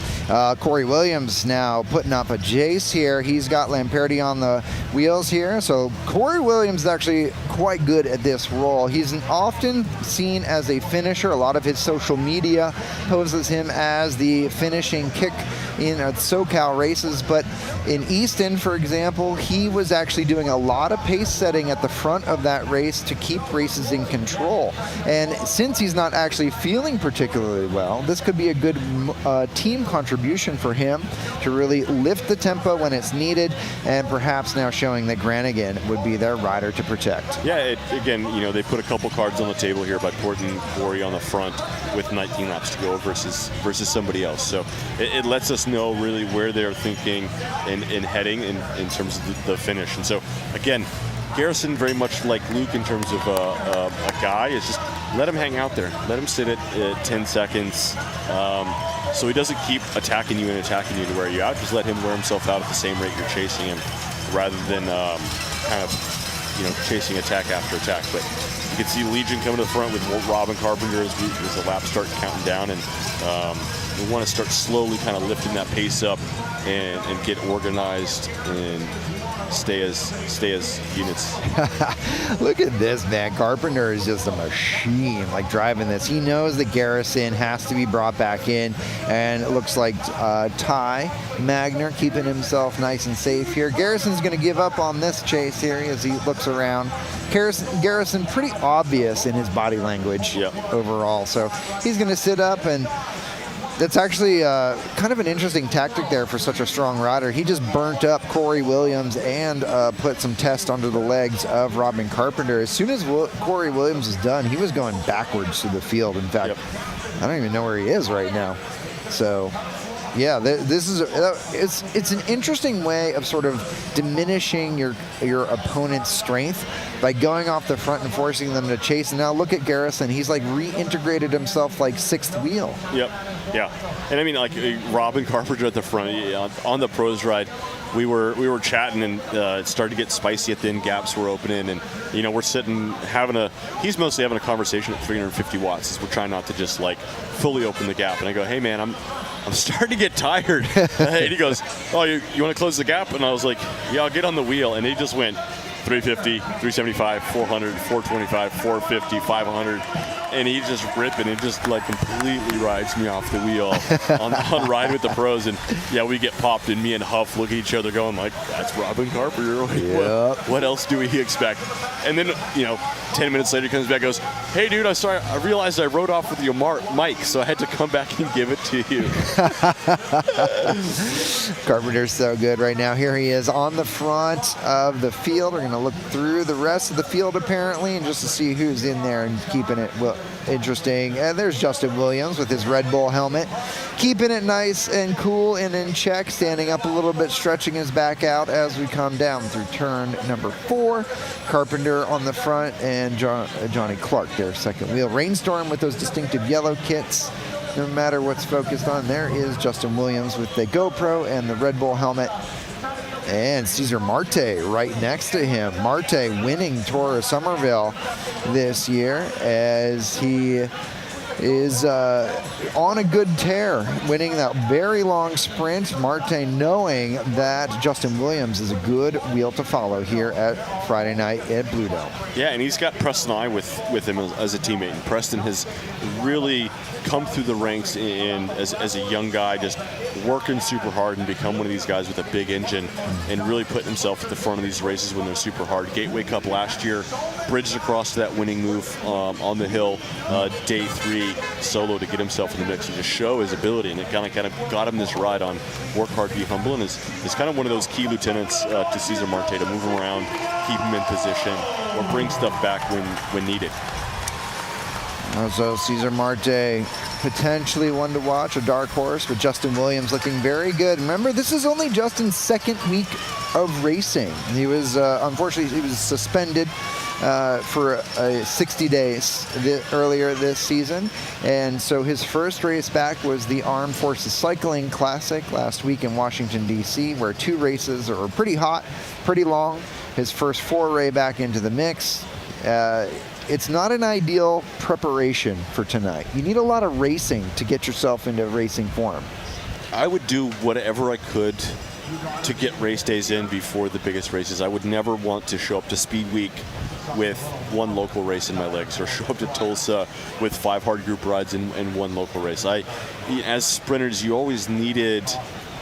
Corey Williams now putting up a Jace here. He's got Lamperti on the wheels here. So Corey Williams is actually quite good at this role. He's often seen as a finisher. A lot of his social media poses him as the finishing kick in SoCal races. But in Easton, for example, he was actually doing a lot of pace setting at the front of that race to keep races in control. And since he's not actually feeling particularly well, this could be a good team contribution for him to really lift the tempo when it's needed, and perhaps now showing that Granigan would be their rider to protect. Yeah, again, they put a couple cards on the table here by putting Corey on the front with 19 laps to go versus somebody else. So it lets us know really where they're thinking and heading in terms of the finish. And so again, Garrison, very much like Luke in terms of a guy, is just let him hang out there. Let him sit at 10 seconds. So he doesn't keep attacking you to wear you out. Just let him wear himself out at the same rate you're chasing him, rather than kind of chasing attack after attack. But you can see Legion coming to the front with Robin Carpenter as the laps start counting down, and we want to start slowly kind of lifting that pace up and get organized and stay as units. Look at this, man. Carpenter is just a machine, like driving this. He knows that Garrison has to be brought back in, and it looks like Ty Magner keeping himself nice and safe here. Garrison's going to give up on this chase here as he looks around. Garrison pretty obvious in his body language overall, so he's going to sit up, and that's actually kind of an interesting tactic there for such a strong rider. He just burnt up Corey Williams and put some test under the legs of Robin Carpenter. As soon as Corey Williams is done, he was going backwards through the field. In fact, I don't even know where he is right now. So, yeah, this is it's an interesting way of sort of diminishing your opponent's strength by going off the front and forcing them to chase. And now look at Garrison. He's like reintegrated himself like sixth wheel. Yep. Yeah. And I mean, like Robin Carpenter at the front on the pros ride, we were chatting, and it started to get spicy at the end. Gaps were opening, and we're sitting he's mostly having a conversation at 350 watts as we're trying not to just like fully open the gap. And I go, hey man, I'm starting to get tired. And he goes, oh, you want to close the gap? And I was like, yeah, I'll get on the wheel. And he just went 350, 375, 400, 425, 450, 500. and he's just ripping. It just like completely rides me off the wheel on Ride with the Pros. And yeah, we get popped, and me and Huff look at each other going like, that's Robin Carpenter. Like, what else do we expect? And then, 10 minutes later he comes back and goes, hey dude, I realized I rode off with your mic, so I had to come back and give it to you. Carpenter's so good right now. Here he is on the front of the field. We're going to look through the rest of the field apparently, and just to see who's in there and keeping it interesting. And there's Justin Williams with his Red Bull helmet, keeping it nice and cool and in check, standing up a little bit, stretching his back out as we come down through turn number 4. Carpenter on the front and Johnny Clark there, second wheel. Rainstorm with those distinctive yellow kits. No matter what's focused on, there is Justin Williams with the GoPro and the Red Bull helmet. And Cesar Marte right next to him. Marte winning Tour of Somerville this year as he is on a good tear, winning that very long sprint. Marte knowing that Justin Williams is a good wheel to follow here at Friday night at Blue Dome. Yeah, and he's got Preston I with him as a teammate. And Preston has really come through the ranks and as a young guy, just working super hard and become one of these guys with a big engine and really putting himself at the front of these races when they're super hard. Gateway Cup last year, bridged across to that winning move on the hill, day 3 solo to get himself in the mix and just show his ability. And it kind of got him this ride on work hard, be humble, and is kind of one of those key lieutenants to Cesar Marte to move him around, keep him in position, or bring stuff back when needed. So Cesar Marte, potentially one to watch, a dark horse, but Justin Williams looking very good. Remember, this is only Justin's second week of racing. He was, unfortunately, he was suspended for 60 days earlier this season. And so his first race back was the Armed Forces Cycling Classic last week in Washington, D.C., where 2 races were pretty hot, pretty long. His first foray back into the mix. It's not an ideal preparation for tonight. You need a lot of racing to get yourself into racing form. I would do whatever I could to get race days in before the biggest races. I would never want to show up to Speed Week with 1 local race in my legs, or show up to Tulsa with 5 hard group rides and 1 local race. As sprinters, you always needed,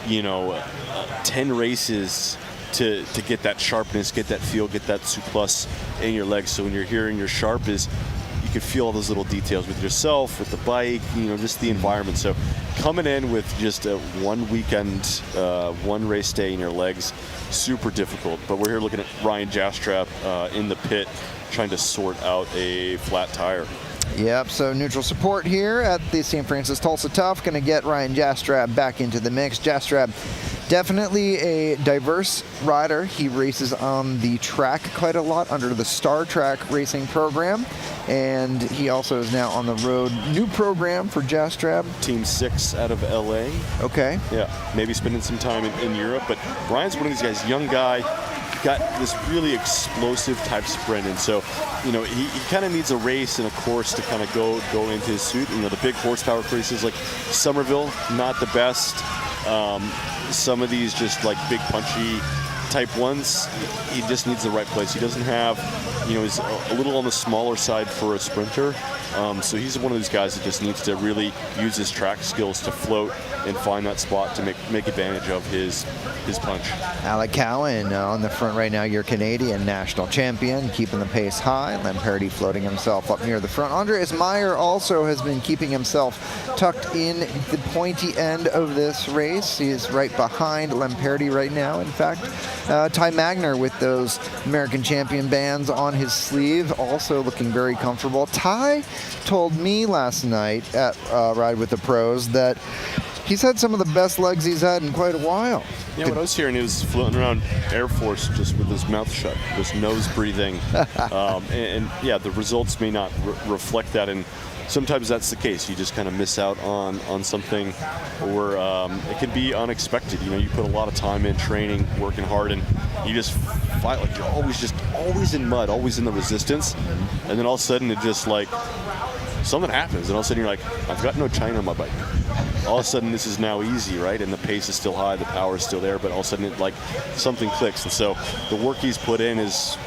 10 races to get that sharpness, get that feel, get that surplus in your legs. So when you're here and you're sharp, you can feel all those little details with yourself, with the bike, just the environment. So coming in with just a 1 weekend, 1 race day in your legs, super difficult. But we're here looking at Ryan Jastrab in the pit, trying to sort out a flat tire. Yep, so neutral support here at the Saint Francis Tulsa Tough. Going to get Ryan Jastrab back into the mix. Jastrab, definitely a diverse rider. He races on the track quite a lot under the Star Track racing program. And he also is now on the road. New program for Jastrab. Team 6 out of LA. Okay. Yeah, maybe spending some time in Europe. But Ryan's one of these guys, young guy, got this really explosive type sprint, and so he kind of needs a race and a course to kind of go into his suit. The big horsepower races like Somerville, not the best. Some of these just like big punchy type ones, he just needs the right place. He doesn't have, he's a little on the smaller side for a sprinter. So he's one of those guys that just needs to really use his track skills to float and find that spot to make advantage of his punch. Alec Cowan on the front right now, your Canadian national champion, keeping the pace high. Lamperti floating himself up near the front. Andreas Meyer also has been keeping himself tucked in the pointy end of this race. He is right behind Lamperti right now. In fact, Ty Magner with those American champion bands on his sleeve, also looking very comfortable. Ty told me last night at Ride with the Pros that he's had some of the best legs he's had in quite a while. Yeah, what I was hearing, he was floating around Air Force just with his mouth shut, just nose breathing. and yeah, the results may not reflect that, and sometimes that's the case. You just kind of miss out on something, or it can be unexpected. You put a lot of time in training, working hard, and you just fight like you're always in mud, always in the resistance, and then all of a sudden it just like something happens, and all of a sudden you're like, I've got no China on my bike. All of a sudden this is now easy, right? And the pace is still high, the power is still there, but all of a sudden it like something clicks. And so the work he's put in is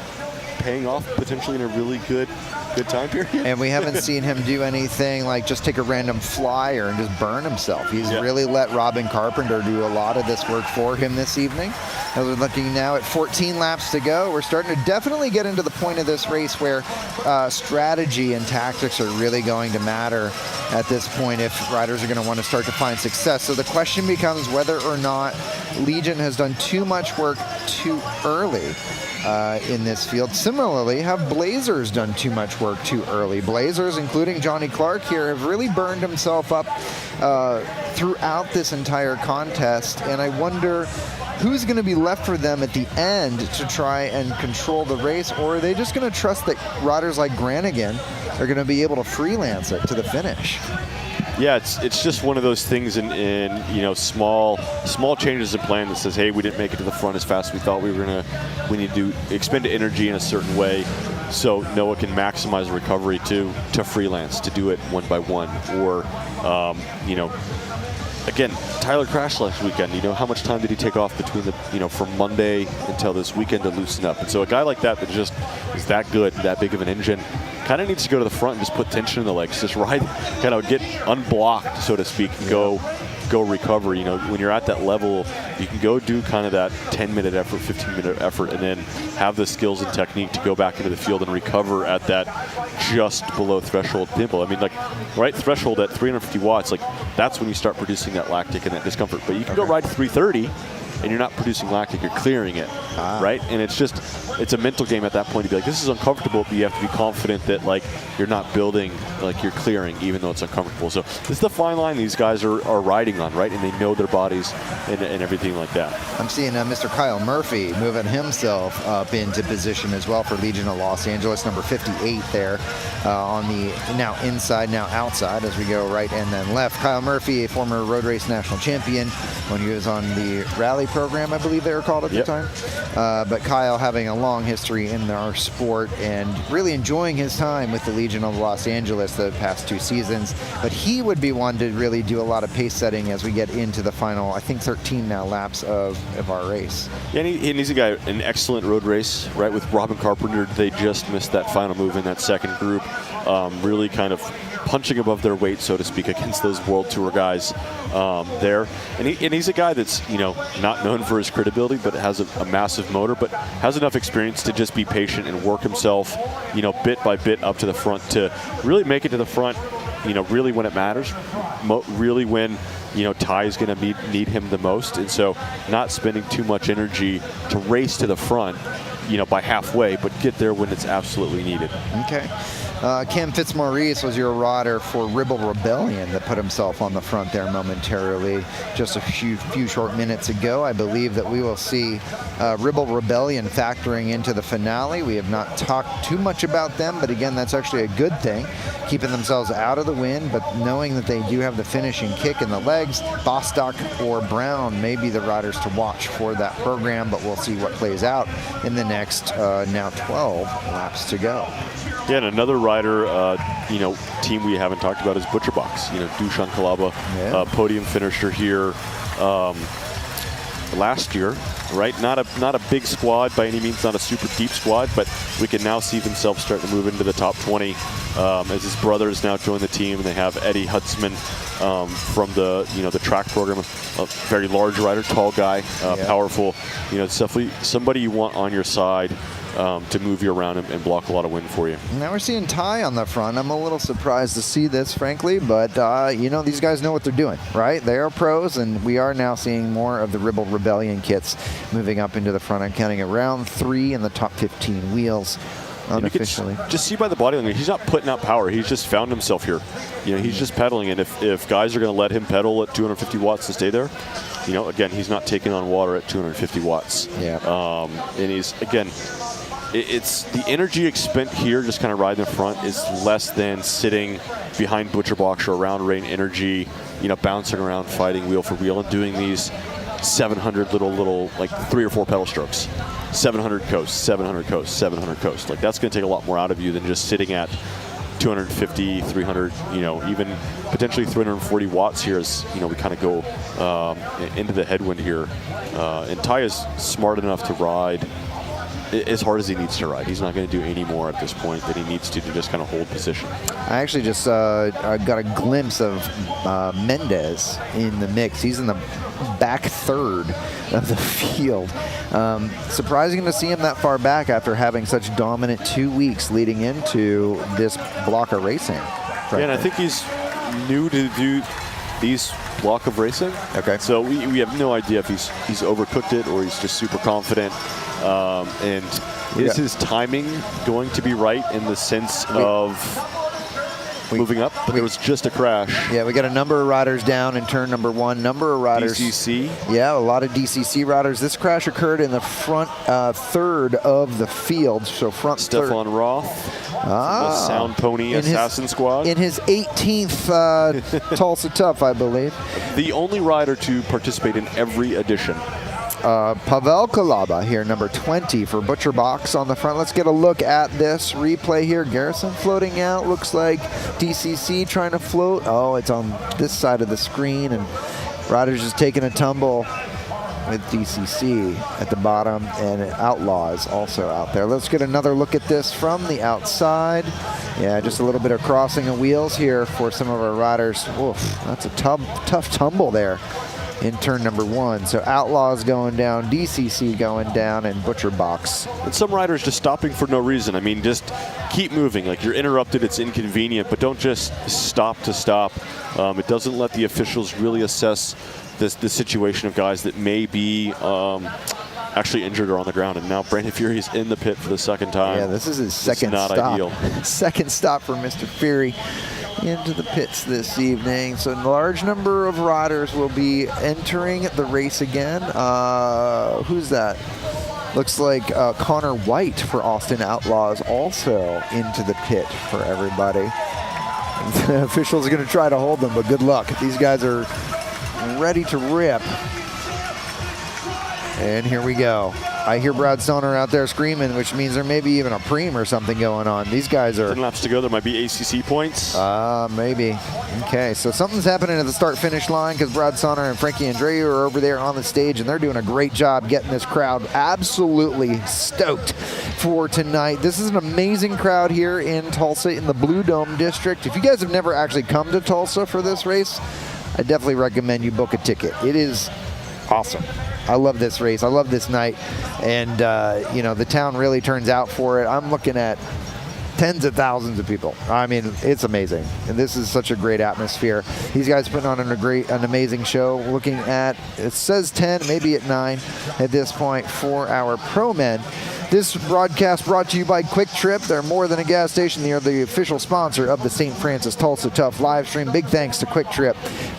paying off potentially in a really good good time period. And we haven't seen him do anything like just take a random flyer and just burn himself. He's really let Robin Carpenter do a lot of this work for him this evening. As we're looking now at 14 laps to go, we're starting to definitely get into the point of this race where strategy and tactics are really going to matter at this point if riders are going to want to start to find success. So the question becomes whether or not Legion has done too much work too early in this field. Similarly, have Blazers done too much work too early? Blazers, including Johnny Clark here, have really burned himself up throughout this entire contest, and I wonder who's going to be left for them at the end to try and control the race, or are they just going to trust that riders like Granigan are going to be able to freelance it to the finish? Yeah, it's just one of those things in you know, small changes in plan that says, hey, we didn't make it to the front as fast as we thought we were gonna. We need to expend energy in a certain way so Noah can maximize recovery to freelance, to do it one by one, or you know. Again, Tyler crashed last weekend. You know, how much time did he take off between the, you know, from Monday until this weekend to loosen up? And so a guy like that just is that good, that big of an engine, kind of needs to go to the front and just put tension in the legs, just ride, kind of get unblocked, so to speak, and go recover. You know, when you're at that level, you can go do kind of that 10-minute effort, 15-minute effort, and then have the skills and technique to go back into the field and recover at that just below threshold tempo. I mean, like, right threshold at 350 watts, like, that's when you start producing that lactic and that discomfort. But you can go ride to 330 and you're not producing lactic, you're clearing it, right? And it's a mental game at that point to be like, this is uncomfortable, but you have to be confident that, like, you're not building, like, you're clearing even though it's uncomfortable. So this is the fine line these guys are riding on, right? And they know their bodies and everything like that. I'm seeing Mr. Kyle Murphy moving himself up into position as well for Legion of Los Angeles, number 58 there on the now inside, now outside as we go right and then left. Kyle Murphy, a former road race national champion when he was on the rally program, I believe they were called at the time. But Kyle having a long history in our sport and really enjoying his time with the Legion of Los Angeles the past 2 seasons. But he would be one to really do a lot of pace setting as we get into the final, I think 13 now laps of our race. Yeah, and he's a guy, an excellent road race, right? With Robin Carpenter, they just missed that final move in that second group. Really kind of punching above their weight, so to speak, against those World Tour guys there. And he's a guy that's, you know, not known for his credibility, but has a massive motor, but has enough experience to just be patient and work himself, you know, bit by bit up to the front to really make it to the front, you know, really when it matters, really when, you know, Ty is going to need him the most. And so not spending too much energy to race to the front, you know, by halfway, but get there when it's absolutely needed. Okay. Cam Fitzmaurice was your rider for Ribble Rebellion that put himself on the front there momentarily just a few short minutes ago. I believe that we will see Ribble Rebellion factoring into the finale. We have not talked too much about them, but again, that's actually a good thing, keeping themselves out of the wind, but knowing that they do have the finishing kick in the legs. Bostock or Brown may be the riders to watch for that program, but we'll see what plays out in the next now 12 laps to go. Yeah, and another rider, you know, team we haven't talked about is Butcherbox. You know, Dushan Kalaba, podium finisher here last year, right? Not a big squad by any means, not a super deep squad, but we can now see themselves starting to move into the top 20 as his brothers now join the team, and they have Eddie Hutzman from the, you know, the track program, a very large rider, tall guy, powerful. You know, it's definitely somebody you want on your side to move you around and block a lot of wind for you. Now we're seeing Ty on the front. I'm a little surprised to see this, frankly, but you know, these guys know what they're doing, right? They are pros, and we are now seeing more of the Ribble Rebellion kits moving up into the front. I'm counting around 3 in the top 15 wheels unofficially. Just see by the body language, he's not putting out power. He's just found himself here. You know, he's just pedaling, and if guys are going to let him pedal at 250 watts to stay there, you know, again, he's not taking on water at 250 watts. Yeah. And he's, again, it's the energy expended here, just kind of riding the front, is less than sitting behind Butcherbox or around Rain Energy, you know, bouncing around, fighting wheel for wheel, and doing these 700 little like 3 or 4 pedal strokes. 700 coast, 700 coast, 700 coast. Like, that's going to take a lot more out of you than just sitting at 250, 300, you know, even potentially 340 watts here as, you know, we kind of go into the headwind here. And Ty is smart enough to ride as hard as he needs to ride. He's not going to do any more at this point than he needs to just kind of hold position. I actually just got a glimpse of Mendez in the mix. He's in the back third of the field. Surprising to see him that far back after having such dominant 2 weeks leading into this block of racing. Yeah, and I think he's new to do these block of racing. Okay. So we have no idea if he's overcooked it or he's just super confident. And is his timing going to be right in the sense of moving up? But there was just a crash. Yeah, we got a number of riders down in turn number 1. Number of riders. DCC. Yeah, a lot of DCC riders. This crash occurred in the front third of the field. So front Stefan third. Roth. The Sound Pony Assassin Squad. In his 18th Tulsa Tough, I believe. The only rider to participate in every edition. Pavel Kalaba here, number 20 for Butcher Box on the front. Let's get a look at this replay here. Garrison floating out. Looks like DCC trying to float. Oh, it's on this side of the screen, and riders just taking a tumble with DCC at the bottom, and Outlaws also out there. Let's get another look at this from the outside. Yeah, just a little bit of crossing of wheels here for some of our riders. Oof, that's a tough tumble there in turn number 1. So Outlaws going down, DCC going down, and Butcher Box. And some riders just stopping for no reason. I mean, just keep moving. Like, you're interrupted, it's inconvenient, but don't just stop to stop. It doesn't let the officials really assess the situation of guys that may be actually injured or on the ground. And now Brandon Fury is in the pit for the second time. Yeah, this is his second not stop. Ideal. Second stop for Mr. Fury into the pits this evening. So a large number of riders will be entering the race again. Who's that? Looks like Connor White for Austin Outlaws also into the pit for everybody. The officials are going to try to hold them, but good luck. These guys are ready to rip. And here we go. I hear Brad Stoner out there screaming, which means there may be even a preem or something going on. These guys are... 10 laps to go. There might be ACC points. Maybe. Okay, so something's happening at the start-finish line because Brad Stoner and Frankie Andreu are over there on the stage, and they're doing a great job getting this crowd absolutely stoked for tonight. This is an amazing crowd here in Tulsa in the Blue Dome District. If you guys have never actually come to Tulsa for this race, I definitely recommend you book a ticket. It is awesome. I love this race. I love this night. And, you know, the town really turns out for it. I'm looking at tens of thousands of people. I mean, it's amazing. And this is such a great atmosphere. These guys putting on an amazing show. Looking at, it says 10, maybe at 9 at this point for our pro men. This broadcast brought to you by Quick Trip. They're more than a gas station. They are the official sponsor of the Saint Francis Tulsa Tough live stream. Big thanks to Quick Trip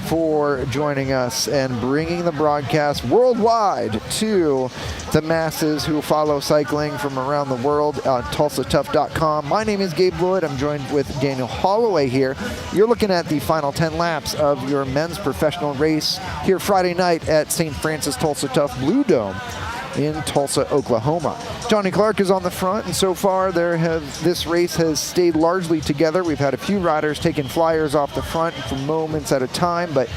for joining us and bringing the broadcast worldwide to the masses who follow cycling from around the world on TulsaTough.com. My name is Gabe Lloyd. I'm joined with Daniel Holloway here. You're looking at the final 10 laps of your men's professional race here Friday night at Saint Francis Tulsa Tough Blue Dome in Tulsa, Oklahoma. Johnny Clark is on the front, and so far this race has stayed largely together. We've had a few riders taking flyers off the front for moments at a time, but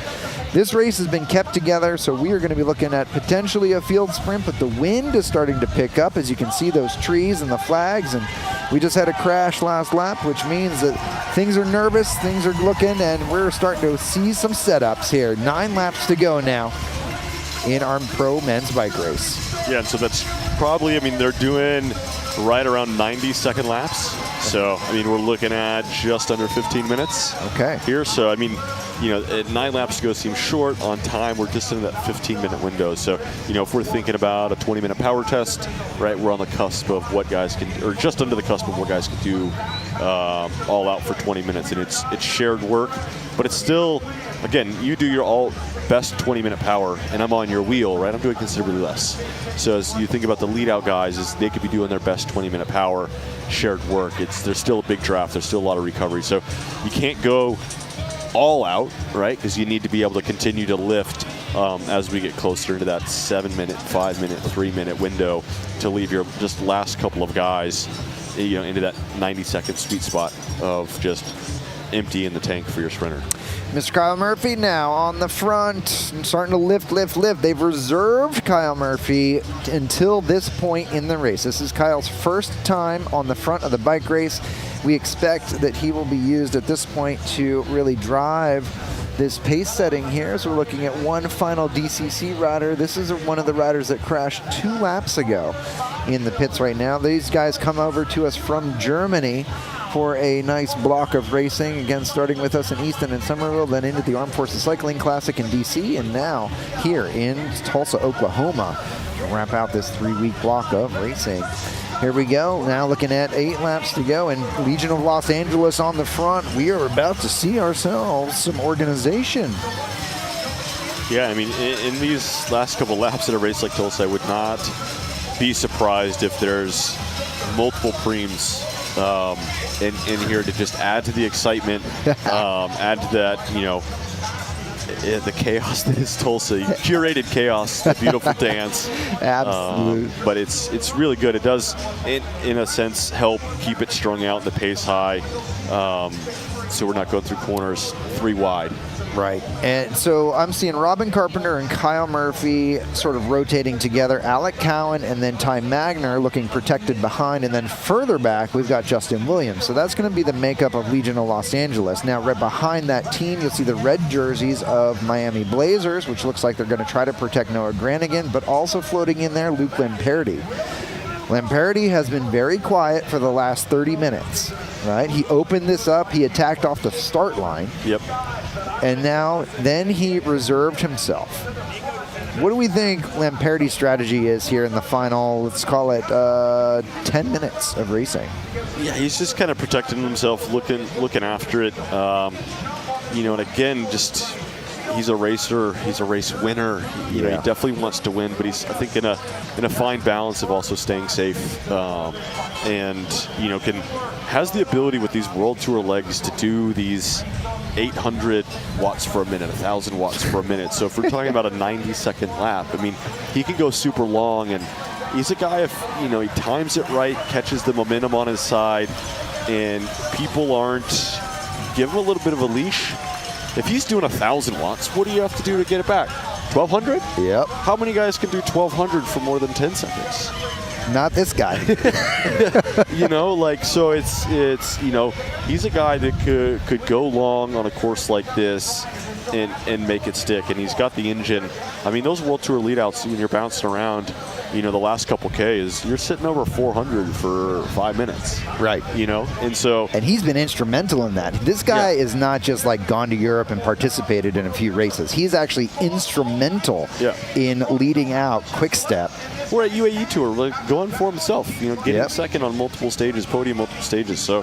this race has been kept together, so we are going to be looking at potentially a field sprint, but the wind is starting to pick up, as you can see those trees and the flags, and we just had a crash last lap, which means that things are nervous, things are looking, and we're starting to see some setups here. 9 laps to go now in our pro men's bike race. Yeah, and so that's probably, I mean, they're doing right around 90-second laps. So, I mean, we're looking at just under 15 minutes here. So, I mean, you know, at 9 laps to go seems short. On time, we're just in that 15-minute window. So, you know, if we're thinking about a 20-minute power test, right, we're on the cusp of what guys can, or just under the cusp of what guys can do all out for 20 minutes. And it's shared work, but it's still, again, you do your all best 20-minute power, and I'm on your wheel, right? I'm doing considerably less. So as you think about the lead-out guys, is they could be doing their best 20-minute power, shared work. There's still a big draft. There's still a lot of recovery. So you can't go all out, right? Because you need to be able to continue to lift as we get closer into that 7-minute, 5-minute, 3-minute window to leave your just last couple of guys, you know, into that 90-second sweet spot of just empty in the tank for your sprinter. Mr. Kyle Murphy now on the front, and starting to lift. They've reserved Kyle Murphy until this point in the race. This is Kyle's first time on the front of the bike race. We expect that he will be used at this point to really drive this pace setting here. So we're looking at one final DCC rider. This is one of the riders that crashed 2 laps ago in the pits right now. These guys come over to us from Germany for a nice block of racing. Again, starting with us in Easton and Somerville, then into the Armed Forces Cycling Classic in DC, and now here in Tulsa, Oklahoma, to wrap out this 3-week block of racing. Here we go, now looking at 8 laps to go, and Legion of Los Angeles on the front. We are about to see ourselves some organization. Yeah, I mean, in these last couple laps at a race like Tulsa, I would not be surprised if there's multiple preems in here to just add to the excitement, add to that, you know, the chaos that is Tulsa, curated chaos, the beautiful dance. Absolutely. But it's really good. It does, in a sense, help keep it strung out, the pace high, so we're not going through corners 3 wide. Right, and so I'm seeing Robin Carpenter and Kyle Murphy sort of rotating together, Alec Cowan and then Ty Magner looking protected behind, and then further back we've got Justin Williams. So that's going to be the makeup of Legion of Los Angeles. Now right behind that team you'll see the red jerseys of Miami Blazers, which looks like they're going to try to protect Noah Granigan, but also floating in there Luke Lamperti. Lamperti has been very quiet for the last 30 minutes, right? He opened this up, he attacked off the start line. Yep. And now, then he reserved himself. What do we think Lamperti's strategy is here in the final, let's call it 10 minutes of racing? Yeah, he's just kind of protecting himself, looking after it. You know, and again, just he's a racer, he's a race winner. You know, he definitely wants to win, but he's, I think, in a fine balance of also staying safe, and you know, has the ability with these World Tour legs to do these 800 watts for a minute, 1,000 watts for a minute. So if we're talking about a 90-second lap, I mean, he can go super long, and he's a guy, if you know, he times it right, catches the momentum on his side, and people aren't give him a little bit of a leash. If he's doing 1,000 watts, what do you have to do to get it back? 1,200? Yep. How many guys can do 1,200 for more than 10 seconds? Not this guy. You know, like, so it's you know, he's a guy that could go long on a course like this and make it stick, and he's got the engine. I mean, those World Tour leadouts, when you're bouncing around, you know, the last couple Ks, you're sitting over 400 for 5 minutes. Right. You know, and so. And he's been instrumental in that. This guy is not just like gone to Europe and participated in a few races. He's actually instrumental in leading out Quick Step. We're at UAE Tour, like, going for himself, you know, getting second on multiple stages, podium multiple stages. So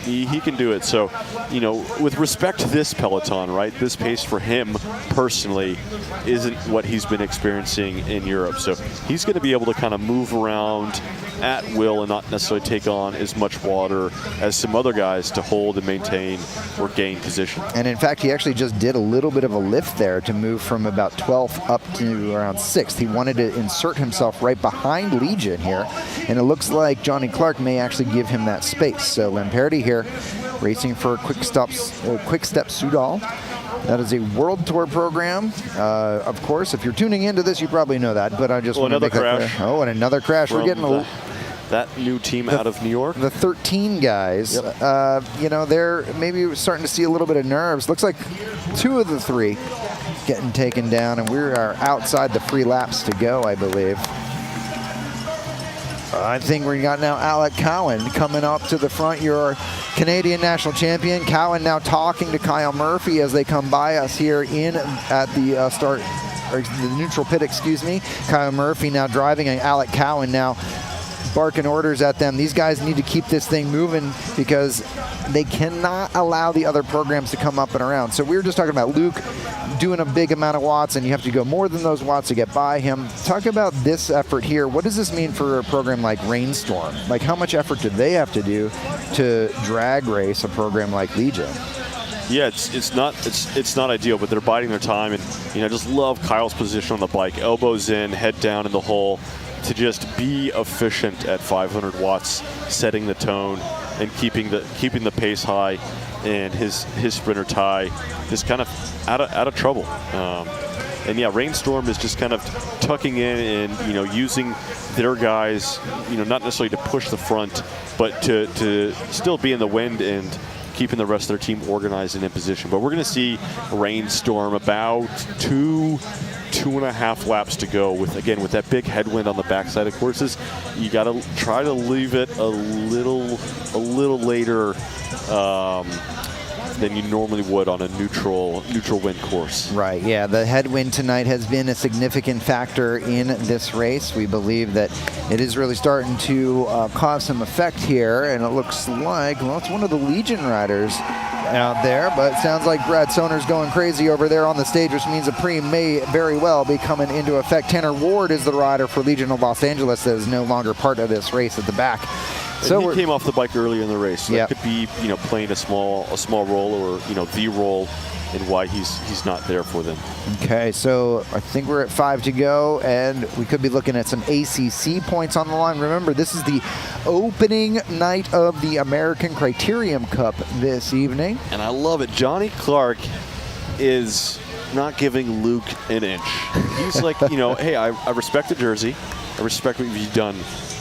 he can do it. So, you know, with respect to this peloton, right, this pace for him personally isn't what he's been experiencing in Europe. So he's going to be able to kind of move around at will and not necessarily take on as much water as some other guys to hold and maintain or gain position. And in fact, he actually just did a little bit of a lift there to move from about 12th up to around 6th. He wanted to insert himself right behind Legion here, and it looks like Johnny Clark may actually give him that space. So Lamperti here racing for Quick Step Soudal. That is a World Tour program. Of course, if you're tuning into this, you probably know that, but I just want to make that clear. Oh, and another crash. We're getting that new team out of New York. The 13 guys, you know, they're maybe starting to see a little bit of nerves. Looks like 2 of the 3 getting taken down, and we are outside the free laps to go, I believe. I think we got now Alec Cowan coming up to the front, your Canadian national champion. Cowan now talking to Kyle Murphy as they come by us here in at the start, or the neutral pit, excuse me. Kyle Murphy now driving, and Alec Cowan now barking orders at them. These guys need to keep this thing moving because they cannot allow the other programs to come up and around. So we were just talking about Luke doing a big amount of watts, and you have to go more than those watts to get by him. Talk about this effort here. What does this mean for a program like Rainstorm? Like, how much effort do they have to do to drag race a program like Legion? Yeah, it's not ideal, but they're biding their time, and you know, just love Kyle's position on the bike, elbows in, head down in the hole, to just be efficient at 500 watts, setting the tone. and keeping the pace high, and his sprinter Ty just kind of out of trouble. And yeah, Rainstorm is just kind of tucking in and using their guys, not necessarily to push the front, but to still be in the wind and keeping the rest of their team organized and in position. But we're going to see Rainstorm about 2.5 laps to go with that big headwind on the backside of courses. You got to try to leave it a little later than you normally would on a neutral wind course. Right, yeah, the headwind tonight has been a significant factor in this race. We believe that it is really starting to cause some effect here, and it looks like, well, it's one of the Legion riders out there, but it sounds like Brad Soner's going crazy over there on the stage, which means a pre may very well be coming into effect. Tanner Ward is the rider for Legion of Los Angeles that is no longer part of this race at the back. So he came off the bike earlier in the race. So that could be, playing a small role, or the role in why he's not there for them. Okay, so I think we're at 5 to go, and we could be looking at some ACC points on the line. Remember, this is the opening night of the American Criterium Cup this evening. And I love it. Johnny Clark is not giving Luke an inch. He's like, hey, I respect the jersey. I respect what you've done.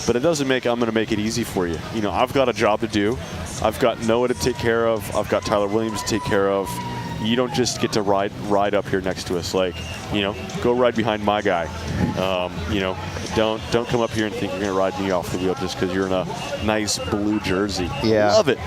But it doesn't I'm going to make it easy for you. I've got a job to do. I've got Noah to take care of. I've got Tyler Williams to take care of. You don't just get to ride up here next to us. Go ride behind my guy. Don't come up here and think you're going to ride me off the wheel just because you're in a nice blue jersey. Yeah. Love it.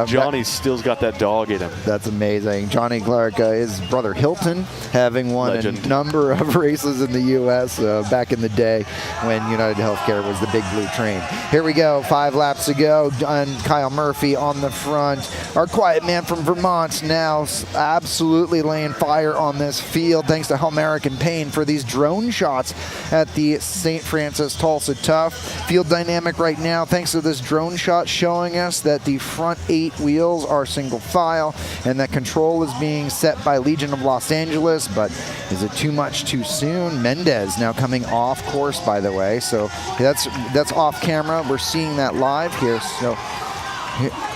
Johnny's still's got that dog in him. That's amazing. Johnny Clark, his brother Hilton, having won Legend. a number of races in the U.S. Back in the day when United Healthcare was the big blue train. Here we go, 5 laps to go, and Kyle Murphy on the front. Our quiet man from Vermont now absolutely laying fire on this field, thanks to American Payne for these drone shots at the Saint Francis Tulsa Tough. Field dynamic right now, thanks to this drone shot, showing us that the front 8 wheels are single file and that control is being set by Legion of Los Angeles. But is it too much too soon? Mendez now coming off course, by the way, so that's off camera. We're seeing that live here. So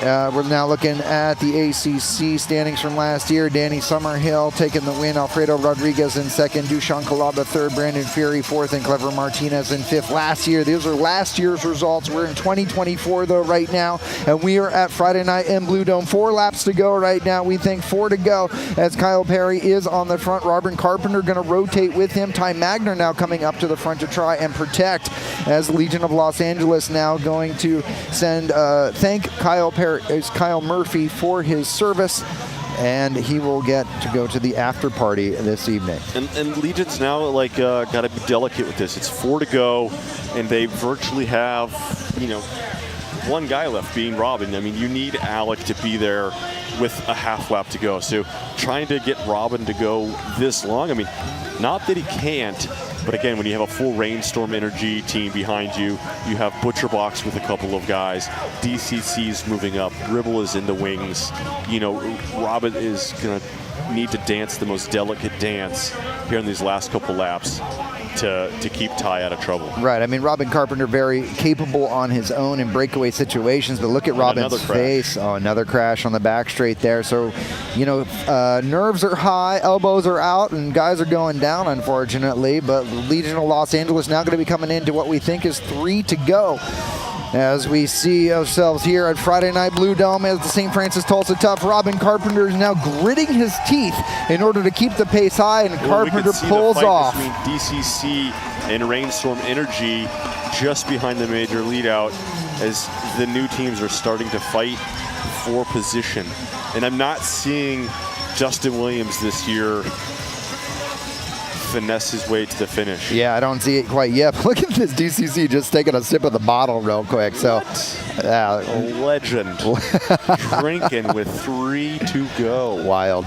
we're now looking at the ACC standings from last year. Danny Summerhill taking the win. Alfredo Rodriguez in second. Dushan Calaba third. Brandon Fury fourth. And Clever Martinez in fifth. Last year, these are last year's results. We're in 2024, though, right now. And we are at Friday night in Blue Dome. 4 laps to go right now. We think 4 to go as Kyle Perry is on the front. Robin Carpenter going to rotate with him. Ty Magner now coming up to the front to try and protect, as Legion of Los Angeles now going to thank Kyle Murphy for his service, and he will get to go to the after party this evening. And Legion's now got to be delicate with this. It's 4 to go, and they virtually have one guy left, being Robin. I mean, you need Alec to be there with a half lap to go. So trying to get Robin to go this long, I mean, not that he can't. But again, when you have a full Rainstorm Energy team behind you, you have Butcher Box with a couple of guys, DCC's moving up, Ribble is in the wings. Robin is going to need to dance the most delicate dance here in these last couple laps to keep Ty out of trouble. Right. I mean, Robin Carpenter very capable on his own in breakaway situations, but look at Robin's face. Oh, another crash on the back straight there. So, nerves are high, elbows are out, and guys are going down, unfortunately. But Legion of Los Angeles now going to be coming into what we think is 3 to go, as we see ourselves here at Friday Night Blue Dome as the Saint Francis Tulsa Tough. Robin Carpenter is now gritting his teeth in order to keep the pace high, and Carpenter pulls off. Between DCC and Rainstorm Energy just behind the major lead out, as the new teams are starting to fight for position. And I'm not seeing Justin Williams this year finesse his way to the finish. Yeah, I don't see it quite yet. Look at this DCC just taking a sip of the bottle real quick. So, a legend. Drinking with 3 to go. Wild.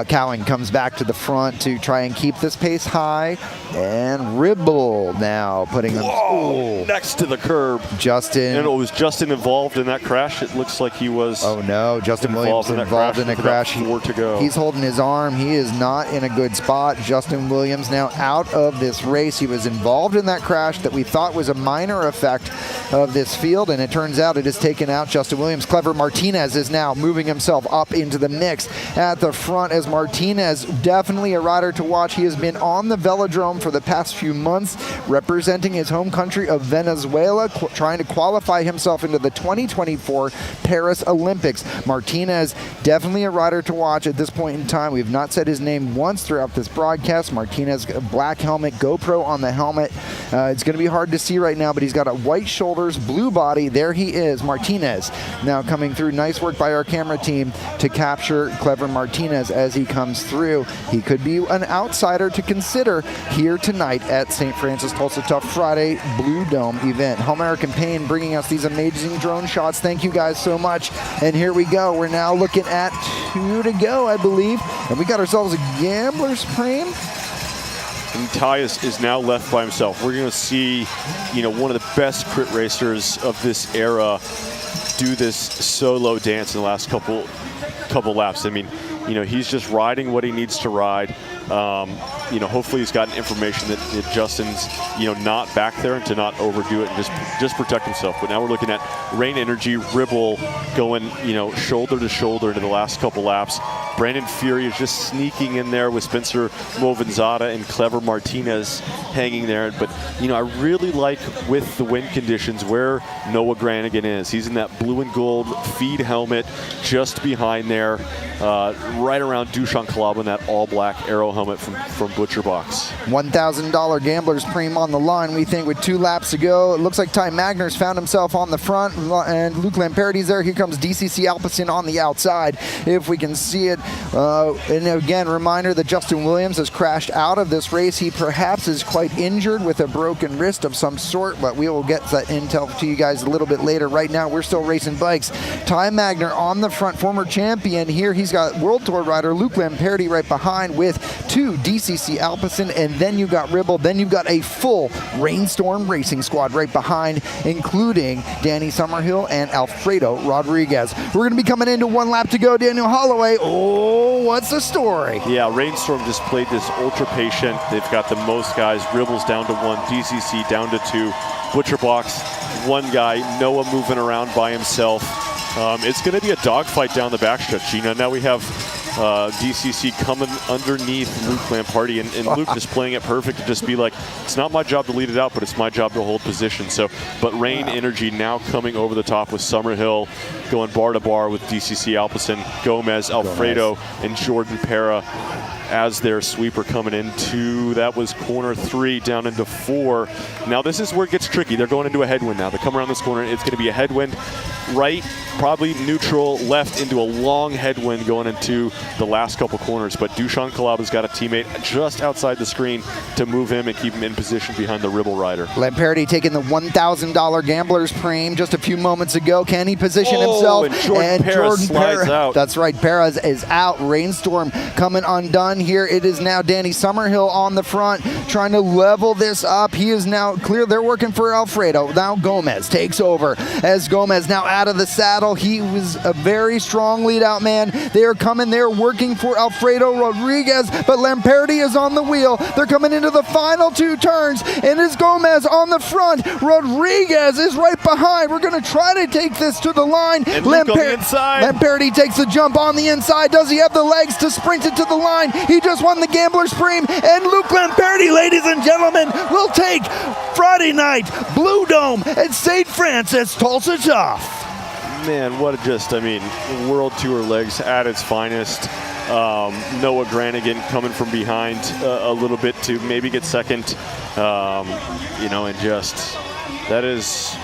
Cowan comes back to the front to try and keep this pace high. And Ribble now putting them next to the curb. Justin. And was Justin involved in that crash? It looks like he was. Oh no, Justin Williams involved in a crash. 4 to go. He's holding his arm. He is not in a good spot. Justin Williams now out of this race. He was involved in that crash that we thought was a minor effect of this field, and it turns out out. It has taken out Justin Williams. Clever Martinez is now moving himself up into the mix at the front, as Martinez, definitely a rider to watch. He has been on the velodrome for the past few months, representing his home country of Venezuela, trying to qualify himself into the 2024 Paris Olympics. Martinez, definitely a rider to watch at this point in time. We have not said his name once throughout this broadcast. Martinez, black helmet, GoPro on the helmet. It's going to be hard to see right now, but he's got a white shoulders, blue body. There he is, Martinez. Now coming through. Nice work by our camera team to capture Clever Martinez as he comes through. He could be an outsider to consider here tonight at Saint Francis Tulsa Tough Friday Blue Dome event. Home American Pain bringing us these amazing drone shots. Thank you guys so much. And here we go. We're now looking at 2 to go, I believe. And we got ourselves a gambler's frame. And Ty is now left by himself. We're going to see, one of the best crit racers of this era do this solo dance in the last couple laps. I mean, he's just riding what he needs to ride. Hopefully he's gotten information that Justin's, not back there and to not overdo it and just protect himself. But now we're looking at Rain Energy, Ribble going, shoulder to shoulder into the last couple laps. Brandon Fury is just sneaking in there with Spencer Movinzada and Clever Martinez hanging there. But, I really like with the wind conditions where Noah Granigan is. He's in that blue and gold feed helmet just behind there, right around Dushan Kalaba in that all-black arrow helmet from Butcher Box. $1,000 gambler's premium on the line, we think, with 2 laps to go. It looks like Ty Magner's found himself on the front, and Luke Lamperti's there. Here comes DCC Alpecin on the outside, if we can see it. And again, reminder that Justin Williams has crashed out of this race. He perhaps is quite injured with a broken wrist of some sort, but we will get that intel to you guys a little bit later. Right now, we're still racing bikes. Ty Magner on the front, former champion. Here he's got World Tour rider Luke Lamperti right behind with 2 DCC Alpecin, and then you got Ribble. Then you've got a full Rainstorm racing squad right behind, including Danny Summerhill and Alfredo Rodriguez. We're going to be coming into 1 lap to go. Daniel Holloway, what's the story? Yeah, Rainstorm just played this ultra patient. They've got the most guys. Ribble's down to 1, DCC down to 2, Butcher Box 1 guy, Noah moving around by himself. It's going to be a dogfight down the backstretch. Now we have DCC coming underneath Luke Lamparty, and Luke just playing it perfect to just be like, it's not my job to lead it out, but it's my job to hold position. But Rain Energy now coming over the top with Summerhill going bar to bar with DCC Alpecin, Gomez, Alfredo, and Jordan Para as their sweeper coming into, that was corner 3 down into 4. Now this is where it gets tricky. They're going into a headwind now. They come around this corner. It's going to be a headwind right, probably neutral, left into a long headwind going into the last couple corners. But Dushan Kalaba's got a teammate just outside the screen to move him and keep him in position behind the Ribble rider. Lamperti taking the $1,000 gambler's premium just a few moments ago. Can he position himself? And Jordan Para slides out. That's right, Perez is out. Rainstorm coming undone here. It is now Danny Summerhill on the front trying to level this up. He is now clear. They're working for Alfredo. Now Gomez takes over as Gomez now out of the saddle. He was a very strong lead out man. They are coming. They're working for Alfredo Rodriguez, but Lamperti is on the wheel. They're coming into the final 2 turns, and it's Gomez on the front. Rodriguez is right behind. We're going to try to take this to the line. And Luke on the inside. Lamperti takes the jump on the inside. Does he have the legs to sprint it to the line? He just won the Gambler's Premium, and Luke Lamperti, ladies and gentlemen, will take Friday night Blue Dome at Saint Francis Tulsa Tough. Man, World Tour legs at its finest. Noah Granigan coming from behind a little bit to maybe get second, and just that is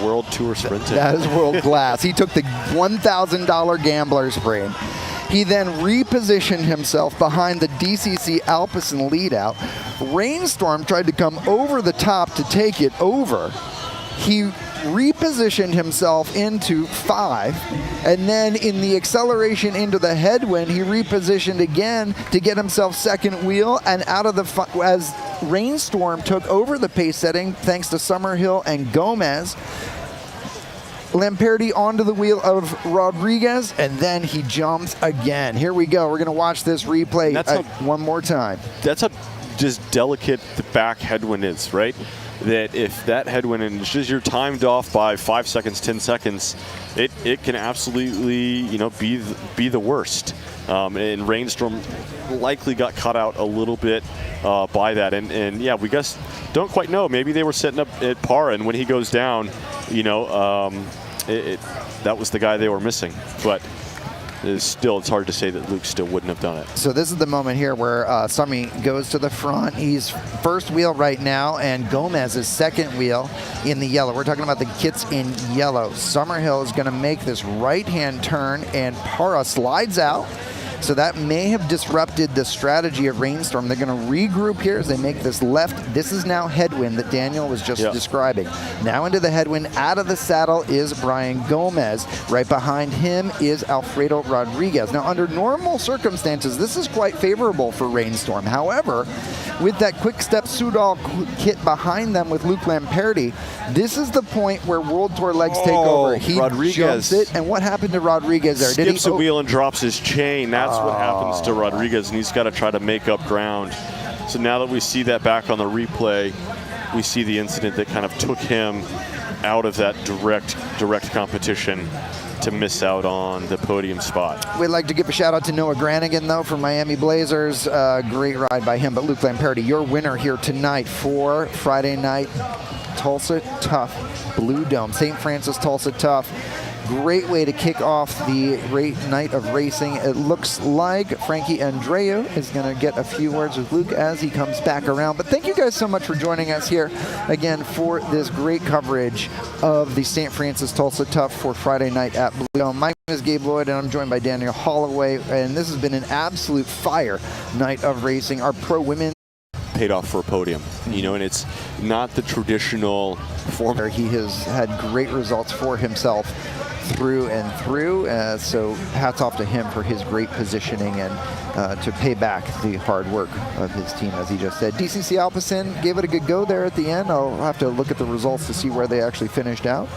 World Tour sprinting. That is world class. He took the $1,000 Gambler's Premium. He then repositioned himself behind the DCC Alpecin lead out. Rainstorm tried to come over the top to take it over. He repositioned himself into 5, and then in the acceleration into the headwind, he repositioned again to get himself second wheel, and out of the as Rainstorm took over the pace setting thanks to Summerhill and Gomez. Lamperti onto the wheel of Rodriguez, and then he jumps again. Here we go. We're going to watch this replay one more time. That's how just delicate the back headwind is, right? that if that headwind and just you're timed off by 5 seconds, 10 seconds, it can absolutely be the worst. And Rainstorm likely got caught out a little bit by that. And yeah, we guess don't quite know. Maybe they were setting up at par, and when he goes down, that was the guy they were missing. But it's hard to say that Luke still wouldn't have done it. So this is the moment here where Summy goes to the front. He's first wheel right now, and Gomez is second wheel in the yellow. We're talking about the kits in yellow. Summerhill is going to make this right-hand turn, and Para slides out. So that may have disrupted the strategy of Rainstorm. They're going to regroup here as they make this left. This is now headwind that Daniel was just describing. Now into the headwind. Out of the saddle is Brian Gomez. Right behind him is Alfredo Rodriguez. Now, under normal circumstances, this is quite favorable for Rainstorm. However, with that quick step Soudal kit behind them with Luke Lamperti, this is the point where World Tour legs take over. He jumps it. And what happened to Rodriguez there? Skips a wheel and drops his chain. That's what happens to Rodriguez, and he's got to try to make up ground. So now that we see that back on the replay, we see the incident that kind of took him out of that direct competition to miss out on the podium spot. We'd like to give a shout out to Noah Granigan, though, from Miami Blazers. Great ride by him. But Luke Lamperti, your winner here tonight for Friday night Tulsa Tough Blue Dome. Saint Francis Tulsa Tough. Great way to kick off the great night of racing. It looks like Frankie Andreu is going to get a few words with Luke as he comes back around. But thank you guys so much for joining us here again for this great coverage of the Saint Francis Tulsa Tough for Friday night at Blue Dome. My name is Gabe Lloyd, and I'm joined by Daniel Holloway. And this has been an absolute fire night of racing. Our pro women paid off for a podium, and it's not the traditional form. He has had great results for himself through and through, so hats off to him for his great positioning and to pay back the hard work of his team, as he just said. DCC Alpecin gave it a good go there at the end. I'll have to look at the results to see where they actually finished out.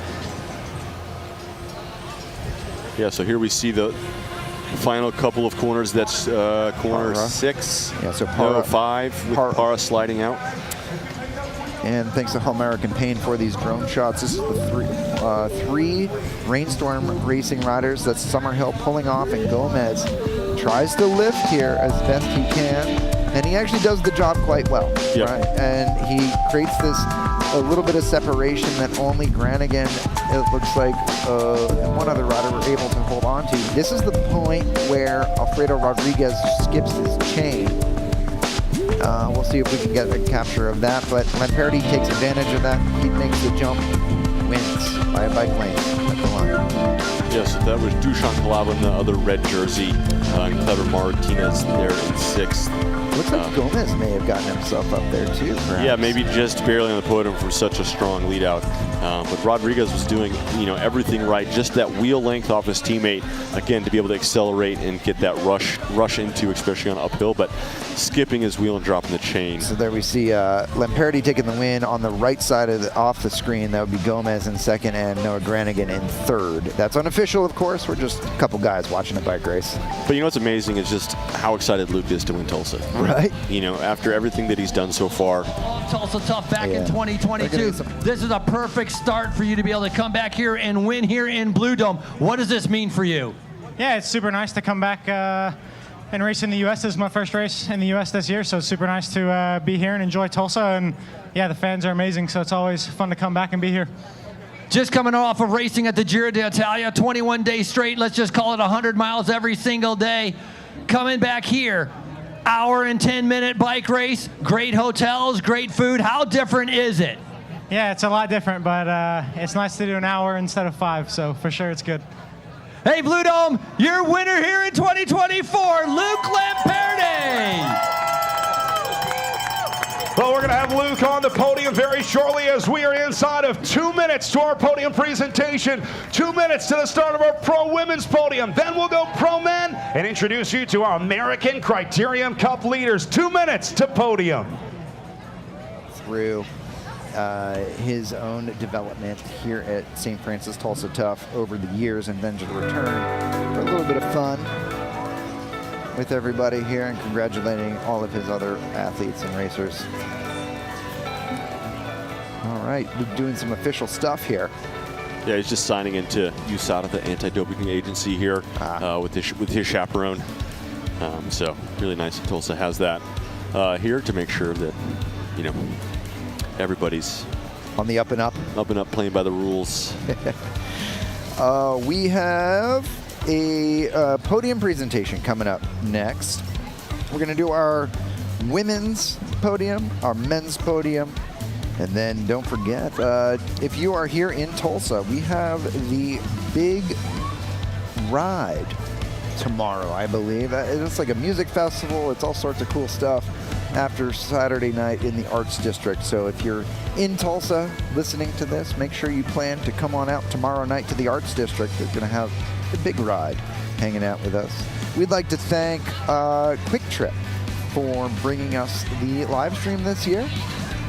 Yeah, so here we see the final couple of corners. That's corner 6, yeah, so Para, 5 with Para sliding out. And thanks to All American Paint for these drone shots. This is the three Rainstorm racing riders. That's Summerhill pulling off, and Gomez tries to lift here as best he can. And he actually does the job quite well. Yep. Right? And he creates a little bit of separation that only Granigan, it looks like, and one other rider were able to hold on to. This is the point where Alfredo Rodriguez skips his chain. We'll see if we can get a capture of that, but Lamperti takes advantage of that. He makes the jump, wins by a bike length at the line. Yes, that was Dusan Kalaba in the other red jersey, and Clever Martinez there in 6th. Looks like Gomez may have gotten himself up there too, perhaps. Yeah, maybe just barely on the podium for such a strong lead out. But Rodriguez was doing, everything right. Just that wheel length off his teammate, again, to be able to accelerate and get that rush into, especially on uphill, but skipping his wheel and dropping the chain. So there we see Lamperti taking the win on the right side off the screen. That would be Gomez in 2nd and Noah Granigan in 3rd. That's unofficial, of course. We're just a couple guys watching a bike race. But what's amazing is just how excited Luke is to win Tulsa. Right. After everything that he's done so far. Tulsa Tough back in 2022. This is a perfect start for you to be able to come back here and win here in Blue Dome. What does this mean for you? Yeah, it's super nice to come back and race in the U.S. This is my first race in the U.S. this year, so it's super nice to be here and enjoy Tulsa. And yeah, the fans are amazing, so it's always fun to come back and be here. Just coming off of racing at the Giro d'Italia, 21 days straight. Let's just call it 100 miles every single day. Coming back here, hour and 10-minute bike race, great hotels, great food. How different is it? Yeah, it's a lot different, but it's nice to do an hour instead of 5, so for sure it's good. Hey, Blue Dome, your winner here in 2024, Luke Lamperti. Well, we're going to have Luke on the podium very shortly as we are inside of 2 minutes to our podium presentation. 2 minutes to the start of our pro women's podium. Then we'll go pro men and introduce you to our American Criterium Cup leaders. 2 minutes to podium. Through his own development here at St. Francis Tulsa Tough over the years, and then to return for a little bit of fun with everybody here and congratulating all of his other athletes and racers. right, doing some official stuff here. Yeah, he's just signing into USADA, the anti-doping agency here, with his chaperone. So really nice that Tulsa has that here to make sure that, you know, everybody's on the up and up. Up and up, playing by the rules. We have a podium presentation coming up next. We're going to do our women's podium, our men's podium, and then don't forget, if you are here in Tulsa, we have the big ride tomorrow, I believe. It's like a music festival. It's all sorts of cool stuff after Saturday night in the Arts District. So if you're in Tulsa listening to this, make sure you plan to come on out tomorrow night to the Arts District. They're going to have a big ride hanging out with us. We'd like to thank Quick Trip for bringing us the live stream this year,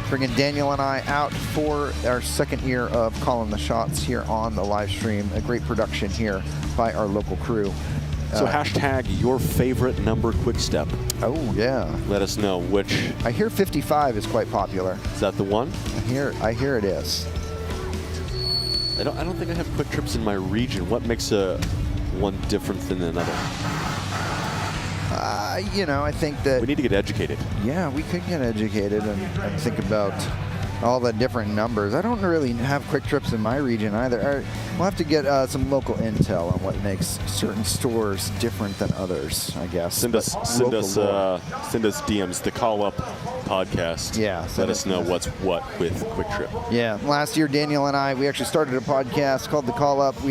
bringing Daniel and I out for our second year of calling the shots here on the live stream. A great production here by our local crew. So hashtag your favorite number quick step. Oh, yeah. Let us know which. I hear 55 is quite popular. Is that the one? I hear it is. I don't think I have quick trips in my region. What makes one different than another? You know, I think that we need to get educated. Yeah, we could get educated and think about all the different numbers. I don't really have quick trips in my region either. We'll have to get some local intel on what makes certain stores different than others, I guess. Send us DMs, the Call Up podcast. Yeah. Let us know what's what with Quick Trip. Yeah. Last year, Daniel and I, we actually started a podcast called The Call Up.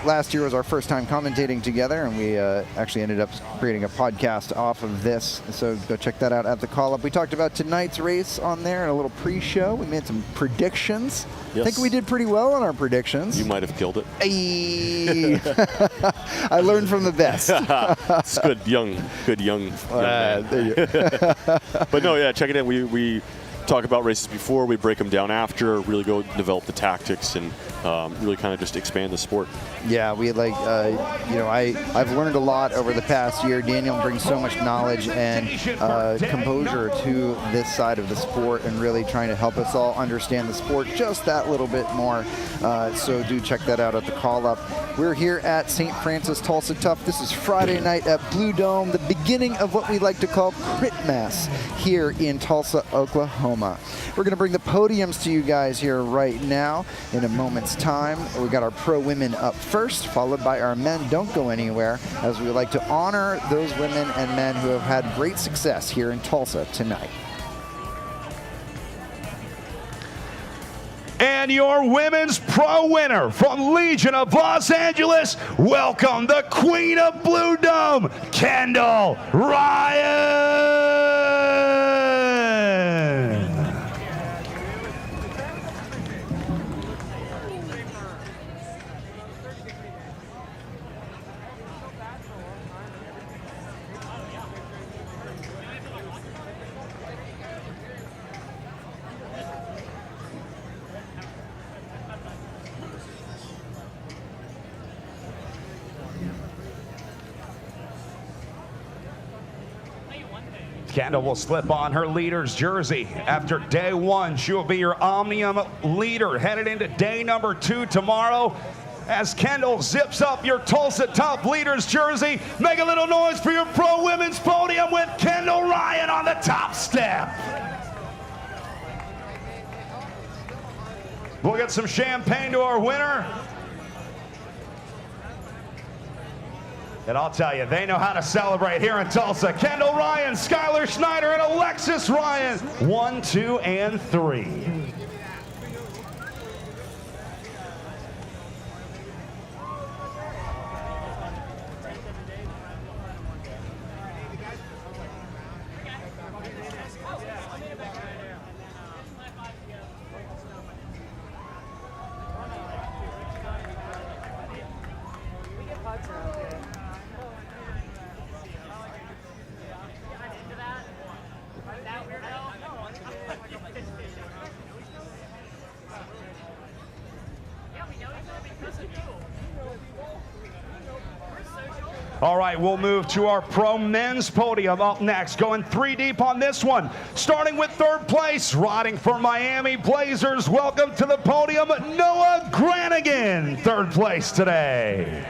Last year was our first time commentating together, and we actually ended up creating a podcast off of this. So go check that out at The Call Up. We talked about tonight's race on there and a little pre-show. We made some predictions. Yes. I think we did pretty well on our predictions. You might have killed it. Hey. I learned from the best. It's good young man. But no, yeah, check it out. We talk about races before, we break them down after, really go develop the tactics and really kind of just expand the sport. Yeah, we like, I've learned a lot over the past year. Daniel brings so much knowledge and composure to this side of the sport and really trying to help us all understand the sport just that little bit more. So do check that out at the Call Up. We're here at Saint Francis Tulsa Tough. This is Friday night at Blue Dome, the beginning of what we like to call Crit Mass here in Tulsa, Oklahoma. We're going to bring the podiums to you guys here right now in a moment's time. We got our pro women up first, followed by our men. Don't go anywhere, as we like to honor those women and men who have had great success here in Tulsa tonight. And your women's pro winner from Legion of Los Angeles, welcome the Queen of Blue Dome, Kendall Ryan. Kendall will slip on her leader's jersey. After day one, she will be your Omnium leader headed into day number 2 tomorrow. As Kendall zips up your Tulsa Tough leader's jersey, make a little noise for your pro women's podium with Kendall Ryan on the top step. We'll get some champagne to our winner. And I'll tell you, they know how to celebrate here in Tulsa. Kendall Ryan, Skylar Schneider, and Alexis Ryan, 1, 2, and 3. All right, we'll move to our pro men's podium up next. Going 3 deep on this one. Starting with 3rd place, riding for Miami Blazers. Welcome to the podium, Noah Granigan, 3rd place today.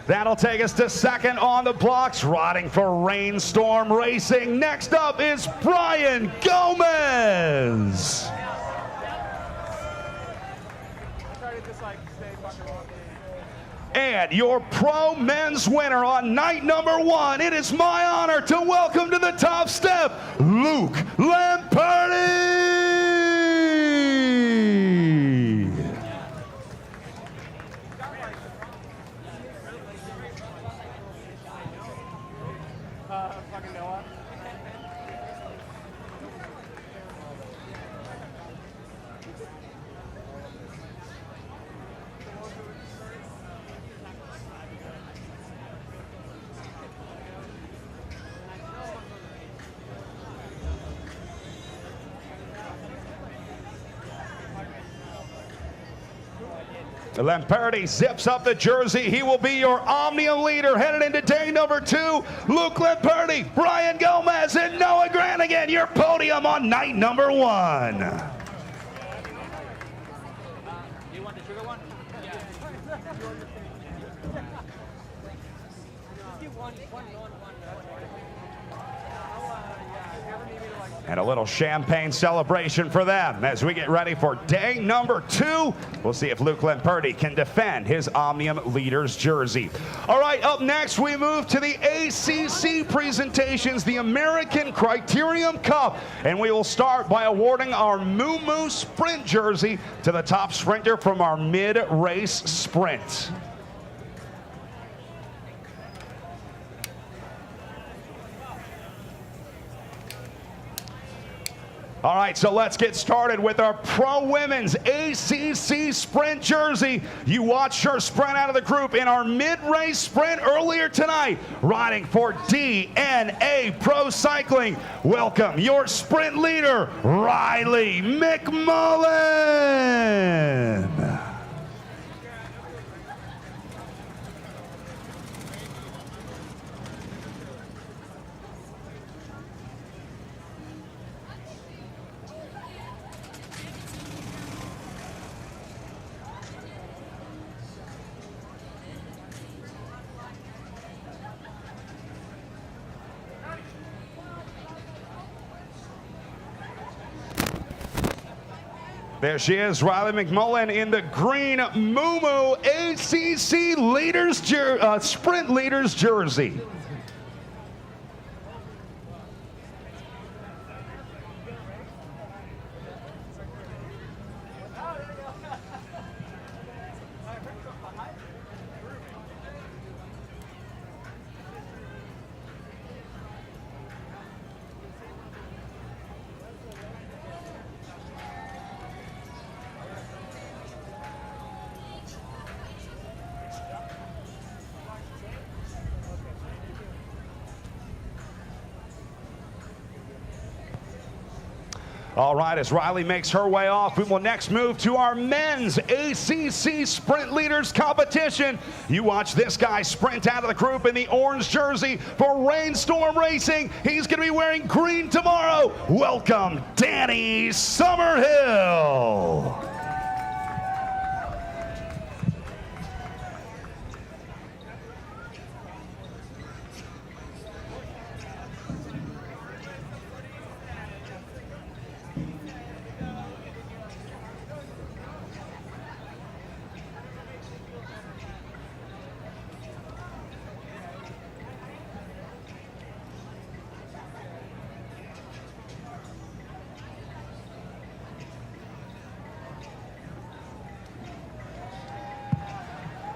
That'll take us to 2nd on the blocks, riding for Rainstorm Racing. Next up is Brian Gomez. And your pro men's winner on night number 1, it is my honor to welcome to the top step, Luke Lamperti. Lamperti zips up the jersey. He will be your Omnium leader headed into day number 2. Luke Lamperti, Brian Gomez, and Noah Granigan, your podium on night number 1. You want the sugar one? And a little champagne celebration for them as we get ready for day number 2. We'll see if Luke Lamperti can defend his Omnium Leaders jersey. All right, up next we move to the ACC presentations, the American Criterium Cup. And we will start by awarding our Moo Moo Sprint jersey to the top sprinter from our mid-race sprint. All right, so let's get started with our Pro Women's ACC Sprint jersey. You watched her sprint out of the group in our mid-race sprint earlier tonight, riding for DNA Pro Cycling. Welcome your sprint leader, Riley McMullen. There she is, Riley McMullen in the green Moo Moo ACC Leaders Sprint Leaders jersey. All right, as Riley makes her way off, we will next move to our men's ACC Sprint Leaders competition. You watch this guy sprint out of the group in the orange jersey for Rainstorm Racing. He's going to be wearing green tomorrow. Welcome, Danny Summerhill.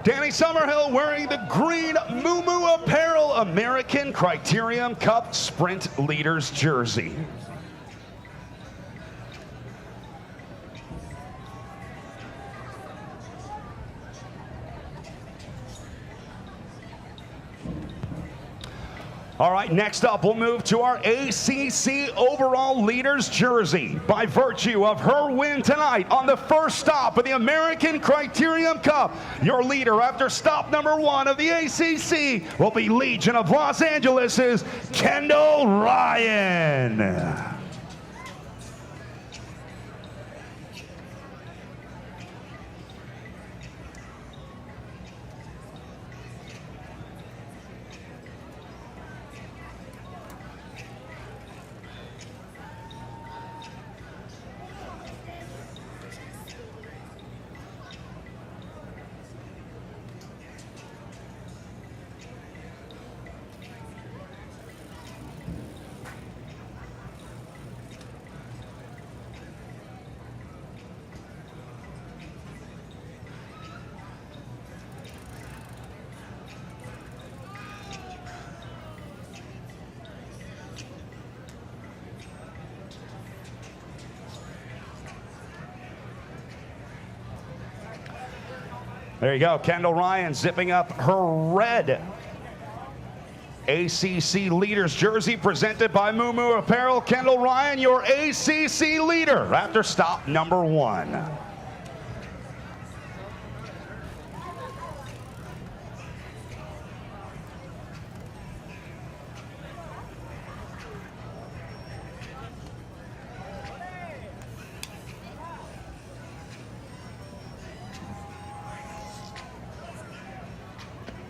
Danny Summerhill wearing the green Moo Moo Apparel American Criterium Cup Sprint Leaders jersey. All right, next up, we'll move to our ACC overall leaders jersey. By virtue of her win tonight on the first stop of the American Criterium Cup, your leader after stop number 1 of the ACC will be Legion of Los Angeles' Kendall Ryan. There you go, Kendall Ryan zipping up her red ACC Leaders jersey presented by Moo Apparel. Kendall Ryan, your ACC leader after stop number 1.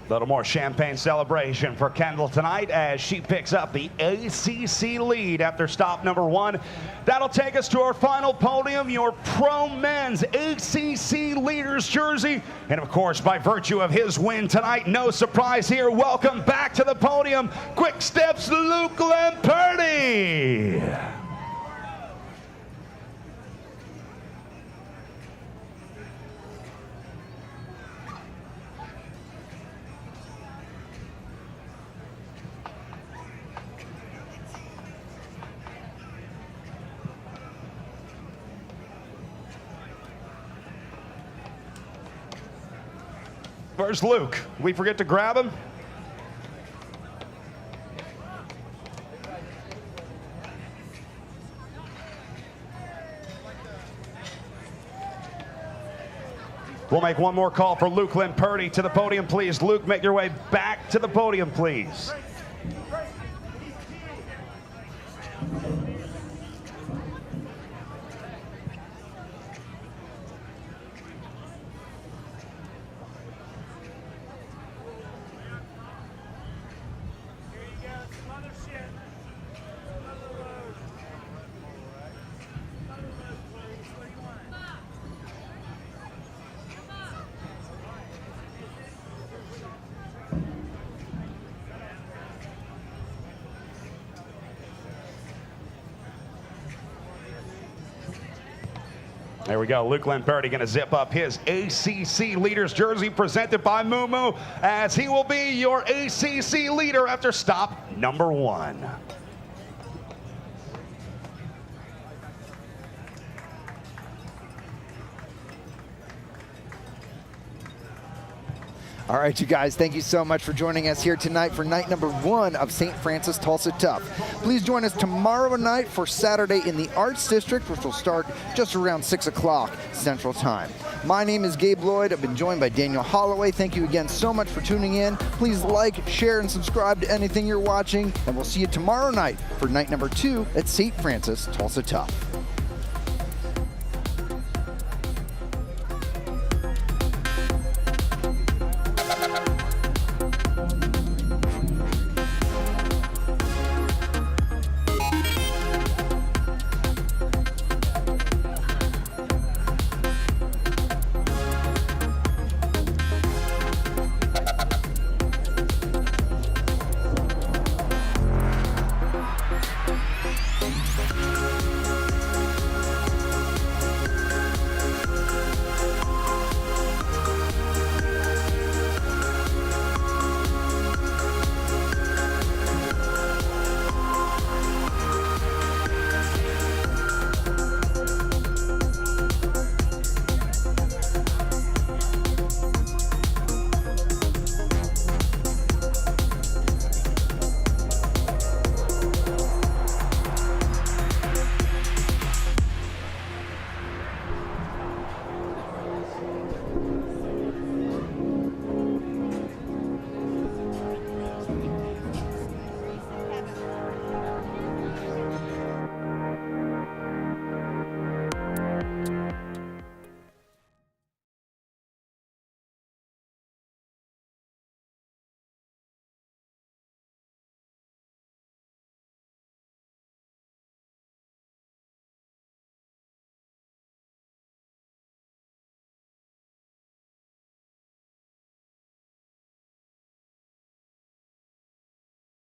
A little more champagne celebration for Kendall tonight as she picks up the ACC lead after stop number 1. That'll take us to our final podium, your Pro Men's ACC Leaders jersey. And of course, by virtue of his win tonight, no surprise here, welcome back to the podium, Quick Steps Luke Lamperti. Where's Luke? We forget to grab him? We'll make one more call for Luke Lamperti to the podium, please. Luke, make your way back to the podium, please. There we go. Luke Lamperti going to zip up his ACC Leaders jersey presented by Moo as he will be your ACC leader after stop number 1. All right, you guys, thank you so much for joining us here tonight for night number 1 of Saint Francis Tulsa Tough. Please join us tomorrow night for Saturday in the Arts District, which will start just around 6 o'clock Central Time. My name is Gabe Lloyd. I've been joined by Daniel Holloway. Thank you again so much for tuning in. Please like, share, and subscribe to anything you're watching, and we'll see you tomorrow night for night number 2 at Saint Francis Tulsa Tough.